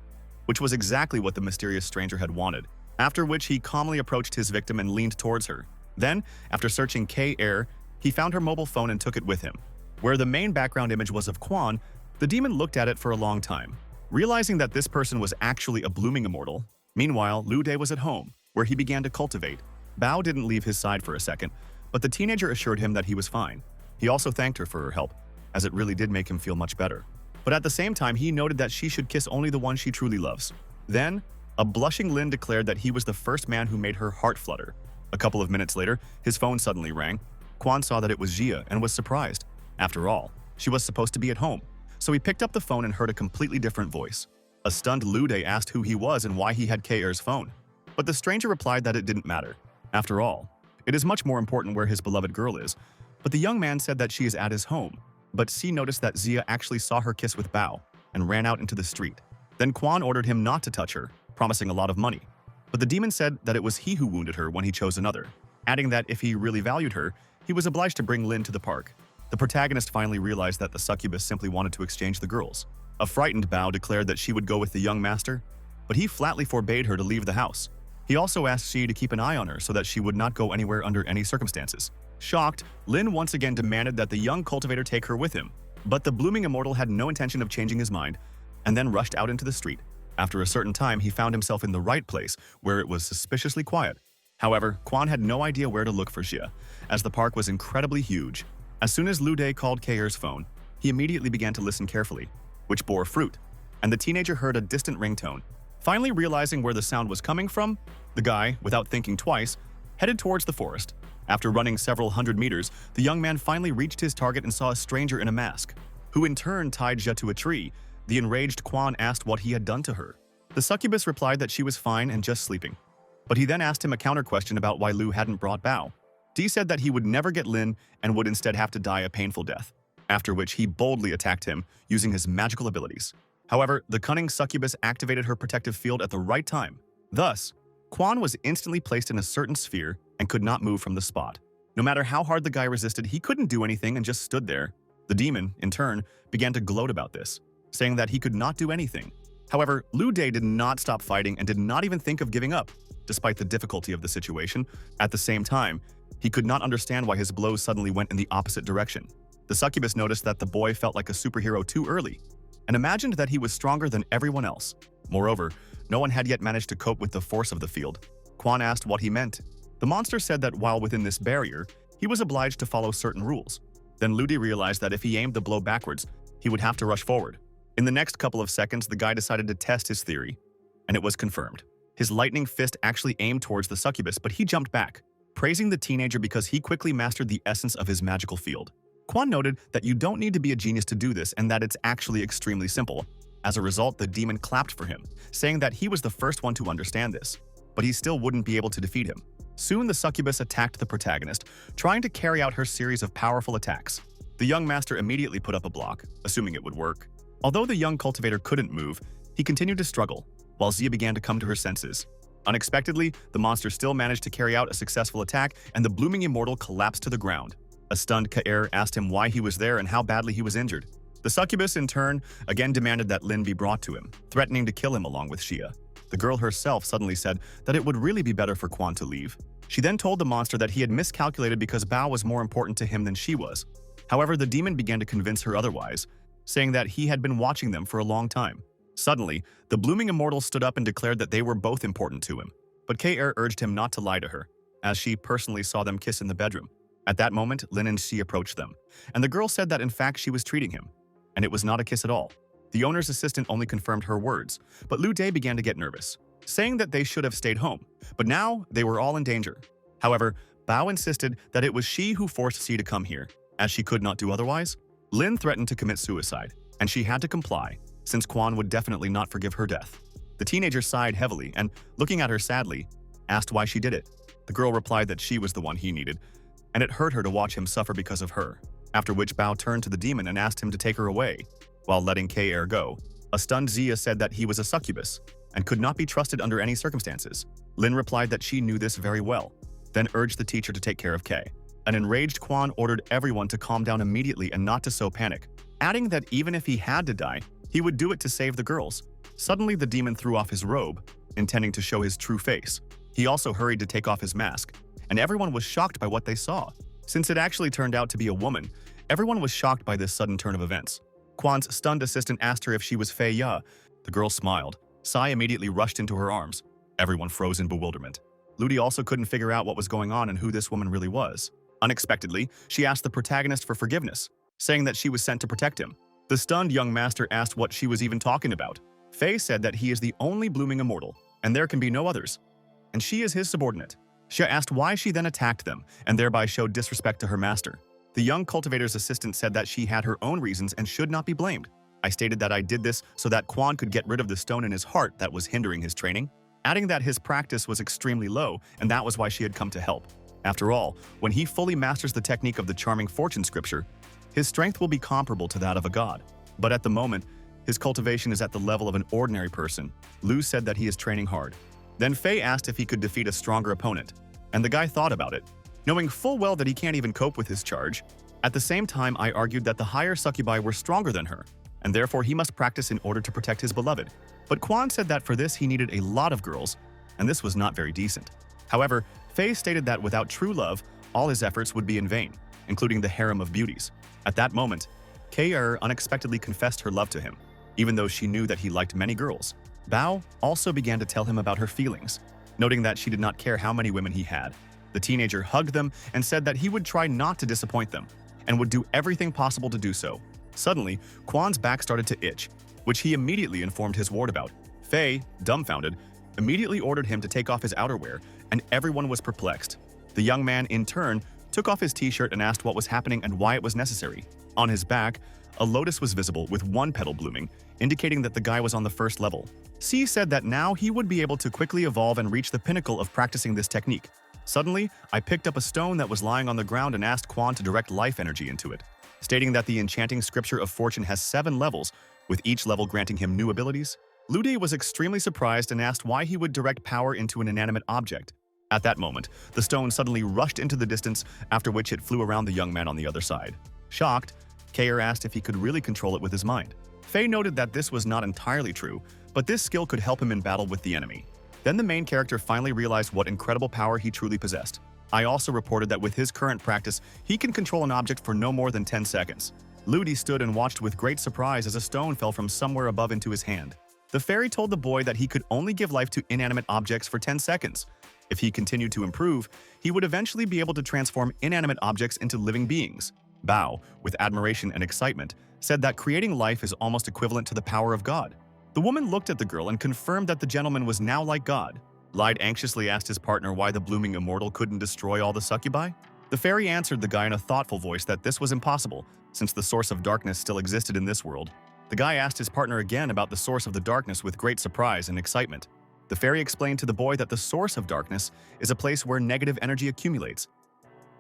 which was exactly what the mysterious stranger had wanted, after which he calmly approached his victim and leaned towards her. Then, after searching K Air, he found her mobile phone and took it with him. Where the main background image was of Quan, the demon looked at it for a long time, realizing that this person was actually a blooming immortal. Meanwhile, Lu De was at home, where he began to cultivate. Bao didn't leave his side for a second, but the teenager assured him that he was fine. He also thanked her for her help, as it really did make him feel much better. But at the same time, he noted that she should kiss only the one she truly loves. Then, a blushing Lin declared that he was the first man who made her heart flutter. A couple of minutes later, his phone suddenly rang. Quan saw that it was Jia and was surprised. After all, she was supposed to be at home. So he picked up the phone and heard a completely different voice. A stunned Lu De asked who he was and why he had K-Air's phone. But the stranger replied that it didn't matter. After all, it is much more important where his beloved girl is. But the young man said that she is at his home. But C noticed that Zia actually saw her kiss with Bao and ran out into the street. Then Quan ordered him not to touch her, promising a lot of money. But the demon said that it was he who wounded her when he chose another, adding that if he really valued her, he was obliged to bring Lin to the park. The protagonist finally realized that the succubus simply wanted to exchange the girls. A frightened Bao declared that she would go with the young master, but he flatly forbade her to leave the house. He also asked Xi to keep an eye on her so that she would not go anywhere under any circumstances. Shocked, Lin once again demanded that the young cultivator take her with him, but the blooming immortal had no intention of changing his mind and then rushed out into the street. After a certain time, he found himself in the right place, where it was suspiciously quiet. However, Quan had no idea where to look for Xia, as the park was incredibly huge. As soon as Lu De called K-Er's phone, he immediately began to listen carefully, which bore fruit, and the teenager heard a distant ringtone. Finally realizing where the sound was coming from, the guy, without thinking twice, headed towards the forest. After running several hundred meters, the young man finally reached his target and saw a stranger in a mask, who in turn tied Xia to a tree. The enraged Quan asked what he had done to her. The succubus replied that she was fine and just sleeping. But he then asked him a counter question about why Lu hadn't brought Bao. D said that he would never get Lin and would instead have to die a painful death, after which he boldly attacked him using his magical abilities. However, the cunning succubus activated her protective field at the right time. Thus, Quan was instantly placed in a certain sphere and could not move from the spot. No matter how hard the guy resisted, he couldn't do anything and just stood there. The demon, in turn, began to gloat about this, saying that he could not do anything. However, Lu De did not stop fighting and did not even think of giving up, despite the difficulty of the situation. At the same time, he could not understand why his blows suddenly went in the opposite direction. The succubus noticed that the boy felt like a superhero too early, and imagined that he was stronger than everyone else. Moreover, no one had yet managed to cope with the force of the field. Quan asked what he meant. The monster said that while within this barrier, he was obliged to follow certain rules. Then Lu De realized that if he aimed the blow backwards, he would have to rush forward. In the next couple of seconds, the guy decided to test his theory, and it was confirmed. His lightning fist actually aimed towards the succubus, but he jumped back, praising the teenager because he quickly mastered the essence of his magical field. Quan noted that you don't need to be a genius to do this and that it's actually extremely simple. As a result, the demon clapped for him, saying that he was the first one to understand this, but he still wouldn't be able to defeat him. Soon the succubus attacked the protagonist, trying to carry out her series of powerful attacks. The young master immediately put up a block, assuming it would work. Although the young cultivator couldn't move, he continued to struggle, while Zia began to come to her senses. Unexpectedly, the monster still managed to carry out a successful attack, and the blooming immortal collapsed to the ground. A stunned Kaer asked him why he was there and how badly he was injured. The succubus, in turn, again demanded that Lin be brought to him, threatening to kill him along with Xia. The girl herself suddenly said that it would really be better for Quan to leave. She then told the monster that he had miscalculated because Bao was more important to him than she was. However, the demon began to convince her otherwise, saying that he had been watching them for a long time. Suddenly, the blooming immortal stood up and declared that they were both important to him. But Kaer urged him not to lie to her, as she personally saw them kiss in the bedroom. At that moment, Lin and Xi approached them, and the girl said that in fact she was treating him, and it was not a kiss at all. The owner's assistant only confirmed her words, but Lu De began to get nervous, saying that they should have stayed home, but now they were all in danger. However, Bao insisted that it was she who forced Xi to come here, as she could not do otherwise. Lin threatened to commit suicide, and she had to comply, since Quan would definitely not forgive her death. The teenager sighed heavily and, looking at her sadly, asked why she did it. The girl replied that she was the one he needed, and it hurt her to watch him suffer because of her, after which Bao turned to the demon and asked him to take her away, while letting Kaer go. A stunned Zia said that he was a succubus, and could not be trusted under any circumstances. Lin replied that she knew this very well, then urged the teacher to take care of Kay. An enraged Quan ordered everyone to calm down immediately and not to sow panic, adding that even if he had to die, he would do it to save the girls. Suddenly, the demon threw off his robe, intending to show his true face. He also hurried to take off his mask, and everyone was shocked by what they saw. Since it actually turned out to be a woman, everyone was shocked by this sudden turn of events. Kwan's stunned assistant asked her if she was Fei Ya. The girl smiled. Sai immediately rushed into her arms. Everyone froze in bewilderment. Ludi also couldn't figure out what was going on and who this woman really was. Unexpectedly, she asked the protagonist for forgiveness, saying that she was sent to protect him. The stunned young master asked what she was even talking about. Fei said that he is the only blooming immortal, and there can be no others, and she is his subordinate. She asked why she then attacked them, and thereby showed disrespect to her master. The young cultivator's assistant said that she had her own reasons and should not be blamed. I stated that I did this so that Kwan could get rid of the stone in his heart that was hindering his training, adding that his practice was extremely low, and that was why she had come to help. After all, when he fully masters the technique of the charming fortune scripture, his strength will be comparable to that of a god. But at the moment, his cultivation is at the level of an ordinary person. Lu said that he is training hard. Then Fei asked if he could defeat a stronger opponent, and the guy thought about it, knowing full well that he can't even cope with his charge. At the same time, I argued that the higher succubi were stronger than her, and therefore he must practice in order to protect his beloved. But Kwan said that for this he needed a lot of girls, and this was not very decent. However, Fei stated that without true love, all his efforts would be in vain, including the harem of beauties. At that moment, Kei unexpectedly confessed her love to him, even though she knew that he liked many girls. Bao also began to tell him about her feelings, noting that she did not care how many women he had. The teenager hugged them and said that he would try not to disappoint them, and would do everything possible to do so. Suddenly, Kwan's back started to itch, which he immediately informed his ward about. Fei, dumbfounded, immediately ordered him to take off his outerwear, and everyone was perplexed. The young man, in turn, took off his t-shirt and asked what was happening and why it was necessary. On his back, a lotus was visible with one petal blooming, indicating that the guy was on the first level. C said that now he would be able to quickly evolve and reach the pinnacle of practicing this technique. Suddenly, I picked up a stone that was lying on the ground and asked Kwan to direct life energy into it, stating that the enchanting scripture of fortune has 7 levels, with each level granting him new abilities. Ludi was extremely surprised and asked why he would direct power into an inanimate object. At that moment, the stone suddenly rushed into the distance, after which it flew around the young man on the other side. Shocked, Kair asked if he could really control it with his mind. Fei noted that this was not entirely true, but this skill could help him in battle with the enemy. Then the main character finally realized what incredible power he truly possessed. I also reported that with his current practice, he can control an object for no more than 10 seconds. Ludi stood and watched with great surprise as a stone fell from somewhere above into his hand. The fairy told the boy that he could only give life to inanimate objects for 10 seconds. If he continued to improve, he would eventually be able to transform inanimate objects into living beings. Bao, with admiration and excitement, said that creating life is almost equivalent to the power of God. The woman looked at the girl and confirmed that the gentleman was now like God. Lied anxiously asked his partner why the blooming immortal couldn't destroy all the succubi. The fairy answered the guy in a thoughtful voice that this was impossible, since the source of darkness still existed in this world. The guy asked his partner again about the source of the darkness with great surprise and excitement. The fairy explained to the boy that the source of darkness is a place where negative energy accumulates.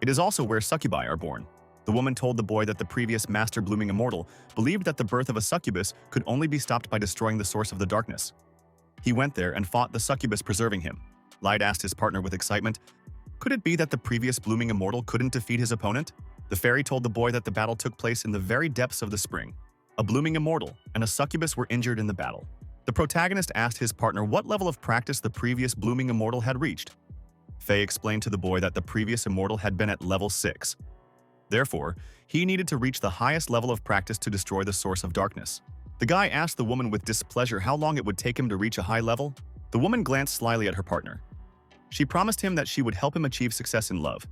It is also where succubi are born. The woman told the boy that the previous master blooming immortal believed that the birth of a succubus could only be stopped by destroying the source of the darkness. He went there and fought the succubus, preserving him. Light asked his partner with excitement, could it be that the previous blooming immortal couldn't defeat his opponent? The fairy told the boy that the battle took place in the very depths of the spring. A blooming immortal and a succubus were injured in the battle. The protagonist asked his partner what level of practice the previous blooming immortal had reached. Fei explained to the boy that the previous immortal had been at level 6. Therefore, he needed to reach the highest level of practice to destroy the source of darkness. The guy asked the woman with displeasure how long it would take him to reach a high level. The woman glanced slyly at her partner. She promised him that she would help him achieve success in love.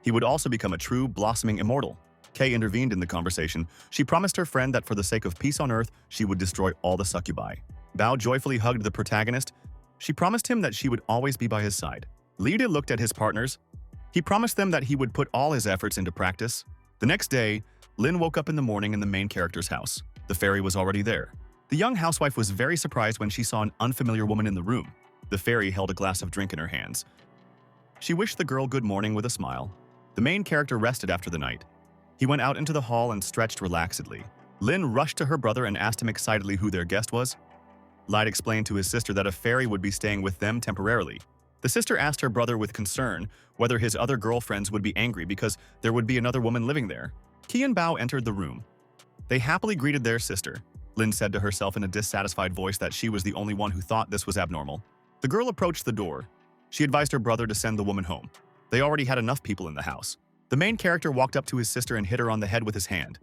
He would also become a true, blossoming immortal. Kay intervened in the conversation. She promised her friend that for the sake of peace on Earth, she would destroy all the succubi. Bao joyfully hugged the protagonist. She promised him that she would always be by his side. Lida looked at his partners. He promised them that he would put all his efforts into practice. The next day, Lin woke up in the morning in the main character's house. The fairy was already there. The young housewife was very surprised when she saw an unfamiliar woman in the room. The fairy held a glass of drink in her hands. She wished the girl good morning with a smile. The main character rested after the night. He went out into the hall and stretched relaxedly. Lin rushed to her brother and asked him excitedly who their guest was. Light explained to his sister that a fairy would be staying with them temporarily. The sister asked her brother with concern whether his other girlfriends would be angry because there would be another woman living there. Qi and Bao entered the room. They happily greeted their sister. Lin said to herself in a dissatisfied voice that she was the only one who thought this was abnormal. The girl approached the door. She advised her brother to send the woman home. They already had enough people in the house. The main character walked up to his sister and hit her on the head with his hand.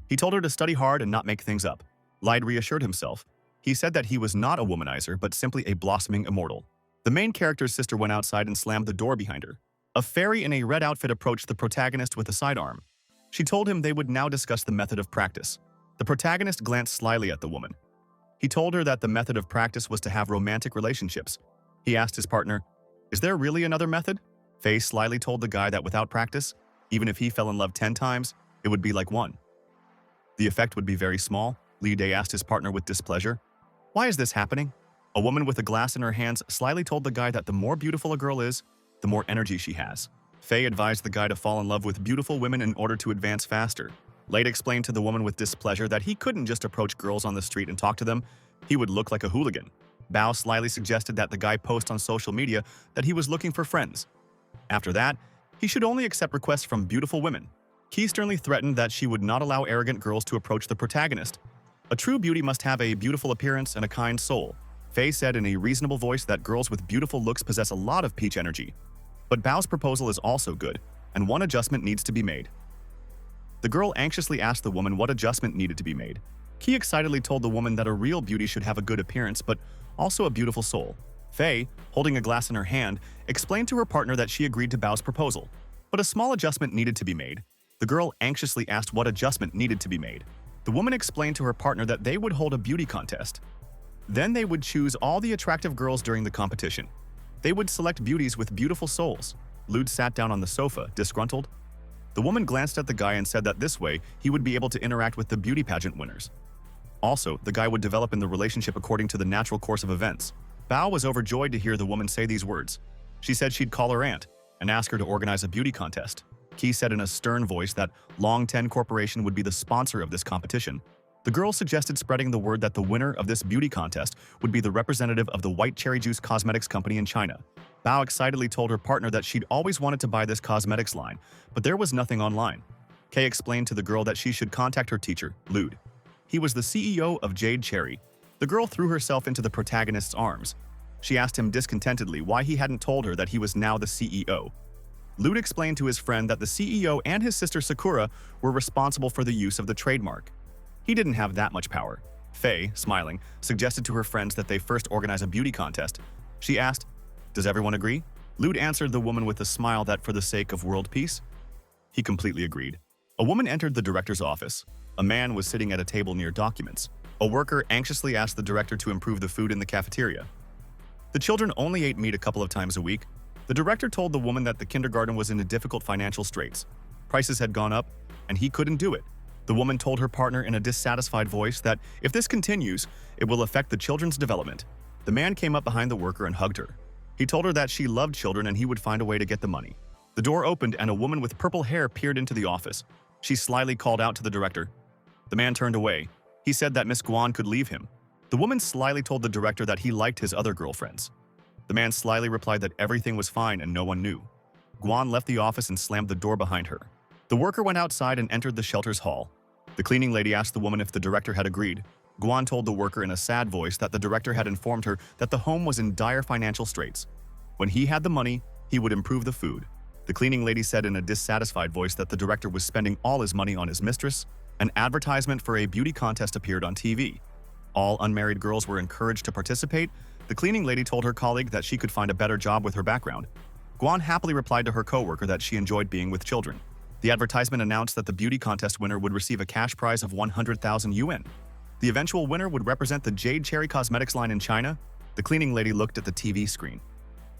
He told her to study hard and not make things up. Lied reassured himself. He said that he was not a womanizer, but simply a blossoming immortal. The main character's sister went outside and slammed the door behind her. A fairy in a red outfit approached the protagonist with a sidearm. She told him they would now discuss the method of practice. The protagonist glanced slyly at the woman. He told her that the method of practice was to have romantic relationships. He asked his partner, "Is there really another method?" Faye slyly told the guy that without practice, even if he fell in love 10 times, it would be like one. The effect would be very small. Li Day asked his partner with displeasure, "Why is this happening?" A woman with a glass in her hands slyly told the guy that the more beautiful a girl is, the more energy she has. Faye advised the guy to fall in love with beautiful women in order to advance faster. Late explained to the woman with displeasure that he couldn't just approach girls on the street and talk to them. He would look like a hooligan. Bao slyly suggested that the guy post on social media that he was looking for friends. After that, he should only accept requests from beautiful women. Key sternly threatened that she would not allow arrogant girls to approach the protagonist. A true beauty must have a beautiful appearance and a kind soul. Faye said in a reasonable voice that girls with beautiful looks possess a lot of peach energy. But Bao's proposal is also good, and one adjustment needs to be made. The girl anxiously asked the woman what adjustment needed to be made. Key excitedly told the woman that a real beauty should have a good appearance, but also a beautiful soul. Faye, holding a glass in her hand, explained to her partner that she agreed to Bao's proposal, but a small adjustment needed to be made. The girl anxiously asked what adjustment needed to be made. The woman explained to her partner that they would hold a beauty contest. Then they would choose all the attractive girls during the competition. They would select beauties with beautiful souls. Lude sat down on the sofa, disgruntled. The woman glanced at the guy and said that this way he would be able to interact with the beauty pageant winners. Also, the guy would develop in the relationship according to the natural course of events. Bao was overjoyed to hear the woman say these words. She said she'd call her aunt and ask her to organize a beauty contest. Key said in a stern voice that Long Ten Corporation would be the sponsor of this competition. The girl suggested spreading the word that the winner of this beauty contest would be the representative of the White Cherry Juice Cosmetics Company in China. Bao excitedly told her partner that she'd always wanted to buy this cosmetics line, but there was nothing online. Kay explained to the girl that she should contact her teacher, Lude. He was the CEO of Jade Cherry. The girl threw herself into the protagonist's arms. She asked him discontentedly why he hadn't told her that he was now the CEO. Lude explained to his friend that the CEO and his sister Sakura were responsible for the use of the trademark. He didn't have that much power. Faye, smiling, suggested to her friends that they first organize a beauty contest. She asked, "Does everyone agree?" Lude answered the woman with a smile that for the sake of world peace. He completely agreed. A woman entered the director's office. A man was sitting at a table near documents. A worker anxiously asked the director to improve the food in the cafeteria. The children only ate meat a couple of times a week. The director told the woman that the kindergarten was in a difficult financial straits. Prices had gone up, and he couldn't do it. The woman told her partner in a dissatisfied voice that if this continues, it will affect the children's development. The man came up behind the worker and hugged her. He told her that she loved children and he would find a way to get the money. The door opened and a woman with purple hair peered into the office. She slyly called out to the director. The man turned away. He said that Miss Guan could leave him. The woman slyly told the director that he liked his other girlfriends. The man slyly replied that everything was fine and no one knew. Guan left the office and slammed the door behind her. The worker went outside and entered the shelter's hall. The cleaning lady asked the woman if the director had agreed. Guan told the worker in a sad voice that the director had informed her that the home was in dire financial straits. When he had the money, he would improve the food. The cleaning lady said in a dissatisfied voice that the director was spending all his money on his mistress. An advertisement for a beauty contest appeared on TV. All unmarried girls were encouraged to participate. The cleaning lady told her colleague that she could find a better job with her background. Guan happily replied to her coworker that she enjoyed being with children. The advertisement announced that the beauty contest winner would receive a cash prize of 100,000 yuan. The eventual winner would represent the Jade Cherry Cosmetics line in China. The cleaning lady looked at the TV screen.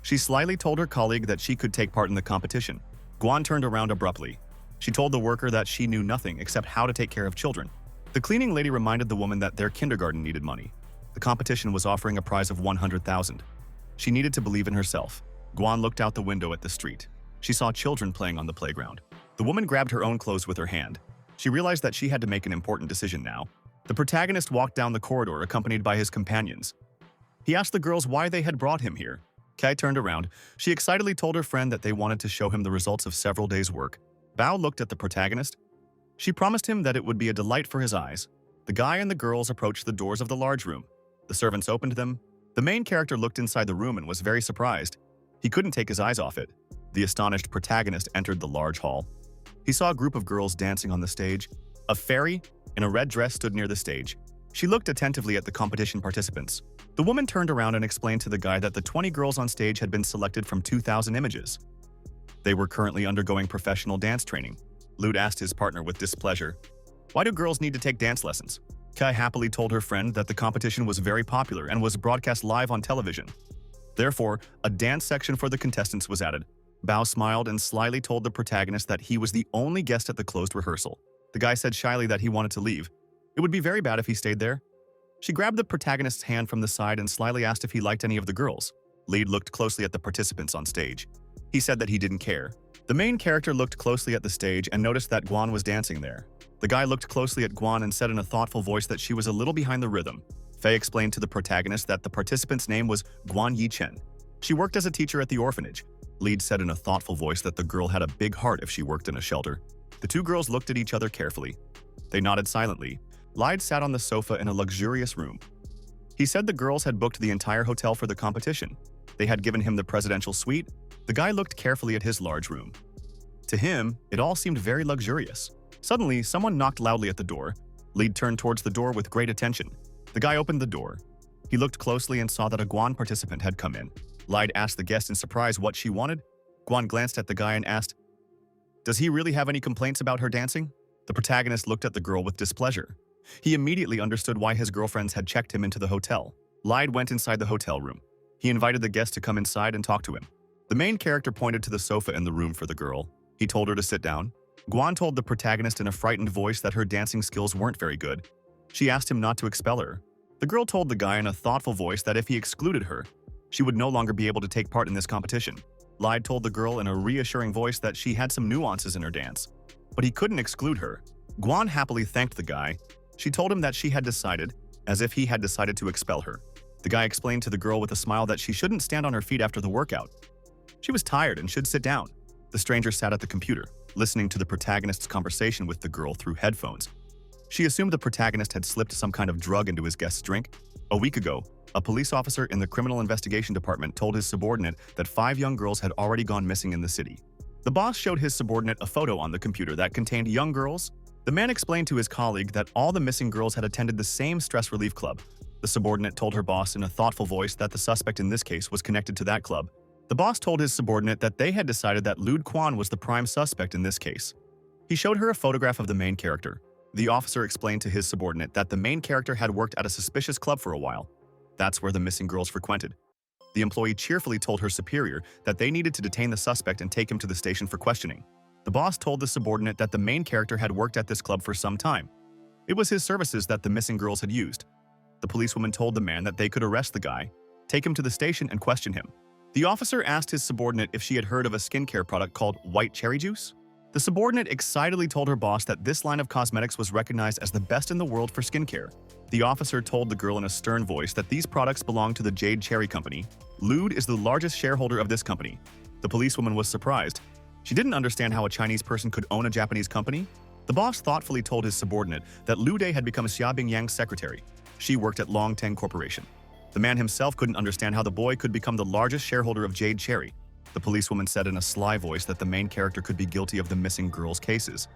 She slyly told her colleague that she could take part in the competition. Guan turned around abruptly. She told the worker that she knew nothing except how to take care of children. The cleaning lady reminded the woman that their kindergarten needed money. The competition was offering a prize of 100,000. She needed to believe in herself. Guan looked out the window at the street. She saw children playing on the playground. The woman grabbed her own clothes with her hand. She realized that she had to make an important decision now. The protagonist walked down the corridor accompanied by his companions. He asked the girls why they had brought him here. Kai turned around. She excitedly told her friend that they wanted to show him the results of several days' work. Bao looked at the protagonist. She promised him that it would be a delight for his eyes. The guy and the girls approached the doors of the large room. The servants opened them. The main character looked inside the room and was very surprised. He couldn't take his eyes off it. The astonished protagonist entered the large hall. He saw a group of girls dancing on the stage. A fairy in a red dress stood near the stage. She looked attentively at the competition participants. The woman turned around and explained to the guy that the 20 girls on stage had been selected from 2,000 images. They were currently undergoing professional dance training. Lude asked his partner with displeasure, "Why do girls need to take dance lessons?" Kai happily told her friend that the competition was very popular and was broadcast live on television. Therefore, a dance section for the contestants was added. Bao smiled and slyly told the protagonist that he was the only guest at the closed rehearsal. The guy said shyly that he wanted to leave. It would be very bad if he stayed there. She grabbed the protagonist's hand from the side and slyly asked if he liked any of the girls. Lead looked closely at the participants on stage. He said that he didn't care. The main character looked closely at the stage and noticed that Guan was dancing there. The guy looked closely at Guan and said in a thoughtful voice that she was a little behind the rhythm. Fei explained to the protagonist that the participant's name was Guan Yichen. She worked as a teacher at the orphanage. Lead said in a thoughtful voice that the girl had a big heart if she worked in a shelter. The two girls looked at each other carefully. They nodded silently. Lead sat on the sofa in a luxurious room. He said the girls had booked the entire hotel for the competition. They had given him the presidential suite. The guy looked carefully at his large room. To him, it all seemed very luxurious. Suddenly, someone knocked loudly at the door. Lead turned towards the door with great attention. The guy opened the door. He looked closely and saw that a Guan participant had come in. Lead asked the guest in surprise what she wanted. Guan glanced at the guy and asked, "Does he really have any complaints about her dancing?" The protagonist looked at the girl with displeasure. He immediately understood why his girlfriends had checked him into the hotel. Lead went inside the hotel room. He invited the guest to come inside and talk to him. The main character pointed to the sofa in the room for the girl. He told her to sit down. Guan told the protagonist in a frightened voice that her dancing skills weren't very good. She asked him not to expel her. The girl told the guy in a thoughtful voice that if he excluded her, she would no longer be able to take part in this competition. Lead told the girl in a reassuring voice that she had some nuances in her dance, but he couldn't exclude her. Guan happily thanked the guy. She told him that she had decided, as if he had decided to expel her. The guy explained to the girl with a smile that she shouldn't stand on her feet after the workout. She was tired and should sit down. The stranger sat at the computer, listening to the protagonist's conversation with the girl through headphones. She assumed the protagonist had slipped some kind of drug into his guest's drink. A week ago, a police officer in the criminal investigation department told his subordinate that 5 young girls had already gone missing in the city. The boss showed his subordinate a photo on the computer that contained young girls. The man explained to his colleague that all the missing girls had attended the same stress relief club. The subordinate told her boss in a thoughtful voice that the suspect in this case was connected to that club. The boss told his subordinate that they had decided that Lude Quan was the prime suspect in this case. He showed her a photograph of the main character. The officer explained to his subordinate that the main character had worked at a suspicious club for a while. That's where the missing girls frequented. The employee cheerfully told her superior that they needed to detain the suspect and take him to the station for questioning. The boss told the subordinate that the main character had worked at this club for some time. It was his services that the missing girls had used. The policewoman told the man that they could arrest the guy, take him to the station, and question him. The officer asked his subordinate if she had heard of a skincare product called white cherry juice. The subordinate excitedly told her boss that this line of cosmetics was recognized as the best in the world for skincare. The officer told the girl in a stern voice that these products belong to the Jade Cherry Company. Lude is the largest shareholder of this company. The policewoman was surprised. She didn't understand how a Chinese person could own a Japanese company. The boss thoughtfully told his subordinate that Lude had become Xia Bingyang's secretary. She worked at Longteng Corporation. The man himself couldn't understand how the boy could become the largest shareholder of Jade Cherry. The policewoman said in a sly voice that the main character could be guilty of the missing girls' cases.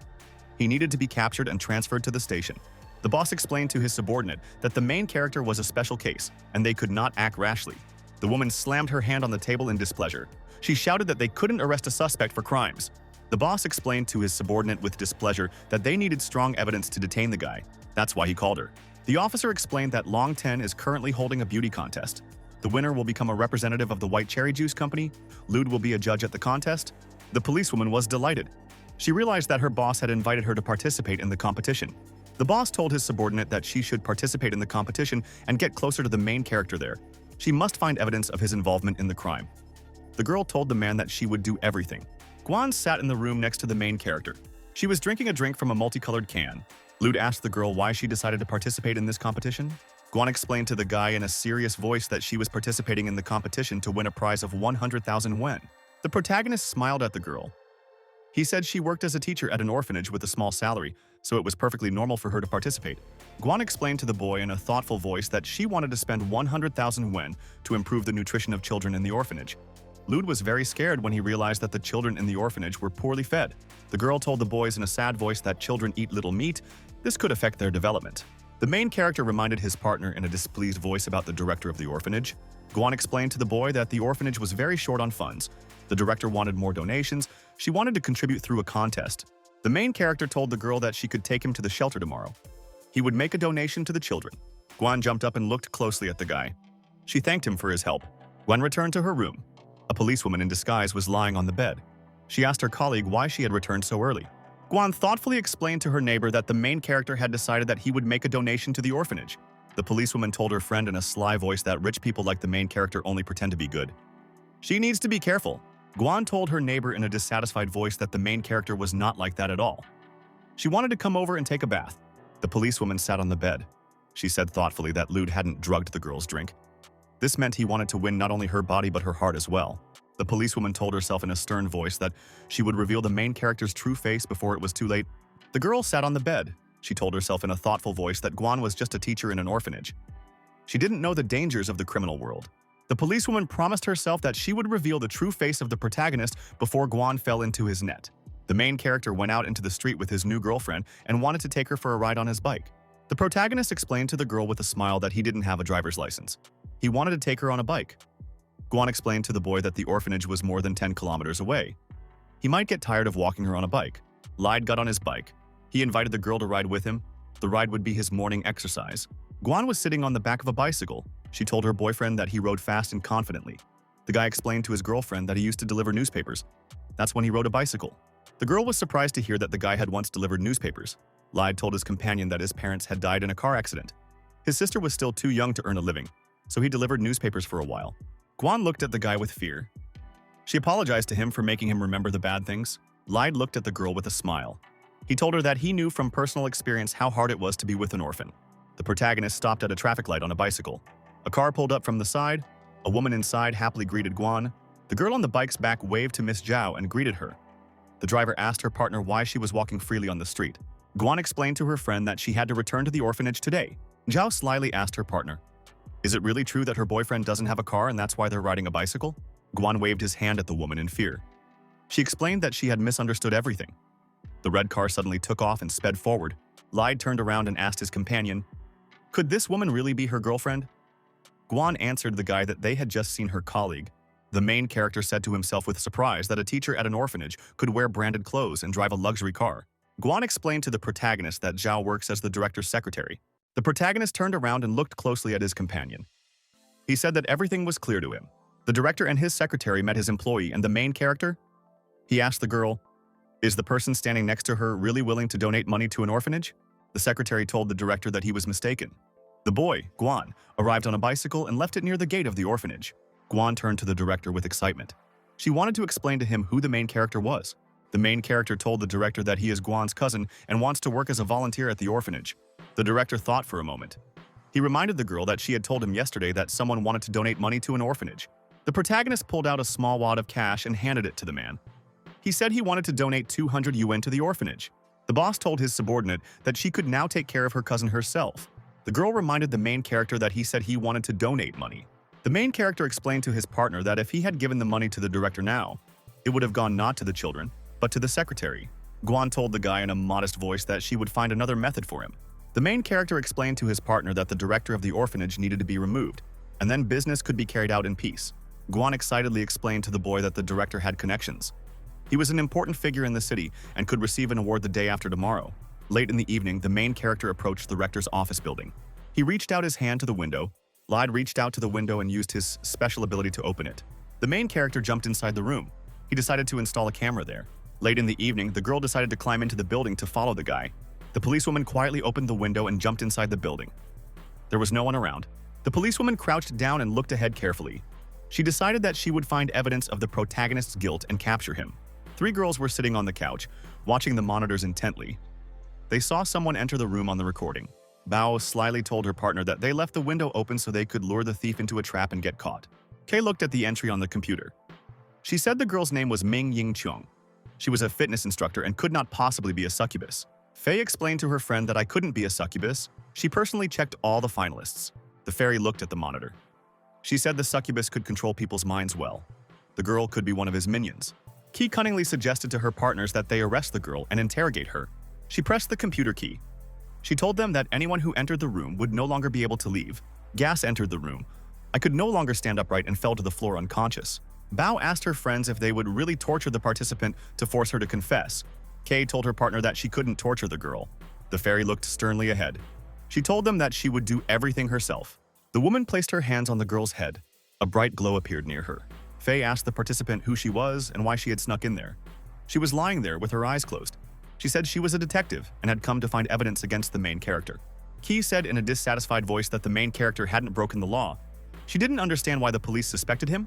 He needed to be captured and transferred to the station. The boss explained to his subordinate that the main character was a special case, and they could not act rashly. The woman slammed her hand on the table in displeasure. She shouted that they couldn't arrest a suspect for crimes. The boss explained to his subordinate with displeasure that they needed strong evidence to detain the guy. That's why he called her. The officer explained that Long Ten is currently holding a beauty contest. The winner will become a representative of the White Cherry Juice Company. Lude will be a judge at the contest. The policewoman was delighted. She realized that her boss had invited her to participate in the competition. The boss told his subordinate that she should participate in the competition and get closer to the main character there. She must find evidence of his involvement in the crime. The girl told the man that she would do everything. Guan sat in the room next to the main character. She was drinking a drink from a multicolored can. Lude asked the girl why she decided to participate in this competition. Guan explained to the guy in a serious voice that she was participating in the competition to win a prize of 100,000 yuan. The protagonist smiled at the girl. He said she worked as a teacher at an orphanage with a small salary, so it was perfectly normal for her to participate. Guan explained to the boy in a thoughtful voice that she wanted to spend 100,000 yuan to improve the nutrition of children in the orphanage. Lude was very scared when he realized that the children in the orphanage were poorly fed. The girl told the boys in a sad voice that children eat little meat. This could affect their development. The main character reminded his partner in a displeased voice about the director of the orphanage. Guan explained to the boy that the orphanage was very short on funds. The director wanted more donations. She wanted to contribute through a contest. The main character told the girl that she could take him to the shelter tomorrow. He would make a donation to the children. Guan jumped up and looked closely at the guy. She thanked him for his help. Guan returned to her room. A policewoman in disguise was lying on the bed. She asked her colleague why she had returned so early. Guan thoughtfully explained to her neighbor that the main character had decided that he would make a donation to the orphanage. The policewoman told her friend in a sly voice that rich people like the main character only pretend to be good. She needs to be careful. Guan told her neighbor in a dissatisfied voice that the main character was not like that at all. She wanted to come over and take a bath. The policewoman sat on the bed. She said thoughtfully that Lude hadn't drugged the girl's drink. This meant he wanted to win not only her body but her heart as well. The policewoman told herself in a stern voice that she would reveal the main character's true face before it was too late. The girl sat on the bed. She told herself in a thoughtful voice that Guan was just a teacher in an orphanage. She didn't know the dangers of the criminal world. The policewoman promised herself that she would reveal the true face of the protagonist before Guan fell into his net. The main character went out into the street with his new girlfriend and wanted to take her for a ride on his bike. The protagonist explained to the girl with a smile that he didn't have a driver's license. He wanted to take her on a bike. Guan explained to the boy that the orphanage was more than 10 kilometers away. He might get tired of walking her on a bike. Lyde got on his bike. He invited the girl to ride with him. The ride would be his morning exercise. Guan was sitting on the back of a bicycle. She told her boyfriend that he rode fast and confidently. The guy explained to his girlfriend that he used to deliver newspapers. That's when he rode a bicycle. The girl was surprised to hear that the guy had once delivered newspapers. Lyde told his companion that his parents had died in a car accident. His sister was still too young to earn a living, so he delivered newspapers for a while. Guan looked at the guy with fear. She apologized to him for making him remember the bad things. Lyde looked at the girl with a smile. He told her that he knew from personal experience how hard it was to be with an orphan. The protagonist stopped at a traffic light on a bicycle. A car pulled up from the side. A woman inside happily greeted Guan. The girl on the bike's back waved to Miss Zhao and greeted her. The driver asked her partner why she was walking freely on the street. Guan explained to her friend that she had to return to the orphanage today. Zhao slyly asked her partner, "Is it really true that her boyfriend doesn't have a car and that's why they're riding a bicycle?" Guan waved his hand at the woman in fear. She explained that she had misunderstood everything. The red car suddenly took off and sped forward. Lyde turned around and asked his companion, "Could this woman really be her girlfriend?" Guan answered the guy that they had just seen her colleague. The main character said to himself with surprise that a teacher at an orphanage could wear branded clothes and drive a luxury car. Guan explained to the protagonist that Zhao works as the director's secretary. The protagonist turned around and looked closely at his companion. He said that everything was clear to him. The director and his secretary met his employee and the main character. He asked the girl, "Is the person standing next to her really willing to donate money to an orphanage?" The secretary told the director that he was mistaken. The boy, Guan, arrived on a bicycle and left it near the gate of the orphanage. Guan turned to the director with excitement. She wanted to explain to him who the main character was. The main character told the director that he is Guan's cousin and wants to work as a volunteer at the orphanage. The director thought for a moment. He reminded the girl that she had told him yesterday that someone wanted to donate money to an orphanage. The protagonist pulled out a small wad of cash and handed it to the man. He said he wanted to donate 200 yuan to the orphanage. The boss told his subordinate that she could now take care of her cousin herself. The girl reminded the main character that he said he wanted to donate money. The main character explained to his partner that if he had given the money to the director now, it would have gone not to the children, but to the secretary. Guan told the guy in a modest voice that she would find another method for him. The main character explained to his partner that the director of the orphanage needed to be removed, and then business could be carried out in peace. Guan excitedly explained to the boy that the director had connections. He was an important figure in the city and could receive an award the day after tomorrow. Late in the evening, the main character approached the rector's office building. He reached out his hand to the window. Lyde reached out to the window and used his special ability to open it. The main character jumped inside the room. He decided to install a camera there. Late in the evening, the girl decided to climb into the building to follow the guy. The policewoman quietly opened the window and jumped inside the building. There was no one around. The policewoman crouched down and looked ahead carefully. She decided that she would find evidence of the protagonist's guilt and capture him. 3 girls were sitting on the couch, watching the monitors intently. They saw someone enter the room on the recording. Bao slyly told her partner that they left the window open so they could lure the thief into a trap and get caught. Kay looked at the entry on the computer. She said the girl's name was Ming Ying Cheong. She was a fitness instructor and could not possibly be a succubus. Faye explained to her friend that I couldn't be a succubus. She personally checked all the finalists. The fairy looked at the monitor. She said the succubus could control people's minds well. The girl could be one of his minions. Key cunningly suggested to her partners that they arrest the girl and interrogate her. She pressed the computer key. She told them that anyone who entered the room would no longer be able to leave. Gas entered the room. I could no longer stand upright and fell to the floor unconscious. Bao asked her friends if they would really torture the participant to force her to confess. Kay told her partner that she couldn't torture the girl. The fairy looked sternly ahead. She told them that she would do everything herself. The woman placed her hands on the girl's head. A bright glow appeared near her. Faye asked the participant who she was and why she had snuck in there. She was lying there with her eyes closed. She said she was a detective and had come to find evidence against the main character. Key said in a dissatisfied voice that the main character hadn't broken the law. She didn't understand why the police suspected him.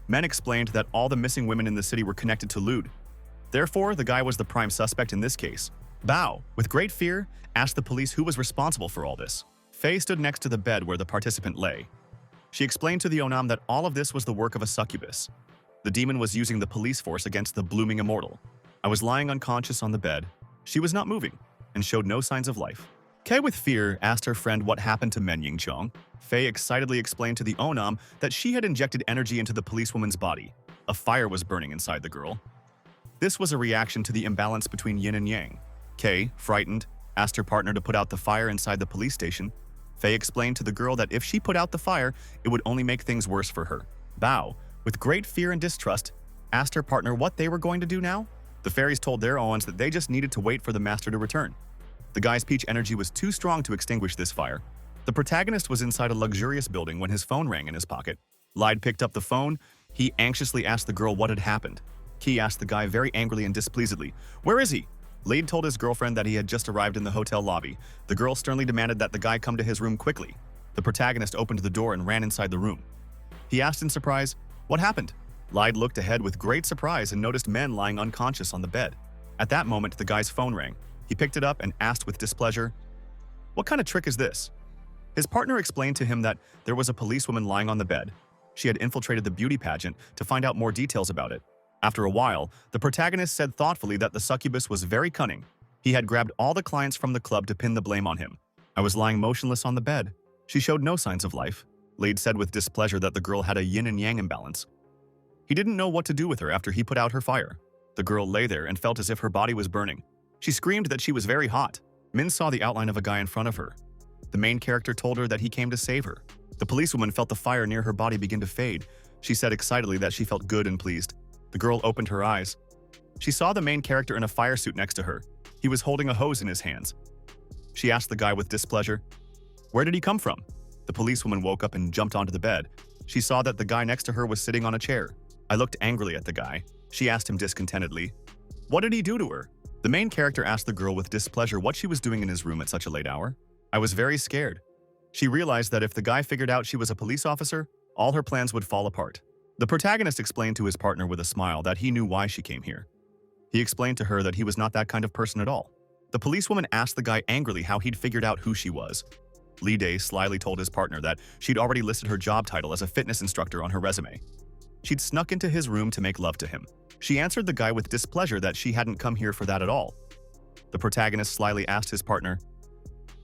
Men explained that all the missing women in the city were connected to Lude. Therefore, the guy was the prime suspect in this case. Bao, with great fear, asked the police who was responsible for all this. Faye stood next to the bed where the participant lay. She explained to the Onam that all of this was the work of a succubus. The demon was using the police force against the blooming immortal. I was lying unconscious on the bed. She was not moving and showed no signs of life. Kay, with fear, asked her friend what happened to Men Yingchong. Faye excitedly explained to the Onam that she had injected energy into the policewoman's body. A fire was burning inside the girl. This was a reaction to the imbalance between yin and yang. Kay, frightened, asked her partner to put out the fire inside the police station. Faye explained to the girl that if she put out the fire, it would only make things worse for her. Bao, with great fear and distrust, asked her partner what they were going to do now. The fairies told their Owens that they just needed to wait for the master to return. The guy's peach energy was too strong to extinguish this fire. The protagonist was inside a luxurious building when his phone rang in his pocket. Lyde picked up the phone. He anxiously asked the girl what had happened. Key asked the guy very angrily and displeasedly, "Where is he?" Lyde told his girlfriend that he had just arrived in the hotel lobby. The girl sternly demanded that the guy come to his room quickly. The protagonist opened the door and ran inside the room. He asked in surprise, "What happened?" Lyde looked ahead with great surprise and noticed men lying unconscious on the bed. At that moment, the guy's phone rang. He picked it up and asked with displeasure, "What kind of trick is this?" His partner explained to him that there was a policewoman lying on the bed. She had infiltrated the beauty pageant to find out more details about it. After a while, the protagonist said thoughtfully that the succubus was very cunning. He had grabbed all the clients from the club to pin the blame on him. "I was lying motionless on the bed. She showed no signs of life." Lyde said with displeasure that the girl had a yin and yang imbalance. He didn't know what to do with her after he put out her fire. The girl lay there and felt as if her body was burning. She screamed that she was very hot. Min saw the outline of a guy in front of her. The main character told her that he came to save her. The policewoman felt the fire near her body begin to fade. She said excitedly that she felt good and pleased. The girl opened her eyes. She saw the main character in a fire suit next to her. He was holding a hose in his hands. She asked the guy with displeasure, "Where did he come from?" The policewoman woke up and jumped onto the bed. She saw that the guy next to her was sitting on a chair. I looked angrily at the guy. She asked him discontentedly, "What did he do to her?" The main character asked the girl with displeasure what she was doing in his room at such a late hour. I was very scared. She realized that if the guy figured out she was a police officer, all her plans would fall apart. The protagonist explained to his partner with a smile that he knew why she came here. He explained to her that he was not that kind of person at all. The policewoman asked the guy angrily how he'd figured out who she was. Lee Day slyly told his partner that she'd already listed her job title as a fitness instructor on her resume. She'd snuck into his room to make love to him. She answered the guy with displeasure that she hadn't come here for that at all. The protagonist slyly asked his partner,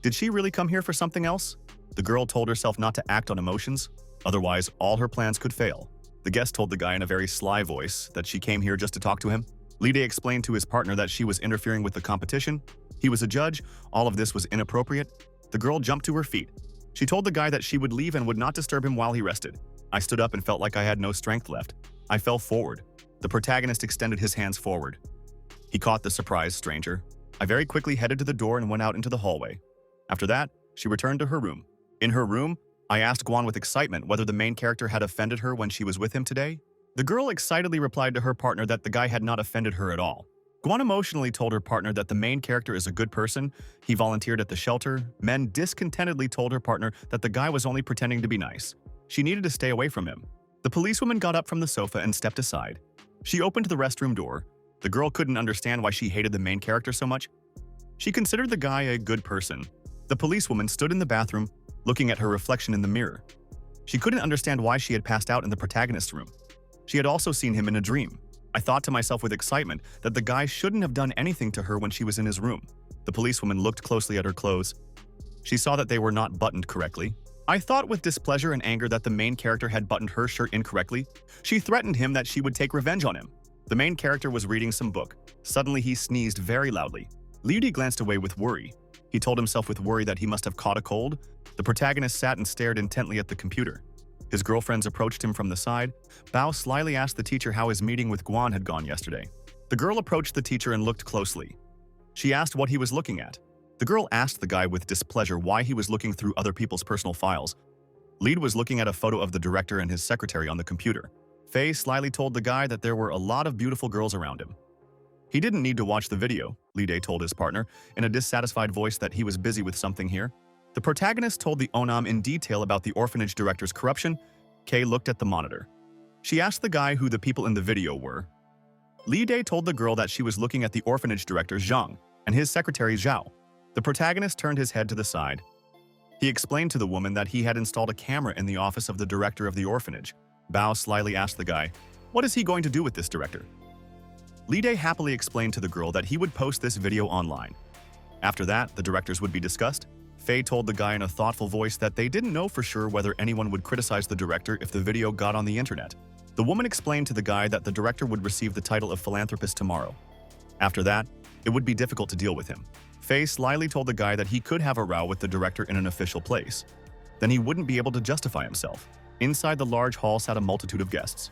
"Did she really come here for something else?" The girl told herself not to act on emotions, otherwise all her plans could fail. The guest told the guy in a very sly voice that she came here just to talk to him. Lee Day explained to his partner that she was interfering with the competition. He was a judge. All of this was inappropriate. The girl jumped to her feet. She told the guy that she would leave and would not disturb him while he rested. I stood up and felt like I had no strength left. I fell forward. The protagonist extended his hands forward. He caught the surprised stranger. I very quickly headed to the door and went out into the hallway. After that, she returned to her room. In her room, I asked Guan with excitement whether the main character had offended her when she was with him today. The girl excitedly replied to her partner that the guy had not offended her at all. Guan emotionally told her partner that the main character is a good person. He volunteered at the shelter. Men discontentedly told her partner that the guy was only pretending to be nice. She needed to stay away from him. The policewoman got up from the sofa and stepped aside. She opened the restroom door. The girl couldn't understand why she hated the main character so much. She considered the guy a good person. The policewoman stood in the bathroom, looking at her reflection in the mirror. She couldn't understand why she had passed out in the protagonist's room. She had also seen him in a dream. I thought to myself with excitement that the guy shouldn't have done anything to her when she was in his room. The policewoman looked closely at her clothes. She saw that they were not buttoned correctly. I thought with displeasure and anger that the main character had buttoned her shirt incorrectly. She threatened him that she would take revenge on him. The main character was reading some book. Suddenly, he sneezed very loudly. Liu glanced away with worry. He told himself with worry that he must have caught a cold. The protagonist sat and stared intently at the computer. His girlfriends approached him from the side. Bao slyly asked the teacher how his meeting with Guan had gone yesterday. The girl approached the teacher and looked closely. She asked what he was looking at. The girl asked the guy with displeasure why he was looking through other people's personal files. Lead was looking at a photo of the director and his secretary on the computer. Faye slyly told the guy that there were a lot of beautiful girls around him. He didn't need to watch the video, Li Day told his partner in a dissatisfied voice that he was busy with something here. The protagonist told the Onam in detail about the orphanage director's corruption. Kay looked at the monitor. She asked the guy who the people in the video were. Li Day told the girl that she was looking at the orphanage director Zhang and his secretary Zhao. The protagonist turned his head to the side. He explained to the woman that he had installed a camera in the office of the director of the orphanage. Bao slyly asked the guy, "What is he going to do with this director?" Li Day happily explained to the girl that he would post this video online. After that, the directors would be discussed. Faye told the guy in a thoughtful voice that they didn't know for sure whether anyone would criticize the director if the video got on the internet. The woman explained to the guy that the director would receive the title of philanthropist tomorrow. After that, it would be difficult to deal with him. Faye slyly told the guy that he could have a row with the director in an official place. Then he wouldn't be able to justify himself. Inside the large hall sat a multitude of guests.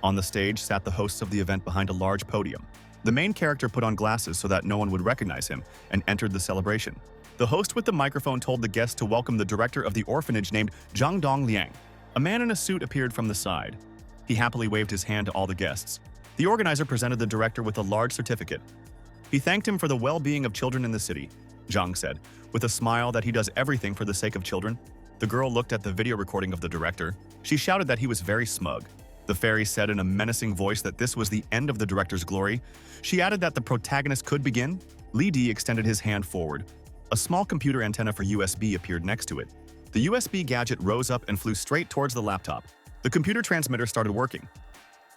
On the stage sat the hosts of the event behind a large podium. The main character put on glasses so that no one would recognize him and entered the celebration. The host with the microphone told the guests to welcome the director of the orphanage named Zhang Dong Liang. A man in a suit appeared from the side. He happily waved his hand to all the guests. The organizer presented the director with a large certificate. He thanked him for the well-being of children in the city. Zhang said, with a smile, that he does everything for the sake of children. The girl looked at the video recording of the director. She shouted that he was very smug. The fairy said in a menacing voice that this was the end of the director's glory. She added that the protagonist could begin. Li Di extended his hand forward. A small computer antenna for USB appeared next to it. The USB gadget rose up and flew straight towards the laptop. The computer transmitter started working.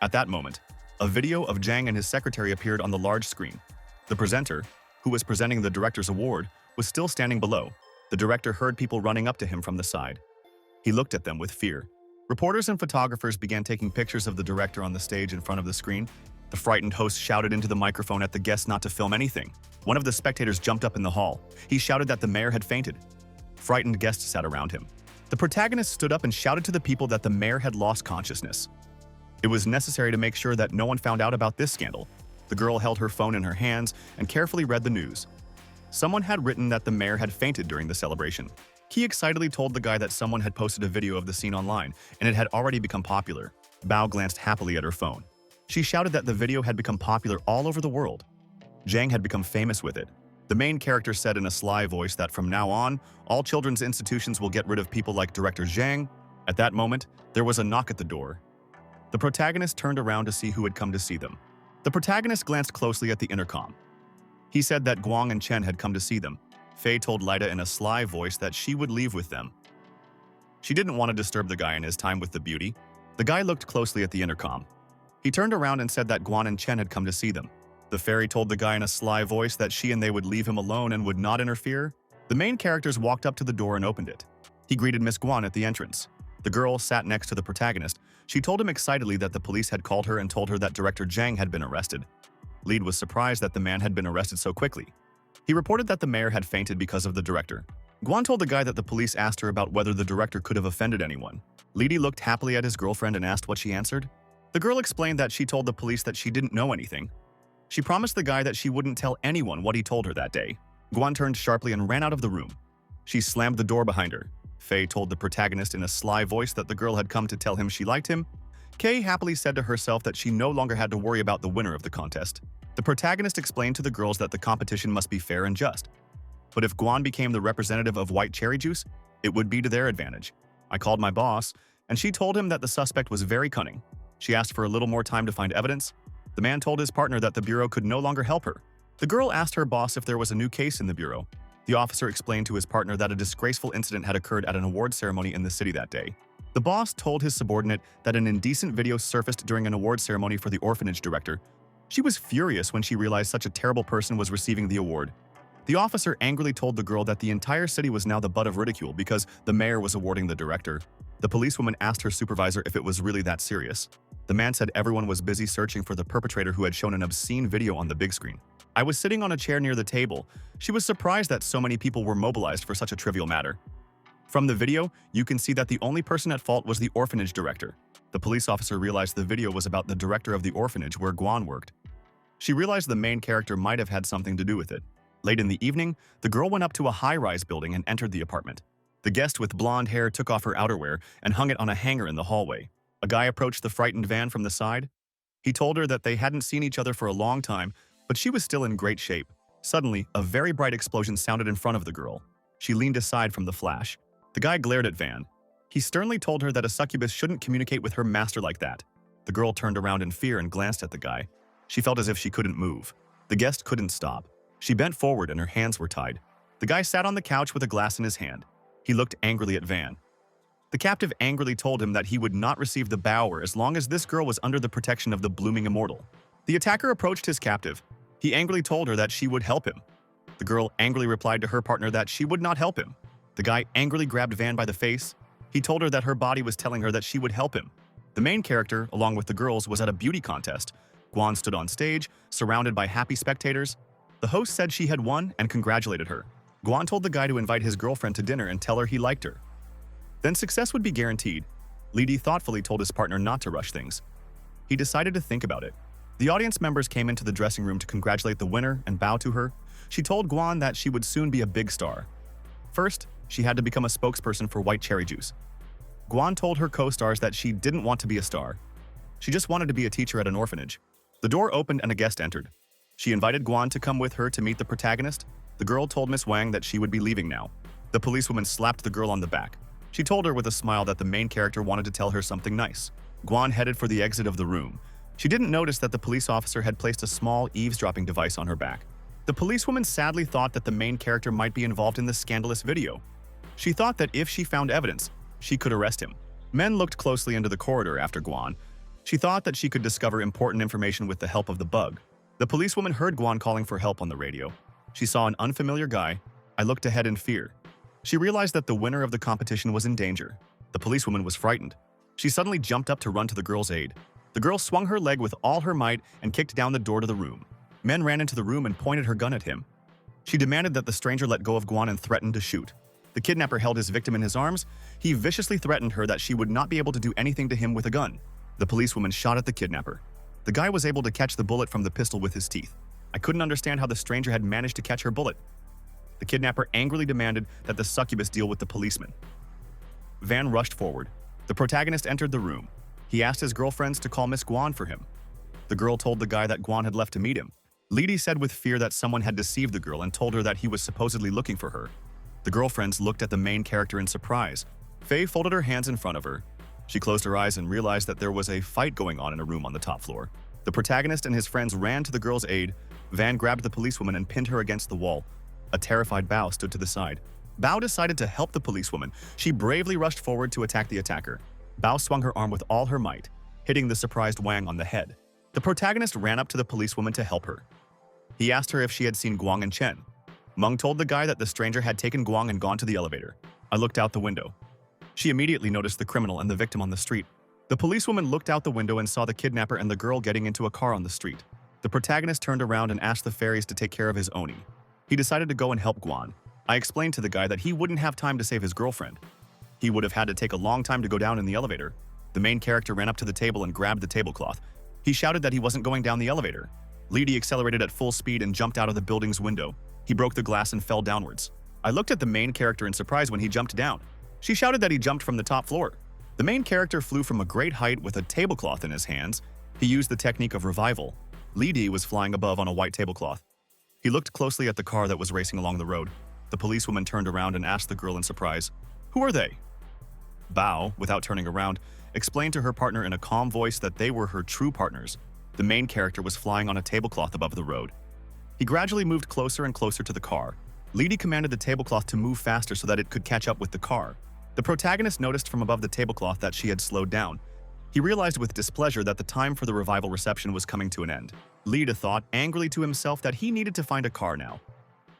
At that moment, a video of Zhang and his secretary appeared on the large screen. The presenter, who was presenting the director's award, was still standing below. The director heard people running up to him from the side. He looked at them with fear. Reporters and photographers began taking pictures of the director on the stage in front of the screen. The frightened host shouted into the microphone at the guests not to film anything. One of the spectators jumped up in the hall. He shouted that the mayor had fainted. Frightened guests sat around him. The protagonist stood up and shouted to the people that the mayor had lost consciousness. It was necessary to make sure that no one found out about this scandal. The girl held her phone in her hands and carefully read the news. Someone had written that the mayor had fainted during the celebration. He excitedly told the guy that someone had posted a video of the scene online, and it had already become popular. Bao glanced happily at her phone. She shouted that the video had become popular all over the world. Zhang had become famous with it. The main character said in a sly voice that from now on, all children's institutions will get rid of people like Director Zhang. At that moment, there was a knock at the door. The protagonist turned around to see who had come to see them. The protagonist glanced closely at the intercom. He said that Guang and Chen had come to see them. Faye told Lida in a sly voice that she would leave with them. She didn't want to disturb the guy in his time with the beauty. The guy looked closely at the intercom. He turned around and said that Guan and Chen had come to see them. The fairy told the guy in a sly voice that she and they would leave him alone and would not interfere. The main characters walked up to the door and opened it. He greeted Miss Guan at the entrance. The girl sat next to the protagonist. She told him excitedly that the police had called her and told her that Director Zhang had been arrested. Lead was surprised that the man had been arrested so quickly. He reported that the mayor had fainted because of the director. Guan told the guy that the police asked her about whether the director could have offended anyone. Lidi looked happily at his girlfriend and asked what she answered. The girl explained that she told the police that she didn't know anything. She promised the guy that she wouldn't tell anyone what he told her that day. Guan turned sharply and ran out of the room. She slammed the door behind her. Faye told the protagonist in a sly voice that the girl had come to tell him she liked him. Kay happily said to herself that she no longer had to worry about the winner of the contest. The protagonist explained to the girls that the competition must be fair and just. But if Guan became the representative of white cherry juice, it would be to their advantage. I called my boss, and she told him that the suspect was very cunning. She asked for a little more time to find evidence. The man told his partner that the bureau could no longer help her. The girl asked her boss if there was a new case in the bureau. The officer explained to his partner that a disgraceful incident had occurred at an award ceremony in the city that day. The boss told his subordinate that an indecent video surfaced during an award ceremony for the orphanage director. She was furious when she realized such a terrible person was receiving the award. The officer angrily told the girl that the entire city was now the butt of ridicule because the mayor was awarding the director. The policewoman asked her supervisor if it was really that serious. The man said everyone was busy searching for the perpetrator who had shown an obscene video on the big screen. I was sitting on a chair near the table. She was surprised that so many people were mobilized for such a trivial matter. From the video, you can see that the only person at fault was the orphanage director. The police officer realized the video was about the director of the orphanage where Guan worked. She realized the main character might have had something to do with it. Late in the evening, the girl went up to a high-rise building and entered the apartment. The guest with blonde hair took off her outerwear and hung it on a hanger in the hallway. A guy approached the frightened Van from the side. He told her that they hadn't seen each other for a long time, but she was still in great shape. Suddenly, a very bright explosion sounded in front of the girl. She leaned aside from the flash. The guy glared at Van. He sternly told her that a succubus shouldn't communicate with her master like that. The girl turned around in fear and glanced at the guy. She felt as if she couldn't move. The guest couldn't stop. She bent forward and her hands were tied. The guy sat on the couch with a glass in his hand. He looked angrily at Van. The captive angrily told him that he would not receive the bower as long as this girl was under the protection of the blooming immortal. The attacker approached his captive. He angrily told her that she would help him. The girl angrily replied to her partner that she would not help him. The guy angrily grabbed Van by the face. He told her that her body was telling her that she would help him. The main character, along with the girls, was at a beauty contest. Guan stood on stage, surrounded by happy spectators. The host said she had won and congratulated her. Guan told the guy to invite his girlfriend to dinner and tell her he liked her. Then success would be guaranteed. Li Di thoughtfully told his partner not to rush things. He decided to think about it. The audience members came into the dressing room to congratulate the winner and bow to her. She told Guan that she would soon be a big star. First, she had to become a spokesperson for white cherry juice. Guan told her co-stars that she didn't want to be a star. She just wanted to be a teacher at an orphanage. The door opened and a guest entered. She invited Guan to come with her to meet the protagonist. The girl told Miss Wang that she would be leaving now. The policewoman slapped the girl on the back. She told her with a smile that the main character wanted to tell her something nice. Guan headed for the exit of the room. She didn't notice that the police officer had placed a small eavesdropping device on her back. The policewoman sadly thought that the main character might be involved in this scandalous video. She thought that if she found evidence, she could arrest him. Men looked closely into the corridor after Guan. She thought that she could discover important information with the help of the bug. The policewoman heard Guan calling for help on the radio. She saw an unfamiliar guy. I looked ahead in fear. She realized that the winner of the competition was in danger. The policewoman was frightened. She suddenly jumped up to run to the girl's aid. The girl swung her leg with all her might and kicked down the door to the room. Men ran into the room and pointed her gun at him. She demanded that the stranger let go of Guan and threatened to shoot. The kidnapper held his victim in his arms. He viciously threatened her that she would not be able to do anything to him with a gun. The policewoman shot at the kidnapper. The guy was able to catch the bullet from the pistol with his teeth. I couldn't understand how the stranger had managed to catch her bullet. The kidnapper angrily demanded that the succubus deal with the policeman. Van rushed forward. The protagonist entered the room. He asked his girlfriends to call Miss Guan for him. The girl told the guy that Guan had left to meet him. Li Di said with fear that someone had deceived the girl and told her that he was supposedly looking for her. The girlfriends looked at the main character in surprise. Faye folded her hands in front of her. She closed her eyes and realized that there was a fight going on in a room on the top floor. The protagonist and his friends ran to the girl's aid. Van grabbed the policewoman and pinned her against the wall. A terrified Bao stood to the side. Bao decided to help the policewoman. She bravely rushed forward to attack the attacker. Bao swung her arm with all her might, hitting the surprised Wang on the head. The protagonist ran up to the policewoman to help her. He asked her if she had seen Guang and Chen. Meng told the guy that the stranger had taken Guang and gone to the elevator. I looked out the window. She immediately noticed the criminal and the victim on the street. The policewoman looked out the window and saw the kidnapper and the girl getting into a car on the street. The protagonist turned around and asked the fairies to take care of his Oni. He decided to go and help Guan. I explained to the guy that he wouldn't have time to save his girlfriend. He would have had to take a long time to go down in the elevator. The main character ran up to the table and grabbed the tablecloth. He shouted that he wasn't going down the elevator. Li Di accelerated at full speed and jumped out of the building's window. He broke the glass and fell downwards. I looked at the main character in surprise when he jumped down. She shouted that he jumped from the top floor. The main character flew from a great height with a tablecloth in his hands. He used the technique of revival. Li Di was flying above on a white tablecloth. He looked closely at the car that was racing along the road. The policewoman turned around and asked the girl in surprise, "Who are they?" Bao, without turning around, explained to her partner in a calm voice that they were her true partners. The main character was flying on a tablecloth above the road. He gradually moved closer and closer to the car. Li Di commanded the tablecloth to move faster so that it could catch up with the car. The protagonist noticed from above the tablecloth that she had slowed down. He realized with displeasure that the time for the revival reception was coming to an end. Li Di thought angrily to himself that he needed to find a car now.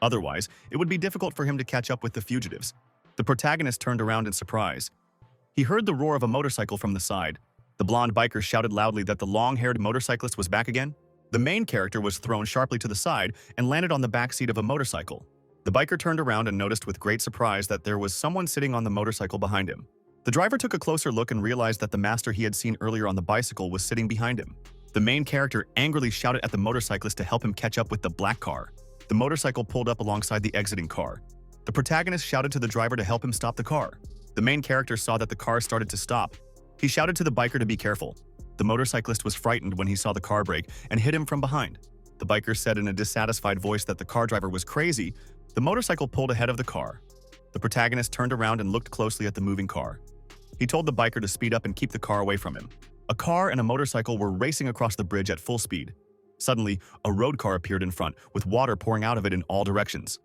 Otherwise, it would be difficult for him to catch up with the fugitives. The protagonist turned around in surprise. He heard the roar of a motorcycle from the side. The blonde biker shouted loudly that the long-haired motorcyclist was back again. The main character was thrown sharply to the side and landed on the back seat of a motorcycle. The biker turned around and noticed with great surprise that there was someone sitting on the motorcycle behind him. The driver took a closer look and realized that the master he had seen earlier on the bicycle was sitting behind him. The main character angrily shouted at the motorcyclist to help him catch up with the black car. The motorcycle pulled up alongside the exiting car. The protagonist shouted to the driver to help him stop the car. The main character saw that the car started to stop. He shouted to the biker to be careful. The motorcyclist was frightened when he saw the car brake and hit him from behind. The biker said in a dissatisfied voice that the car driver was crazy. The motorcycle pulled ahead of the car. The protagonist turned around and looked closely at the moving car. He told the biker to speed up and keep the car away from him. A car and a motorcycle were racing across the bridge at full speed. Suddenly, a road car appeared in front, with water pouring out of it in all directions.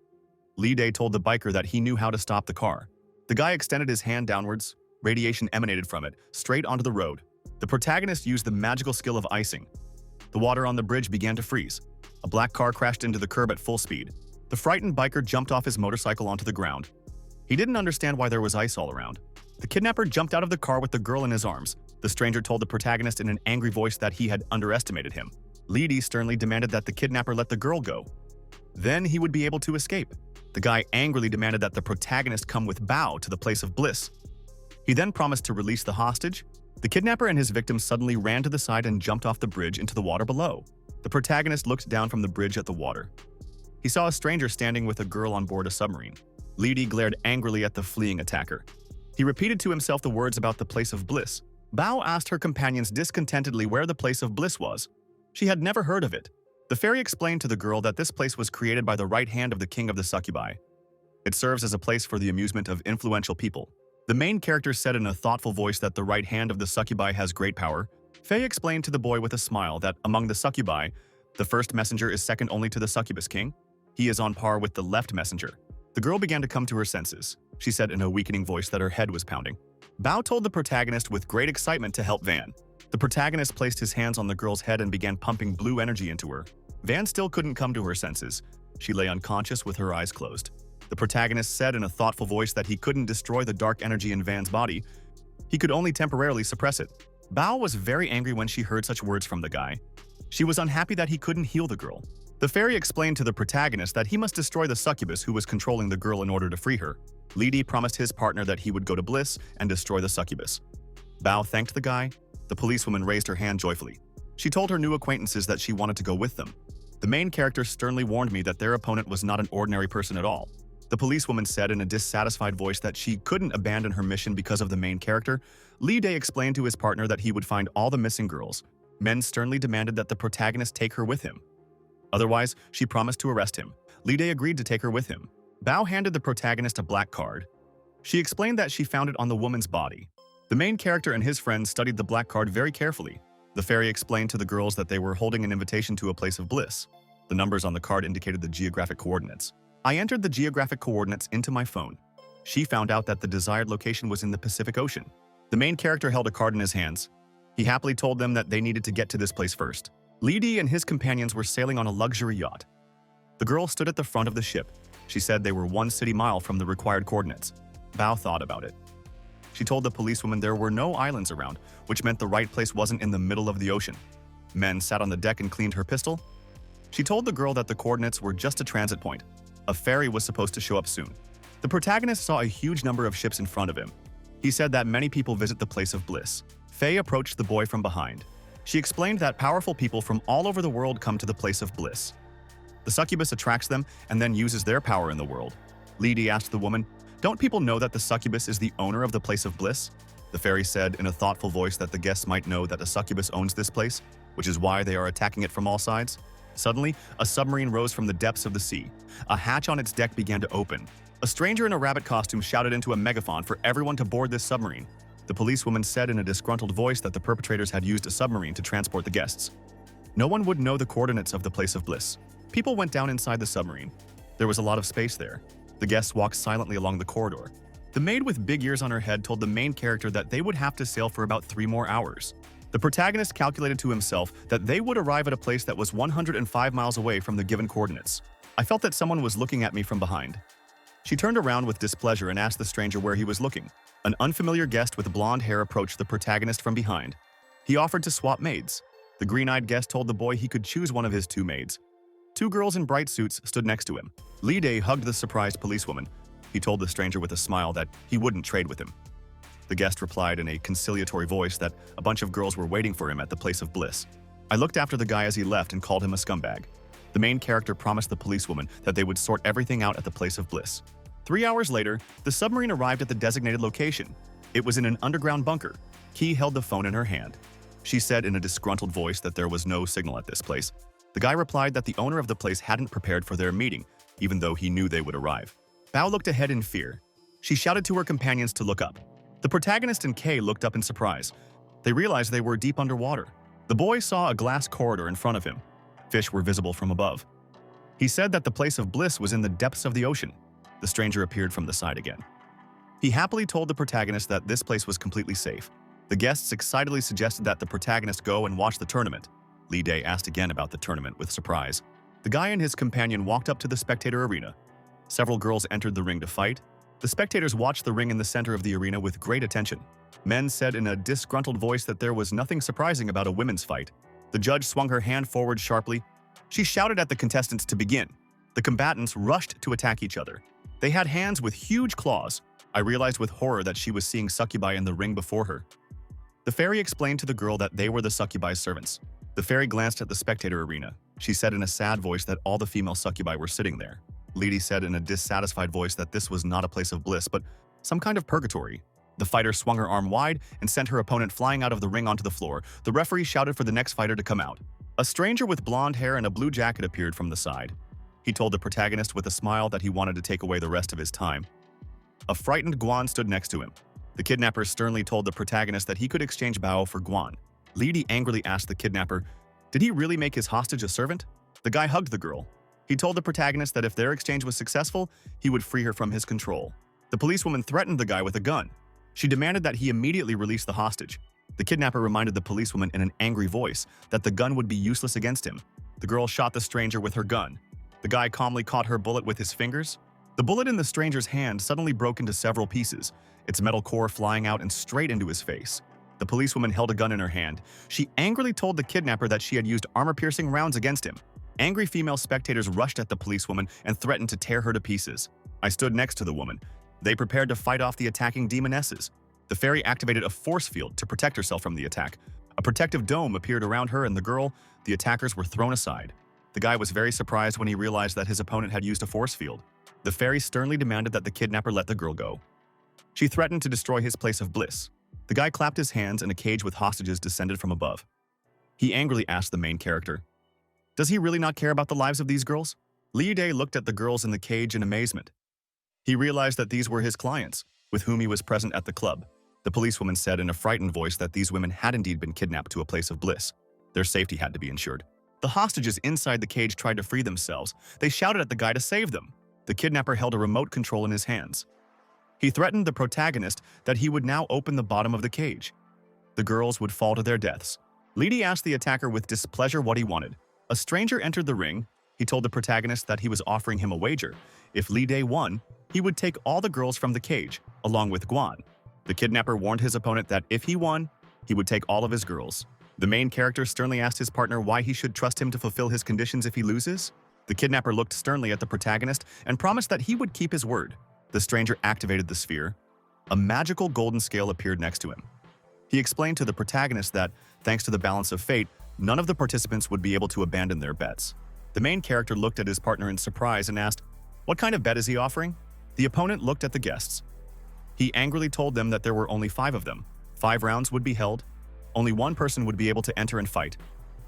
Lee Dae told the biker that he knew how to stop the car. The guy extended his hand downwards. Radiation emanated from it, straight onto the road. The protagonist used the magical skill of icing. The water on the bridge began to freeze. A black car crashed into the curb at full speed. The frightened biker jumped off his motorcycle onto the ground. He didn't understand why there was ice all around. The kidnapper jumped out of the car with the girl in his arms. The stranger told the protagonist in an angry voice that he had underestimated him. Lee Dae sternly demanded that the kidnapper let the girl go. Then he would be able to escape. The guy angrily demanded that the protagonist come with Bao to the place of bliss. He then promised to release the hostage. The kidnapper and his victim suddenly ran to the side and jumped off the bridge into the water below. The protagonist looked down from the bridge at the water. He saw a stranger standing with a girl on board a submarine. Lee Dae glared angrily at the fleeing attacker. He repeated to himself the words about the place of bliss. Bao asked her companions discontentedly where the place of bliss was. She had never heard of it. The fairy explained to the girl that this place was created by the right hand of the king of the succubi. It serves as a place for the amusement of influential people. The main character said in a thoughtful voice that the right hand of the succubi has great power. Faye explained to the boy with a smile that among the succubi, the first messenger is second only to the succubus king. He is on par with the left messenger. The girl began to come to her senses. She said in a weakening voice that her head was pounding. Bao told the protagonist with great excitement to help Van. The protagonist placed his hands on the girl's head and began pumping blue energy into her. Van still couldn't come to her senses. She lay unconscious with her eyes closed. The protagonist said in a thoughtful voice that he couldn't destroy the dark energy in Van's body. He could only temporarily suppress it. Bao was very angry when she heard such words from the guy. She was unhappy that he couldn't heal the girl. The fairy explained to the protagonist that he must destroy the succubus who was controlling the girl in order to free her. Lee Dae promised his partner that he would go to Bliss and destroy the succubus. Bao thanked the guy. The policewoman raised her hand joyfully. She told her new acquaintances that she wanted to go with them. The main character sternly warned me that their opponent was not an ordinary person at all. The policewoman said in a dissatisfied voice that she couldn't abandon her mission because of the main character. Lee Dae explained to his partner that he would find all the missing girls. Men sternly demanded that the protagonist take her with him. Otherwise, she promised to arrest him. Lee Dae agreed to take her with him. Bao handed the protagonist a black card. She explained that she found it on the woman's body. The main character and his friends studied the black card very carefully. The fairy explained to the girls that they were holding an invitation to a place of bliss. The numbers on the card indicated the geographic coordinates. I entered the geographic coordinates into my phone. She found out that the desired location was in the Pacific Ocean. The main character held a card in his hands. He happily told them that they needed to get to this place first. Lee Dae and his companions were sailing on a luxury yacht. The girl stood at the front of the ship. She said they were 1 city mile from the required coordinates. Bao thought about it. She told the policewoman there were no islands around, which meant the right place wasn't in the middle of the ocean. Men sat on the deck and cleaned her pistol. She told the girl that the coordinates were just a transit point. A ferry was supposed to show up soon. The protagonist saw a huge number of ships in front of him. He said that many people visit the place of bliss. Faye approached the boy from behind. She explained that powerful people from all over the world come to the place of bliss. The succubus attracts them and then uses their power in the world. Lee Dae asked the woman, "Don't people know that the succubus is the owner of the place of bliss?" The fairy said in a thoughtful voice that the guests might know that the succubus owns this place, which is why they are attacking it from all sides. Suddenly, a submarine rose from the depths of the sea. A hatch on its deck began to open. A stranger in a rabbit costume shouted into a megaphone for everyone to board this submarine. The policewoman said in a disgruntled voice that the perpetrators had used a submarine to transport the guests. No one would know the coordinates of the place of bliss. People went down inside the submarine. There was a lot of space there. The guests walked silently along the corridor. The maid with big ears on her head told the main character that they would have to sail for about 3 more hours. The protagonist calculated to himself that they would arrive at a place that was 105 miles away from the given coordinates. I felt that someone was looking at me from behind. She turned around with displeasure and asked the stranger where he was looking. An unfamiliar guest with blonde hair approached the protagonist from behind. He offered to swap maids. The green-eyed guest told the boy he could choose one of his two maids. Two girls in bright suits stood next to him. Lee Dae hugged the surprised policewoman. He told the stranger with a smile that he wouldn't trade with him. The guest replied in a conciliatory voice that a bunch of girls were waiting for him at the place of bliss. I looked after the guy as he left and called him a scumbag. The main character promised the policewoman that they would sort everything out at the place of bliss. 3 hours later, the submarine arrived at the designated location. It was in an underground bunker. Key held the phone in her hand. She said in a disgruntled voice that there was no signal at this place. The guy replied that the owner of the place hadn't prepared for their meeting, even though he knew they would arrive. Bao looked ahead in fear. She shouted to her companions to look up. The protagonist and Kay looked up in surprise. They realized they were deep underwater. The boy saw a glass corridor in front of him. Fish were visible from above. He said that the place of bliss was in the depths of the ocean. The stranger appeared from the side again. He happily told the protagonist that this place was completely safe. The guests excitedly suggested that the protagonist go and watch the tournament. Lee Dae asked again about the tournament with surprise. The guy and his companion walked up to the spectator arena. Several girls entered the ring to fight. The spectators watched the ring in the center of the arena with great attention. Men said in a disgruntled voice that there was nothing surprising about a women's fight. The judge swung her hand forward sharply. She shouted at the contestants to begin. The combatants rushed to attack each other. They had hands with huge claws. I realized with horror that she was seeing succubi in the ring before her. The fairy explained to the girl that they were the succubi's servants. The fairy glanced at the spectator arena. She said in a sad voice that all the female succubi were sitting there. Lady said in a dissatisfied voice that this was not a place of bliss, but some kind of purgatory. The fighter swung her arm wide and sent her opponent flying out of the ring onto the floor. The referee shouted for the next fighter to come out. A stranger with blonde hair and a blue jacket appeared from the side. He told the protagonist with a smile that he wanted to take away the rest of his time. A frightened Guan stood next to him. The kidnapper sternly told the protagonist that he could exchange Bao for Guan. Lady angrily asked the kidnapper, did he really make his hostage a servant? The guy hugged the girl. He told the protagonist that if their exchange was successful, he would free her from his control. The policewoman threatened the guy with a gun. She demanded that he immediately release the hostage. The kidnapper reminded the policewoman in an angry voice that the gun would be useless against him. The girl shot the stranger with her gun. The guy calmly caught her bullet with his fingers. The bullet in the stranger's hand suddenly broke into several pieces, its metal core flying out and straight into his face. The policewoman held a gun in her hand. She angrily told the kidnapper that she had used armor-piercing rounds against him. Angry female spectators rushed at the policewoman and threatened to tear her to pieces. I stood next to the woman. They prepared to fight off the attacking demonesses. The fairy activated a force field to protect herself from the attack. A protective dome appeared around her and the girl. The attackers were thrown aside. The guy was very surprised when he realized that his opponent had used a force field. The fairy sternly demanded that the kidnapper let the girl go. She threatened to destroy his place of bliss. The guy clapped his hands and a cage with hostages descended from above. He angrily asked the main character, does he really not care about the lives of these girls? Lee Dae looked at the girls in the cage in amazement. He realized that these were his clients, with whom he was present at the club. The policewoman said in a frightened voice that these women had indeed been kidnapped to a place of bliss. Their safety had to be ensured. The hostages inside the cage tried to free themselves. They shouted at the guy to save them. The kidnapper held a remote control in his hands. He threatened the protagonist that he would now open the bottom of the cage. The girls would fall to their deaths. Lee Dae asked the attacker with displeasure what he wanted. A stranger entered the ring. He told the protagonist that he was offering him a wager. If Lee Dae won, he would take all the girls from the cage, along with Guan. The kidnapper warned his opponent that if he won, he would take all of his girls. The main character sternly asked his partner why he should trust him to fulfill his conditions if he loses. The kidnapper looked sternly at the protagonist and promised that he would keep his word. The stranger activated the sphere. A magical golden scale appeared next to him. He explained to the protagonist that, thanks to the balance of fate, none of the participants would be able to abandon their bets. The main character looked at his partner in surprise and asked, what kind of bet is he offering? The opponent looked at the guests. He angrily told them that there were only 5 of them. 5 rounds would be held. Only one person would be able to enter and fight.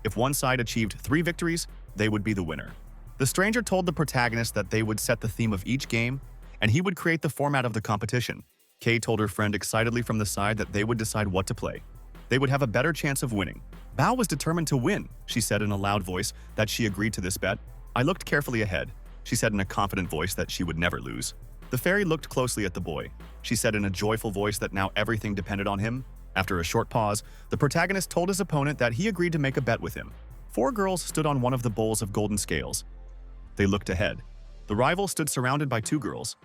If one side achieved 3 victories, they would be the winner. The stranger told the protagonist that they would set the theme of each game, and he would create the format of the competition. Kay told her friend excitedly from the side that they would decide what to play. They would have a better chance of winning. Bao was determined to win, she said in a loud voice that she agreed to this bet. I looked carefully ahead. She said in a confident voice that she would never lose. The fairy looked closely at the boy. She said in a joyful voice that now everything depended on him. After a short pause, the protagonist told his opponent that he agreed to make a bet with him. 4 girls stood on one of the bowls of golden scales. They looked ahead. The rival stood surrounded by two girls.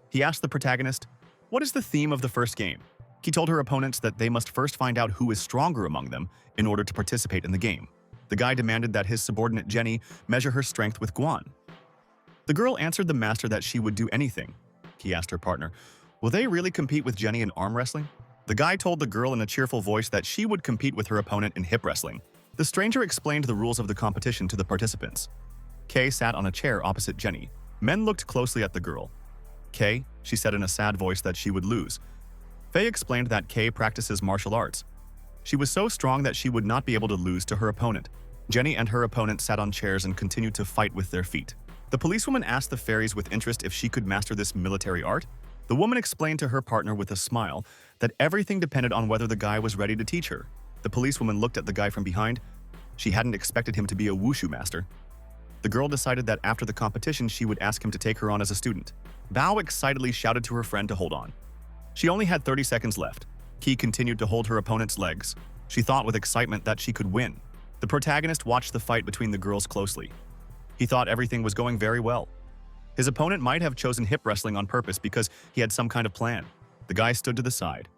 He asked the protagonist, "What is the theme of the first game?" He told her opponents that they must first find out who is stronger among them in order to participate in the game. The guy demanded that his subordinate Jenny measure her strength with Guan. The girl answered the master that she would do anything. He asked her partner, "Will they really compete with Jenny in arm wrestling?" The guy told the girl in a cheerful voice that she would compete with her opponent in hip wrestling. The stranger explained the rules of the competition to the participants. Kay sat on a chair opposite Jenny. Men looked closely at the girl. "Kay," she said in a sad voice that she would lose. Faye explained that Kay practices martial arts. She was so strong that she would not be able to lose to her opponent. Jenny and her opponent sat on chairs and continued to fight with their feet. The policewoman asked the fairies with interest if she could master this military art. The woman explained to her partner with a smile that everything depended on whether the guy was ready to teach her. The policewoman looked at the guy from behind. She hadn't expected him to be a wushu master. The girl decided that after the competition she would ask him to take her on as a student. Bao excitedly shouted to her friend to hold on. She only had 30 seconds left. Ki continued to hold her opponent's legs. She thought with excitement that she could win. The protagonist watched the fight between the girls closely. He thought everything was going very well. His opponent might have chosen hip wrestling on purpose because he had some kind of plan. The guy stood to the side.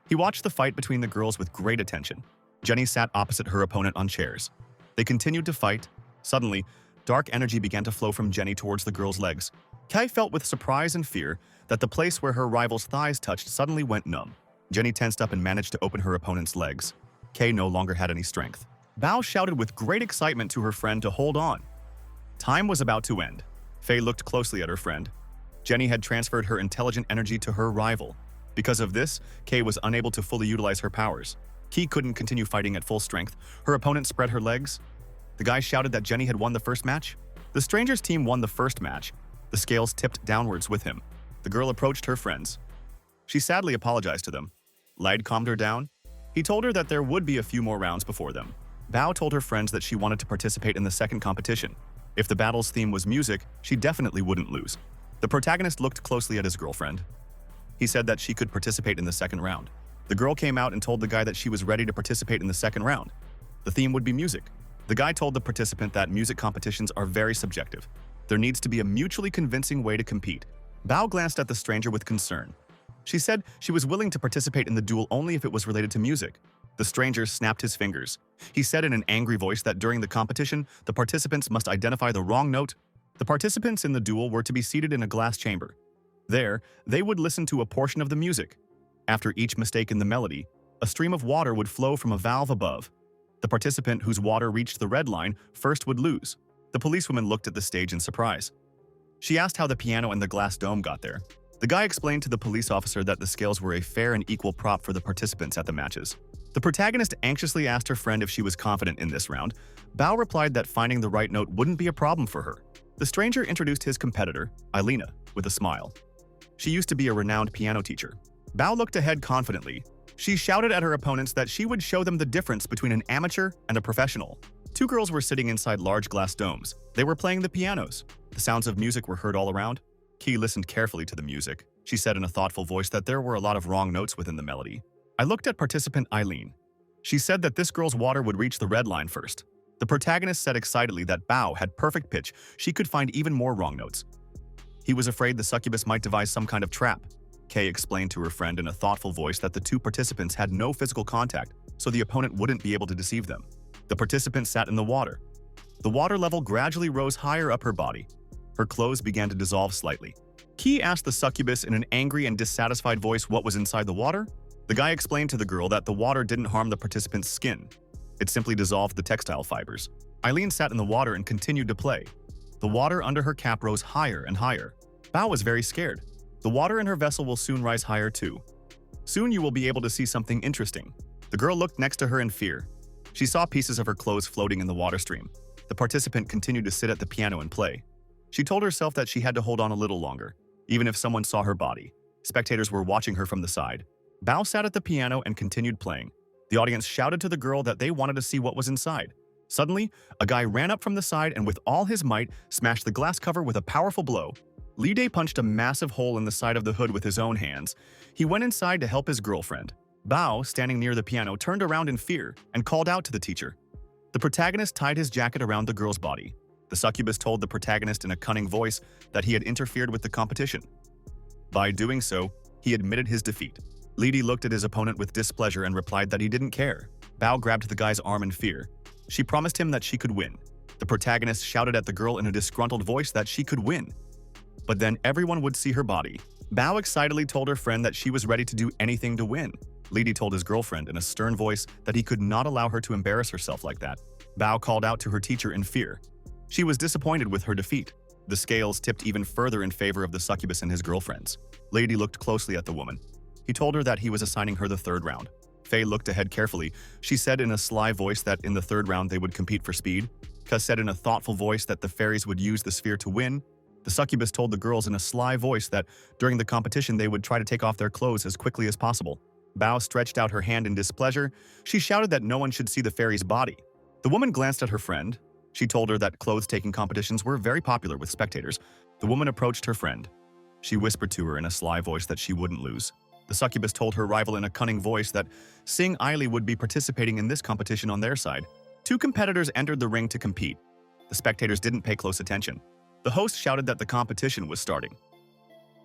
He watched the fight between the girls with great attention. Jenny sat opposite her opponent on chairs. They continued to fight. Suddenly, dark energy began to flow from Jenny towards the girl's legs. Kai felt with surprise and fear that the place where her rival's thighs touched suddenly went numb. Jenny tensed up and managed to open her opponent's legs. Kay no longer had any strength. Bao shouted with great excitement to her friend to hold on. Time was about to end. Faye looked closely at her friend. Jenny had transferred her intelligent energy to her rival. Because of this, Kay was unable to fully utilize her powers. Ki couldn't continue fighting at full strength. Her opponent spread her legs. The guy shouted that Jenny had won the first match. The stranger's team won the first match. The scales tipped downwards with him. The girl approached her friends. She sadly apologized to them. Light calmed her down. He told her that there would be a few more rounds before them. Bao told her friends that she wanted to participate in the second competition. If the battle's theme was music, she definitely wouldn't lose. The protagonist looked closely at his girlfriend. He said that she could participate in the second round. The girl came out and told the guy that she was ready to participate in the second round. The theme would be music. The guy told the participant that music competitions are very subjective. There needs to be a mutually convincing way to compete. Bao glanced at the stranger with concern. She said she was willing to participate in the duel only if it was related to music. The stranger snapped his fingers. He said in an angry voice that during the competition, the participants must identify the wrong note. The participants in the duel were to be seated in a glass chamber. There, they would listen to a portion of the music. After each mistake in the melody, a stream of water would flow from a valve above. The participant whose water reached the red line first would lose. The policewoman looked at the stage in surprise. She asked how the piano and the glass dome got there. The guy explained to the police officer that the scales were a fair and equal prop for the participants at the matches. The protagonist anxiously asked her friend if she was confident in this round. Bao replied that finding the right note wouldn't be a problem for her. The stranger introduced his competitor, Eilina, with a smile. She used to be a renowned piano teacher. Bao looked ahead confidently. She shouted at her opponents that she would show them the difference between an amateur and a professional. Two girls were sitting inside large glass domes. They were playing the pianos. The sounds of music were heard all around. Ki listened carefully to the music. She said in a thoughtful voice that there were a lot of wrong notes within the melody. I looked at participant Eileen. She said that this girl's water would reach the red line first. The protagonist said excitedly that Bao had perfect pitch. She could find even more wrong notes. He was afraid the succubus might devise some kind of trap. Kay explained to her friend in a thoughtful voice that the two participants had no physical contact, so the opponent wouldn't be able to deceive them. The participant sat in the water. The water level gradually rose higher up her body. Her clothes began to dissolve slightly. Key asked the succubus in an angry and dissatisfied voice what was inside the water. The guy explained to the girl that the water didn't harm the participant's skin. It simply dissolved the textile fibers. Eileen sat in the water and continued to play. The water under her cap rose higher and higher. Bao was very scared. The water in her vessel will soon rise higher too. Soon you will be able to see something interesting. The girl looked next to her in fear. She saw pieces of her clothes floating in the water stream. The participant continued to sit at the piano and play. She told herself that she had to hold on a little longer, even if someone saw her body. Spectators were watching her from the side. Bao sat at the piano and continued playing. The audience shouted to the girl that they wanted to see what was inside. Suddenly, a guy ran up from the side and with all his might smashed the glass cover with a powerful blow. Li Day punched a massive hole in the side of the hood with his own hands. He went inside to help his girlfriend. Bao, standing near the piano, turned around in fear and called out to the teacher. The protagonist tied his jacket around the girl's body. The succubus told the protagonist in a cunning voice that he had interfered with the competition. By doing so, he admitted his defeat. Lady looked at his opponent with displeasure and replied that he didn't care. Bao grabbed the guy's arm in fear. She promised him that she could win. The protagonist shouted at the girl in a disgruntled voice that she could win, but then everyone would see her body. Bao excitedly told her friend that she was ready to do anything to win. Lady told his girlfriend in a stern voice that he could not allow her to embarrass herself like that. Bao called out to her teacher in fear. She was disappointed with her defeat. The scales tipped even further in favor of the succubus and his girlfriends. Lady looked closely at the woman. He told her that he was assigning her the third round. Faye looked ahead carefully. She said in a sly voice that in the third round they would compete for speed. Ka said in a thoughtful voice that the fairies would use the sphere to win. The succubus told the girls in a sly voice that during the competition they would try to take off their clothes as quickly as possible. Bao stretched out her hand in displeasure. She shouted that no one should see the fairy's body. The woman glanced at her friend. She told her that clothes-taking competitions were very popular with spectators. The woman approached her friend. She whispered to her in a sly voice that she wouldn't lose. The succubus told her rival in a cunning voice that Sing Ailey would be participating in this competition on their side. Two competitors entered the ring to compete. The spectators didn't pay close attention. The host shouted that the competition was starting.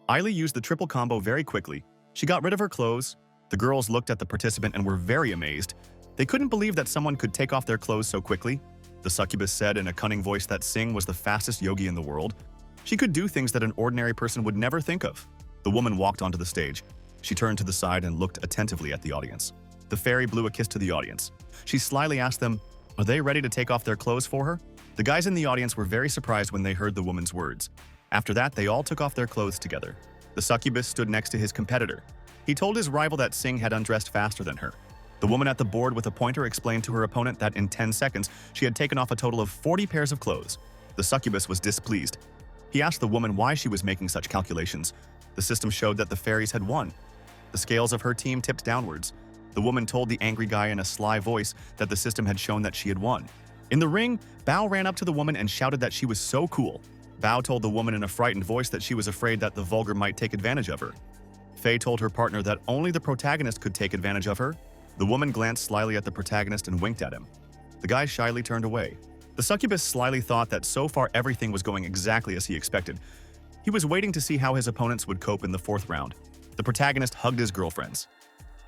Ailey used the triple combo very quickly. She got rid of her clothes. The girls looked at the participant and were very amazed. They couldn't believe that someone could take off their clothes so quickly. The succubus said in a cunning voice that Sing was the fastest yogi in the world. She could do things that an ordinary person would never think of. The woman walked onto the stage. She turned to the side and looked attentively at the audience. The fairy blew a kiss to the audience. She slyly asked them, "Are they ready to take off their clothes for her?" The guys in the audience were very surprised when they heard the woman's words. After that, they all took off their clothes together. The succubus stood next to his competitor. He told his rival that Sing had undressed faster than her. The woman at the board with a pointer explained to her opponent that in 10 seconds, she had taken off a total of 40 pairs of clothes. The succubus was displeased. He asked the woman why she was making such calculations. The system showed that the fairies had won. The scales of her team tipped downwards. The woman told the angry guy in a sly voice that the system had shown that she had won. In the ring, Bao ran up to the woman and shouted that she was so cool. Bao told the woman in a frightened voice that she was afraid that the vulgar might take advantage of her. Faye told her partner that only the protagonist could take advantage of her. The woman glanced slyly at the protagonist and winked at him. The guy shyly turned away. The succubus slyly thought that so far everything was going exactly as he expected. He was waiting to see how his opponents would cope in the fourth round. The protagonist hugged his girlfriends.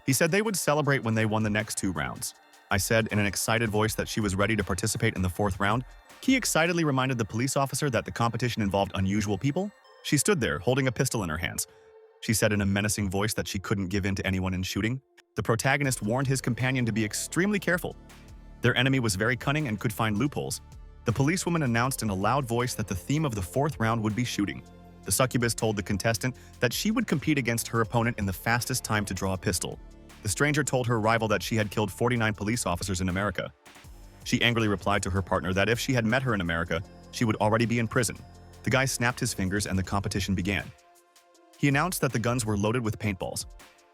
He said they would celebrate when they won the next 2 rounds. I said in an excited voice that she was ready to participate in the fourth round. He excitedly reminded the police officer that the competition involved unusual people. She stood there, holding a pistol in her hands. She said in a menacing voice that she couldn't give in to anyone in shooting. The protagonist warned his companion to be extremely careful. Their enemy was very cunning and could find loopholes. The policewoman announced in a loud voice that the theme of the fourth round would be shooting. The succubus told the contestant that she would compete against her opponent in the fastest time to draw a pistol. The stranger told her rival that she had killed 49 police officers in America. She angrily replied to her partner that if she had met her in America, she would already be in prison. The guy snapped his fingers and the competition began. He announced that the guns were loaded with paintballs.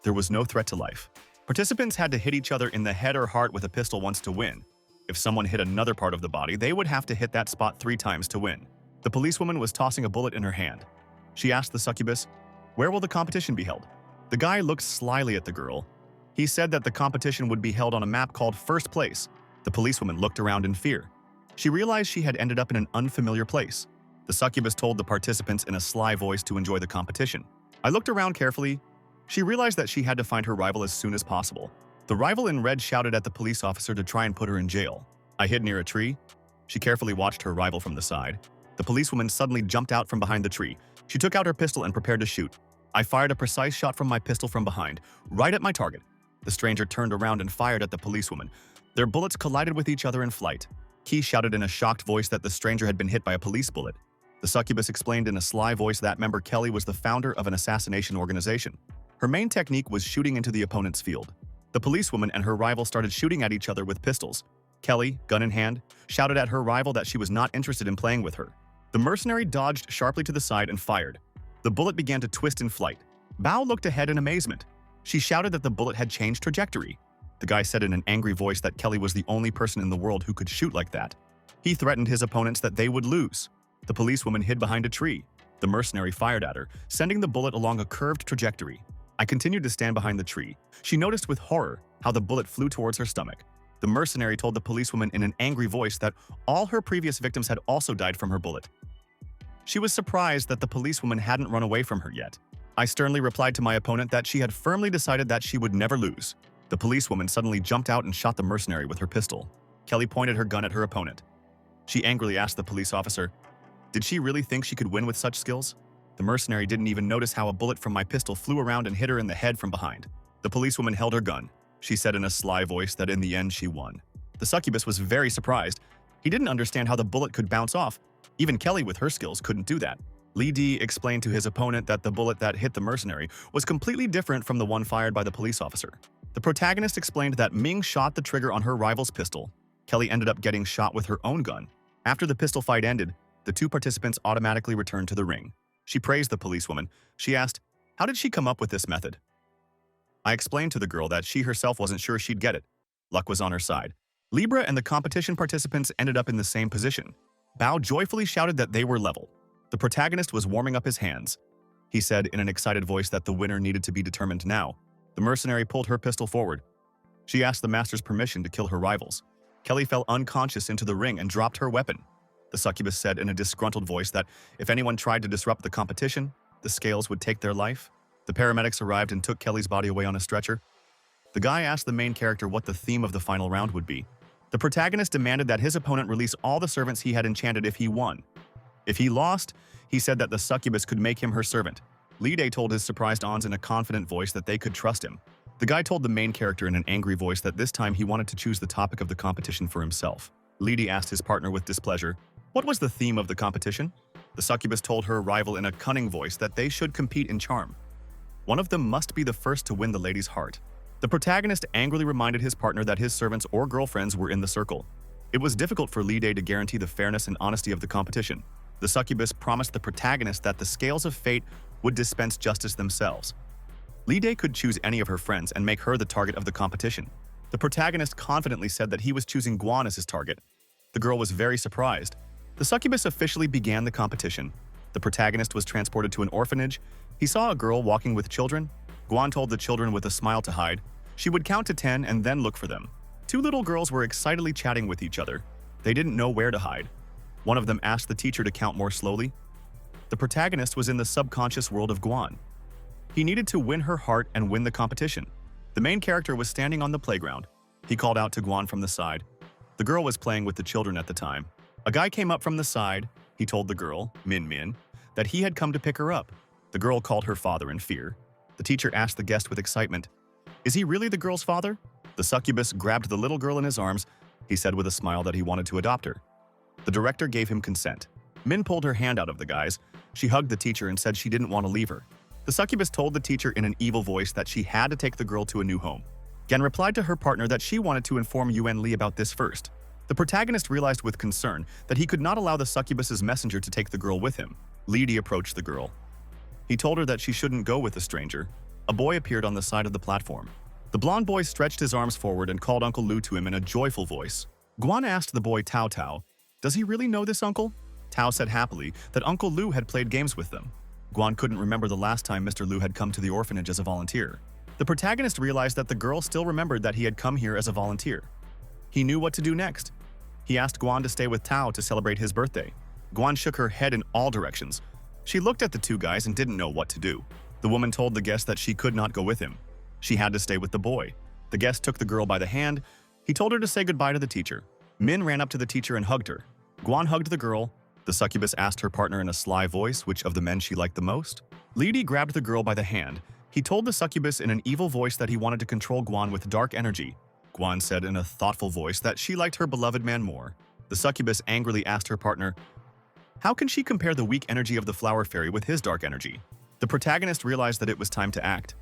There was no threat to life. Participants had to hit each other in the head or heart with a pistol once to win. If someone hit another part of the body, they would have to hit that spot 3 times to win. The policewoman was tossing a bullet in her hand. She asked the succubus, "Where will the competition be held?" The guy looked slyly at the girl. He said that the competition would be held on a map called First Place. The policewoman looked around in fear. She realized she had ended up in an unfamiliar place. The succubus told the participants in a sly voice to enjoy the competition. I looked around carefully. She realized that she had to find her rival as soon as possible. The rival in red shouted at the police officer to try and put her in jail. I hid near a tree. She carefully watched her rival from the side. The policewoman suddenly jumped out from behind the tree. She took out her pistol and prepared to shoot. I fired a precise shot from my pistol from behind, right at my target. The stranger turned around and fired at the policewoman. Their bullets collided with each other in flight. Key shouted in a shocked voice that the stranger had been hit by a police bullet. The succubus explained in a sly voice that member Kelly was the founder of an assassination organization. Her main technique was shooting into the opponent's field. The policewoman and her rival started shooting at each other with pistols. Kelly, gun in hand, shouted at her rival that she was not interested in playing with her. The mercenary dodged sharply to the side and fired. The bullet began to twist in flight. Bao looked ahead in amazement. She shouted that the bullet had changed trajectory. The guy said in an angry voice that Kelly was the only person in the world who could shoot like that. He threatened his opponents that they would lose. The policewoman hid behind a tree. The mercenary fired at her, sending the bullet along a curved trajectory. I continued to stand behind the tree. She noticed with horror how the bullet flew towards her stomach. The mercenary told the policewoman in an angry voice that all her previous victims had also died from her bullet. She was surprised that the policewoman hadn't run away from her yet. I sternly replied to my opponent that she had firmly decided that she would never lose. The policewoman suddenly jumped out and shot the mercenary with her pistol. Kelly pointed her gun at her opponent. She angrily asked the police officer, "Did she really think she could win with such skills?" The mercenary didn't even notice how a bullet from my pistol flew around and hit her in the head from behind. The policewoman held her gun. She said in a sly voice that in the end she won. The succubus was very surprised. He didn't understand how the bullet could bounce off. Even Kelly with her skills couldn't do that. Lee D explained to his opponent that the bullet that hit the mercenary was completely different from the one fired by the police officer. The protagonist explained that Ming shot the trigger on her rival's pistol. Kelly ended up getting shot with her own gun. After the pistol fight ended, the two participants automatically returned to the ring. She praised the policewoman. She asked, "How did she come up with this method?" I explained to the girl that she herself wasn't sure she'd get it. Luck was on her side. Libra and the competition participants ended up in the same position. Bao joyfully shouted that they were level. The protagonist was warming up his hands. He said in an excited voice that the winner needed to be determined now. The mercenary pulled her pistol forward. She asked the master's permission to kill her rivals. Kelly fell unconscious into the ring and dropped her weapon. The succubus said in a disgruntled voice that if anyone tried to disrupt the competition, the scales would take their life. The paramedics arrived and took Kelly's body away on a stretcher. The guy asked the main character what the theme of the final round would be. The protagonist demanded that his opponent release all the servants he had enchanted if he won. If he lost, he said that the succubus could make him her servant. Lee Day told his surprised Ons in a confident voice that they could trust him. The guy told the main character in an angry voice that this time he wanted to choose the topic of the competition for himself. Lee Day asked his partner with displeasure, "What was the theme of the competition?" The succubus told her rival in a cunning voice that they should compete in charm. One of them must be the first to win the lady's heart. The protagonist angrily reminded his partner that his servants or girlfriends were in the circle. It was difficult for Lee Day to guarantee the fairness and honesty of the competition. The succubus promised the protagonist that the scales of fate would dispense justice themselves. Lee Day could choose any of her friends and make her the target of the competition. The protagonist confidently said that he was choosing Guan as his target. The girl was very surprised. The succubus officially began the competition. The protagonist was transported to an orphanage. He saw a girl walking with children. Guan told the children with a smile to hide. She would count to 10 and then look for them. Two little girls were excitedly chatting with each other. They didn't know where to hide. One of them asked the teacher to count more slowly. The protagonist was in the subconscious world of Guan. He needed to win her heart and win the competition. The main character was standing on the playground. He called out to Guan from the side. The girl was playing with the children at the time. A guy came up from the side. He told the girl, Min Min, that he had come to pick her up. The girl called her father in fear. The teacher asked the guest with excitement, "Is he really the girl's father?" The succubus grabbed the little girl in his arms. He said with a smile that he wanted to adopt her. The director gave him consent. Min pulled her hand out of the guy's. She hugged the teacher and said she didn't want to leave her. The succubus told the teacher in an evil voice that she had to take the girl to a new home. Gen replied to her partner that she wanted to inform Yuan Li about this first. The protagonist realized with concern that he could not allow the succubus's messenger to take the girl with him. Li Di approached the girl. He told her that she shouldn't go with a stranger. A boy appeared on the side of the platform. The blond boy stretched his arms forward and called Uncle Lu to him in a joyful voice. Guan asked the boy Tao Tao, "Does he really know this uncle?" Tao said happily that Uncle Lu had played games with them. Guan couldn't remember the last time Mr. Lu had come to the orphanage as a volunteer. The protagonist realized that the girl still remembered that he had come here as a volunteer. He knew what to do next. He asked Guan to stay with Tao to celebrate his birthday. Guan shook her head in all directions. She looked at the two guys and didn't know what to do. The woman told the guest that she could not go with him. She had to stay with the boy. The guest took the girl by the hand. He told her to say goodbye to the teacher. Min ran up to the teacher and hugged her. Guan hugged the girl. The succubus asked her partner in a sly voice which of the men she liked the most. Li Di grabbed the girl by the hand. He told the succubus in an evil voice that he wanted to control Guan with dark energy. Guan said in a thoughtful voice that she liked her beloved man more. The succubus angrily asked her partner, "How can she compare the weak energy of the flower fairy with his dark energy?" The protagonist realized that it was time to act.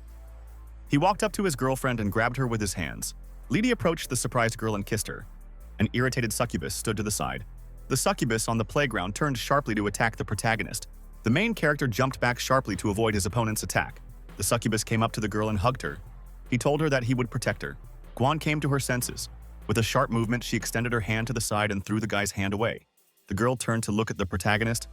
He walked up to his girlfriend and grabbed her with his hands. Li Di approached the surprised girl and kissed her. An irritated succubus stood to the side. The succubus on the playground turned sharply to attack the protagonist. The main character jumped back sharply to avoid his opponent's attack. The succubus came up to the girl and hugged her. He told her that he would protect her. Guan came to her senses. With a sharp movement, she extended her hand to the side and threw the guy's hand away. The girl turned to look at the protagonist.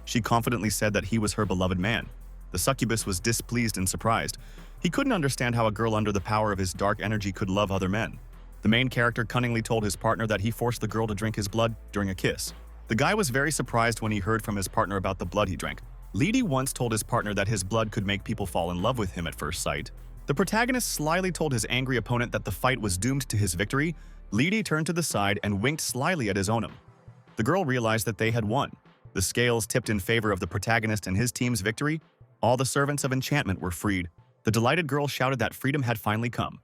She confidently said that he was her beloved man. The succubus was displeased and surprised. He couldn't understand how a girl under the power of his dark energy could love other men. The main character cunningly told his partner that he forced the girl to drink his blood during a kiss. The guy was very surprised when he heard from his partner about the blood he drank. Leedy once told his partner that his blood could make people fall in love with him at first sight. The protagonist slyly told his angry opponent that the fight was doomed to his victory. Leedy turned to the side and winked slyly at his Onum. The girl realized that they had won. The scales tipped in favor of the protagonist and his team's victory. All the servants of enchantment were freed. The delighted girl shouted that freedom had finally come.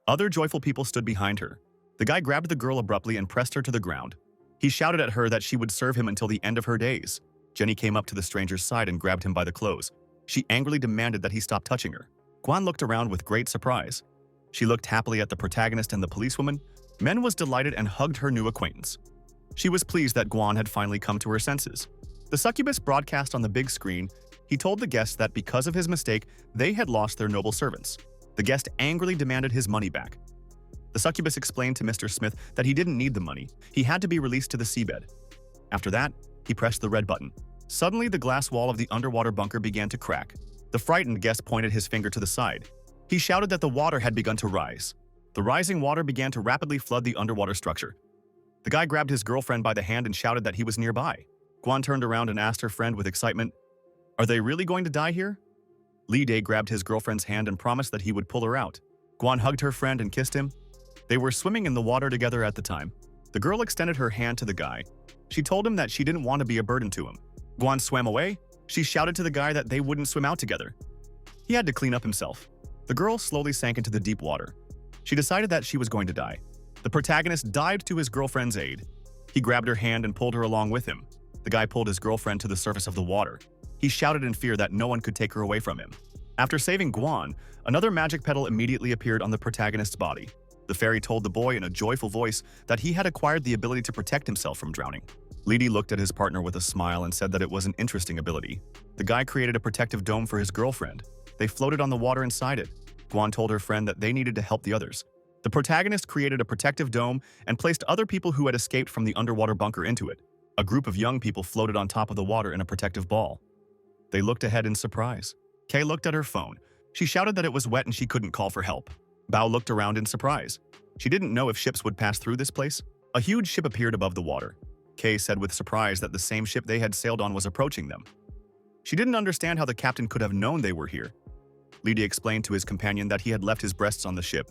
Other joyful people stood behind her. The guy grabbed the girl abruptly and pressed her to the ground. He shouted at her that she would serve him until the end of her days. Jenny came up to the stranger's side and grabbed him by the clothes. She angrily demanded that he stop touching her. Guan looked around with great surprise. She looked happily at the protagonist and the policewoman. Men was delighted and hugged her new acquaintance. She was pleased that Guan had finally come to her senses. The succubus broadcast on the big screen. He told the guests that because of his mistake, they had lost their noble servants. The guest angrily demanded his money back. The succubus explained to Mr. Smith that he didn't need the money. He had to be released to the seabed. After that, he pressed the red button. Suddenly, the glass wall of the underwater bunker began to crack. The frightened guest pointed his finger to the side. He shouted that the water had begun to rise. The rising water began to rapidly flood the underwater structure. The guy grabbed his girlfriend by the hand and shouted that he was nearby. Guan turned around and asked her friend with excitement, "Are they really going to die here?" Li Day grabbed his girlfriend's hand and promised that he would pull her out. Guan hugged her friend and kissed him. They were swimming in the water together at the time. The girl extended her hand to the guy. She told him that she didn't want to be a burden to him. Guan swam away. She shouted to the guy that they wouldn't swim out together. He had to clean up himself. The girl slowly sank into the deep water. She decided that she was going to die. The protagonist dived to his girlfriend's aid. He grabbed her hand and pulled her along with him. The guy pulled his girlfriend to the surface of the water. He shouted in fear that no one could take her away from him. After saving Guan, another magic petal immediately appeared on the protagonist's body. The fairy told the boy in a joyful voice that he had acquired the ability to protect himself from drowning. Leedy looked at his partner with a smile and said that it was an interesting ability. The guy created a protective dome for his girlfriend. They floated on the water inside it. Guan told her friend that they needed to help the others. The protagonist created a protective dome and placed other people who had escaped from the underwater bunker into it. A group of young people floated on top of the water in a protective ball. They looked ahead in surprise. Kay looked at her phone. She shouted that it was wet and she couldn't call for help. Bao looked around in surprise. She didn't know if ships would pass through this place. A huge ship appeared above the water. Kay said with surprise that the same ship they had sailed on was approaching them. She didn't understand how the captain could have known they were here. Leedy explained to his companion that he had left his breasts on the ship.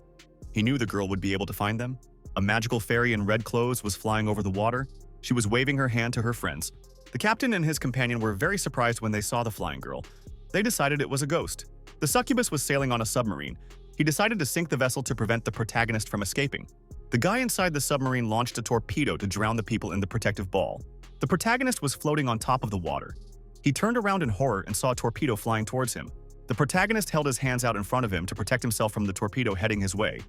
He knew the girl would be able to find them. A magical fairy in red clothes was flying over the water. She was waving her hand to her friends. The captain and his companion were very surprised when they saw the flying girl. They decided it was a ghost. The succubus was sailing on a submarine. He decided to sink the vessel to prevent the protagonist from escaping. The guy inside the submarine launched a torpedo to drown the people in the protective ball. The protagonist was floating on top of the water. He turned around in horror and saw a torpedo flying towards him. The protagonist held his hands out in front of him to protect himself from the torpedo heading his way.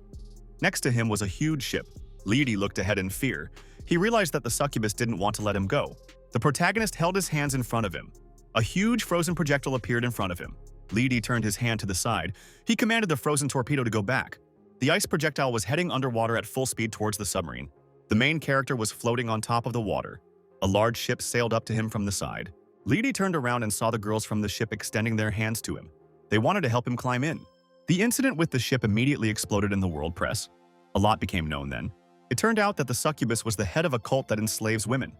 Next to him was a huge ship. Leedy looked ahead in fear. He realized that the succubus didn't want to let him go. The protagonist held his hands in front of him. A huge frozen projectile appeared in front of him. Leedy turned his hand to the side. He commanded the frozen torpedo to go back. The ice projectile was heading underwater at full speed towards the submarine. The main character was floating on top of the water. A large ship sailed up to him from the side. Leedy turned around and saw the girls from the ship extending their hands to him. They wanted to help him climb in. The incident with the ship immediately exploded in the world press. A lot became known then. It turned out that the succubus was the head of a cult that enslaves women.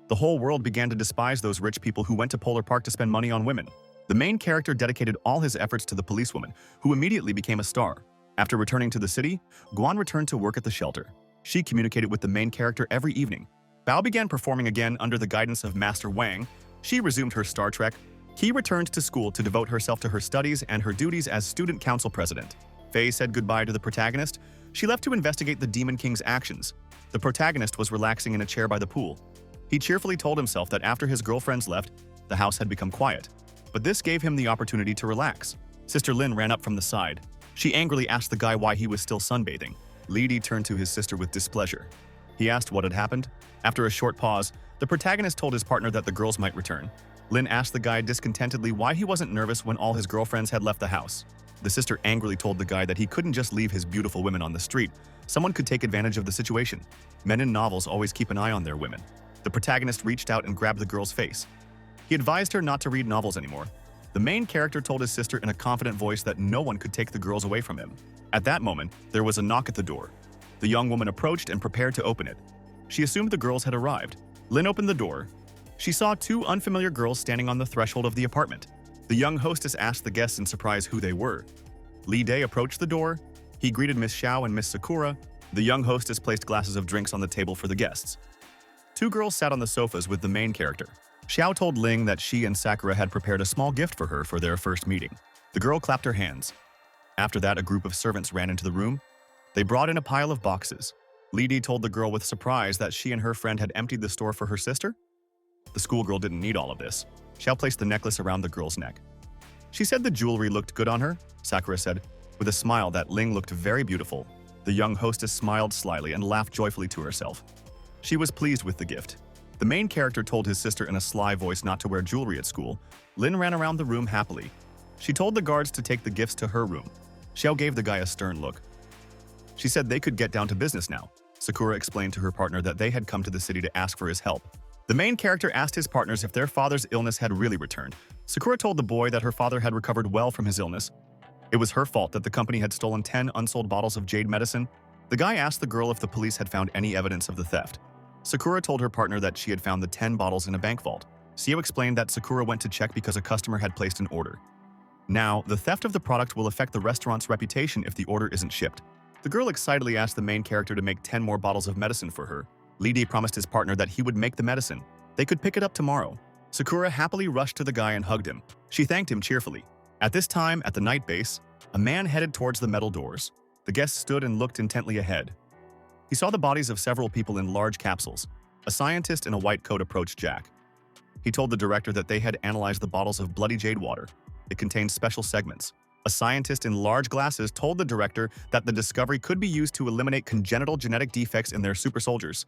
The whole world began to despise those rich people who went to Polar Park to spend money on women. The main character dedicated all his efforts to the policewoman, who immediately became a star. After returning to the city, Guan returned to work at the shelter. She communicated with the main character every evening. Bao began performing again under the guidance of Master Wang. She resumed her Star Trek. He returned to school to devote herself to her studies and her duties as student council president. Faye said goodbye to the protagonist. She left to investigate the Demon King's actions. The protagonist was relaxing in a chair by the pool. He cheerfully told himself that after his girlfriends left, the house had become quiet. But this gave him the opportunity to relax. Sister Lin ran up from the side. She angrily asked the guy why he was still sunbathing. Leedy turned to his sister with displeasure. He asked what had happened. After a short pause, the protagonist told his partner that the girls might return. Lin asked the guy discontentedly why he wasn't nervous when all his girlfriends had left the house. The sister angrily told the guy that he couldn't just leave his beautiful women on the street. Someone could take advantage of the situation. Men in novels always keep an eye on their women. The protagonist reached out and grabbed the girl's face. He advised her not to read novels anymore. The main character told his sister in a confident voice that no one could take the girls away from him. At that moment, there was a knock at the door. The young woman approached and prepared to open it. She assumed the girls had arrived. Lin opened the door. She saw two unfamiliar girls standing on the threshold of the apartment. The young hostess asked the guests in surprise who they were. Li Day approached the door. He greeted Miss Xiao and Miss Sakura. The young hostess placed glasses of drinks on the table for the guests. Two girls sat on the sofas with the main character. Xiao told Ling that she and Sakura had prepared a small gift for her for their first meeting. The girl clapped her hands. After that, a group of servants ran into the room. They brought in a pile of boxes. Li Di told the girl with surprise that she and her friend had emptied the store for her sister. The schoolgirl didn't need all of this. Xiao placed the necklace around the girl's neck. She said the jewelry looked good on her, Sakura said, with a smile that Ling looked very beautiful. The young hostess smiled slyly and laughed joyfully to herself. She was pleased with the gift. The main character told his sister in a sly voice not to wear jewelry at school. Lin ran around the room happily. She told the guards to take the gifts to her room. Xiao gave the guy a stern look. She said they could get down to business now. Sakura explained to her partner that they had come to the city to ask for his help. The main character asked his partners if their father's illness had really returned. Sakura told the boy that her father had recovered well from his illness. It was her fault that the company had stolen 10 unsold bottles of jade medicine. The guy asked the girl if the police had found any evidence of the theft. Sakura told her partner that she had found the 10 bottles in a bank vault. Seo explained that Sakura went to check because a customer had placed an order. Now, the theft of the product will affect the restaurant's reputation if the order isn't shipped. The girl excitedly asked the main character to make 10 more bottles of medicine for her. Li Di promised his partner that he would make the medicine. They could pick it up tomorrow. Sakura happily rushed to the guy and hugged him. She thanked him cheerfully. At this time, at the night base, a man headed towards the metal doors. The guest stood and looked intently ahead. He saw the bodies of several people in large capsules. A scientist in a white coat approached Jack. He told the director that they had analyzed the bottles of bloody jade water. It contained special segments. A scientist in large glasses told the director that the discovery could be used to eliminate congenital genetic defects in their super soldiers.